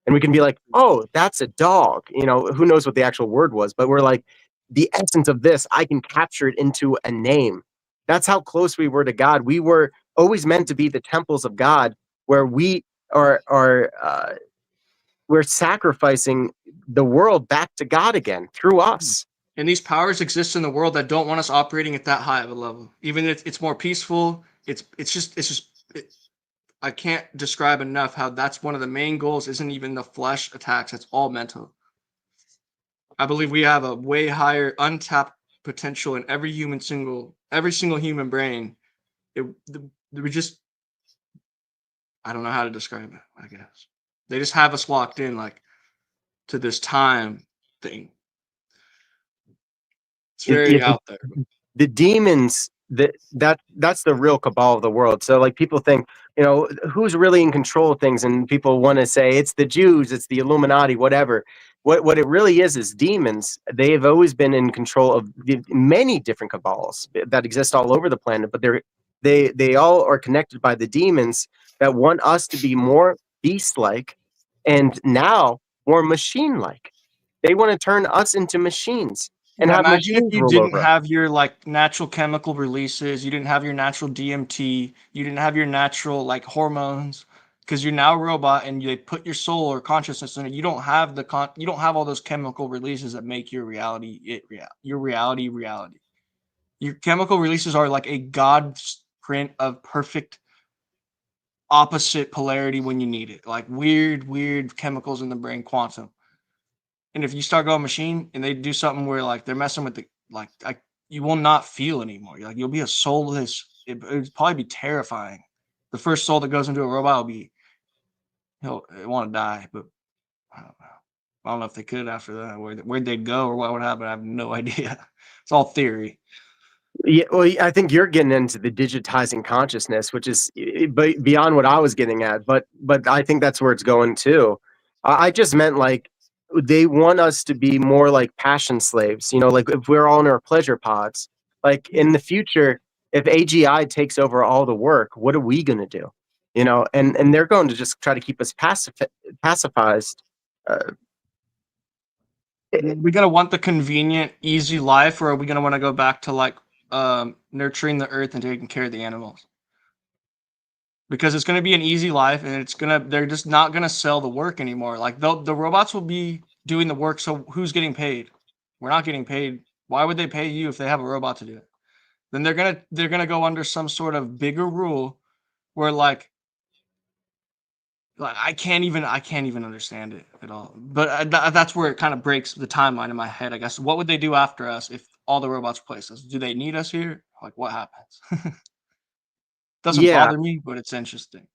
And we can be like, oh, that's a dog. Who knows what the actual word was, but we're like, the essence of this, I can capture it into a name. That's how close we were to God. We were always meant to be the temples of God, where we are we're sacrificing the world back to God again through us. And these powers exist in the world that don't want us operating at that high of a level. Even if it's more peaceful, I can't describe enough how that's one of the main goals. Isn't even the flesh attacks. It's all mental. I believe we have a way higher untapped potential in every single human brain. We just, I don't know how to describe it. I guess they just have us locked in like to this time thing. It's very out there. The demons, that's the real cabal of the world. So like people think, who's really in control of things, and people want to say it's the Jews, it's the Illuminati, whatever. What it really is demons. They have always been in control of many different cabals that exist all over the planet, but they all are connected by the demons that want us to be more beast-like and now more machine-like. They want to turn us into machines and Yeah, have imagine if machines you rule didn't over us. have your like natural chemical releases, you didn't have your natural DMT, you didn't have your natural like hormones, because you're now a robot and they put your soul or consciousness in it. You don't have you don't have all those chemical releases that make your reality your reality. Your chemical releases are like a God print of perfect opposite polarity when you need it, like weird chemicals in the brain, quantum. And if you start going machine and they do something where like they're messing with you will not feel anymore. You'll be a soulless. It would probably be terrifying. The first soul that goes into a robot will be he'll want to die, but I don't know. I don't know if they could after that. Where'd they go or what would happen? I have no idea. It's all theory. Yeah, well, I think you're getting into the digitizing consciousness, which is beyond what I was getting at. But I think that's where it's going too. I just meant like they want us to be more like passion slaves. Like if we're all in our pleasure pods. Like in the future, if AGI takes over all the work, what are we going to do? And they're going to just try to keep us pacified. Are we gonna want the convenient, easy life, or are we gonna want to go back to like nurturing the earth and taking care of the animals? Because it's gonna be an easy life, and they're just not gonna sell the work anymore. Like the robots will be doing the work, so who's getting paid? We're not getting paid. Why would they pay you if they have a robot to do it? Then they're gonna go under some sort of bigger rule where like I can't even understand it at all. But that's where it kind of breaks the timeline in my head, I guess. What would they do after us if all the robots replace us? Do they need us here? Like what happens? Doesn't Yeah, bother me, but it's interesting.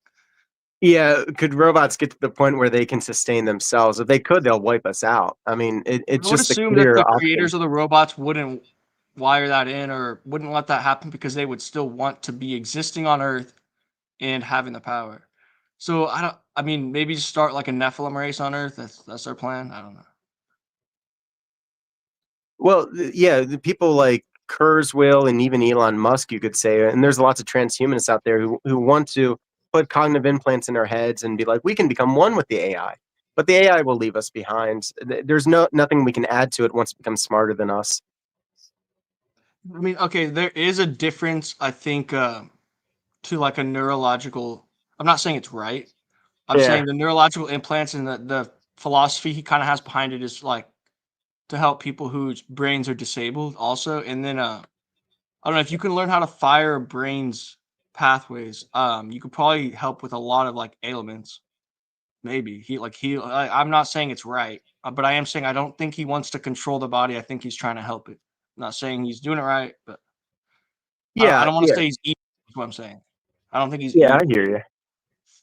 yeah. Could robots get to the point where they can sustain themselves? If they could, they'll wipe us out. I mean, it's I would just the assume that clear the option. creators of the robots wouldn't wire that in or wouldn't let that happen because they would still want to be existing on Earth and having the power. So I mean maybe just start like a Nephilim race on Earth. That's their plan. I don't know. Well, yeah, the people like Kurzweil and even Elon Musk, you could say, and there's lots of transhumanists out there who want to put cognitive implants in our heads and be like, we can become one with the AI, but the AI will leave us behind. There's nothing we can add to it once it becomes smarter than us. I mean, okay, there is a difference, I think, to like a neurological. I'm not saying it's right. I'm Yeah. saying the neurological implants and the philosophy he kind of has behind it is like to help people whose brains are disabled also. And then I don't know if you can learn how to fire a brain's pathways. You could probably help with a lot of like ailments. Maybe I'm not saying it's right, but I am saying I don't think he wants to control the body. I think he's trying to help it. I'm not saying he's doing it right, but I Yeah, don't want to yeah, say he's evil. Is what I'm saying. I don't think he's yeah. I evil. hear you.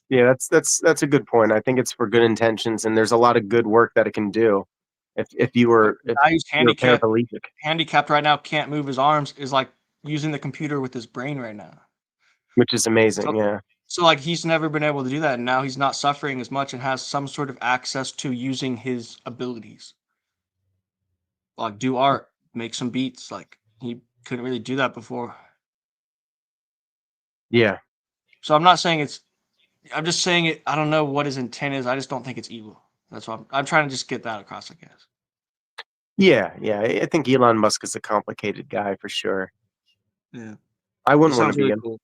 Yeah, that's a good point. I think it's for good intentions, and there's a lot of good work that it can do. If you Like, were the guy who's paraplegic. handicapped right now, can't move his arms, is like using the computer with his brain right now. Which is amazing, So, yeah. so like he's never been able to do that, and now he's not suffering as much and has some sort of access to using his abilities. Like do art, make some beats. Like he couldn't really do that before. Yeah. So I'm not saying it's. I'm just saying it. I don't know what his intent is. I just don't think it's evil. That's what I'm trying to just get that across, I guess. Yeah, yeah. I think Elon Musk is a complicated guy for sure. Yeah. I He wouldn't want to sounds be really him. cool.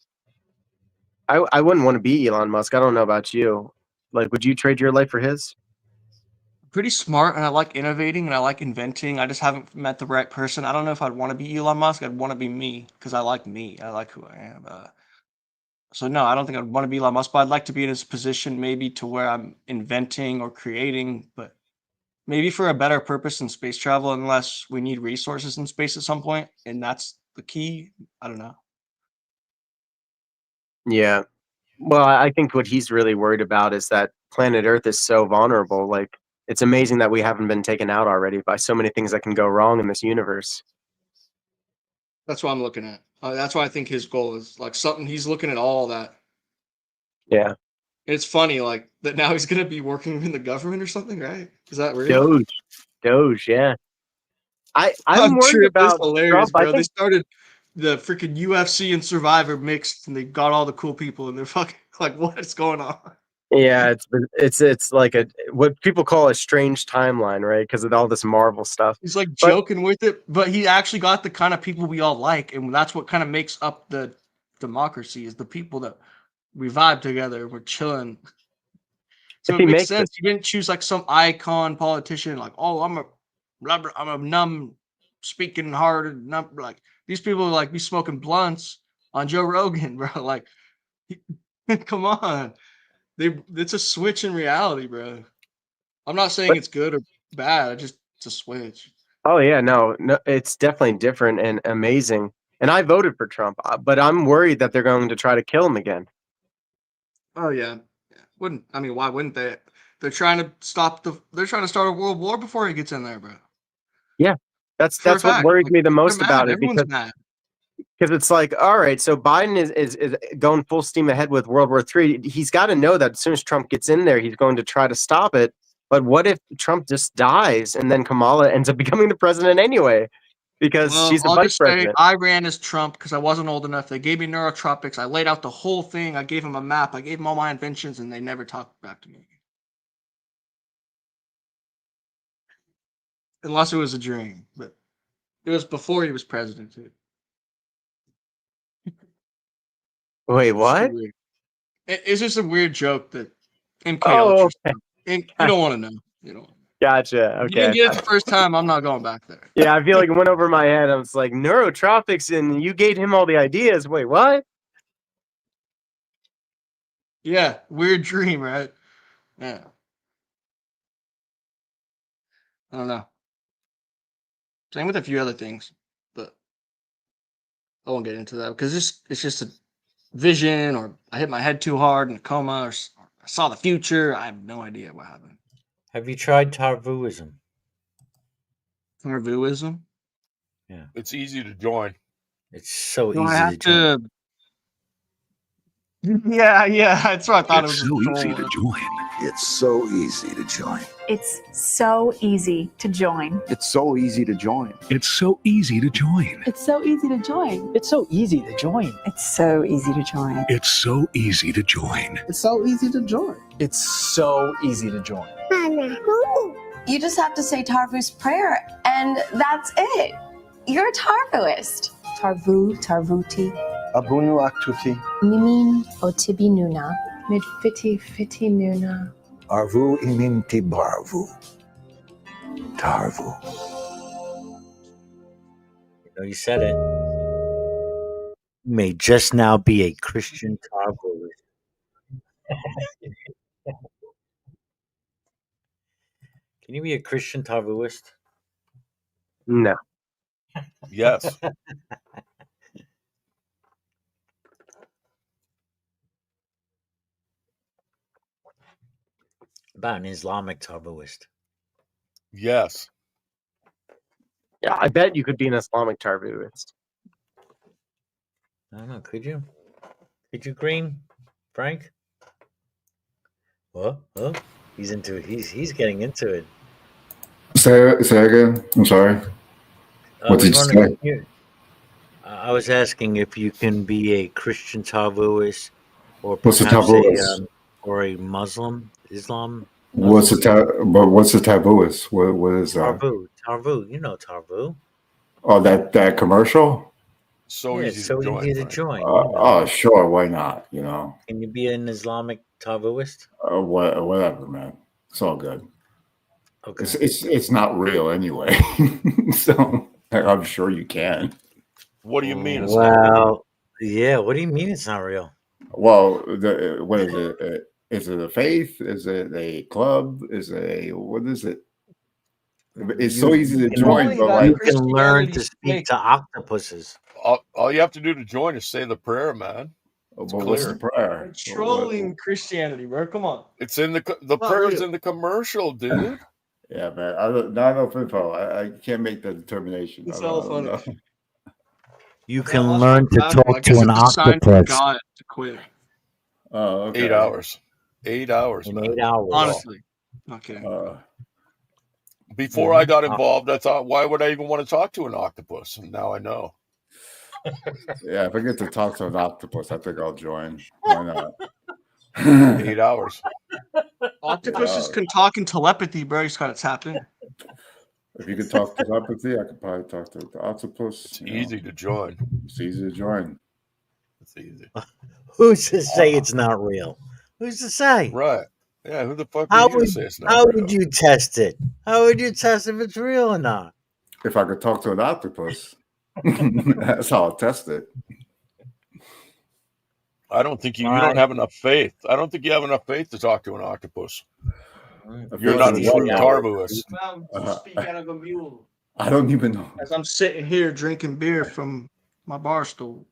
I wouldn't want to be Elon Musk. I don't know about you. Like, would you trade your life for his? Pretty smart, and I like innovating and I like inventing. I just haven't met the right person. I don't know if I'd want to be Elon Musk. I'd want to be me because I like me. I like who I am. So no, I don't think I'd want to be Elon Musk, but I'd like to be in his position maybe to where I'm inventing or creating, but maybe for a better purpose than space travel, unless we need resources in space at some point, and that's the key. I don't know. Yeah. Well, I think what he's really worried about is that planet Earth is so vulnerable. Like, it's amazing that we haven't been taken out already by so many things that can go wrong in this universe. That's what I'm looking at. That's why I think his goal is like something. He's looking at all that. Yeah. It's funny, like that now he's gonna be working in the government or something, right? Is that real? Doge, yeah. I'm I'm worried sure it's about hilarious, Trump. I bro. They think started the freaking UFC and Survivor mixed, and they got all the cool people, and they're fucking like, what is going on? yeah, it's like a what people call a strange timeline, right? Because of all this Marvel stuff. He's like But joking with it, but he actually got the kind of people we all like, and that's what kind of makes up the democracy is the people that we vibe together. We're chilling. So if it he makes makes it, sense. You didn't choose like some icon politician, like, oh, I'm a numb speaking hard, numb like these people like be smoking blunts on Joe Rogan, bro. Like, come on, it's a switch in reality, bro. I'm not saying but it's good or bad. It's a switch. oh yeah, no, it's definitely different and amazing. And I voted for Trump, but I'm worried that they're going to try to kill him again. Oh yeah, wouldn't I mean? Why wouldn't they? They're trying to stop the. They're trying to start a world war before he gets in there, bro. Yeah, For a that's what fact, worries like, me the they're most mad. about it Everyone's mad. because it's like, all right, so Biden is going full steam ahead with World War III. He's got to know that as soon as Trump gets in there, he's going to try to stop it. But what if Trump just dies and then Kamala ends up becoming the president anyway? Because Well, she's the I'll vice just say president. I ran as Trump because I wasn't old enough. They gave me neurotropics. I laid out the whole thing. I gave them a map. I gave them all my inventions, and they never talked back to me. Unless it was a dream, but it was before he was president, too. Wait, It's just a what? weird. It's just a weird joke that MK Oh, Ultra. And you don't want to know. You know. gotcha. You didn't Okay. get it the first time. I'm not going back there. Yeah, I feel like it went over my head. I was like, neurotropics, and you gave him all the ideas. Wait, what? Yeah, weird dream, right? Yeah. I don't know. Same with a few other things, but I won't get into that because it's just a vision, or I hit my head too hard in a coma, or I saw the future. I have no idea what happened. Have you tried Tarvuism? Tarvuism? Yeah. It's easy to join. It's so Do I easy have to join. to? Yeah, that's what I thought it was. It's so easy to join. It's so easy to join. It's so easy to join. It's so easy to join. It's so easy to join. It's so easy to join. It's so easy to join. It's so easy to join. It's so easy to join. It's so easy to join. It's so easy to join. You just have to say Tarvu's prayer, and that's it. You're a Tarvuist. Tarvu, Tarvuti. Abunu aktuti. Mimin otibi nuna. Midfiti fiti nuna. Arvu iminti barvu. Tarvu. You said it. You may just now be a Christian Tarvoist. Can you be a Christian Tarvoist? No. Yes. About an Islamic Tarvoist. Yes. Yeah, I bet you could be an Islamic Tarvuist. I don't know. Could you? Could you, Green? Frank? What? Oh, he's into it. He's getting into it. Say again. I'm sorry. What did you say? I was asking if you can be a Christian Tarvoist or What's a perhaps Tarvoist? or a Muslim, Islam. What's the tabooist? What is that? Tarvu. You know Tarvu. Oh, that commercial. So Yeah, easy it's so to join. easy to Frank. join. Oh, sure. Why not? You know. Can you be an Islamic Tarvoist? Whatever, man. It's all good. Okay. It's not real anyway. So I'm sure you can. What do you mean? It's not real? Well, yeah. What do you mean it's not real? Well, what is it? Is it a faith? Is it a club? What is it? It's so easy to join, but like you can learn to speak to octopuses. All you have to do to join is say the prayer, man. It's but clear. what's the prayer? Trolling Christianity, bro. Come on. It's in the Not prayer's real. in the commercial, dude. Yeah, man. Not enough info. I can't make that determination. It's I all don't know. funny. You Yeah, can watch learn my to battle. I talk guess to an it's a sign from octopus. God to quit. Oh, okay. 8 hours. 8 hours. In man. 8 hours. Honestly. Not kidding. Before I got involved, I thought, why would I even want to talk to an octopus? And now I know. Yeah, if I get to talk to an octopus, I think I'll join. Why not? 8 hours. Octopuses can talk in telepathy, bro. You just gotta tap in. If you could talk to telepathy, I could probably talk to the octopus. It's easy to join. It's easy to join. It's easy. Who's to say it's not real? Who's to say? Right. Yeah, who the fuck How are you to would say it's not how real? would you test it? How would you test if it's real or not? If I could talk to an octopus, that's how I'll test it. I don't think you don't have enough faith. I don't think you have enough faith to talk to an octopus. You're not a true Tarvuist. Speak out of a mule. I don't even know. As I'm sitting here drinking beer from my bar stool.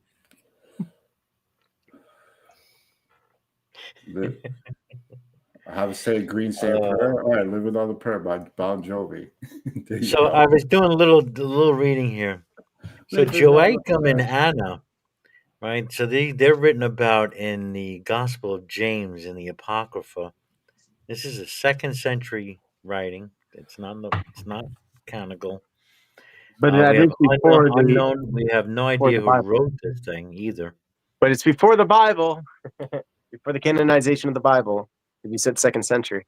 I have to say green say a prayer. All right, living on the prayer by Bon Jovi. There you So go. I was doing a little reading here. So Joachim and Anna, right? So they're written about in the Gospel of James in the Apocrypha. This is a 2nd century writing. It's not canonical. But We that have is before unknown. We have no before idea the who Bible. wrote this thing either. But it's before the Bible, before the canonization of the Bible. If you said 2nd century.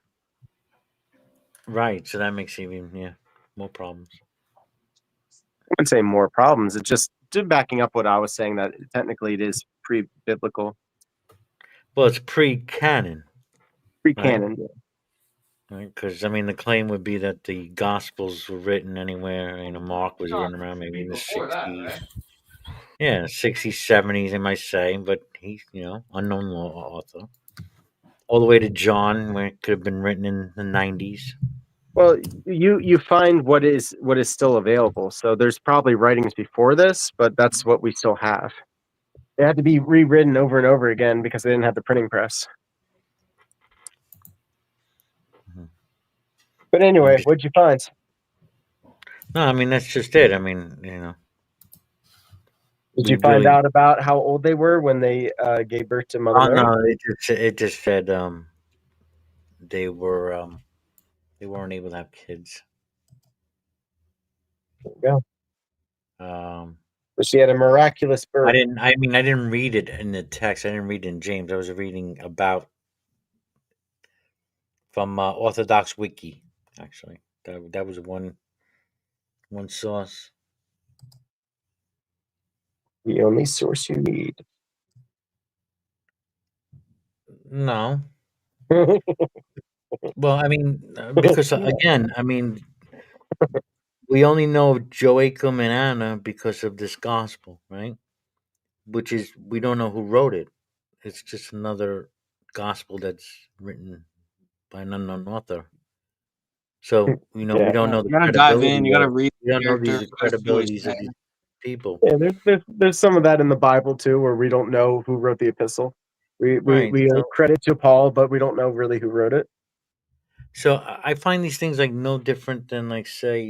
Right. So that makes even more problems. I wouldn't say more problems. It's just backing up what I was saying that technically it is pre-biblical. Well, it's pre-canon. Pre-canon. Right? Because I mean, the claim would be that the Gospels were written anywhere. Mark was written around maybe in the 60s. Yeah, 60s, 70s, they might say, but he's unknown author. All the way to John, where it could have been written in the 90s. Well, you find what is still available. So there's probably writings before this, but that's what we still have. They had to be rewritten over and over again because they didn't have the printing press. But anyway, what'd you find? No, I mean that's just it. I mean, Did you find out about how old they were when they gave birth to Mother Mary? No, it just said they weren't able to have kids. There you go. Um, But she had a miraculous birth. I mean, I didn't read it in the text. I didn't read it in James. I was reading about from Orthodox Wiki. Actually, that was one source. The only source you need. No. Well, I mean, because again, I mean, we only know Joachim and Anna because of this gospel, right? Which is we don't know who wrote it. It's just another gospel that's written by an unknown author. So we Yeah. don't know You the gotta dive in. credibility You gotta of read we don't the know character. these That's what he's credibilities of these saying. people. Yeah, there's some of that in the Bible too, where we don't know who wrote the epistle. We Right. we credit to Paul, but we don't know really who wrote it. So I find these things like no different than like say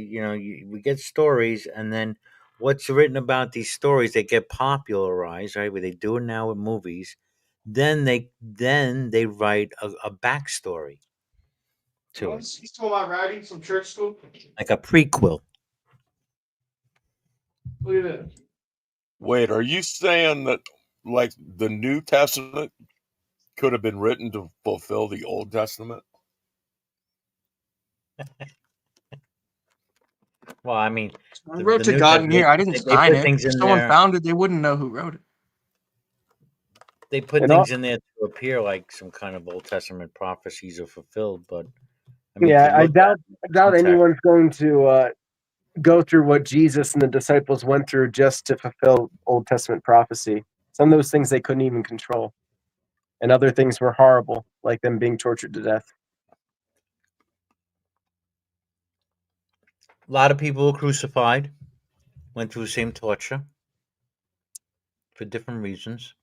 we get stories and then what's written about these stories they get popularized, right? Where they do it now with movies, then they write a backstory to it, He's talking about writing some church school. like a prequel. Look at this. Wait, are you saying that like the New Testament could have been written to fulfill the Old Testament? Well, I mean, I wrote to New God in Testament here. I didn't they sign put it. things If in someone there. found it, they wouldn't know who wrote it. They put And all- things in there to appear like some kind of Old Testament prophecies are fulfilled, but I mean, if Yeah, you I look at doubt context, anyone's going to go through what Jesus and the disciples went through just to fulfill Old Testament prophecy. Some of those things they couldn't even control, and other things were horrible, like them being tortured to death. a lot of people were crucified, went through the same torture for different reasons.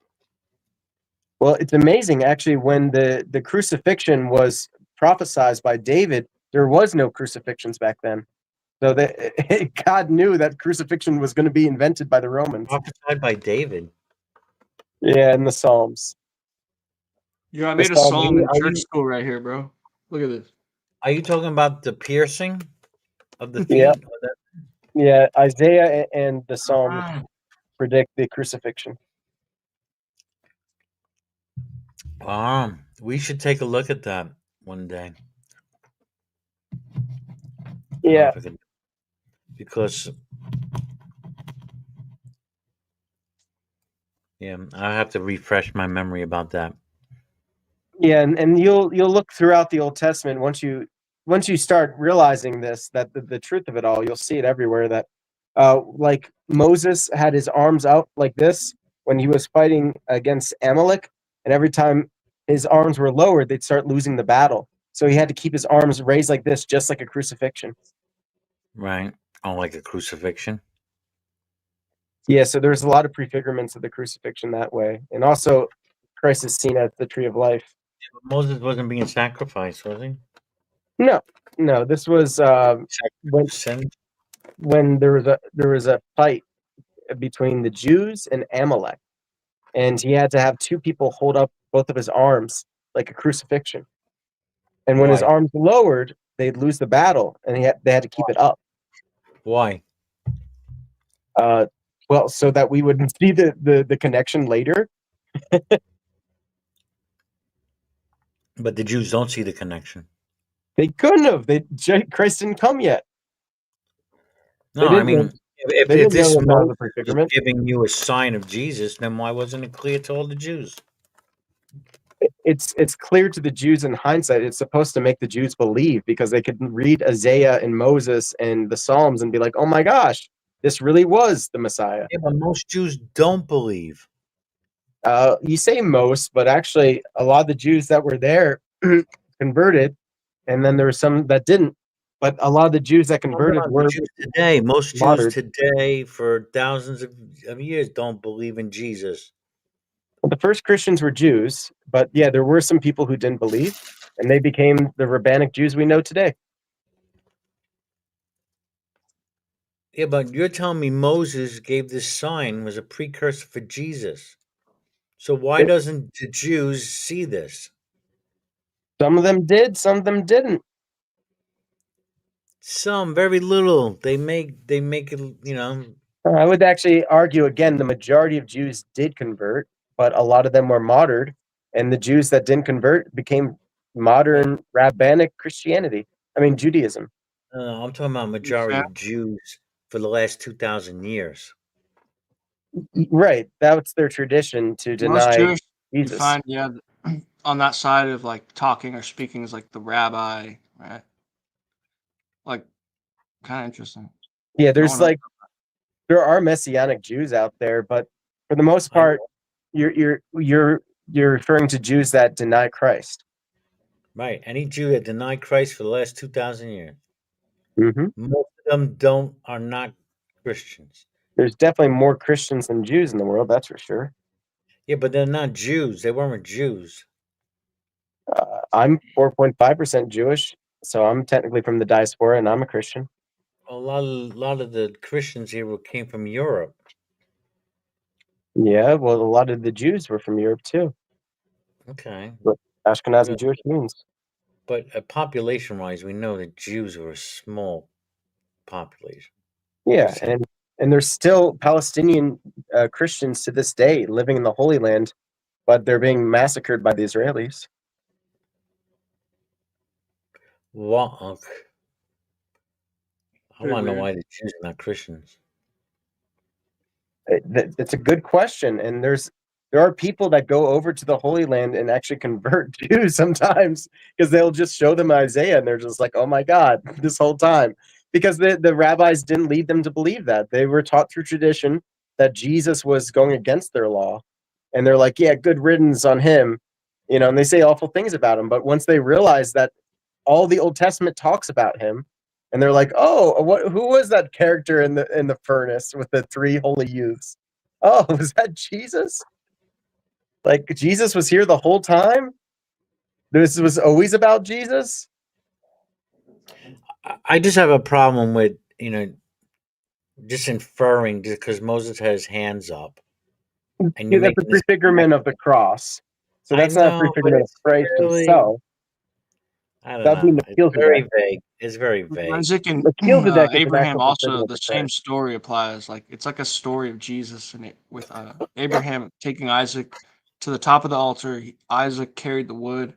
Well, it's amazing actually. When the crucifixion was prophesied by David, there was no crucifixions back then. So that God knew that crucifixion was going to be invented by the Romans. Prophesied by David. Yeah, in the Psalms. Yeah, I The made a Psalm- psalm in are church you- school right here, bro. Look at this. Are you talking about the piercing of the Yeah, feet? Or that- yeah. Isaiah and the Psalms predict the crucifixion. We should take a look at that one day. Yeah. Because yeah, I have to refresh my memory about that. Yeah, and you'll look throughout the Old Testament once you start realizing this, that the truth of it all, you'll see it everywhere. That like Moses had his arms out like this when he was fighting against Amalek, and every time his arms were lowered, they'd start losing the battle. So he had to keep his arms raised like this, just like a crucifixion. Right. Oh, like a crucifixion. Yeah, so there's a lot of prefigurements of the crucifixion that way, and also Christ is seen as the tree of life. But Moses wasn't being sacrificed, was he? No, this was when there was a fight between the Jews and Amalek, and he had to have two people hold up both of his arms like a crucifixion. And when his Why? arms lowered, they'd lose the battle, and they had to keep it up. Why? Well, so that we would see the connection later. But the Jews don't see the connection. They couldn't have. Christ didn't come yet. No, They I didn't mean, know- if they didn't this know about the Moses was prefigurement. giving you a sign of Jesus, then why wasn't it clear to all the Jews? It's clear to the Jews in hindsight. It's supposed to make the Jews believe because they could read Isaiah and Moses and the Psalms and be like, "Oh my gosh, this really was the Messiah." Yeah, but most Jews don't believe. You say most, but actually, a lot of the Jews that were there converted, and then there were some that didn't. But a lot of the Jews that converted The were Jews today. Most martyred. Jews today, for thousands of years, don't believe in Jesus. The first Christians were Jews, but yeah, there were some people who didn't believe, and they became the rabbinic Jews we know today. Yeah, but you're telling me Moses gave this sign was a precursor for Jesus. So why doesn't the Jews see this? Some of them did, some of them didn't. Some very little. They make it. You know. I would actually argue again the majority of Jews did convert, but a lot of them were martyred, and the Jews that didn't convert became modern rabbinic Christianity. I mean Judaism. I'm talking about majority of Jews for the last 2,000 years. Right, that's their tradition to Most deny Jewish you Jesus. find, yeah, on that side of like talking or speaking is like the rabbi, right? Like, kind of interesting. Yeah, No there's one else like there are messianic Jews out there, but for the most part, you're referring to Jews that deny Christ. Right. Any Jew that denied Christ for the last 2,000 years. Mm-hmm. Most of them are not Christians. There's definitely more Christians than Jews in the world, that's for sure. Yeah, but they're not Jews. They weren't Jews. I'm 4.5% Jewish, so I'm technically from the diaspora, and I'm a Christian. A lot of the Christians here came from Europe. Yeah, well, a lot of the Jews were from Europe too. Okay. But Ashkenazi Yeah. Jewish means. But population-wise, we know that Jews were a small population. Yeah, and there's still Palestinian Christians to this day living in the Holy Land, but they're being massacred by the Israelis. What? I Pretty want to know weird. why the Jews are not Christians. It's a good question, and there are people that go over to the Holy Land and actually convert Jews sometimes because they'll just show them Isaiah and they're just like, oh my God, this whole time. Because the rabbis didn't lead them to believe that. They were taught through tradition that Jesus was going against their law. And they're like, yeah, good riddance on him. You know, and they say awful things about him. But once they realize that all the Old Testament talks about him, and they're like, "Oh, who was that character in the furnace with the 3 holy youths? Oh, was that Jesus? Like Jesus was here the whole time? This was always about Jesus?" I just have a problem with, just inferring just because Moses has his hands up. And Yeah, you're that's a making this prefigurement of the cross. So I that's not a know, but prefigurement of it's Christ really, himself. I don't That'd be know. It's Melchizedek. very vague. It's very vague. Isaac and Melchizedek is an Abraham actual also prefigurement the of same Christ. story applies. Like it's like a story of Jesus and it with Abraham taking Isaac to the top of the altar. Isaac carried the wood,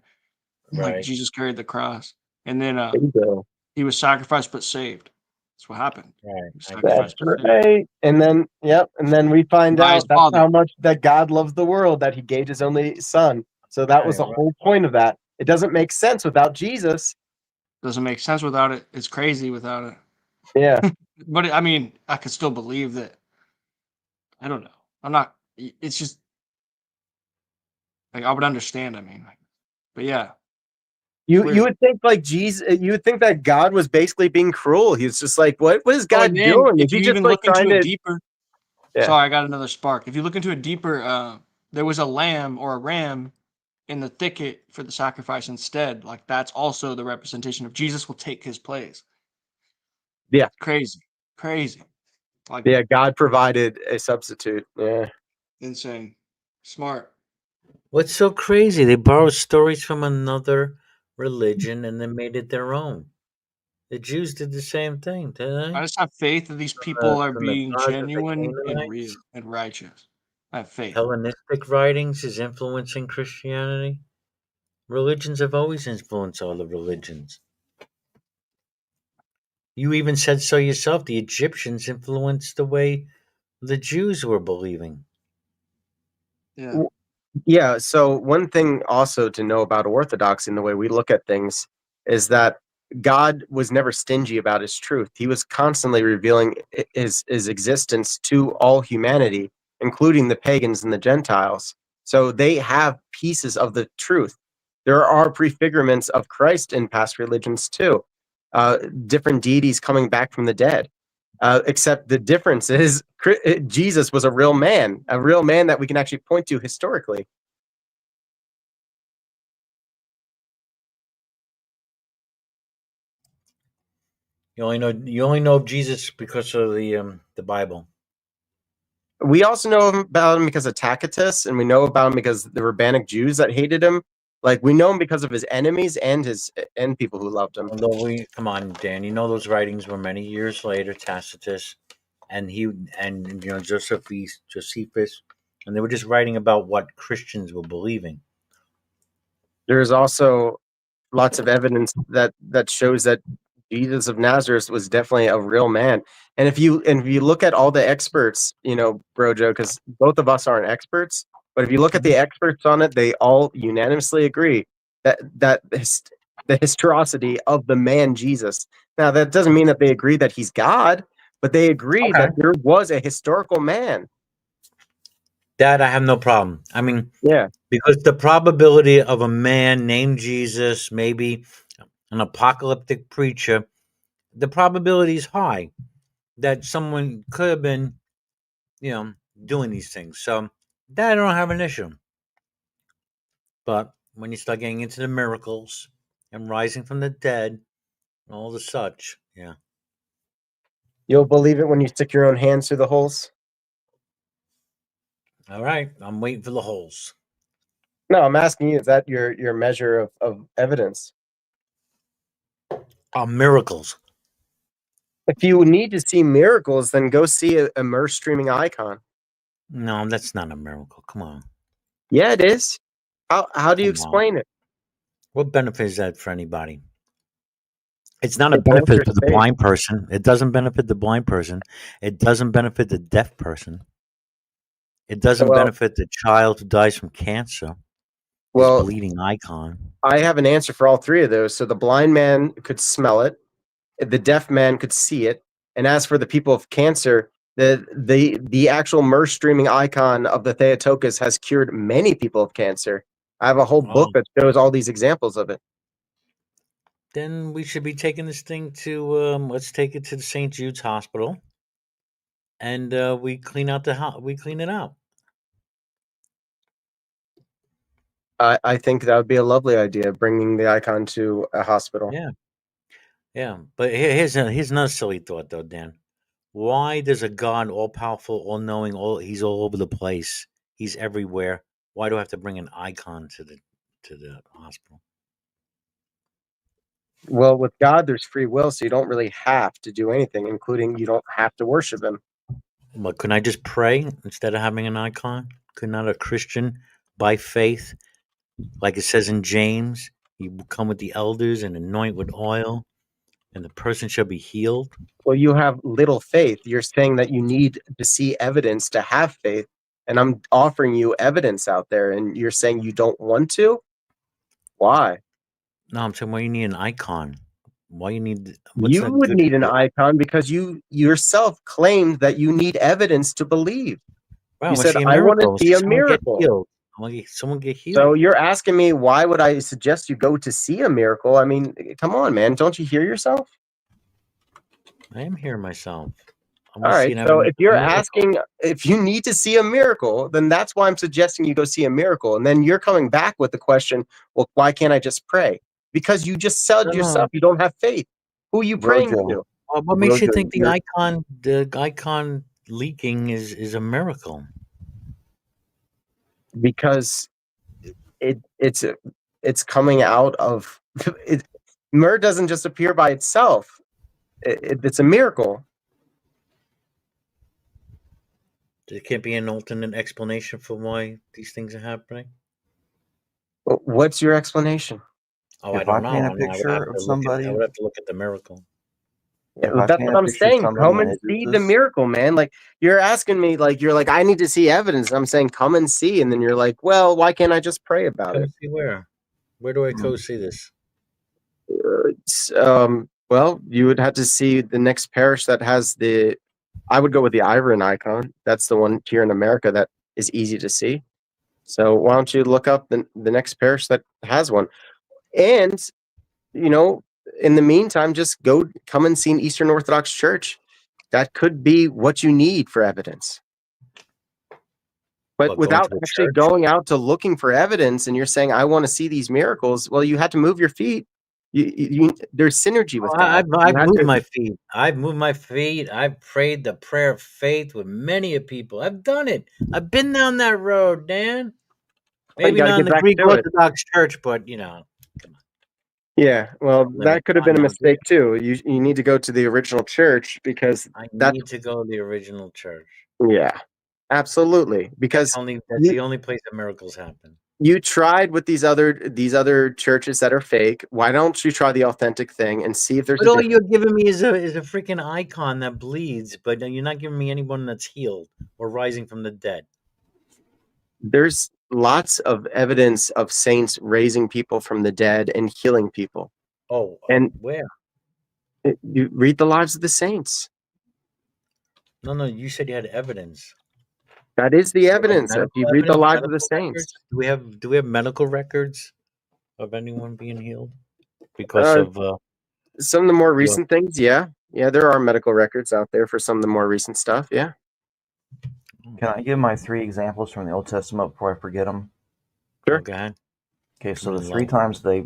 like Right. Jesus carried the cross, and then There you go. he was sacrificed but saved. That's what happened. He was Right. That's sacrificed but saved right. And then, yep. And then we find by his out that's father. how much that God loves the world, that he gave his only son. So that was the Right. whole point of that. It doesn't make sense without Jesus. Doesn't make sense without it. It's crazy without it. Yeah. But I mean, I could still believe that. I don't know. I'm not. It's just like I would understand. I mean, but yeah. You Weird. would think like Jesus, you would think that God was basically being cruel. He's just like, what is Oh, God and then doing? Is if he you just even like look into trying it to? deeper, Yeah. sorry, I got another spark. If you look into it deeper, there was a lamb or a ram in the thicket for the sacrifice instead. Like that's also the representation of Jesus will take his place. Yeah. Crazy, crazy. Like Yeah, God provided a substitute. Yeah. insane, smart. What's so crazy? They borrowed stories from another religion and then made it their own. The Jews did the same thing, didn't I they? just have faith that these people are From the being gods of the genuine and real Canaanites? and righteous. I have faith. Hellenistic writings is influencing Christianity. Religions have always influenced other religions. You even said so yourself. The Egyptians influenced the way the Jews were believing. Yeah. Yeah. So one thing also to know about Orthodoxy and the way we look at things is that God was never stingy about his truth. He was constantly revealing his existence to all humanity, including the pagans and the Gentiles. So they have pieces of the truth. There are prefigurements of Christ in past religions too, different deities coming back from the dead. Except the difference is Jesus was a real man that we can actually point to historically. You only know of Jesus because of the Bible. We also know about him because of Tacitus, and we know about him because the rabbinic Jews that hated him Like we know him because of his enemies and people who loved him. Although come on, Dan, you know those writings were many years later, Tacitus, and Josephus, and they were just writing about what Christians were believing. There's also lots of evidence that shows that Jesus of Nazareth was definitely a real man. And if you look at all the experts, Brojo, because both of us aren't experts, but if you look at the experts on it, they all unanimously agree that the historicity of the man Jesus. Now that doesn't mean that they agree that he's God, but they agree that there was a historical man. That I have no problem. I mean, yeah, because the probability of a man named Jesus, maybe an apocalyptic preacher, the probability is high that someone could have been, doing these things. So that I don't have an issue. But when you start getting into the miracles and rising from the dead and all the such, yeah. You'll believe it when you stick your own hands through the holes? All right, I'm waiting for the holes. No, I'm asking you, is that your measure of evidence? Miracles. If you need to see miracles, then go see a Mer streaming icon. No, that's not a miracle. Come on. Yeah, it is. How do you explain it? What benefit is that for anybody? It's not a benefit for the blind person. It doesn't benefit the blind person. It doesn't benefit the deaf person. It doesn't benefit the child who dies from cancer. Well, bleeding icon. I have an answer for all three of those. So the blind man could smell it, the deaf man could see it, and as for the people of cancer, the actual Mer streaming icon of the Theotokos has cured many people of cancer. I have a whole book that shows all these examples of it. Then we should be taking this thing to let's take it to the St. Jude's Hospital, and we clean out we clean it out. I think that would be a lovely idea, bringing the icon to a hospital. Yeah. But here's another silly thought, though, Dan. Why does a God, all powerful, all knowing, he's all over the place, he's everywhere? Why do I have to bring an icon to the hospital? Well, with God, there's free will, so you don't really have to do anything, including you don't have to worship him. But couldn't I just pray instead of having an icon? Could not a Christian, by faith, like it says in James, you will come with the elders and anoint with oil, and the person shall be healed? Well, you have little faith. You're saying that you need to see evidence to have faith, and I'm offering you evidence out there, and you're saying you don't want to? Why? No, I'm saying why you need an icon. Why you need? You would need an icon because you yourself claimed that you need evidence to believe. Well, you said, I want to see a miracle. Someone get healed. So you're asking me, why would I suggest you go to see a miracle? I mean, come on, man. Don't you hear yourself? I am hearing myself. All right. So if you're asking if you need to see a miracle, then that's why I'm suggesting you go see a miracle. And then you're coming back with the question, well, why can't I just pray? Because you just said yourself you don't have faith. Who are you praying to? What makes you think the icon leaking is a miracle? Because it's coming out of it. Myrrh doesn't just appear by itself. It's a miracle. There can't be an alternate explanation for why these things are happening. What's your explanation? Oh, I don't know. I would have to look at the miracle. Yeah, that's what I'm saying. Come and see the miracle, man. Like you're asking me, you're like, I need to see evidence. I'm saying, come and see, and then you're like, well, why can't I just pray about it? See where? Where do I go see this? Well, you would have to see the next parish that has the. I would go with the Iron icon. That's the one here in America that is easy to see. So why don't you look up the next parish that has one? And, in the meantime, just come and see an Eastern Orthodox church. That could be what you need for evidence. But without actually going out to looking for evidence, and you're saying, I want to see these miracles, well, you had to move your feet. There's synergy with that. I've moved my feet. I've moved my feet. I've prayed the prayer of faith with many people. I've done it. I've been down that road, Dan. Maybe gotta not in get the back Greek to it. Orthodox Church, but Yeah, well, that could have been a McDonald's. mistake too. You need to go to the original church because I that's need to go to the original church. yeah, absolutely. Because That's the only place that miracles happen. you tried with these other churches that are fake. Why don't you try the authentic thing and see if there's But a all difference? you're giving me is a freaking icon that bleeds, but you're not giving me anyone that's healed or rising from the dead. There's lots of evidence of saints raising people from the dead and healing people. Oh, and where? You read the lives of the saints. No, you said you had evidence. That is the Like evidence. If you medical read the evidence, lives of the medical saints. records? Do we have medical records of anyone being healed because of Some of the more your recent things, yeah. Yeah, there are medical records out there for some of the more recent stuff, yeah. Can I give my 3 examples from the Old Testament before I forget them? Sure. Go ahead. Okay, so the in 3 love. times they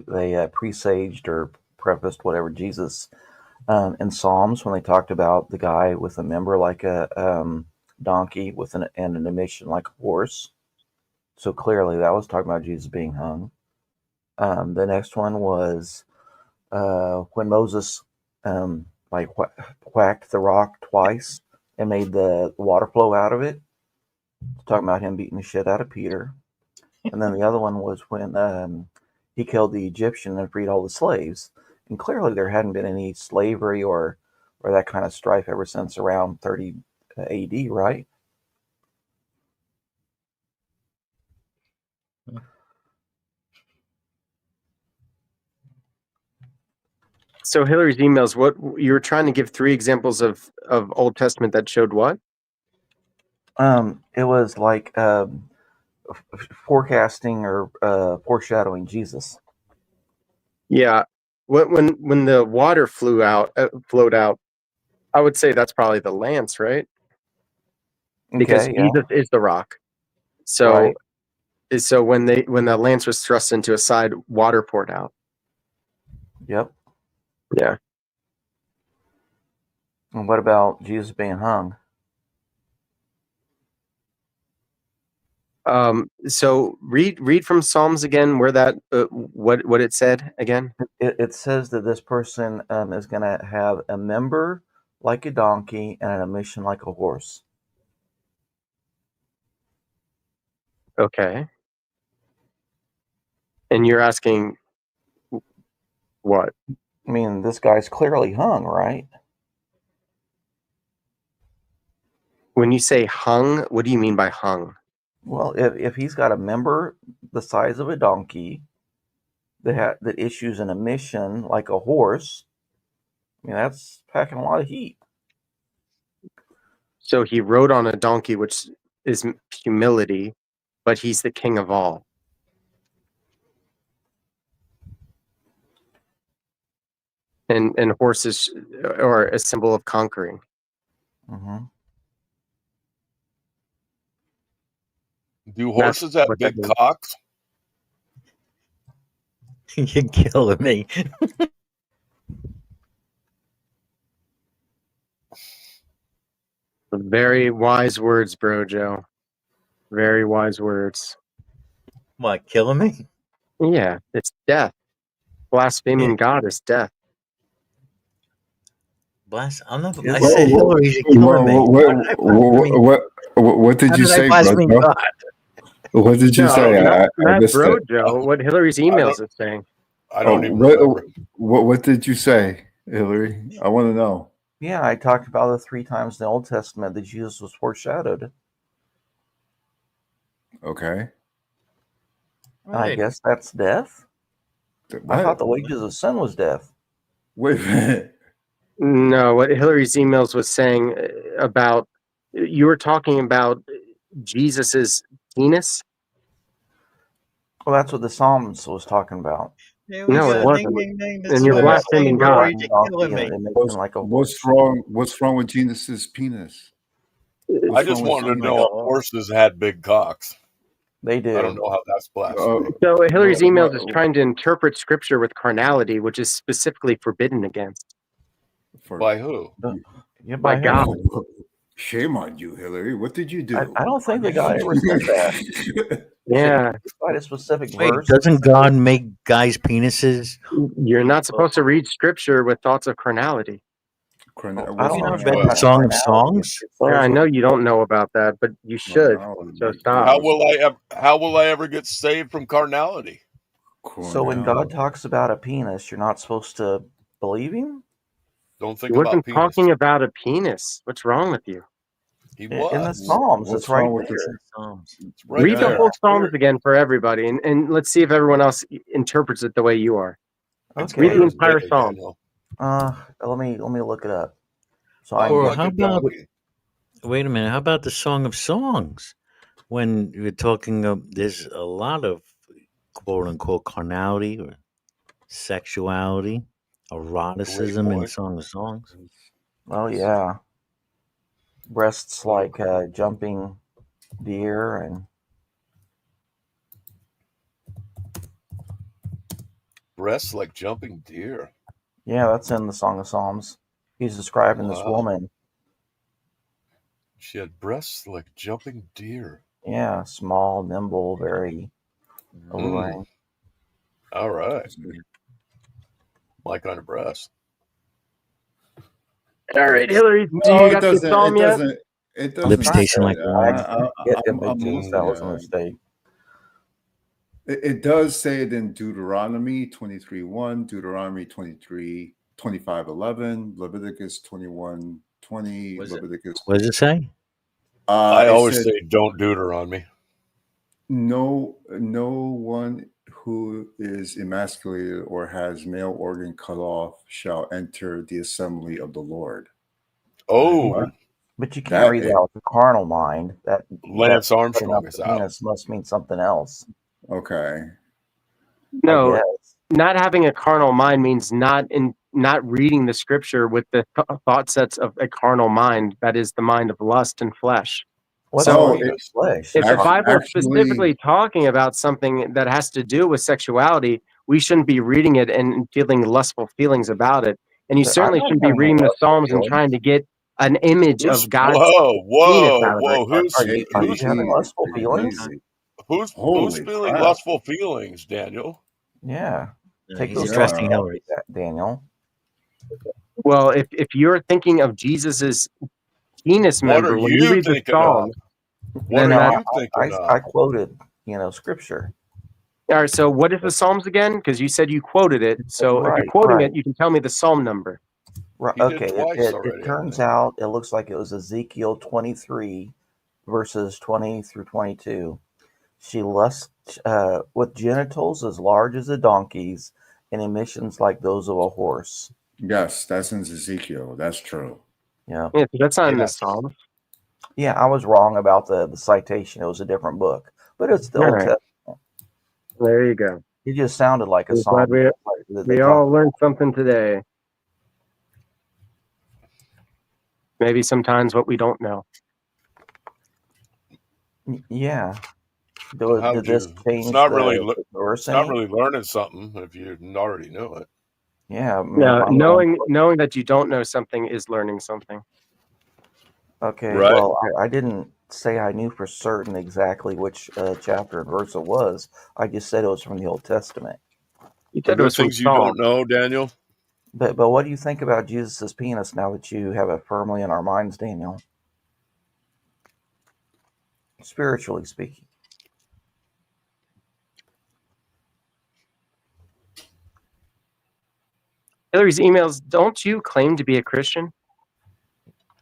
presaged or prefaced whatever Jesus in Psalms when they talked about the guy with a member like a donkey with and an emission like a horse. So clearly that was talking about Jesus being hung. The next one was when Moses whacked the rock twice and made the water flow out of it. Talking about him beating the shit out of Peter. And then the other one was when he killed the Egyptian and freed all the slaves. And clearly there hadn't been any slavery or that kind of strife ever since around 30 AD, right? So Hillary's emails, what you were trying to give 3 examples of Old Testament that showed what? It was like forecasting or foreshadowing Jesus. Yeah. When the water flowed out, I would say that's probably the lance, right? Because Okay, yeah. Jesus is the rock. So Right. so when the lance was thrust into a side, water poured out. Yep. Yeah. And what about Jesus being hung? So read from Psalms again, where that what it said again. It says that this person is going to have a member like a donkey and an emission like a horse. Okay. And you're asking what? I mean, this guy's clearly hung, right? When you say hung, what do you mean by hung? Well, if he's got a member the size of a donkey that issues an emission like a horse, I mean, that's packing a lot of heat. So he rode on a donkey, which is humility, but he's the king of all. And horses are a symbol of conquering. Mm-hmm. Do horses have big cocks? You're killing me. Very wise words, bro, Joe. Very wise words. What, killing me? Yeah, it's death. Blaspheming God is death. I'm not. I said Hillary's killing me. What did you say, blaspheme bro? God? What did you say? I missed bro, it. Joe. What Hillary's emails is saying. I don't even remember. What did you say, Hillary? I want to know. Yeah, I talked about the 3 times in the Old Testament that Jesus was foreshadowed. Okay. I guess that's death. What? I thought the wages of sin was death. Wait a minute. No, what Hillary's emails was saying about, you were talking about Jesus's penis. Well, that's what the Psalms was talking about. No, it wasn't. And you're blaspheming God. What's wrong? What's wrong with Jesus's penis? I just wanted to know if horses had big cocks. They do. I don't know how that's blasphemy. So Hillary's emails is trying to interpret scripture with carnality, which is specifically forbidden against. By who? By God. Shame on you, Hillary. What did you do? I don't think the guy ever said that. Yeah. Quite a specific Wait, verse. doesn't God make guys' penises? You're not supposed to read scripture with thoughts of carnality. I don't Have you know not anything read the about Song of carnality. Songs? Yeah, I know you don't know about that, but you should. So stop. How will I ever get saved from carnality? So when God talks about a penis, you're not supposed to believe him? Don't He think about wasn't penis. talking about a penis. What's wrong with you? He In the was. Psalms, What's it's right wrong with there. this? Psalms. It's right Read the there. whole It's Psalms clear. again for everybody, and let's see if everyone else interprets it the way you are. It's Okay. Read the clear as entire day, Psalm. Daniel. Let me look it up. So Walk I'm Or like how a about? donkey. Wait a minute. How about the Song of Songs? When you're talking of, there's a lot of quote unquote carnality or sexuality, eroticism in point. Song of Songs. Oh yeah, breasts like jumping deer, and Breasts like jumping deer. yeah, that's in the Song of Psalms. He's describing this Wow. woman. She had breasts like jumping deer. Yeah, small, nimble, very alluring. All right. My kind of breast. All right, Hillary, do No, you it got the doesn't. Psalm It yet? doesn't. It I'm doesn't. trying Lipstation to. like I wine. get images. That was a yeah. mistake. It does say it in Deuteronomy 23:1, Deuteronomy 25:11, Leviticus 21:20, Leviticus. What does it say? I It always said, say don't deuteron me. no one who is emasculated or has male organ cut off shall enter the assembly of the Lord. Oh, But you can't That read is, that with the carnal mind. That Lance cutting Armstrong off is the out. penis must mean something else. okay. I No, guess. not having a carnal mind means not reading the scripture with the thought sets of a carnal mind. That is the mind of lust and flesh. What's So lust and flesh? if the Bible is actually, specifically talking about something that has to do with sexuality, we shouldn't be reading it and feeling lustful feelings about it. And you I'm certainly not shouldn't be having reading the lustful Psalms and feelings. trying to get an image Who's of God's penis out of it. Who's Are you having lustful take it feelings? easy. who's Holy feeling crap. lustful feelings, Daniel? Yeah. Take He's those trusting thoughts Hillary. off, Daniel. Well, if you're thinking of Jesus's penis What are member when you you read the thinking of? Psalms, What then are that. you thinking I of? quoted, scripture. All right. So what is the Psalms again? Because you said you quoted it. So if you're Right, quoting right. it, you can tell me the Psalm number. Right. He did Okay. twice It already, I turns think. out it looks like it was Ezekiel 23, verses 20 through 22. She lusts with genitals as large as a donkey's and emissions like those of a horse. Yes, that's in Ezekiel. That's true. Yeah. Yeah, so that's not in the Yes. Psalms. Yeah, I was wrong about the citation. It was a different book, but it's the All Old right. Testament. There you go. It just sounded like a I'm glad psalm. we all learned something today. Maybe sometimes what we don't know. Yeah. How Did did this you? change It's not the really. verse It's not any? really learning something if you already knew it. Yeah. I mean, Yeah, if I'm knowing that you don't know something is learning something. Okay, Right. well, I didn't say I knew for certain exactly which chapter and verse it was. I just said it was from the Old Testament. You Are said it there was from things you don't Psalms. know, Daniel? But what do you think about Jesus' penis now that you have it firmly in our minds, Daniel? Spiritually speaking. Hillary's emails. Don't you claim to be a Christian?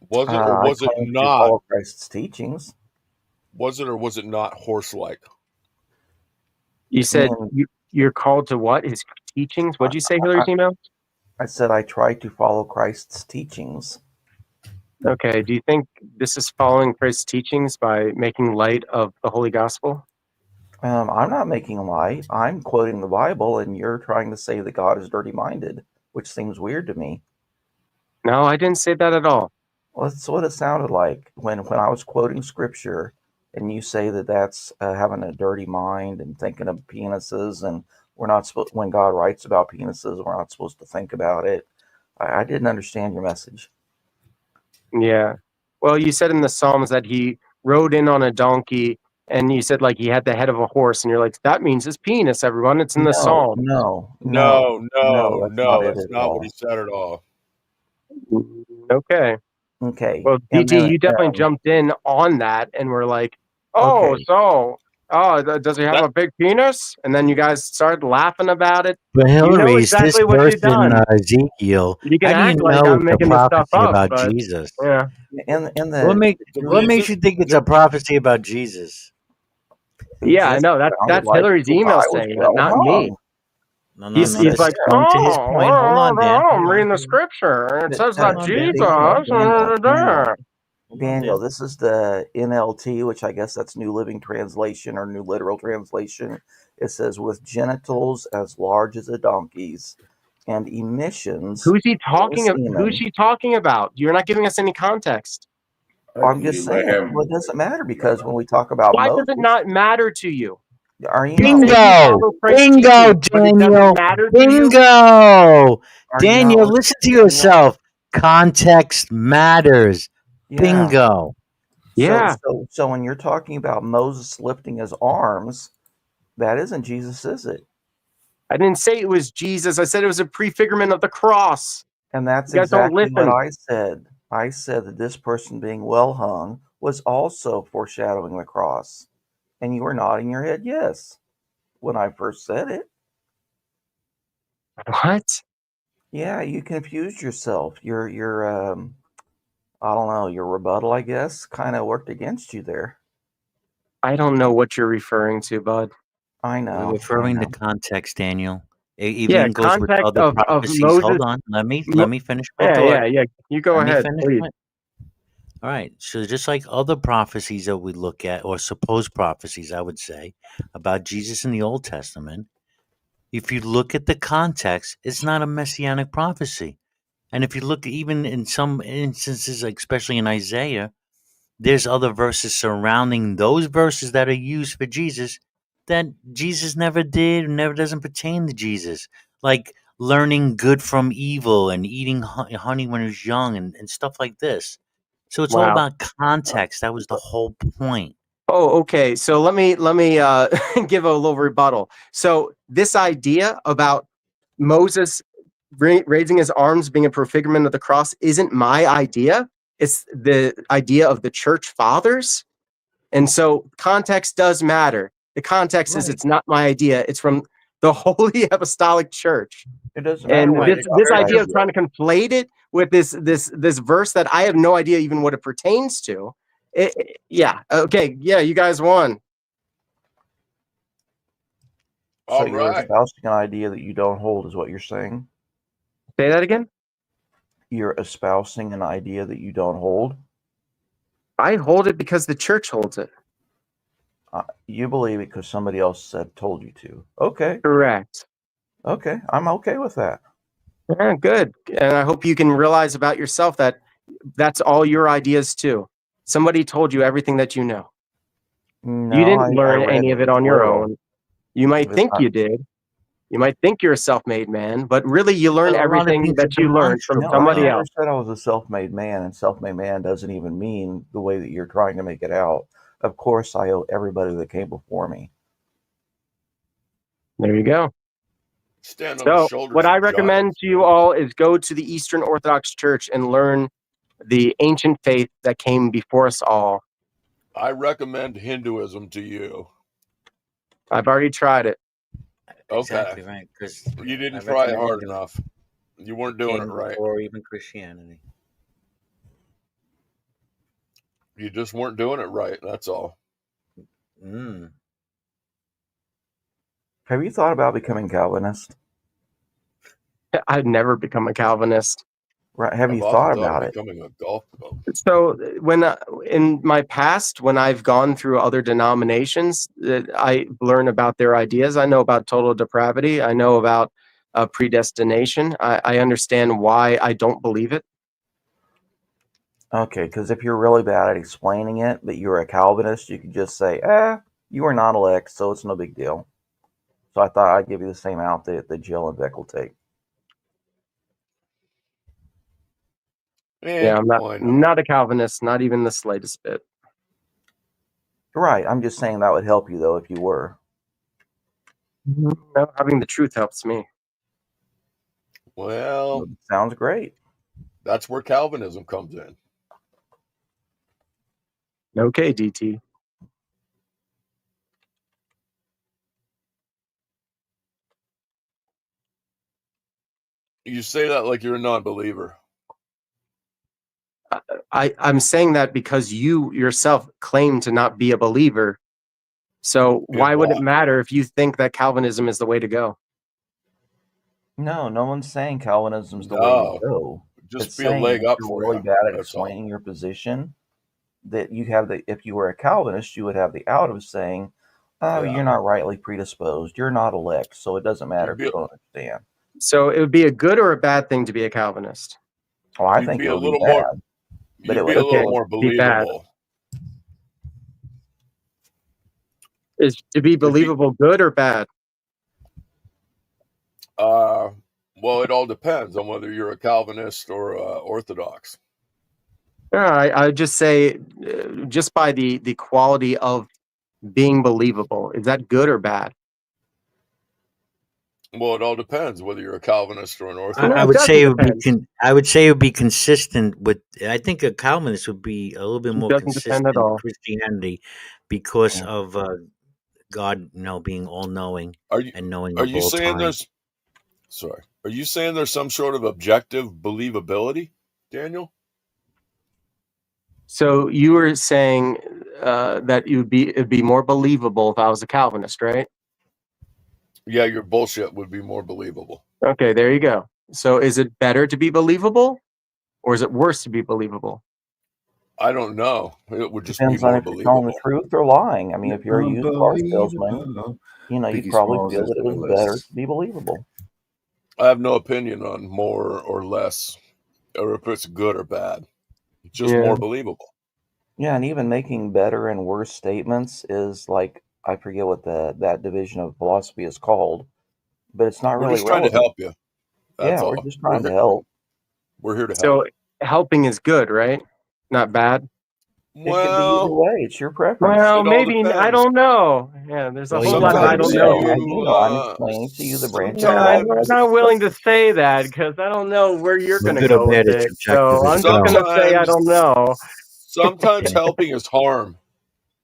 Was it or I was it claim to not? follow Christ's teachings. Was it or was it not horse-like? You said you're called to what? His teachings? What'd you say, Hillary's email? I said I try to follow Christ's teachings. Okay. Do you think this is following Christ's teachings by making light of the Holy Gospel? I'm not making light. I'm quoting the Bible, and you're trying to say that God is dirty-minded, which seems weird to me. No, I didn't say that at all. Well, that's what it sounded like when I was quoting scripture, and you say that that's having a dirty mind and thinking of penises, and we're not supposed. When God writes about penises, we're not supposed to think about it. I didn't understand your message. Yeah. Well, you said in the Psalms that he rode in on a donkey, and you said like he had the head of a horse, and you're like, that means his penis, everyone. It's in the Psalm. No, that's not it that's at not what all. he said at all. Okay. Okay. Well, And DT, then you definitely jumped in on that, and we're like, oh, Okay. does he have a big penis? And then you guys started laughing about it. But You know Hillary, is this exactly what verse you've in done. Ezekiel? You can How do you act like know I'm it's a making this stuff prophecy up, about but Jesus? yeah. in What the makes you think it's a prophecy about Jesus? Yeah, I just know. sounded That's like Hillary's the email guy was saying that, well not me. hung. No, He's this like, is going to his point. Hold on, Dan. I'm reading the scripture, and it says that Jesus. Daniel, this is the NLT, which I guess that's New Living Translation or New Literal Translation. It says, with genitals as large as a donkey's and emissions. Who's he talking of about? Who's she talking about? You're not giving us any context. I'm just saying, well, it doesn't matter because when we talk about Why does Moses, it not matter to you? are you You say you follow Christ Bingo, teachings, but it Daniel. doesn't matter to you? Bingo. Are you not Daniel, listening listen to to Daniel? yourself. Context matters. Yeah. Bingo. So when you're talking about Moses lifting his arms, that isn't Jesus, is it? I didn't say it was Jesus. I said it was a prefigurement of the cross. And that's You guys don't exactly what listen. I said. I said that this person being well hung was also foreshadowing the cross. And you were nodding your head yes when I first said it. What? Yeah, you confused yourself. Your I don't know, your rebuttal, I guess, kind of worked against you there. I don't know what you're referring to, bud. I know. We're referring to context, Daniel. It Yeah, even goes with context other of prophecies. Moses. Hold on. Let me finish my Yeah, thought. yeah. You go Let me ahead, finish please. my. All right. So just like other prophecies that we look at, or supposed prophecies, I would say, about Jesus in the Old Testament, if you look at the context, it's not a messianic prophecy. And if you look even in some instances, like especially in Isaiah, there's other verses surrounding those verses that are used for Jesus that Jesus never did, never doesn't pertain to Jesus. Like learning good from evil and eating honey when he was young and stuff like this. So it's all Wow. about context. That was the whole point. Oh, okay. So let me give a little rebuttal. So this idea about Moses raising his arms being a prefigurement of the cross isn't my idea. It's the idea of the church fathers. And so context does matter. The context is it's not my idea. It's from the Holy Apostolic Church. It doesn't matter And what this idea of trying to conflate it with this verse that I have no idea even what it pertains to. Yeah. Okay. Yeah. You guys won. So you're espousing an idea that you don't hold, is what you're saying? Say that again? You're espousing an idea that you don't hold? I hold it because the church holds it. You believe it because somebody else told you to. Okay. Correct. Okay. I'm okay with that. Yeah, good. And I hope you can realize about yourself that that's all your ideas too. Somebody told you everything that you know. No, You didn't I learn read any it of it was on your literal. own. You might It's think not- you did. You might think you're a self-made man, but really you learn Well, a lot of everything things that are you learned from No, somebody I never else. said I was a self-made man, and self-made man doesn't even mean the way that you're trying to make it out. Of course, I owe everybody that came before me. There you go. Stand on the So shoulders what I of recommend giants. to you all is go to the Eastern Orthodox Church and learn the ancient faith that came before us all. I recommend Hinduism to you. I've already tried it. Exactly right. Because You didn't try it hard enough. You weren't doing it right. Or even Christianity. You just weren't doing it right. That's all. Have you thought about becoming Calvinist? I'd never become a Calvinist. Right? Have I've you often thought thought about of it? becoming a golf club. So when in my past, when I've gone through other denominations, I learn about their ideas. I know about total depravity. I know about predestination. I understand why I don't believe it. Okay, because if you're really bad at explaining it, but you're a Calvinist, you could just say, you are not elect, so it's no big deal. So I thought I'd give you the same out that Jill and Vic will take. Yeah, I'm why not a Calvinist, not even the slightest bit. Right. I'm just saying that would help you though if you were. No, having the truth helps me. Well, sounds great. That's where Calvinism comes in. Okay, DT. You say that like you're a non-believer. I'm saying that because you yourself claim to not be a believer. So why would it matter if you think that Calvinism is the way to go? No, no one's saying Calvinism's the way No, to go. just It's be a saying leg if up you're for really you. bad at That's all. explaining your position, that you have the. If you were a Calvinist, you would have the out of saying, "Oh, Yeah. you're not rightly predisposed. You're not elect, so it doesn't matter if you don't understand." So it would be a good or a bad thing to be a Calvinist? Well, I You'd think be it a would be little bad, more. but You'd it be would a little Okay, more be bad. believable. Is to be believable good or bad? Well, it all depends on whether you're a Calvinist or Orthodox. I just say, just by the quality of being believable, is that good or bad? Well, it all depends whether you're a Calvinist or an I Orthodox. would say it would be. I would say it would be consistent with. I think a Calvinist would be a little bit more Doesn't depend at consistent with all. Christianity because of God, being all knowing and knowing Are of you all saying time. Are you saying there's some sort of objective believability, Daniel? So you were saying that it'd be more believable if I was a Calvinist, right? Yeah, your bullshit would be more believable. Okay, there you go. So is it better to be believable, or is it worse to be believable? I don't know. It would just be Depends on more if you're telling the believable. truth or lying. I mean, if you're a used car salesman, Unbelievable. you'd Biggie probably Smalls feel is that it the was better list. to be believable. I have no opinion on more or less, or if it's good or bad. It's just more believable. Yeah, and even making better and worse statements is like, I forget what that division of philosophy is called, but it's not We're really just trying to relevant. help you. That's Yeah, we're all. just trying to help. We're here to help. So helping is good, right? Not bad. It could be either Well, way. It's your preference. Well, it all maybe I depends. don't know. Yeah, there's a Well, whole you lot of I Sometimes don't I know. do know. I'm explaining to you the branches of Yeah, I'm philosophy. not willing to say that because I don't know where you're Well, going to good or go with bad, it's it. subjective So as I'm just well. going to say I don't know. Sometimes helping is harm.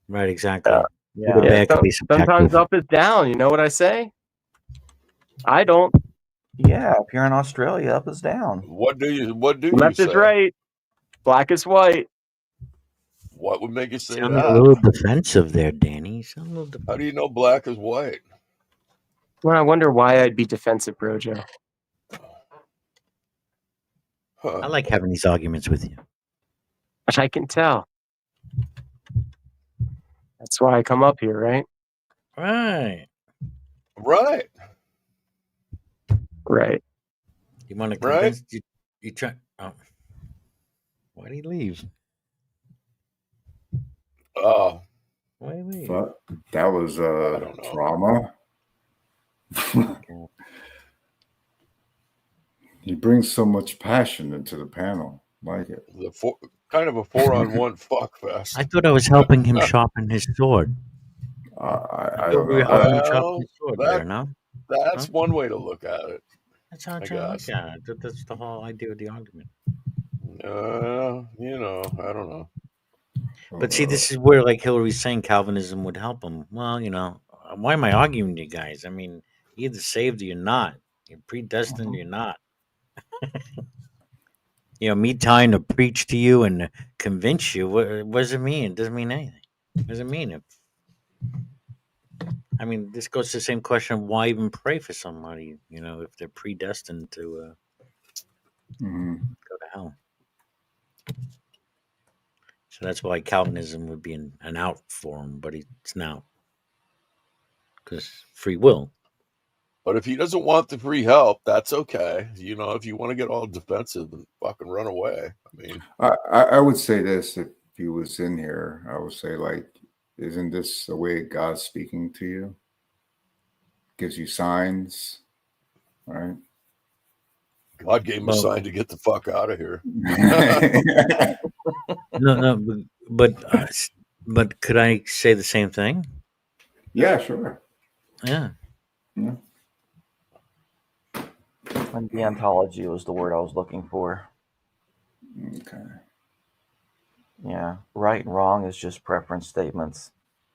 Right, exactly. Good or Yeah. bad could be Sometimes subjective. up is down. You know what I say? I don't. Yeah, if you're in Australia, up is down. What do you Left is say? right. Black is white. What would make you say Sounding a that? little defensive there, Danny. You sound a little defensive. How do you know black is white? Well, I wonder why I'd be defensive, Brojo. I like having these arguments with you. I can tell. That's why I come up here, right? Right. Right. Right. You want to Right? convince you try. Oh, why did he leave? Oh, Wait. That was drama. He brings so much passion into the panel. Like it. Kind of a 4-on-1 fuck fest. I thought I was helping him sharpen his sword. I thought don't we were know. helping him sharpen his sword there, no? That's Huh? one way to look at it. That's how I I try to guess. look at it. That's the whole idea of the argument. I don't know. But see, this is where, like Hillary's saying, Calvinism would help him. Well, why am I arguing with you guys? I mean, you're either saved or you're not. You're predestined or you're not. Me trying to preach to you and convince you, what does it mean? It doesn't mean anything. What does it mean? This goes to the same question of why even pray for somebody, if they're predestined to go to hell. So that's why Calvinism would be an out for him, but it's not. Because free will. But if he doesn't want the free help, that's okay. If you want to get all defensive and fucking run away, I would say this if he was in here. I would say, like, isn't this the way God's speaking to you? Gives you signs, right? God gave him a sign to get the fuck out of here. No, but could I say the same thing? Yeah, sure. Yeah. Yeah. And deontology was the word I was looking for. Okay. Yeah, right and wrong is just preference statements.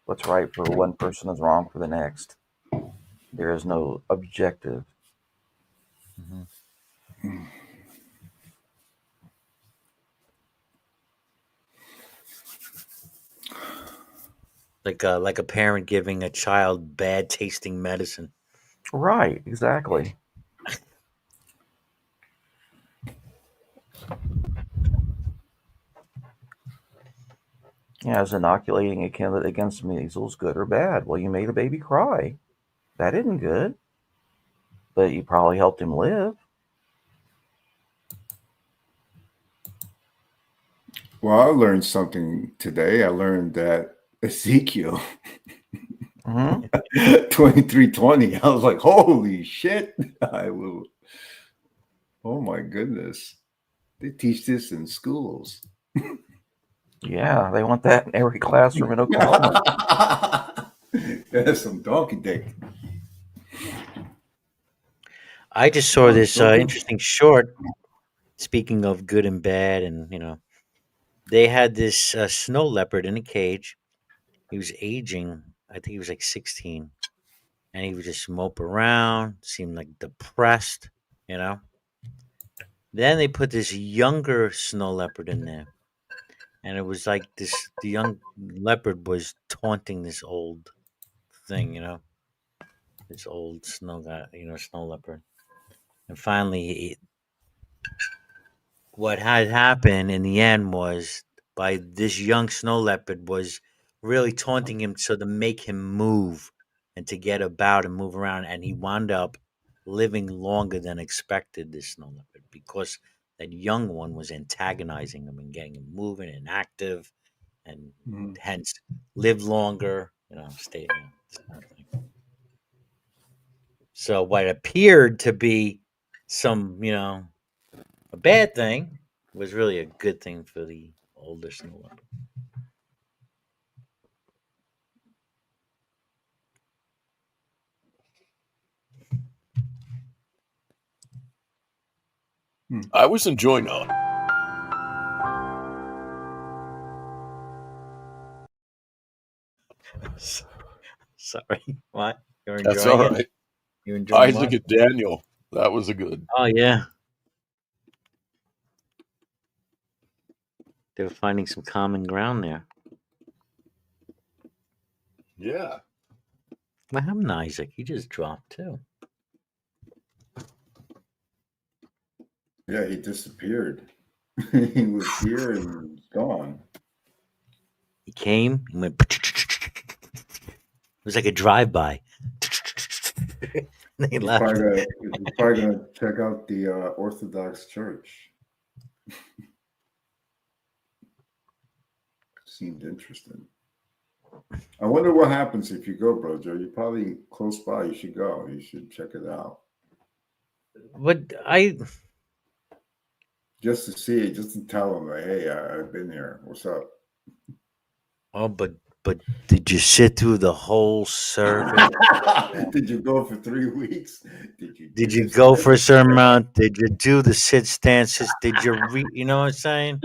What's right for one person is wrong for the next. There is no objective. Like a parent giving a child bad tasting medicine. Right, exactly. Yeah, is inoculating a candidate against measles good or bad? Well, you made a baby cry. That isn't good. But you probably helped him live. Well, I learned something today. I learned that Ezekiel 23:20. I was like, holy shit. I will. Oh my goodness. They teach this in schools. Yeah, they want that in every classroom in Oklahoma. That's some donkey dick. I just saw Oh, this so good. interesting short. Speaking of good and bad, and they had this snow leopard in a cage. He was aging. I think he was like 16, and he would just mope around. Seemed like depressed, you know. Then they put this younger snow leopard in there, and it was like this. The young leopard was taunting this old thing, this old snow guy, snow leopard. And finally, what had happened in the end was by this young snow leopard was really taunting him so to make him move and to get about and move around, and he wound up living longer than expected, this snow leopard, because that young one was antagonizing him and getting him moving and active, and hence lived longer, stay this kind of thing. So what appeared to be some a bad thing was really a good thing for the older snow leopard. I was enjoying Sorry, what? You're enjoying That's all it? right. You enjoying Isaac what? and Daniel. That was a good. Oh yeah, they were finding some common ground there. Yeah. What happened to Isaac? He just dropped too. Yeah, he disappeared. He was here and gone. He came and went. It was like a drive-by. They He's left. probably gonna check out the Orthodox Church. Seemed interesting. I wonder what happens if you go, bro, Joe. You're probably close by. You should go. You should check it out. But just to see it, just to tell them, like, hey, I've been here. What's up? Oh, but did you sit through the whole service? Did you go for 3 weeks? Did you go for a certain amount? Did you do the sit stances? Did you you know what I'm saying?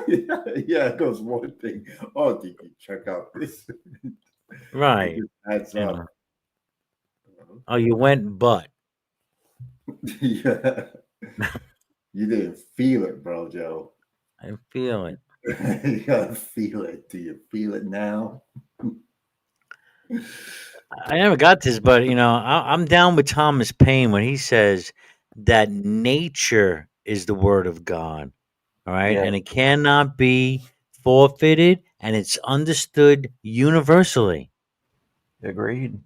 Yeah, it goes one thing. Oh, did you check out this? Right. It adds up. Oh, you went, but Yeah. You didn't feel it, bro, Joe. I feel it. You gotta feel it. Do you feel it now? I never got this, but I'm down with Thomas Paine when he says that nature is the word of God. All right, Yeah. and it cannot be forfeited, and it's understood universally. Agreed.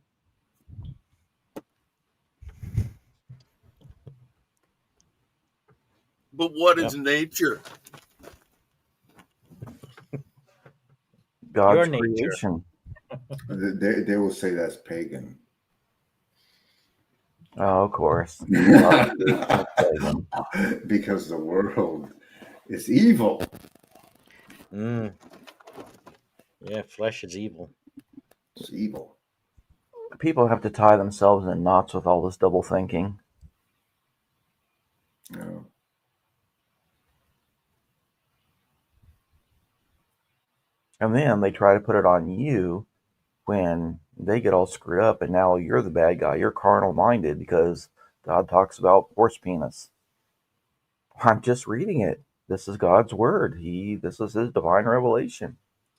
But what is nature? God's Your nature. creation. They will say that's pagan. Oh, of course. Because the world is evil. Mm. Yeah, flesh is evil. It's evil. People have to tie themselves in knots with all this double thinking. Yeah. And then they try to put it on you when they get all screwed up, and now you're the bad guy. You're carnal minded because God talks about horse penis. I'm just reading it. This is God's word. This is His divine revelation.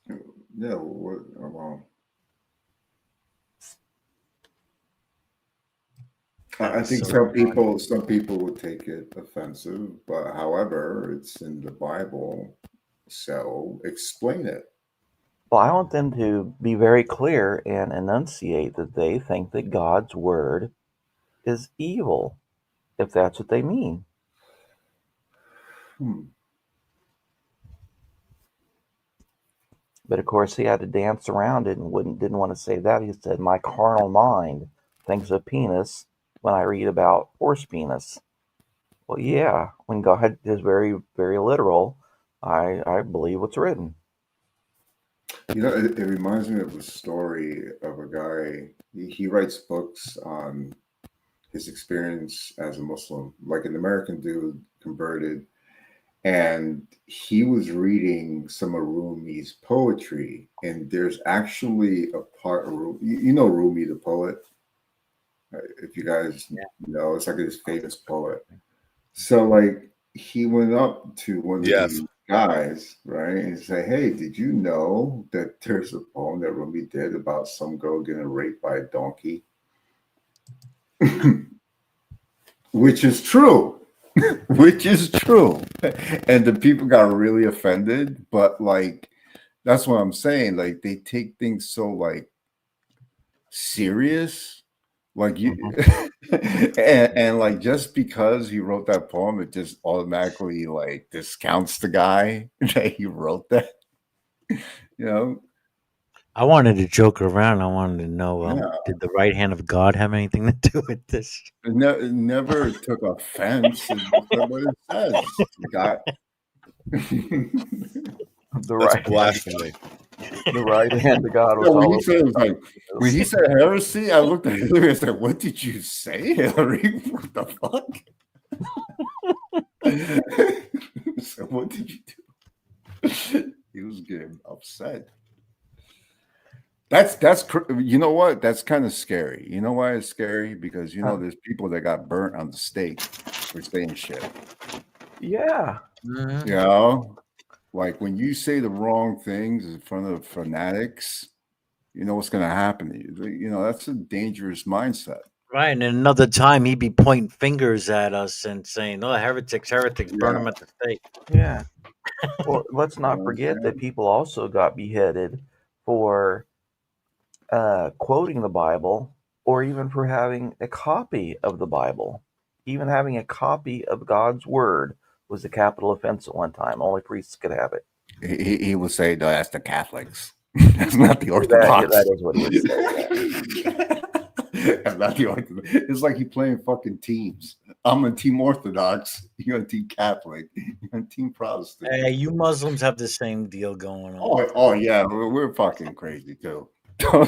Yeah. Well, I think some people would take it offensive, but however, it's in the Bible, so explain it. Well, I want them to be very clear and enunciate that they think that God's word is evil, if that's what they mean. But of course, he had to dance around it and didn't want to say that. He said, "My carnal mind thinks of penis when I read about horse penis." Well, yeah, when God is very, very literal, I believe what's written. It reminds me of a story of a guy. He writes books on his experience as a Muslim, like an American dude converted. And he was reading some of Rumi's poetry. And there's actually a part of you know Rumi, the poet? If you guys know, it's like this famous poet. So, like, he went up to one of these guys, right, and say, "Hey, did you know that there's a poem that Rumi did about some girl getting raped by a donkey?" Which is true. Which is true. And the people got really offended, but like that's what I'm saying. Like they take things so like serious. Like you and like just because he wrote that poem, it just automatically like discounts the guy that he wrote that. You know? I wanted to joke around. I wanted to know, Yeah. did the right hand of God have anything to do with this? It never took offense. It just said what it says. You got The right blasphemy. The right hand of God was when all he said it was like when he said heresy, I looked at Hillary and said, "What did you say, Hillary? What the fuck?" So what did you do? He was getting upset. You know what? That's kind of scary. You know why it's scary? Because there's people that got burnt on the stake for saying shit. Yeah. Mm-hmm. You know, like when you say the wrong things in front of fanatics, you know what's going to happen to you. You know, that's a dangerous mindset. Right, and another time he'd be pointing fingers at us and saying, "Oh, heretics, burn them at the stake." Yeah. Well, let's not forget that people also got beheaded for quoting the Bible or even for having a copy of the Bible. Even having a copy of God's word was a capital offense at one time. Only priests could have it. He would say, "No, that's the Catholics. That's not the Orthodox." That is what he would say. That's not the Orthodox. It's like you playing fucking teams. I'm on Team Orthodox. You're on Team Catholic. You're on Team Protestant. Hey, you Muslims have the same deal going on. Oh yeah, we're fucking crazy too.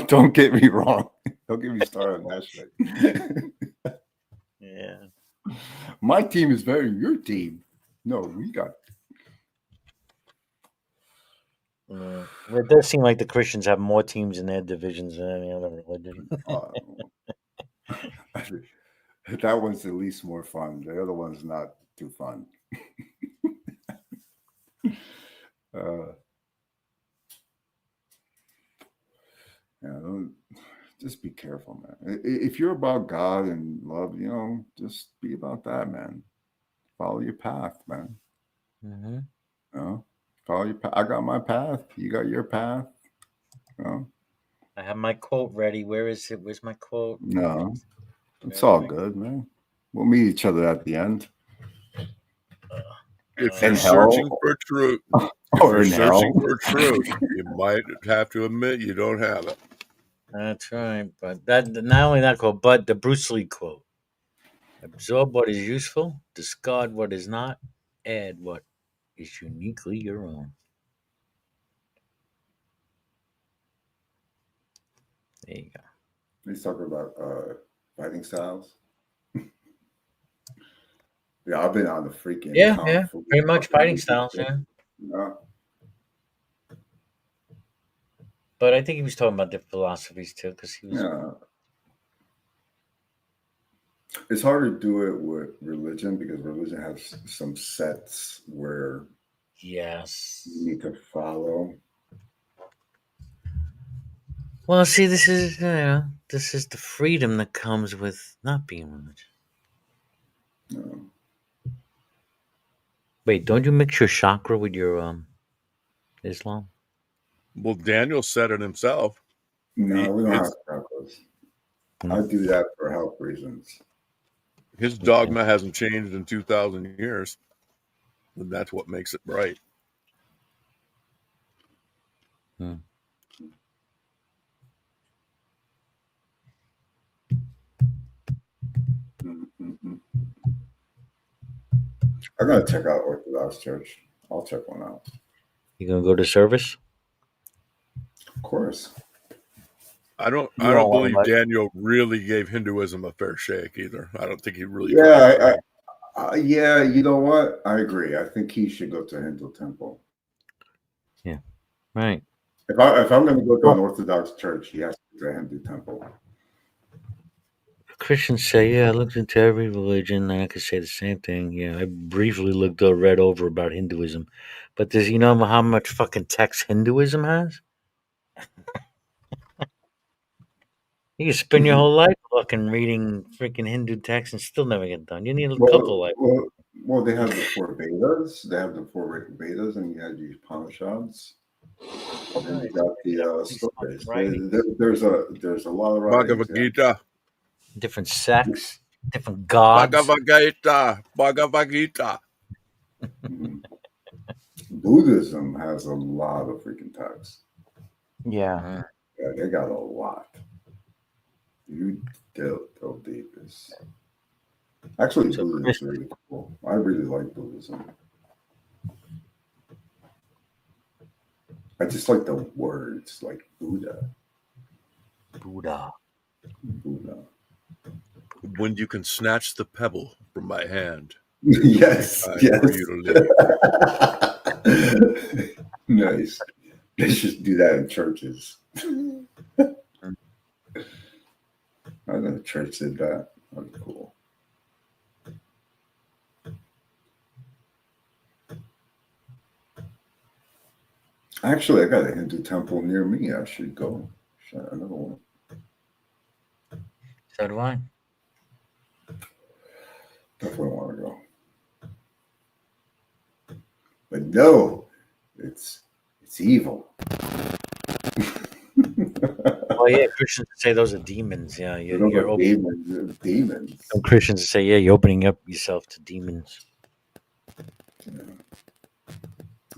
Don't get me wrong. Don't get me started on that shit. Yeah. My team is better than your team. No, we got. It does seem like the Christians have more teams in their divisions than any other religion. That one's at least more fun. The other one's not too fun. Just be careful, man. If you're about God and love, just be about that, man. Follow your path, man. Mm-hmm. Follow your path. I got my path. You got your path. I have my quote ready. Where is it? Where's my quote? No, it's all good, man. We'll meet each other at the end. If you're searching for truth, you might have to admit you don't have it. That's right. But that not only that quote, but the Bruce Lee quote. Absorb what is useful, discard what is not, add what is uniquely your own. There you go. He's talking about fighting styles. Yeah, I've been on the freaking Yeah, kung yeah, fu pretty much fucking fighting movie styles. shit. Yeah, Yeah. but I think he was talking about different philosophies too, because he was. Yeah. It's hard to do it with religion because religion has some sets where Yes. you need to follow. Well, see, this is this is the freedom that comes with not being religious. No. Wait, don't you mix your chakra with your Islam? Well, Daniel said it himself. No, we don't have His, chakras. Hmm. I do that for health reasons. his dogma hasn't changed in 2,000 years. And that's what makes it right. Hmm. Mm-hmm. I gotta check out Orthodox Church. I'll check one out. You gonna go to service? Of course. I don't You won't want believe much. Daniel really gave Hinduism a fair shake either. I don't think he really Yeah, yeah. You know what? I agree. I think he should go to a Hindu temple. Yeah. Right. If I'm going to go to an Orthodox church, he has to go to a Hindu temple. Christians say, yeah, I looked into every religion, and I could say the same thing. Yeah, I briefly read over about Hinduism, but does you know how much fucking text Hinduism has? You can spend your whole life fucking reading freaking Hindu texts and still never get done. You need a couple life. Well, they have the 4 Vedas. They have the 4 Vedas, and you have these Upanishads. And then you got the stories. There's a lot of writings. Bhagavad Gita. Different sects, different gods. Bhagavad Gita. Mhm. Buddhism has a lot of freaking texts. Yeah. Yeah, they got a lot. You delve deep. Actually, Buddhism is really cool. I really like Buddhism. I just like the words, like Buddha. Buddha. When you can snatch the pebble from my hand. Yes, time yes. for you to live. Nice. They should do that in churches. I know the church did that. That'd be cool. Actually, I got a Hindu temple near me. I should go. Another one. So do I. Definitely want to go. But no, it's evil. Oh yeah, Christians say those are demons. Yeah, you're opening. Demons. Some Christians say, yeah, you're opening up yourself to demons.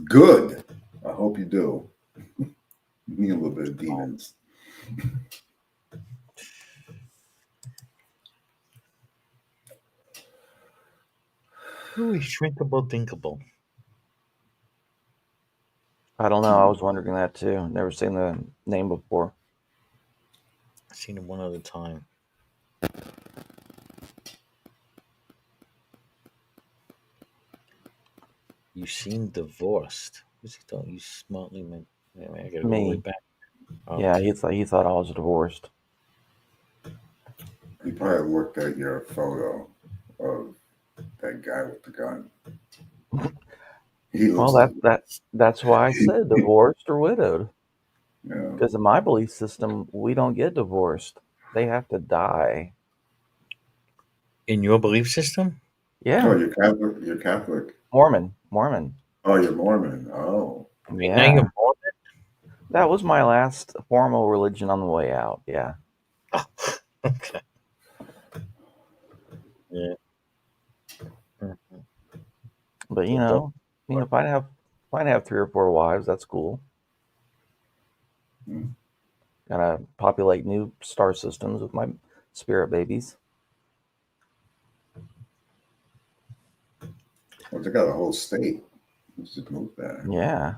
Good. I hope you do. Need a little bit of demons. Ooh, shrinkable, thinkable. I don't know. I was wondering that too. Never seen the name before. I've seen it one other time. You seem divorced. What's he thought? You smartly meant. I gotta go way Me. back. Yeah, he thought I was divorced. You probably looked at your photo of that guy with the gun. He looks Well, that's why I said divorced or widowed. Yeah. Because in my belief system, we don't get divorced. They have to die. In your belief system? Yeah. Oh, you're Catholic. You're Catholic. Mormon. Oh, you're Mormon. Oh. Yeah. Now you're Mormon? That was my last formal religion on the way out. Yeah. Okay. Yeah. Mm-hmm. But if I have 3 or 4 wives, that's cool. Gotta populate new star systems with my spirit babies. Well, they got a whole state. Let's just move that. Yeah.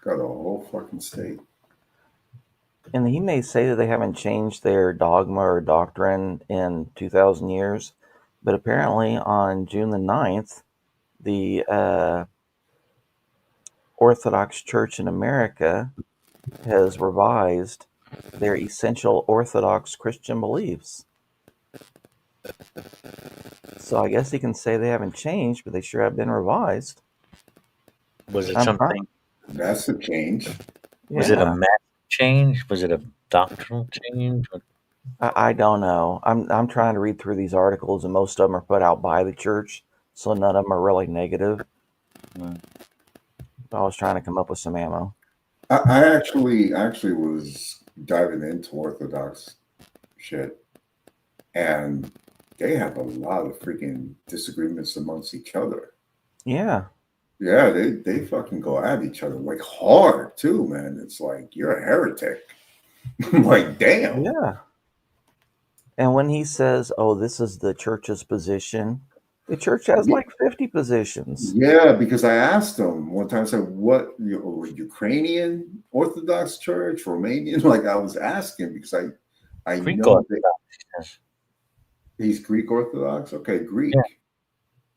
Got a whole fucking state. And he may say that they haven't changed their dogma or doctrine in 2,000 years, but apparently on June the 9th, the Orthodox Church in America has revised their essential Orthodox Christian beliefs. So I guess he can say they haven't changed, but they sure have been revised. Was it I'm something? That's a change. Was it a Yeah. massive change? Was it a doctrinal change? I don't know. I'm trying to read through these articles, and most of them are put out by the church, so none of them are really negative. I was trying to come up with some ammo. I actually was diving into Orthodox shit, and they have a lot of freaking disagreements amongst each other. Yeah. Yeah, they fucking go at each other like hard too, man. It's like you're a heretic. Like, damn. Yeah. And when he says, "Oh, this is the church's position," the church has like 50 positions. Yeah, because I asked them one time, I said, what, Ukrainian Orthodox Church, Romanian? Like, I was asking because I Greek know Orthodox. he's Greek Orthodox. Okay, Greek. Yeah.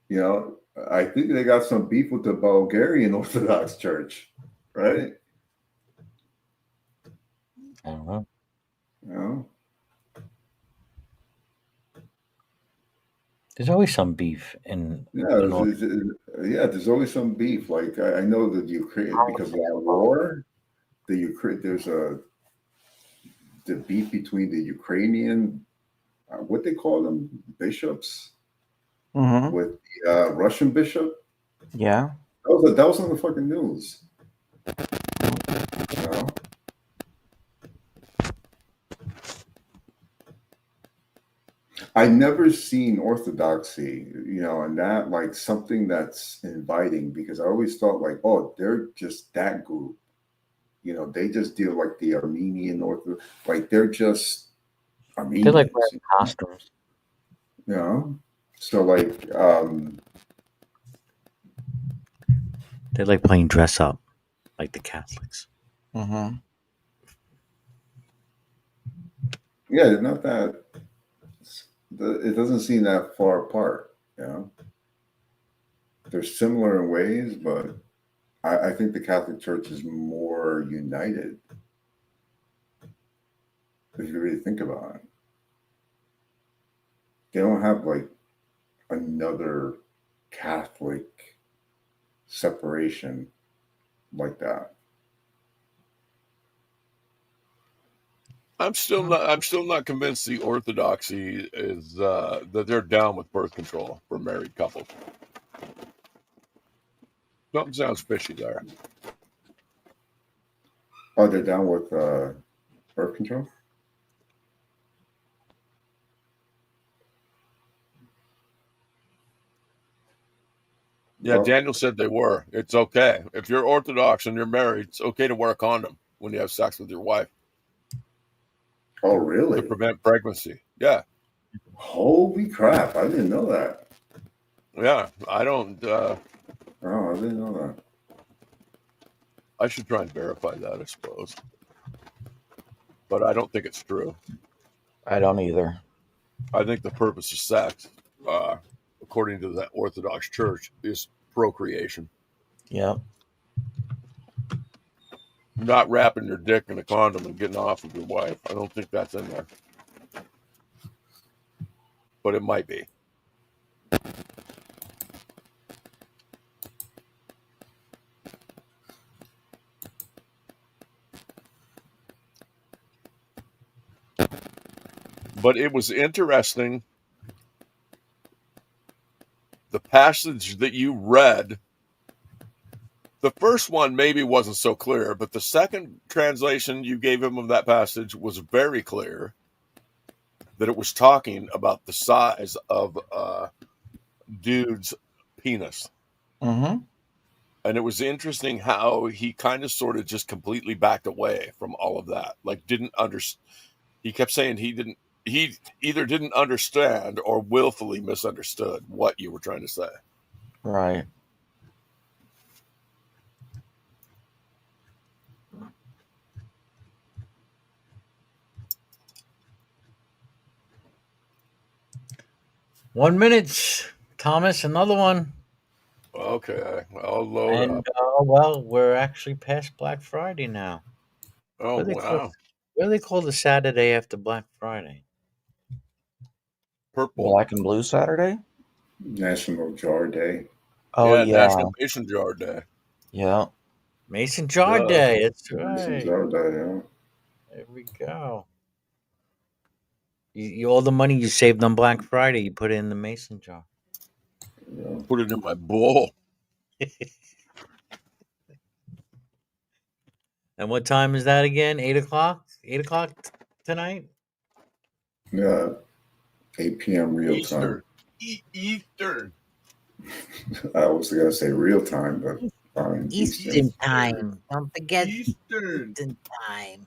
You know, I think they got some beef with the Bulgarian Orthodox Church, right? I don't know. You know? There's always some beef in. Yeah, there's always some beef. Like I know that Ukraine, because of that war, there's the beef between the Ukrainian, what they call them, bishops, with the Russian bishop. Yeah. That was on the fucking news. You know? I never seen orthodoxy, and that like something that's inviting, because I always thought like, oh, they're just that group. They just deal like the Armenian Orthodox, like they're just Armenians. They're like wearing costumes. So like They like playing dress up, like the Catholics. Mm-hmm. Yeah, they're not that. It doesn't seem that far apart. They're similar in ways, but I think the Catholic Church is more united. If you really think about it, they don't have like another Catholic separation like that. I'm still not convinced the orthodoxy is that they're down with birth control for married couples. Something sounds fishy there. Oh, they're down with birth control? Yeah, Daniel said they were. It's okay. If you're Orthodox and you're married, it's okay to wear a condom when you have sex with your wife. Oh, really? To prevent pregnancy. Yeah. Holy crap. I didn't know that. Yeah, I don't. Oh, I didn't know that. I should try and verify that, I suppose. But I don't think it's true. I don't either. I think the purpose of sex, according to the Orthodox Church, is procreation. Yep. Not wrapping your dick in a condom and getting off with your wife. I don't think that's in there. But it might be. But it was interesting. The passage that you read, the first one maybe wasn't so clear, but the second translation you gave him of that passage was very clear, that it was talking about the size of a dude's penis. Mm-hmm. And it was interesting how he kind of sort of just completely backed away from all of that. Like didn't understand. He kept saying he either didn't understand or willfully misunderstood what you were trying to say. Right. One minute, Thomas. Another one. Okay, I'll load And up. well, we're actually past Black Friday now. Oh What do they call? wow, What do they call the Saturday after Black Friday? purple. Black and Blue Saturday? National Jar Day. Oh, Yeah, yeah. National Mason Jar Day. Yeah. Mason Jar Duh. Day. That's National right. Jar Day, yeah. There we go. All the money you saved on Black Friday, you put it in the mason jar. Put it in my bowl. And what time is that again? 8 o'clock? 8 o'clock tonight? Yeah, 8 p.m. real Eastern. time. Eastern. I was going to say real time, but fine. Eastern time. Don't forget Eastern. Eastern time.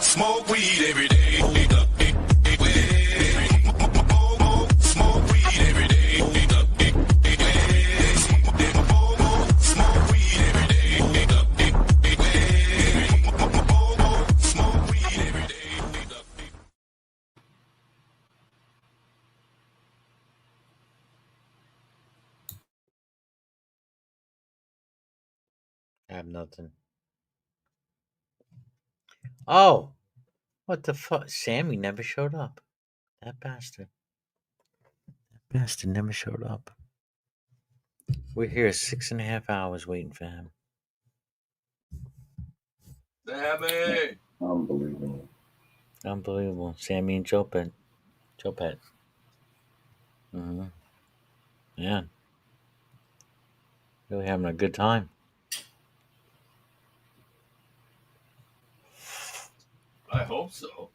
Smoke weed every day. Smoke weed every day. Smoke weed every day. Smoke weed every day. I have nothing. Oh, what the fuck? Sammy never showed up. That bastard. That bastard never showed up. We're here 6.5 hours waiting for him. Sammy. Unbelievable. Unbelievable. Sammy and Joe Pet. Mm-hmm. Yeah. Really having a good time. I hope so.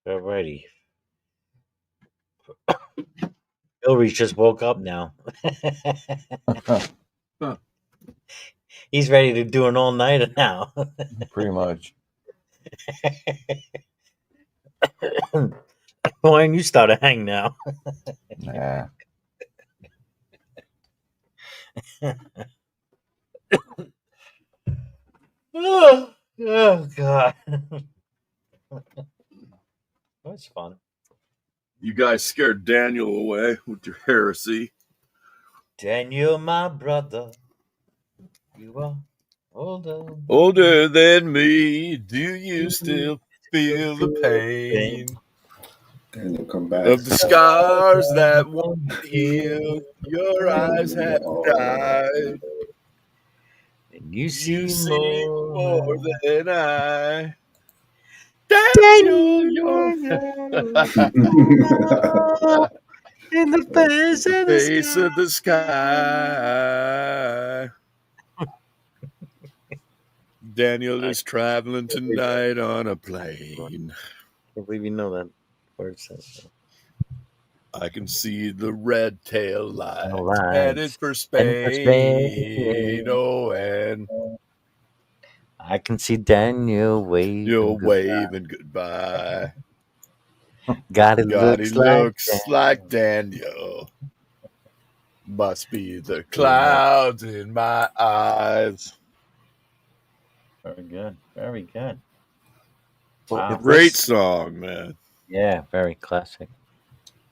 Alrighty. Hillary's just woke up now. He's ready to do an all nighter now. Pretty much. Why don't you start a hang now? Nah. Oh God. That's fun. You guys scared Daniel away with your heresy. Daniel, my brother, you are older. Older than me, do you still feel the pain Daniel, come back. of the scars that won't heal? Your eyes have died. And you You see see more. more than I. Daniel, you're in the face of the face of the sky. Daniel is traveling tonight on a plane. I can't believe you know that word says. I can see the red tail lights Lights. headed for Spain. Oh, and I can see Daniel waving. you're waving goodbye. God, it God, he looks looks like Daniel. Must be the clouds in my eyes. Very good. Very good. Well, Wow. if Great this- song, man. Yeah, very classic.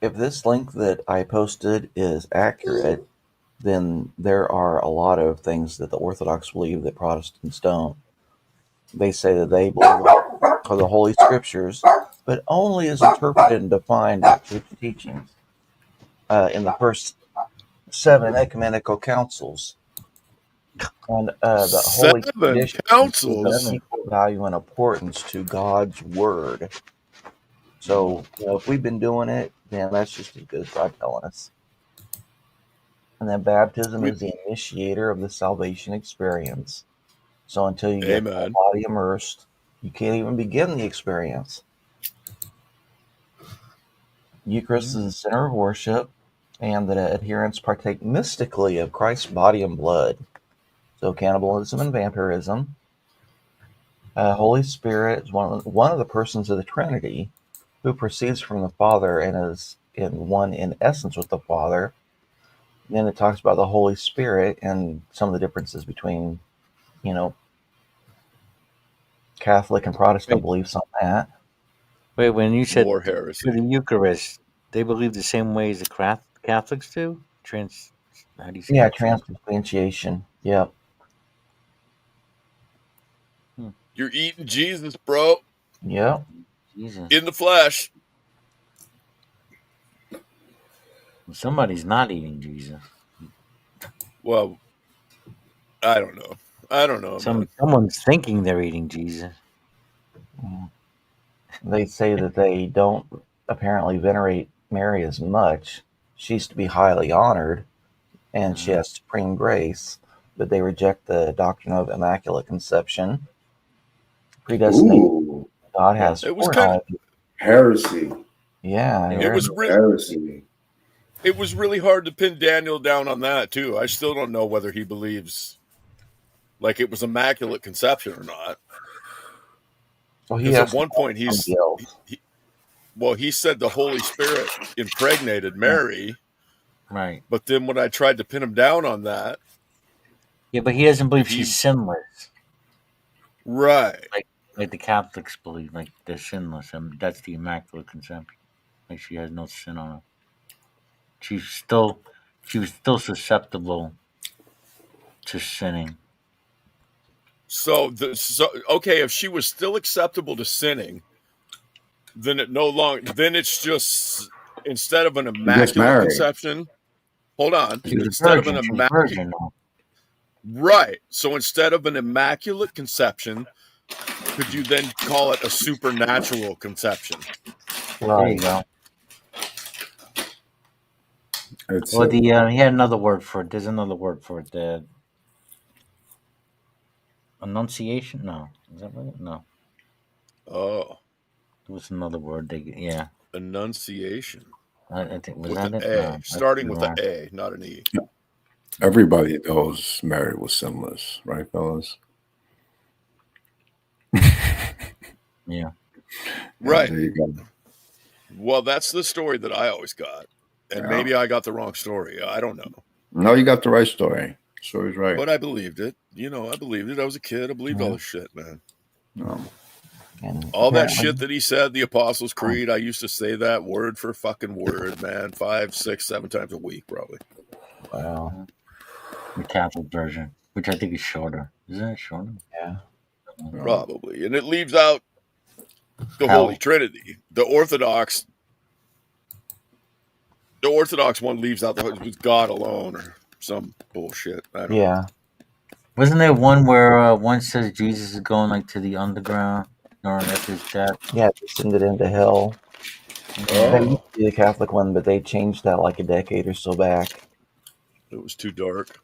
If this link that I posted is accurate, then there are a lot of things that the Orthodox believe that Protestants don't. They say that they believe are the Holy Scriptures, but only as interpreted and defined by church teachings in the first 7 ecumenical councils. And the holy 7 tradition is councils. of equal value and importance to God's word. So, if we've been doing it, then that's just as good as God telling us. And then baptism is the initiator of the salvation experience. So until you get the body immersed, you can't even begin the experience. Eucharist is the center of worship, and the adherents partake mystically of Christ's body and blood. So cannibalism and vampirism. Holy Spirit is one of the persons of the Trinity who proceeds from the Father and is one in essence with the Father. Then it talks about the Holy Spirit and some of the differences between, Catholic and Protestant beliefs on that. Wait, when you said More for heresy. the Eucharist, they believe the same way as the Catholics do? How do you say Yeah, that? transubstantiation. Yep. You're eating Jesus, bro. Yep. Jesus. In the flesh. Somebody's not eating Jesus. Well, I don't know. Man. Someone's thinking they're eating Jesus. They say that they don't apparently venerate Mary as much. She's to be highly honored, and she has supreme grace, but they reject the doctrine of Immaculate Conception. Predestination. God has It was kind of heresy. Yeah, it was heresy. It was really hard to pin Daniel down on that too. I still don't know whether he believes like it was Immaculate Conception or not. Well, because at one point he said the Holy Spirit impregnated Mary. Right. But then when I tried to pin him down on that. Yeah, but he doesn't believe she's sinless. Right. Like the Catholics believe, like they're sinless, and that's the Immaculate Conception. Like she has no sin on her. She was still susceptible to sinning. So okay, if she was still acceptable to sinning, then it's just instead of an Immaculate Conception. Hold on. Instead of an Immaculate, right? So instead of an Immaculate Conception, could you then call it a supernatural conception? There you go. Well, he had another word for it. There's another word for it. The Annunciation? No, is that right? No. Oh, there was another word. Annunciation. I think was with that an it? A, No, starting with an A, not an E. Everybody knows Mary was sinless, right, fellas? Yeah. Right. There you go. Well, that's the story that I always got. And maybe I got the wrong story. I don't know. No, you got the right story. Story's right. But I believed it. I believed it. I was a kid. I believed all this shit, man. All that shit that he said, the Apostles' Creed, I used to say that word for fucking word, man. 5, 6, 7 times a week, probably. Wow. The Catholic version, which I think is shorter. Isn't it shorter? Yeah. Probably. And it leaves out the Holy Trinity. The Orthodox one leaves out with God alone or some bullshit. I don't know. Wasn't there one where one says Jesus is going like to the underground or after his death? Yeah, descended into hell. That used to be the Catholic one, but they changed that like a decade or so back. It was too dark.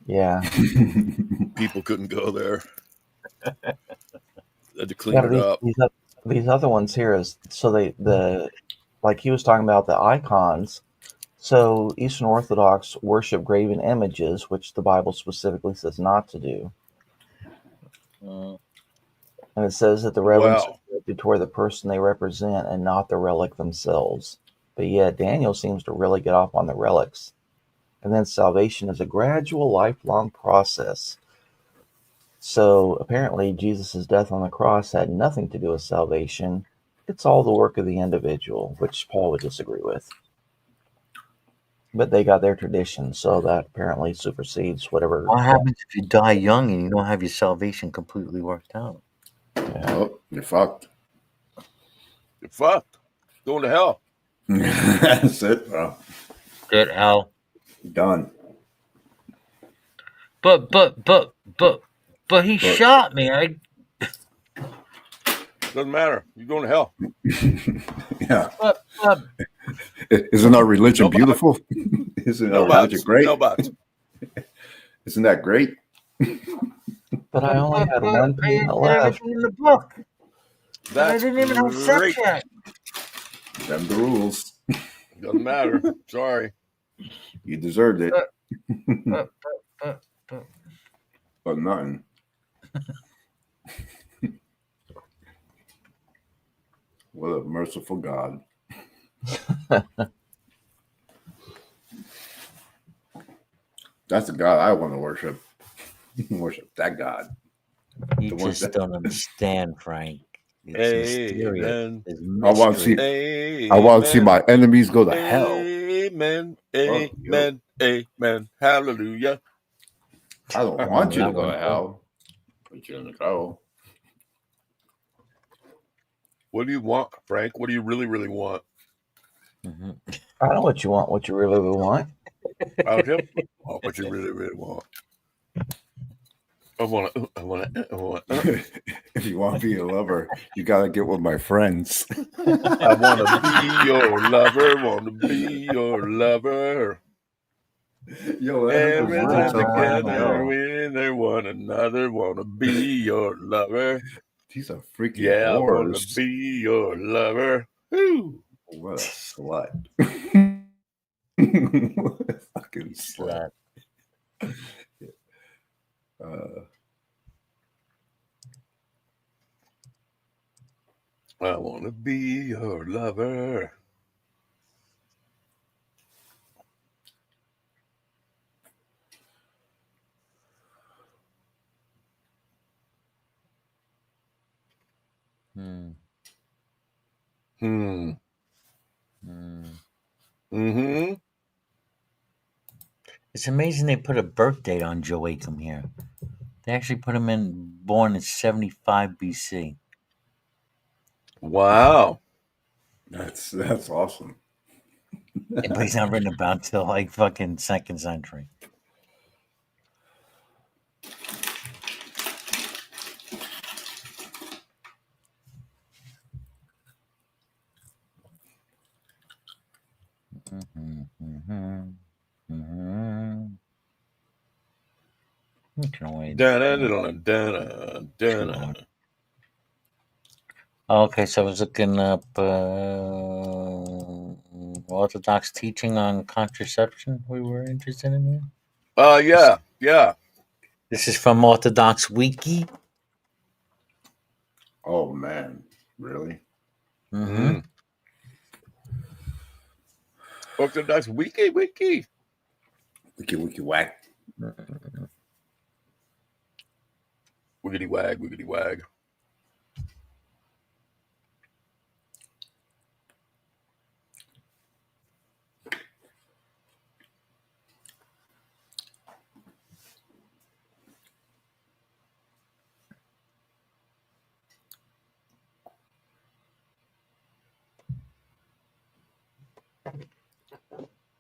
Yeah. People couldn't go there. Had to clean it up. These other ones here is so like he was talking about the icons. So Eastern Orthodox worship graven images, which the Bible specifically says not to do. And it says that the reverence is directed toward the person they represent and not the relic themselves. But yet Daniel seems to really get off on the relics. And then salvation is a gradual, lifelong process. So apparently Jesus' death on the cross had nothing to do with salvation. It's all the work of the individual, which Paul would disagree with. But they got their tradition, so that apparently supersedes whatever. What happens if you die young and you don't have your salvation completely worked out? Yeah. Oh, you're fucked. You're fucked. Going to hell. That's it, bro. Good hell. Done. But he shot me. Doesn't matter. You're going to hell. Yeah. But Isn't our religion beautiful? Isn't No our religion buts. great? No buts. Isn't that great? But I only had one payment But I left. didn't in the book. And I That's didn't even have sex great. yet. Them the rules. Doesn't matter. Sorry. You deserved it. But But nothing. What a merciful God. That's the God I want to worship. Worship that God. You The one just that- don't understand, Frank. It's mysterious. Amen. It's I want to mystery. see. I want to see my enemies go to hell. Amen. Fuck you. Amen. Amen. Hallelujah. I don't want you to That go one. to hell, but you're gonna go. What do you want, Frank? What do you really, really want? Mm-hmm. I know what you want. What you really want. Okay. Oh, what you really, really want? I want to. If you want to be a lover, you gotta get with my friends. I want to be your lover. Want to be your lover. Yo, Every time together, yo. with one another. Want to be your lover. These are freaking Yeah, I want to whores. be your lover. Woo. What a slut. What a fucking slut. I want to be your lover. Hmm. Hmm. Hmm. Mm-hmm. It's amazing they put a birth date on Joachim here. They actually put him born in 75 BC. Wow. That's awesome. But he's not written about till like fucking 2nd century. You can always. Okay, so I was looking up Orthodox teaching on contraception. We were interested in here. Yeah. This is from Orthodox Wiki. Oh man, really? Mm-hmm. Orthodox wiki. Wiki whack. Wiggity wag.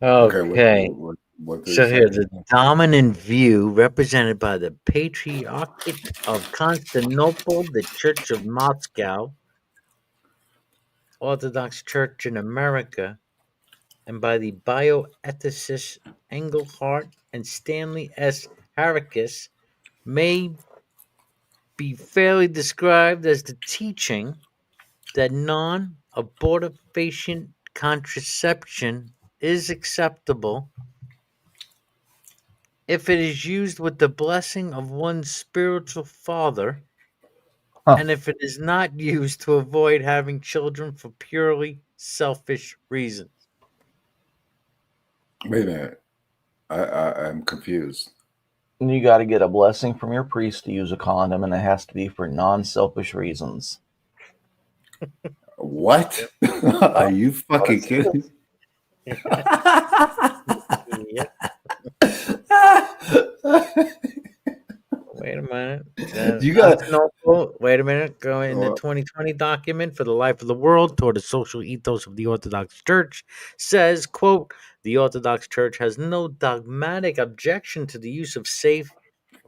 Okay. What So here, the dominant view represented by the Patriarchate of Constantinople, the Church of Moscow, Orthodox Church in America, and by the bioethicists Engelhardt and Stanley S. Harricus may be fairly described as the teaching that non-abortifacient contraception is acceptable if it is used with the blessing of one's spiritual father, and if it is not used to avoid having children for purely selfish reasons. Wait a minute. I'm confused. You got to get a blessing from your priest to use a condom, and it has to be for non-selfish reasons. What? Are you fucking kidding? Wait a minute. You got. Wait a minute. Go in the 2020 document for the life of the world toward the social ethos of the Orthodox Church says, quote, the Orthodox Church has no dogmatic objection to the use of safe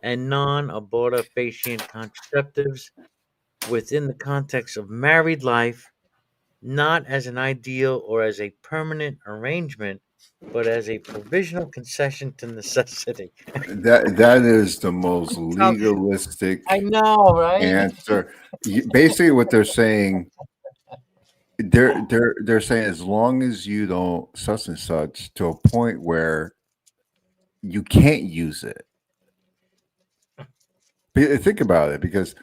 and non-abortifacient contraceptives within the context of married life, not as an ideal or as a permanent arrangement, but as a provisional concession to necessity. That is the most legalistic I know, right? answer. Basically, what they're saying, they're saying as long as you don't such and such to a point where you can't use it. Think about it, because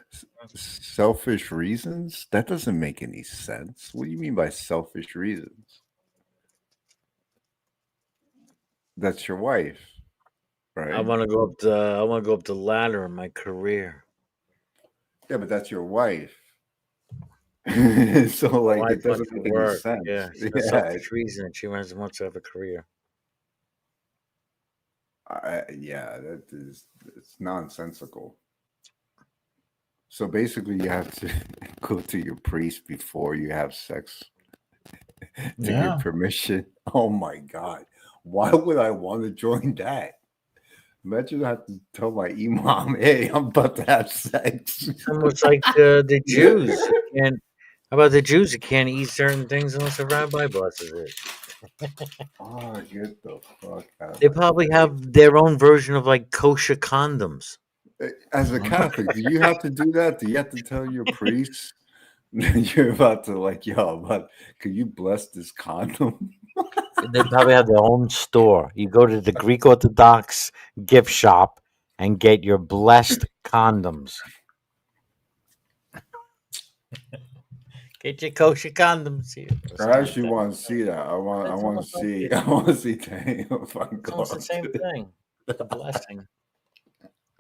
selfish reasons, that doesn't make any sense. What do you mean by selfish reasons? That's your wife, right? I want to go up the ladder in my career. Yeah, but that's your wife. So like Wife it doesn't wants to make any work. sense. Yeah, for selfish reason. She wants to have a career. Yeah, it's nonsensical. So basically, you have to go to your priest before you have sex to Yeah. get permission. Oh my God, why would I want to join that? Imagine I have to tell my imam, "Hey, I'm about to have sex." It's almost like the Jews. How about the Jews who can't eat certain things unless a rabbi blesses it? Oh, get the fuck out! They probably have their own version of like kosher condoms. As a Catholic, do you have to do that? Do you have to tell your priest you're about to could you bless this condom? They probably have their own store. You go to the Greek Orthodox gift shop and get your blessed condoms. Get your kosher condoms here. I actually want to see that. I want to see. I want to see Daniel if I can It's go almost the up same to it. thing. The blessing.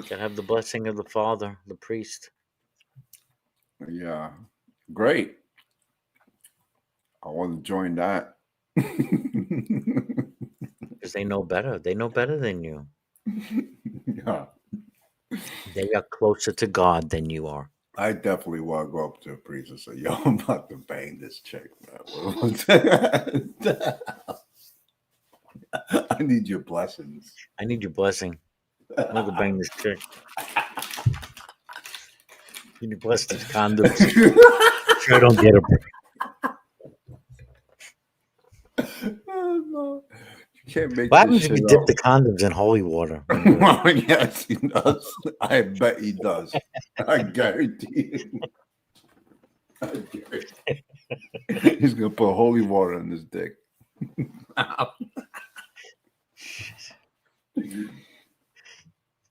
You can have the blessing of the Father, the priest. Yeah, great. I want to join that. Because they know better. They know better than you. Yeah, They are closer to God than you are. I definitely want to go up to a priest and say, "Yo, I'm about to bang this chick, man. I need your blessings. I need your blessing. I'm gonna go bang this chick. You need to bless these condoms. Sure, I don't get them. You can't make What this happens if you shit dip up. the condoms in holy water? Well, yes, he does. I bet he does. I guarantee it. He's gonna put holy water in his dick.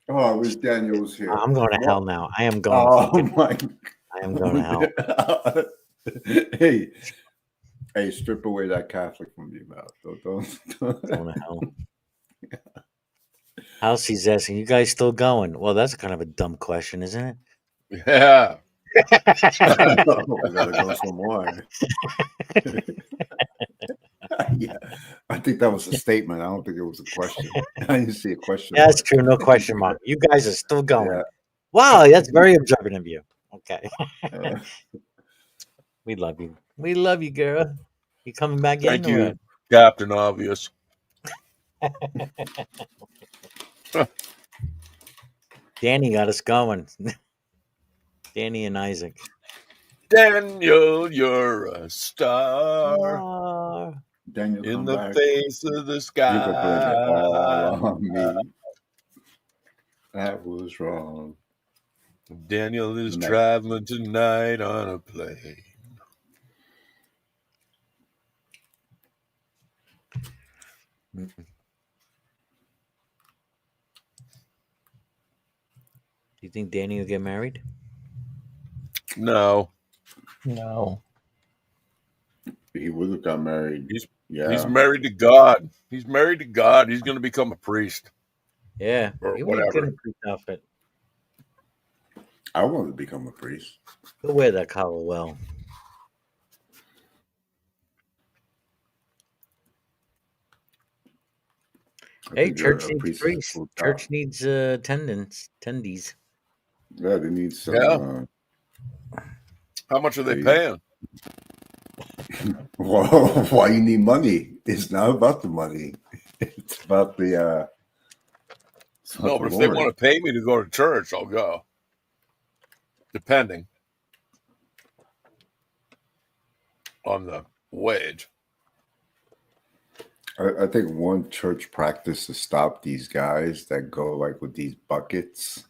Oh, I wish Daniel was here. I'm going to hell now. I am going. Oh my! I am going to hell. Hey, strip away that Catholic from your mouth. Don't. Going to hell. Halsey's asking, "You guys still going?" Well, that's kind of a dumb question, isn't it? Yeah. We gotta go some more. Yeah, I think that was a statement. I don't think it was a question. I didn't see a question. Yeah, that's true. No question mark. You guys are still going. Yeah. Wow, that's very observant of you. Okay. We love you. We love you, girl. You coming back Thank in? you, Or what? Captain Obvious. Danny got us going. Danny and Isaac. Daniel, you're a star Daniel, in come the back. face of the You could blame it sky. all on me. That was wrong. Daniel is No. traveling tonight on a plane. Do you think Danny will get married? No, No. He would have got married. he's Yeah. married to God. He's married to God. He's going to become a priest Yeah. or He would look good in whatever. a priest outfit. I want to become a priest. He'll wear that collar well. Hey, church needs priests. Church needs attendees. Yeah, they need some. Yeah. How much are they paying? Well, why you need money? It's not about the money. It's about the No, but if they want to pay me to go to church, I'll go. Depending on the wage. I think one church practice to stop these guys that go like with these buckets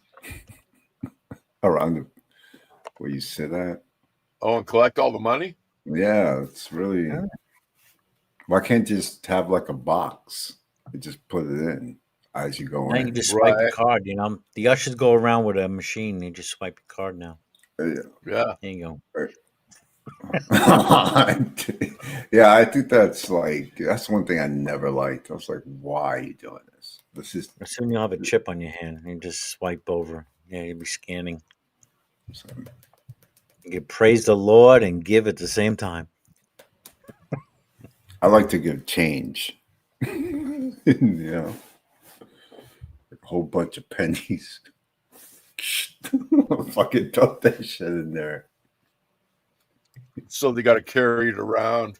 around where you sit at. Oh, and collect all the money? Yeah, it's really. Why can't you just have like a box and just put it in as you go Now in? you just swipe your card. You know, the ushers go around with a machine. You just swipe your card now. Yeah. There you go. Yeah, I think that's one thing I never liked. I was like, why are you doing this? This is Soon you'll have a chip on your hand and you just swipe over. Yeah, you'll be scanning. You can praise the Lord and give at the same time. I like to give change. You know, a whole bunch of pennies. Fucking dump that shit in there. So they got to carry it around.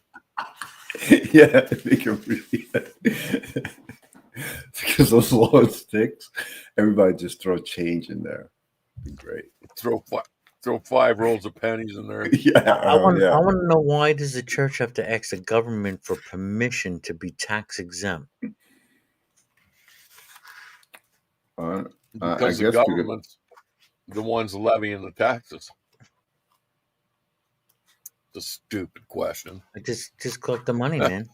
Yeah, they can really. Because those long sticks, everybody just throw change in there. It'd be great. Throw 5 rolls of pennies in there. Yeah, I want to know, why does the church have to ask the government for permission to be tax exempt? Because the government's the ones levying the taxes. It's a stupid question. Just collect the money, man.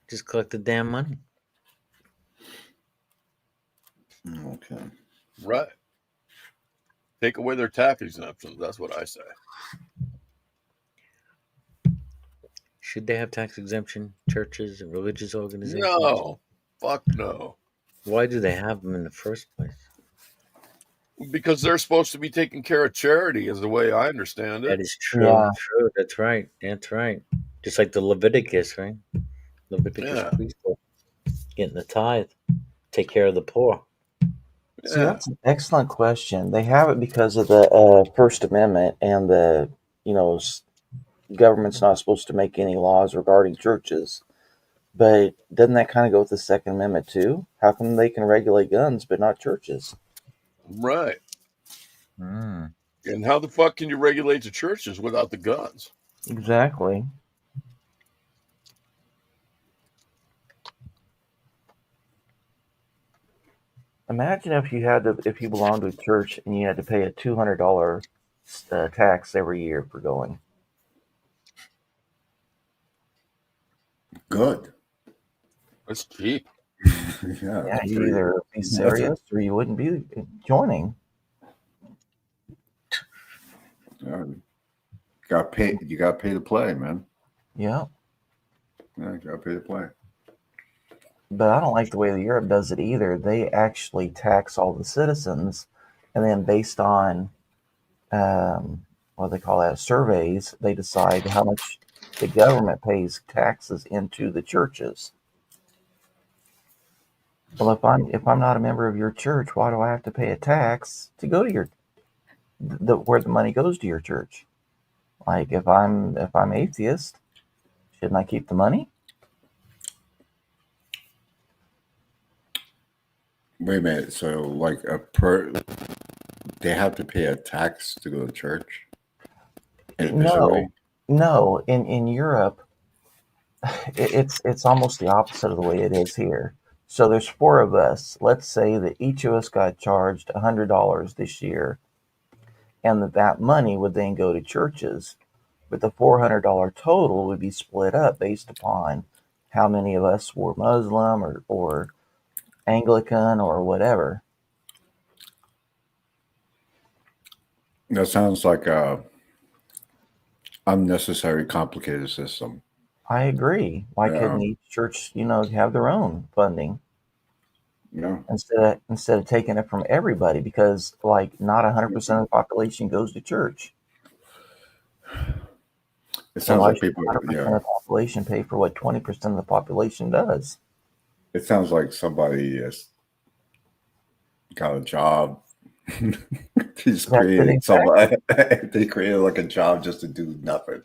Just collect the damn money. Okay. Right. Take away their tax exemptions. That's what I say. Should they have tax exemption, churches and religious organizations? No. Fuck no. Why do they have them in the first place? Because they're supposed to be taking care of charity, is the way I understand it. That is true. Yeah. True. That's right. That's right. Just like the Leviticus, right? Leviticus priesthood, getting the tithe, take care of the poor. So that's an excellent question. They have it because of the First Amendment and the, government's not supposed to make any laws regarding churches. But doesn't that kind of go with the Second Amendment too? How come they can regulate guns but not churches? Right. And how the fuck can you regulate the churches without the guns? Exactly. Imagine if you belonged to a church and you had to pay a $200 tax every year for going. Good. That's cheap. Yeah, you either be serious or you wouldn't be joining. You got pay to play, man. Yeah. Yeah, you got to pay to play. But I don't like the way that Europe does it either. They actually tax all the citizens, and then based on what they call that, surveys, they decide how much the government pays taxes into the churches. Well, if I'm not a member of your church, why do I have to pay a tax to go to where the money goes to your church? Like if I'm atheist, shouldn't I keep the money? Wait a minute. So, like they have to pay a tax to go to church? No. In Europe, it's almost the opposite of the way it is here. So there's 4 of us. Let's say that each of us got charged $100 this year, and that money would then go to churches. But the $400 total would be split up based upon how many of us were Muslim or Anglican or whatever. That sounds like a unnecessary, complicated system. I agree. Why couldn't each church, have their own funding? Yeah. Instead of taking it from everybody, because not 100% of the population goes to church. It sounds like people. 100% of the population pay for what 20% of the population does. It sounds like somebody has got a job. He's created somebody. They created like a job just to do nothing.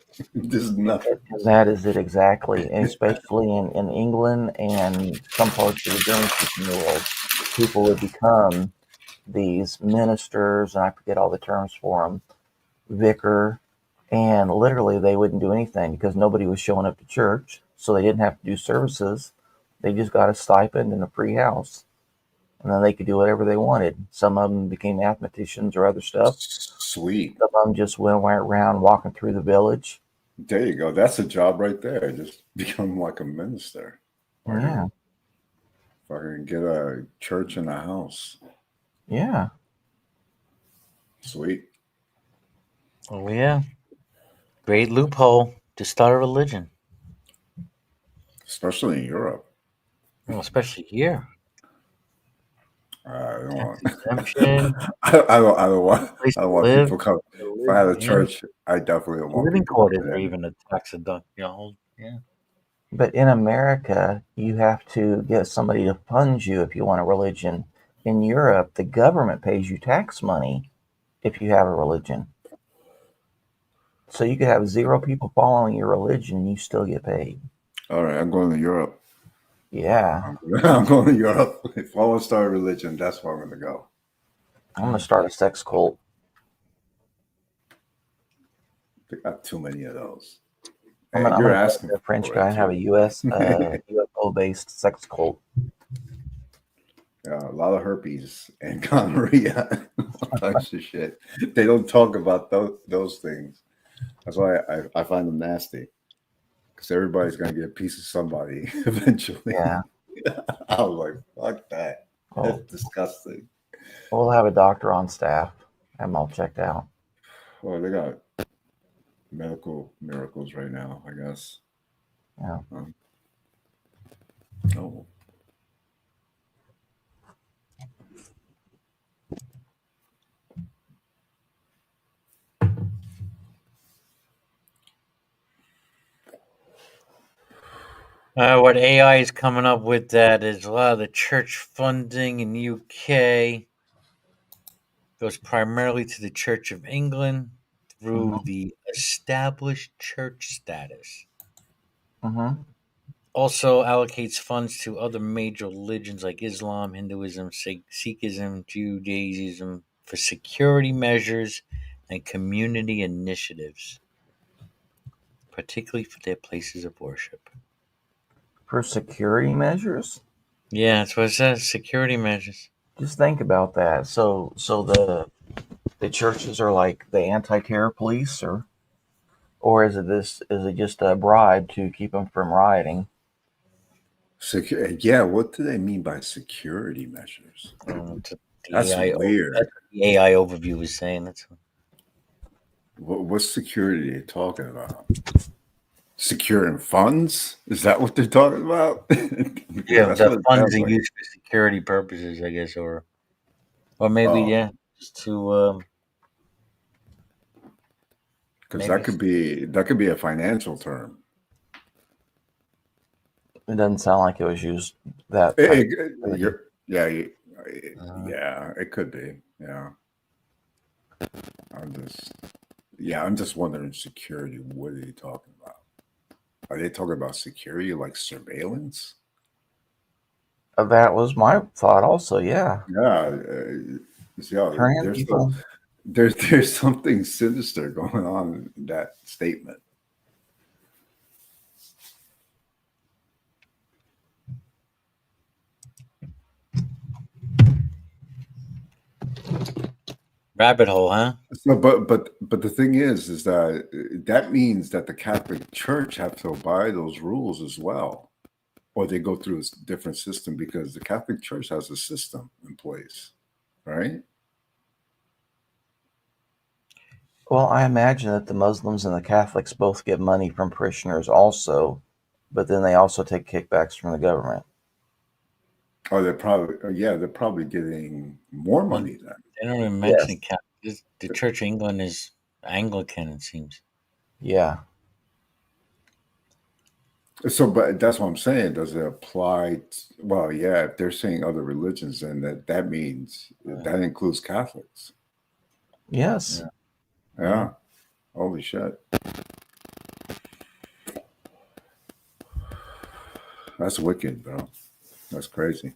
Just nothing. That is it exactly, and especially in England and some parts of the German-speaking world. people would become these ministers, and I forget all the terms for them, vicar, and literally they wouldn't do anything because nobody was showing up to church, so they didn't have to do services. They just got a stipend and a free house, and then they could do whatever they wanted. Some of them became mathematicians or other stuff. Sweet. Some of them just went around walking through the village. There you go. That's a job right there. Just become like a minister. Yeah. Fucking get a church and a house. Yeah. Sweet. Oh yeah. Great loophole to start a religion. Especially in Europe. Well, especially here. I don't want. Exemption. I don't want. Place I don't to want live. people come. If I had a church, I definitely don't want Living people quarters coming or in. even a tax deduct. Yeah. But in America, you have to get somebody to fund you if you want a religion. In Europe, the government pays you tax money if you have a religion. So you could have 0 people following your religion and you still get paid. All right, I'm going to Europe. Yeah. I'm going to Europe. If I want to start a religion, that's where I'm going to go. I'm going to start a sex cult. They got too many of those. I'm And going you're to asking a French for guy it, and have a too. UFO-based sex cult. Yeah, a lot of herpes and gonorrhea, all types of shit. They don't talk about those things. That's why I find them nasty. Because everybody's going to get a piece of somebody eventually. Yeah. I was like, fuck that. Oh. That's disgusting. We'll have a doctor on staff. Have them all checked out. Well, they got medical miracles right now, I guess. Yeah. Oh. What AI is coming up with that is a lot of the church funding in the UK goes primarily to the Church of England through the established church status. Mm-hmm. Also allocates funds to other major religions like Islam, Hinduism, Sikhism, Judaism for security measures and community initiatives, particularly for their places of worship. For security measures? Yeah, that's what it says. Security measures. Just think about that. So the churches are like the anti-terror police, or is it just a bribe to keep them from rioting? Yeah, what do they mean by security measures? That's weird. That's what the AI overview was saying. That's what security are they talking about? Securing funds? Is that what they're talking about? yeah, the funds are used for security purposes, I guess, or maybe just to. Because that could be a financial term. It doesn't sound like it was used that. Yeah, it could be. Yeah, I'm just wondering security. What are you talking about? Are they talking about security like surveillance? That was my thought, also. Yeah. Yeah. There's something sinister going on in that statement. Rabbit hole, huh? So, but the thing is that means that the Catholic Church have to obey those rules as well, or they go through a different system because the Catholic Church has a system in place, right? Well, I imagine that the Muslims and the Catholics both get money from parishioners also, but then they also take kickbacks from the government. Oh, they're probably getting more money then. They don't even mention the Church of England is Anglican, it seems. Yeah. So, but that's what I'm saying. Does it apply? Well, yeah. If they're saying other religions, then that means that includes Catholics. Yes. Yeah. Holy shit. That's wicked, bro. That's crazy.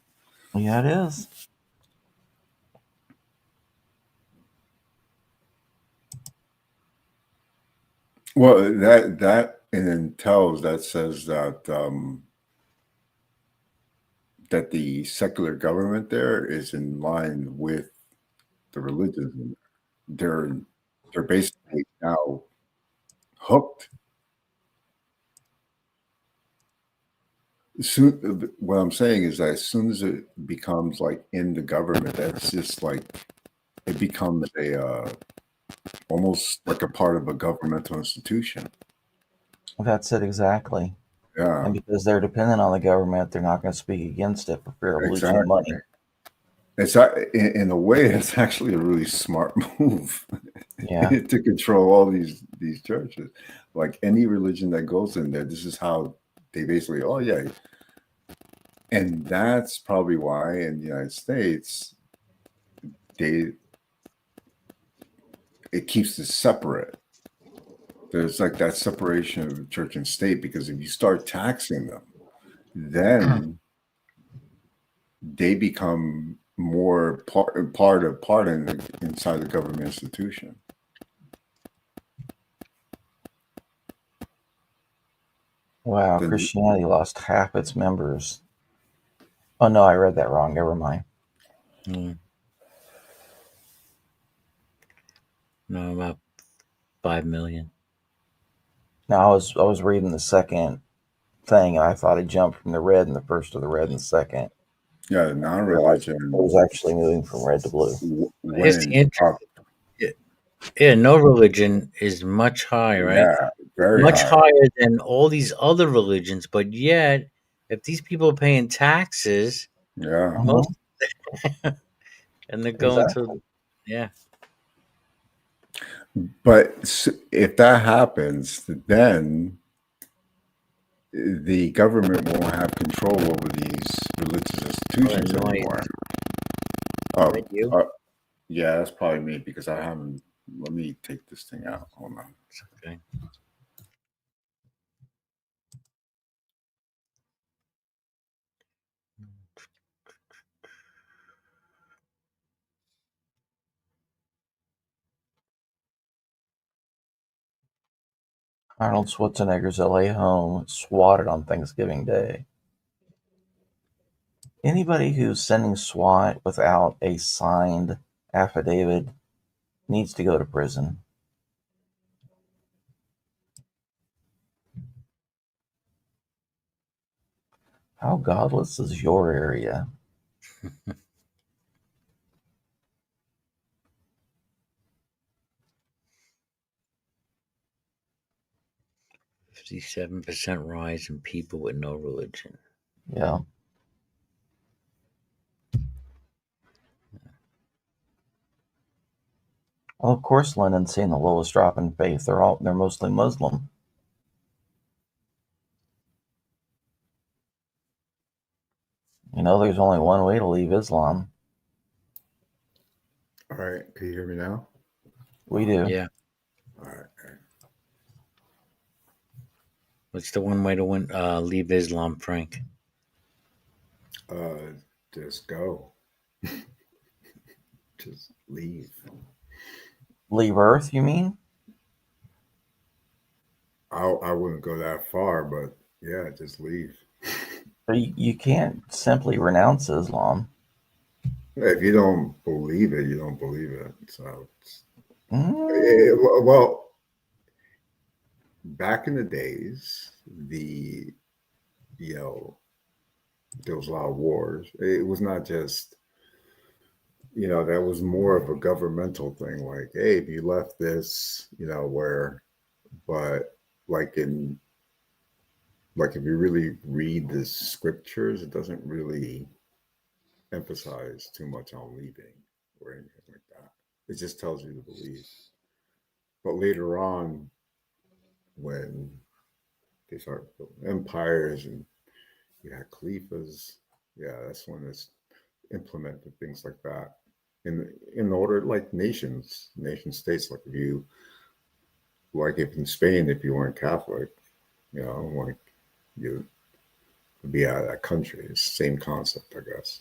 Yeah, it is. Well, that and then tells that says that that the secular government there is in line with the religion. They're they're basically now hooked. Soon, what I'm saying is that as soon as it becomes like in the government, that's just like it becomes a almost like a part of a governmental institution. That's it exactly. Yeah, And because they're dependent on the government, they're not going to speak against it for fear of losing exactly. money. It's in a way, it's actually a really smart move Yeah. to control all these churches. Like any religion that goes in there, this is how they basically. Oh yeah, and that's probably why in the United States, it keeps it separate. There's like that separation of church and state because if you start taxing them, then they become more part inside the government institution. Wow, Then Christianity lost half its members. Oh no, I read that wrong. Never mind. No, about 5 million. No, I was reading the second thing, and I thought it jumped from the red in the first to the red in the second. Yeah, the non-religion It was actually moving from red to blue. Here's the interesting. Yeah, no religion is much higher, right? Yeah, very much high. higher than all these other religions. But yet, if these people are paying taxes, Yeah, most and they're going Exactly. to, yeah. But if that happens, then the government won't have control over these religious institutions noise. anymore. Right, you? Yeah, that's probably me because I haven't. Let me take this thing out. Hold on. Okay. Arnold Schwarzenegger's LA home swatted on Thanksgiving Day. Anybody who's sending SWAT without a signed affidavit needs to go to prison. How godless is your area? %57 rise in people with no religion. Yeah. Well, of course, London's seeing the lowest drop in faith. They're mostly Muslim. You know, there's only one way to leave Islam. All right, can you hear me now? We do. Yeah. All right. What's the one way to leave Islam, Frank? Just go. Just leave. Leave Earth, you mean? I wouldn't go that far, but yeah, just leave. But you can't simply renounce Islam. If you don't believe it, you don't believe it. So, Mm. well, back in the days, there was a lot of wars. It was not just, that was more of a governmental thing. Like, hey, if you left this, but like if you really read the scriptures, it doesn't really emphasize too much on leaving or anything like that. It just tells you to believe. But later on, when they start building empires and you had caliphs, yeah, that's when it's implemented things like that in order, like nation states. Like if in Spain, if you weren't Catholic, like you would be out of that country. It's the same concept, I guess.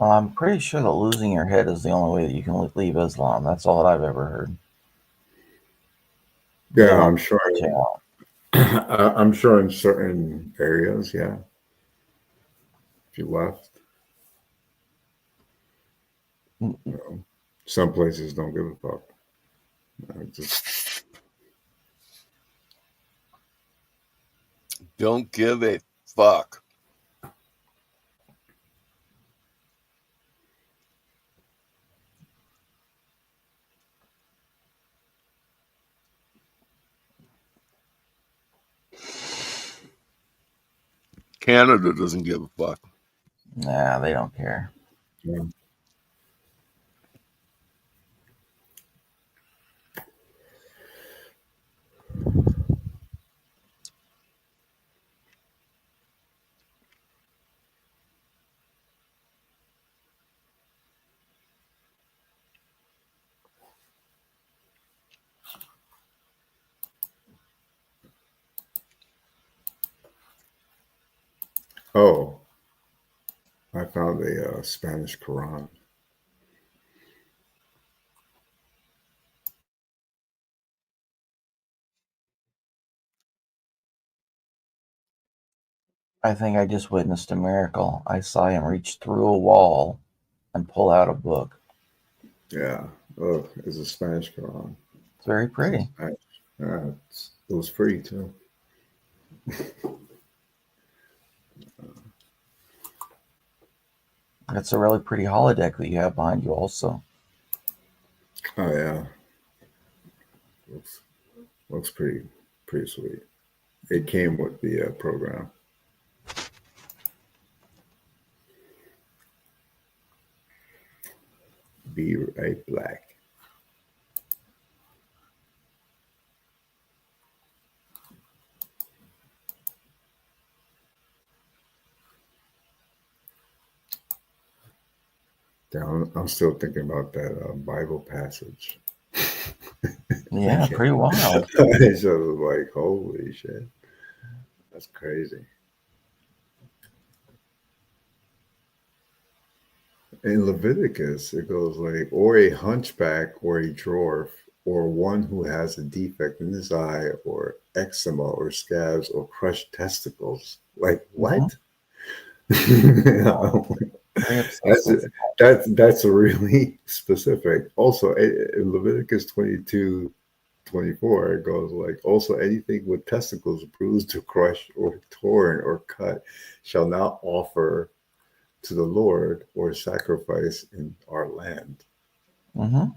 Well, I'm pretty sure that losing your head is the only way that you can leave Islam. That's all that I've ever heard. Yeah, I'm sure. Yeah. I'm sure in certain areas, yeah. If you left, you know, some places don't give a fuck. Just Don't give a fuck. Canada doesn't give a fuck. Nah, they don't care. Yeah. Oh, I found a Spanish Quran. I think I just witnessed a miracle. I saw him reach through a wall and pull out a book. Yeah. Oh, it's a Spanish Quran. It's very pretty. Yeah, it was free too. That's a really pretty holodeck that you have behind you also. Oh yeah. Looks pretty sweet. It came with the program. Be right black. Down, I'm still thinking about that Bible passage. Yeah, pretty wild. It's just like, holy shit. That's crazy. In Leviticus, it goes like, or a hunchback or a dwarf, or one who has a defect in his eye, or eczema, or scabs, or crushed testicles. Like, what? You know? That's really specific. Also, in Leviticus 22:24, it goes like, also anything with testicles bruised or crushed or torn or cut shall not offer to the Lord or sacrifice in our land. Mm-hmm.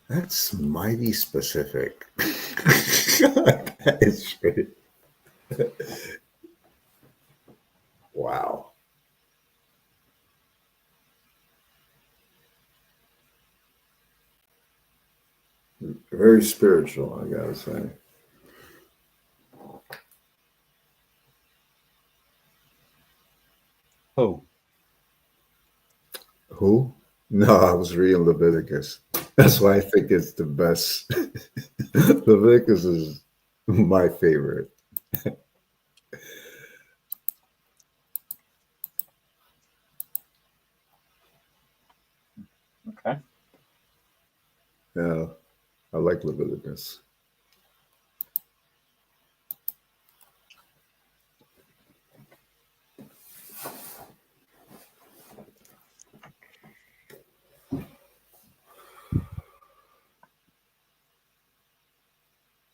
That's mighty specific. That is pretty. Wow. Very spiritual, I gotta say. Who? Who? No, I was reading Leviticus. That's why I think it's the best. Leviticus is my favorite. Okay. Yeah, I like Leviticus.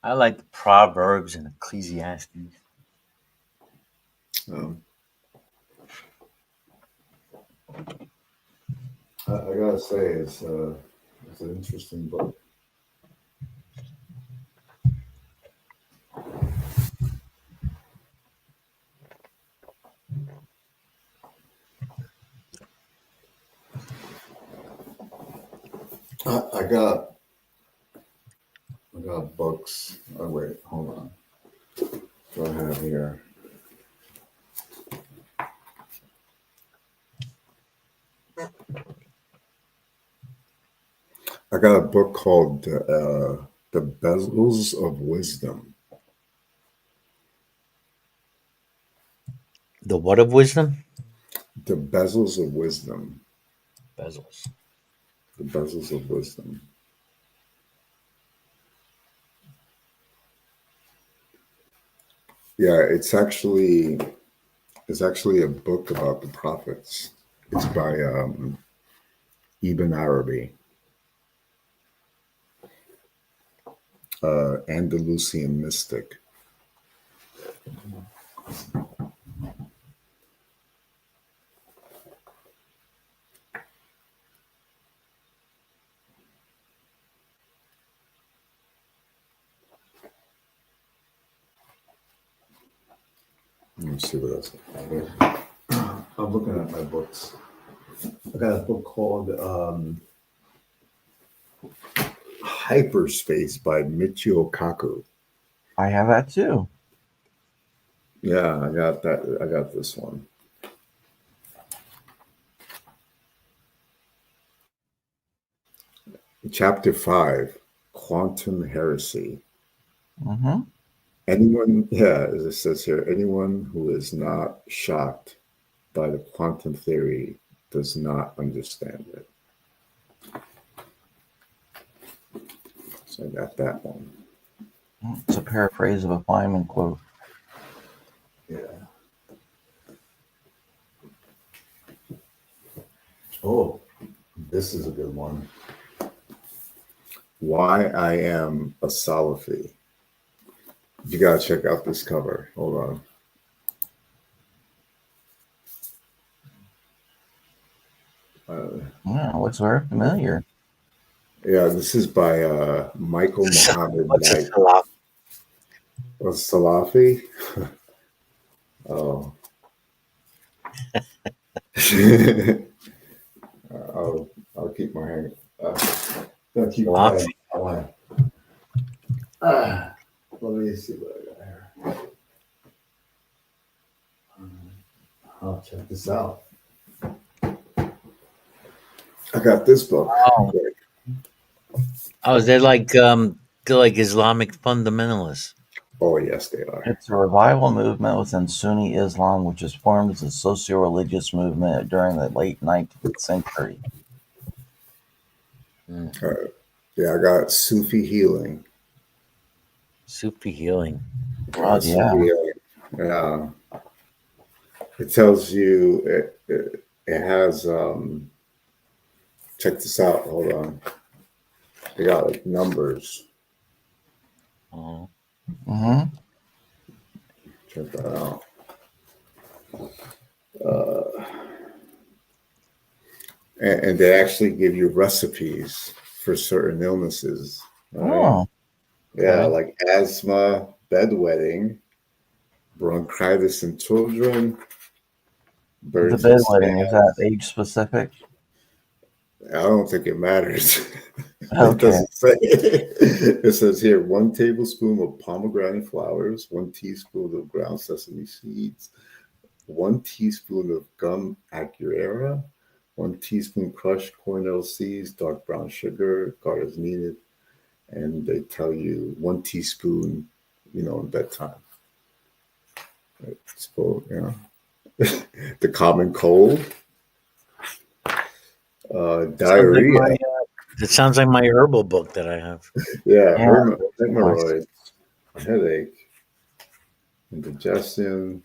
I like the Proverbs and Ecclesiastes. I gotta say, it's an interesting book. I got books. Oh wait, hold on. What do I have here? I got a book called The Bezels of Wisdom. The what of wisdom? The bezels of wisdom. Bezels. The bezels of wisdom. Yeah, it's actually a book about the prophets. It's by Ibn Arabi, Andalusian mystic. Let me see what else I have here. I'm looking at my books. I got a book called Hyperspace by Michio Kaku. I have that too. Yeah, I got that. I got this one. Chapter 5, Quantum Heresy. Mm-hmm. Anyone, yeah, as it says here, anyone who is not shocked by the quantum theory does not understand it. So I got that one. It's a paraphrase of a Feynman quote. Yeah. Oh, this is a good one. Why I Am a Salafi. You gotta check out this cover. Hold on. Yeah, looks very familiar. Yeah, this is by Michael Muhammad What's a Knight. salaf? What's Salafi? Oh. I'll keep my hand. Gonna keep Salafi. quiet. Let me see what I got here. I'll check this out. I got this book. Oh, they're like Islamic fundamentalists. Oh yes, they are. It's a revival movement within Sunni Islam, which was formed as a socio-religious movement during the late 19th century. Yeah, I got Sufi healing. Sufi healing. God, yeah. Sufi healing. Yeah. It tells you it has check this out. Hold on. They got like numbers. Oh. Mm-hmm. Check that out. And they actually give you recipes for certain illnesses. Right? Oh. Yeah, like asthma, bedwetting, bronchitis in children, The birds and bedwetting, is that snakes. age specific? I don't think it matters. It Okay. doesn't say. It says here 1 tablespoon of pomegranate flowers, 1 teaspoon of ground sesame seeds, 1 teaspoon of gum agruera, 1 teaspoon crushed cornmeal seeds, dark brown sugar, guard as needed. And they tell you 1 teaspoon, in bedtime. It's for, the common cold, diarrhea. It sounds like my herbal book that I have. Yeah, Yeah. hemorrhoids, headache, indigestion,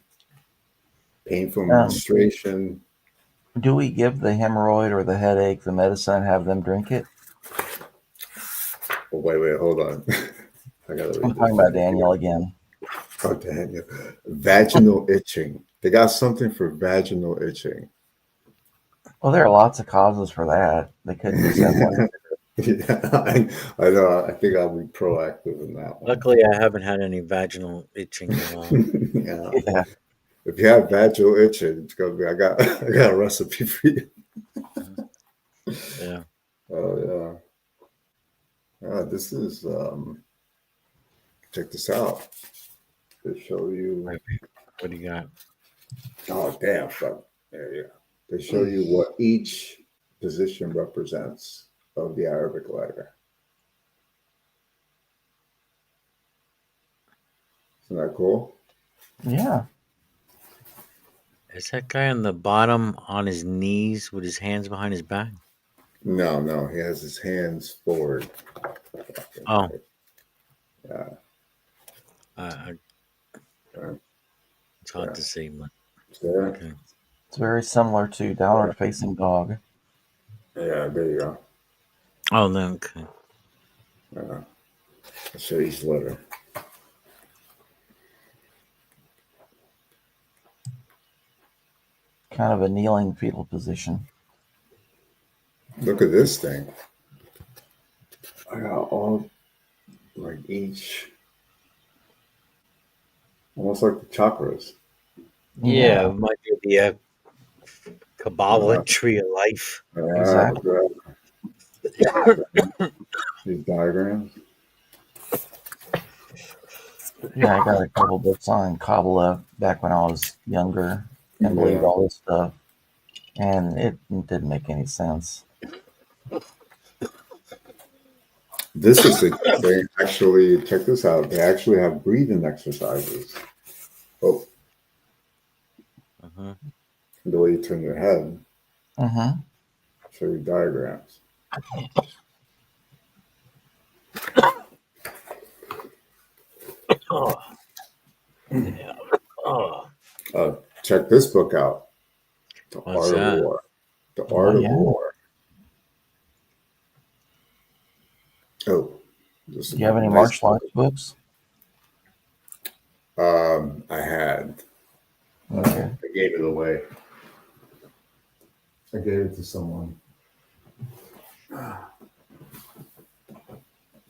painful menstruation. Do we give the hemorrhoid or the headache the medicine and have them drink it? Oh, wait, hold on. I gotta I'm read talking this. about Daniel again. Oh, Daniel. Vaginal itching. They got something for vaginal itching. Well, there are lots of causes for that. They could just have one. Yeah, I know. I think I'll be proactive in that one. Luckily, I haven't had any vaginal itching in a while. Yeah. Yeah. If you have vaginal itching, it's gonna be. I got a recipe for you. Yeah. Oh yeah. This is check this out. They show you. What do you got? Oh damn! Fuck. Yeah. They show you what each position represents of the Arabic letter. Isn't that cool? Yeah. Is that guy on the bottom on his knees with his hands behind his back? No, he has his hands forward. Oh. Yeah. It's hard to see, but okay. It's very similar to Downward Facing Dog. Yeah, there you go. Oh, no, okay. I'll show you his letter. Kind of a kneeling fetal position. Look at this thing. I got all like each, almost like the chakras. Yeah, it might be the Kabbalah tree of life. Exactly. These diagrams. Yeah, I got a couple books on Kabbalah back when I was younger and believed all this stuff, and it didn't make any sense. This is the they actually check this out. They actually have breathing exercises. Oh, the way you turn your head. Show you diagrams. Check this book out. The What's Art that? of War. The Art of War. Oh, Do you have any martial arts books? I had. Okay. I gave it away. I gave it to someone. I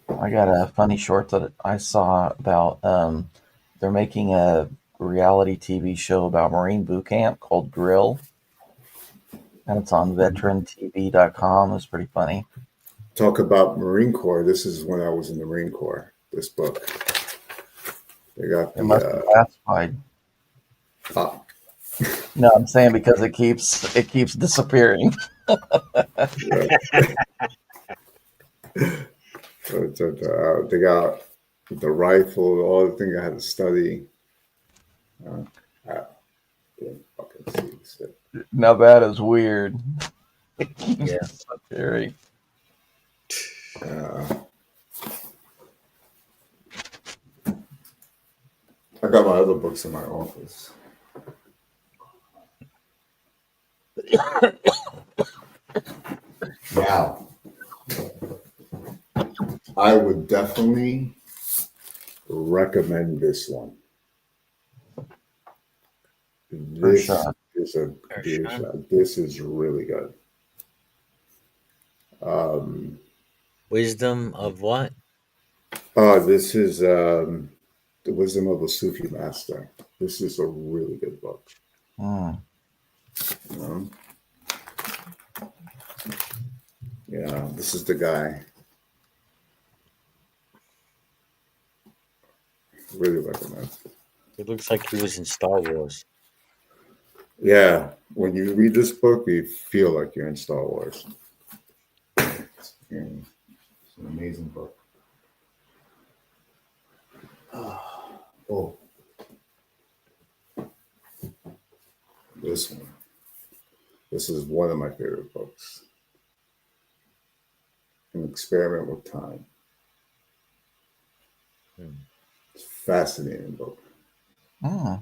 got a funny short that I saw about they're making a reality TV show about Marine boot camp called Grill. And it's on veterantv.com. It's pretty funny. Talk about Marine Corps. This is when I was in the Marine Corps. This book. They got It must be classified. No, I'm saying because it keeps disappearing. They got the rifle, all the things I had to study. Fucking see. Now that is weird. Yeah. Disappearing. I got my other books in my office. Now, I would definitely recommend this one. This is a this is really good. Wisdom of what? This is The Wisdom of a Sufi Master. This is a really good book. Yeah, this is the guy. Really recommend. It looks like he was in Star Wars. Yeah, when you read this book, you feel like you're in Star Wars. It's an amazing book. Oh, this one. This is one of my favorite books. An Experiment with Time. It's a fascinating book. Yeah.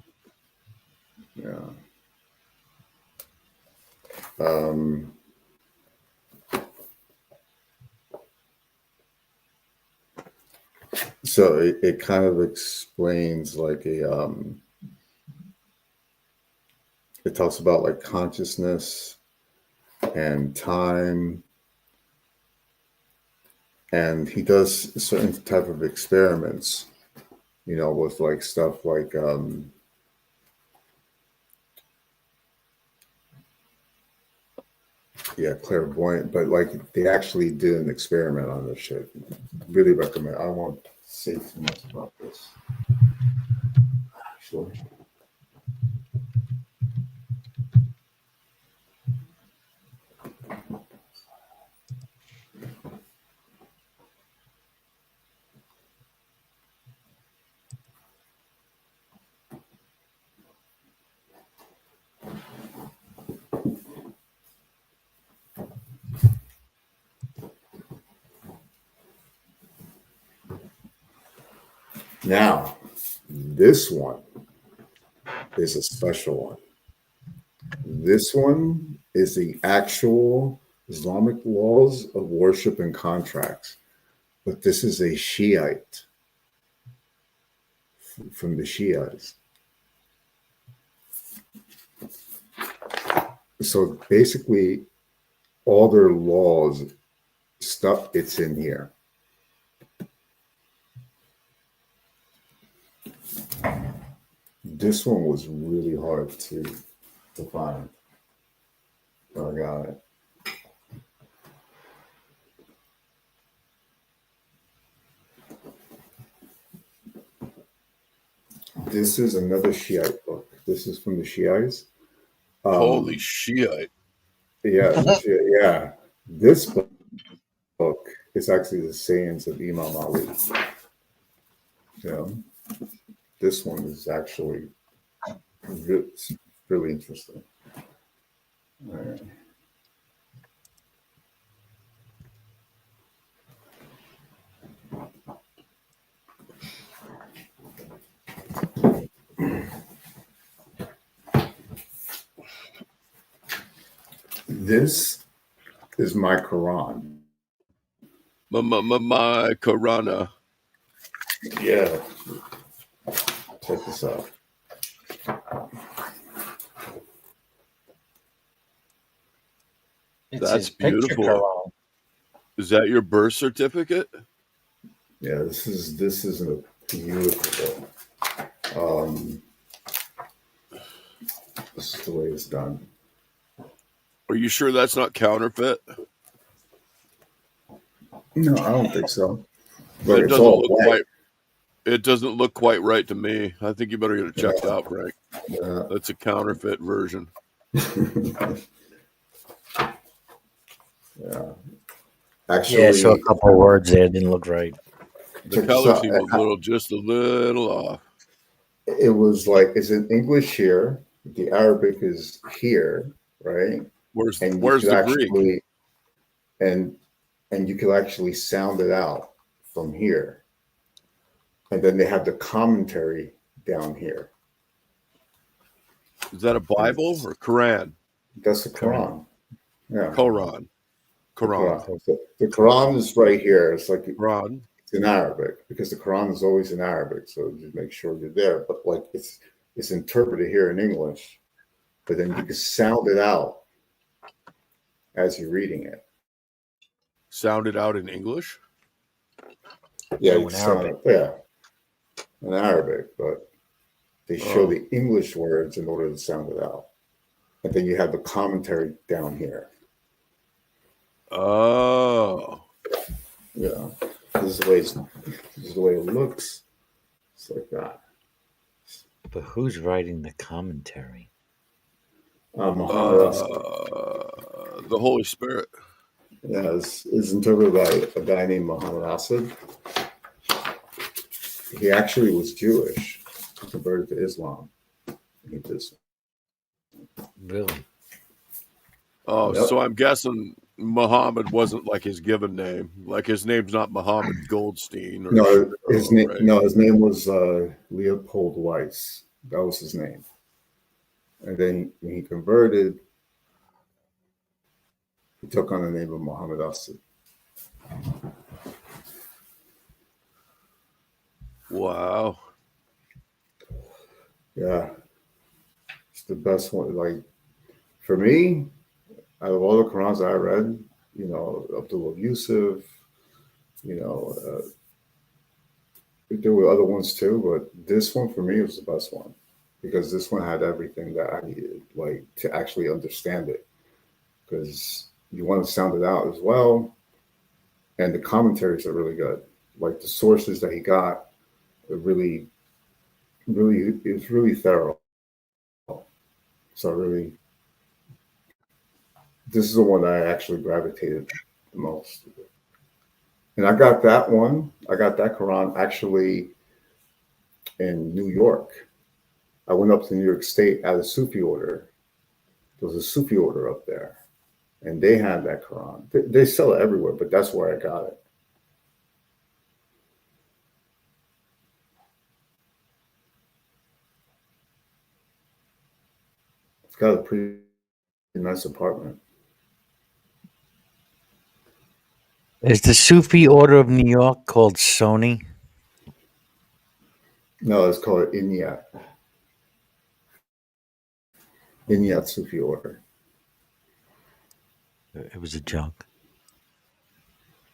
So it kind of explains like it talks about like consciousness and time, and he does certain type of experiments, with like stuff like clairvoyant, but like they actually did an experiment on this shit. Really recommend. I won't say too much about this. Sure. Now, this one is a special one. This one is the actual Islamic laws of worship and contracts, but this is a Shiite from the Shiites. So basically, all their laws stuff, it's in here. This one was really hard to find. I got it. This is another Shiite book. This is from the Shiites. Holy Shiite. Yeah, yeah. This book is actually the sayings of Imam Ali. You know, this one is actually really interesting. All right. This is my Quran. My Qurana. Yeah. Check this out. That's beautiful. Is that your birth certificate? Yeah, this is a beautiful book. This is the way it's done. Are you sure that's not counterfeit? No, I don't think so. But It it's doesn't all look white. quite. It doesn't look quite right to me. I think you better get it checked out, Frank. Yeah. That's a counterfeit version. Yeah. Actually, Yeah, I saw a couple of words there. Didn't look right. The color scheme was just a little off. It was like it's in English here. The Arabic is here, right? Where's the Greek? And you could actually sound it out from here. And then they have the commentary down here. Is that a Bible or Quran? That's the Quran. Yeah. Quran. So the Quran is right here. It's like Quran. It's in Arabic because the Quran is always in Arabic. So just make sure you're there. But like it's interpreted here in English, but then you can sound it out as you're reading it. Sound it out in English? Yeah, in Arabic. In Arabic, but they show the English words in order to sound it out. And then you have the commentary down here. Oh. Yeah. This is the way it looks. It's like that. But who's writing the commentary? Muhammad the Holy Spirit. Yeah, it's interpreted by a guy named Muhammad Asad. He actually was Jewish, converted to Islam. He just Really? Oh, Yep. so I'm guessing Muhammad wasn't like his given name. Like his name's not Muhammad Goldstein. Or no, his name. right? No, his name was Leopold Weiss. That was his name. And then when he converted, he took on the name of Muhammad Asad. Wow. Yeah, it's the best one. Like for me, out of all the Qurans I read, you know, Abdullah Yusuf, you know, there were other ones too, but this one for me was the best one because this one had everything that I needed, like to actually understand it. Because you want to sound it out as well, and the commentaries are really good. Like the sources that he got, are really thorough. So this is the one that I actually gravitated the most. And I got that one. I got that Quran actually in New York. I went up to New York State at a Sufi order. There was a Sufi order up there, and they had that Quran. They sell it everywhere, but that's where I got it. It's got a pretty nice apartment. Is the Sufi Order of New York called Sony? No, it's called Inyat. Inyat Sufi Order. It was a joke.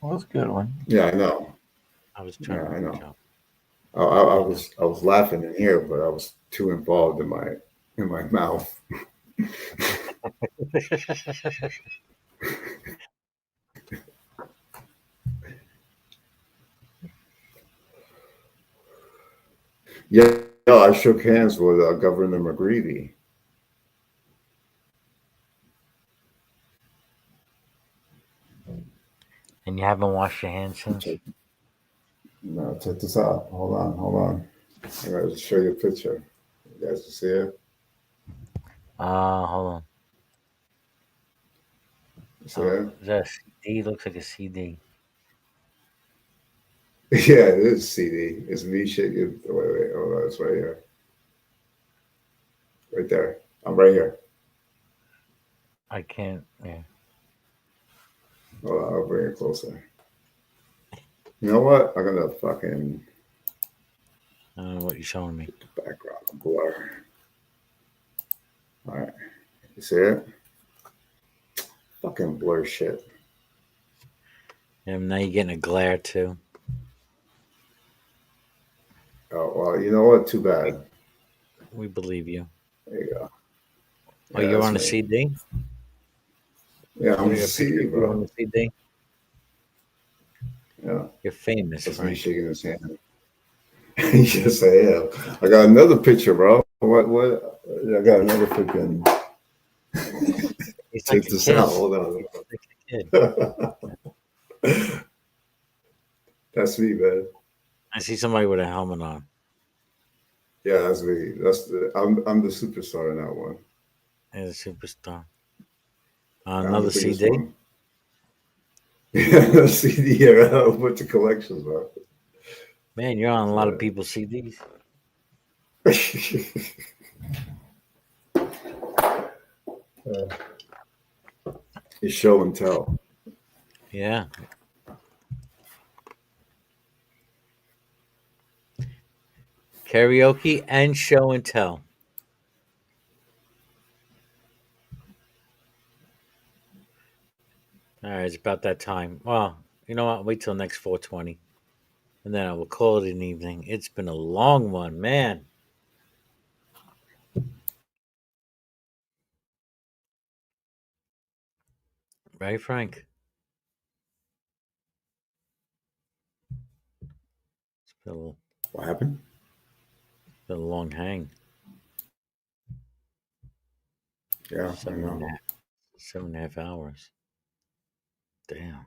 Well, that's a good one. Yeah, I know. I was trying to I know. joke. I was laughing in here, but I was too involved in my mouth. Yeah, I shook hands with Governor McGreevy. And you haven't washed your hands since? No, check this out. Hold on. I gotta show you a picture. You guys can see it? Hold on. You see it? Is that a CD? Looks like a CD. Yeah, it is CD. It's me shaking. Wait, hold on. It's right here. Right there. I'm right here. I can't. Yeah. Hold on, I'll bring it closer. You know what? I'm gonna fucking I don't know what you're showing me. background blur. All right. You see it? Fucking blur shit. And now you're getting a glare too. Oh, well, you know what? Too bad. We believe you. There you go. Oh, Yeah, you're that's on a me. CD? Yeah, I'm Look a at a CD, picture of you on bro. the CD. Yeah. You're famous, That's me Frank. shaking his hand. Yes, I am. I got another picture, bro. What? I got another freaking. He's Check like a this kid. out. Hold on. He's like a kid. That's me, man. I see somebody with a helmet on. Yeah, that's me. I'm the superstar in that one. He's a superstar. I'm Another the biggest CD. one. Yeah, CD. Yeah, I got a bunch of collections, bro. Man, you're on a lot of people's CDs. It's show and tell. Yeah. Karaoke and show and tell. All right, it's about that time. Well, you know what? Wait till next 420. And then I will call it an evening. It's been a long one, man. Right, Frank? It's been a, What happened? been a long hang. Yeah, I Seven know. and a half. 7.5 hours. Damn.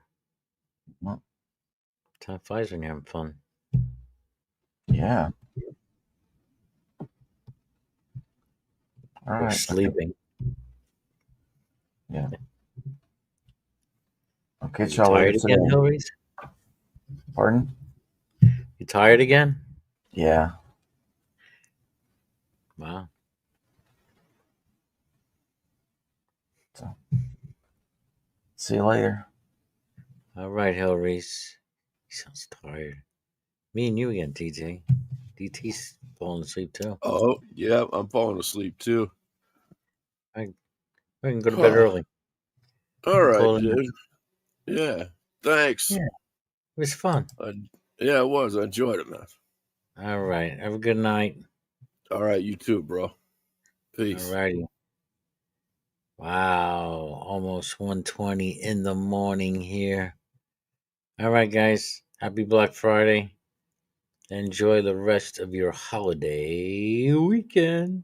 Well, Time flies when you're having fun. yeah. All Or right. sleeping. Yeah. I'll Are catch you y'all later tired again, today. Hillary? Pardon? You tired again? Yeah. Wow. So, see you later. All right, Hillary. He sounds tired. Me and you again, DT. DT's falling asleep too. Oh, yeah, I'm falling asleep too. I can go to bed early. All right, Call it a night. dude. Yeah, thanks. Yeah, it was fun. Yeah, it was. I enjoyed it, man. All right. Have a good night. All right, you too, bro. Peace. All righty. Wow. Almost 1:20 in the morning here. All right, guys. Happy Black Friday. Enjoy the rest of your holiday weekend.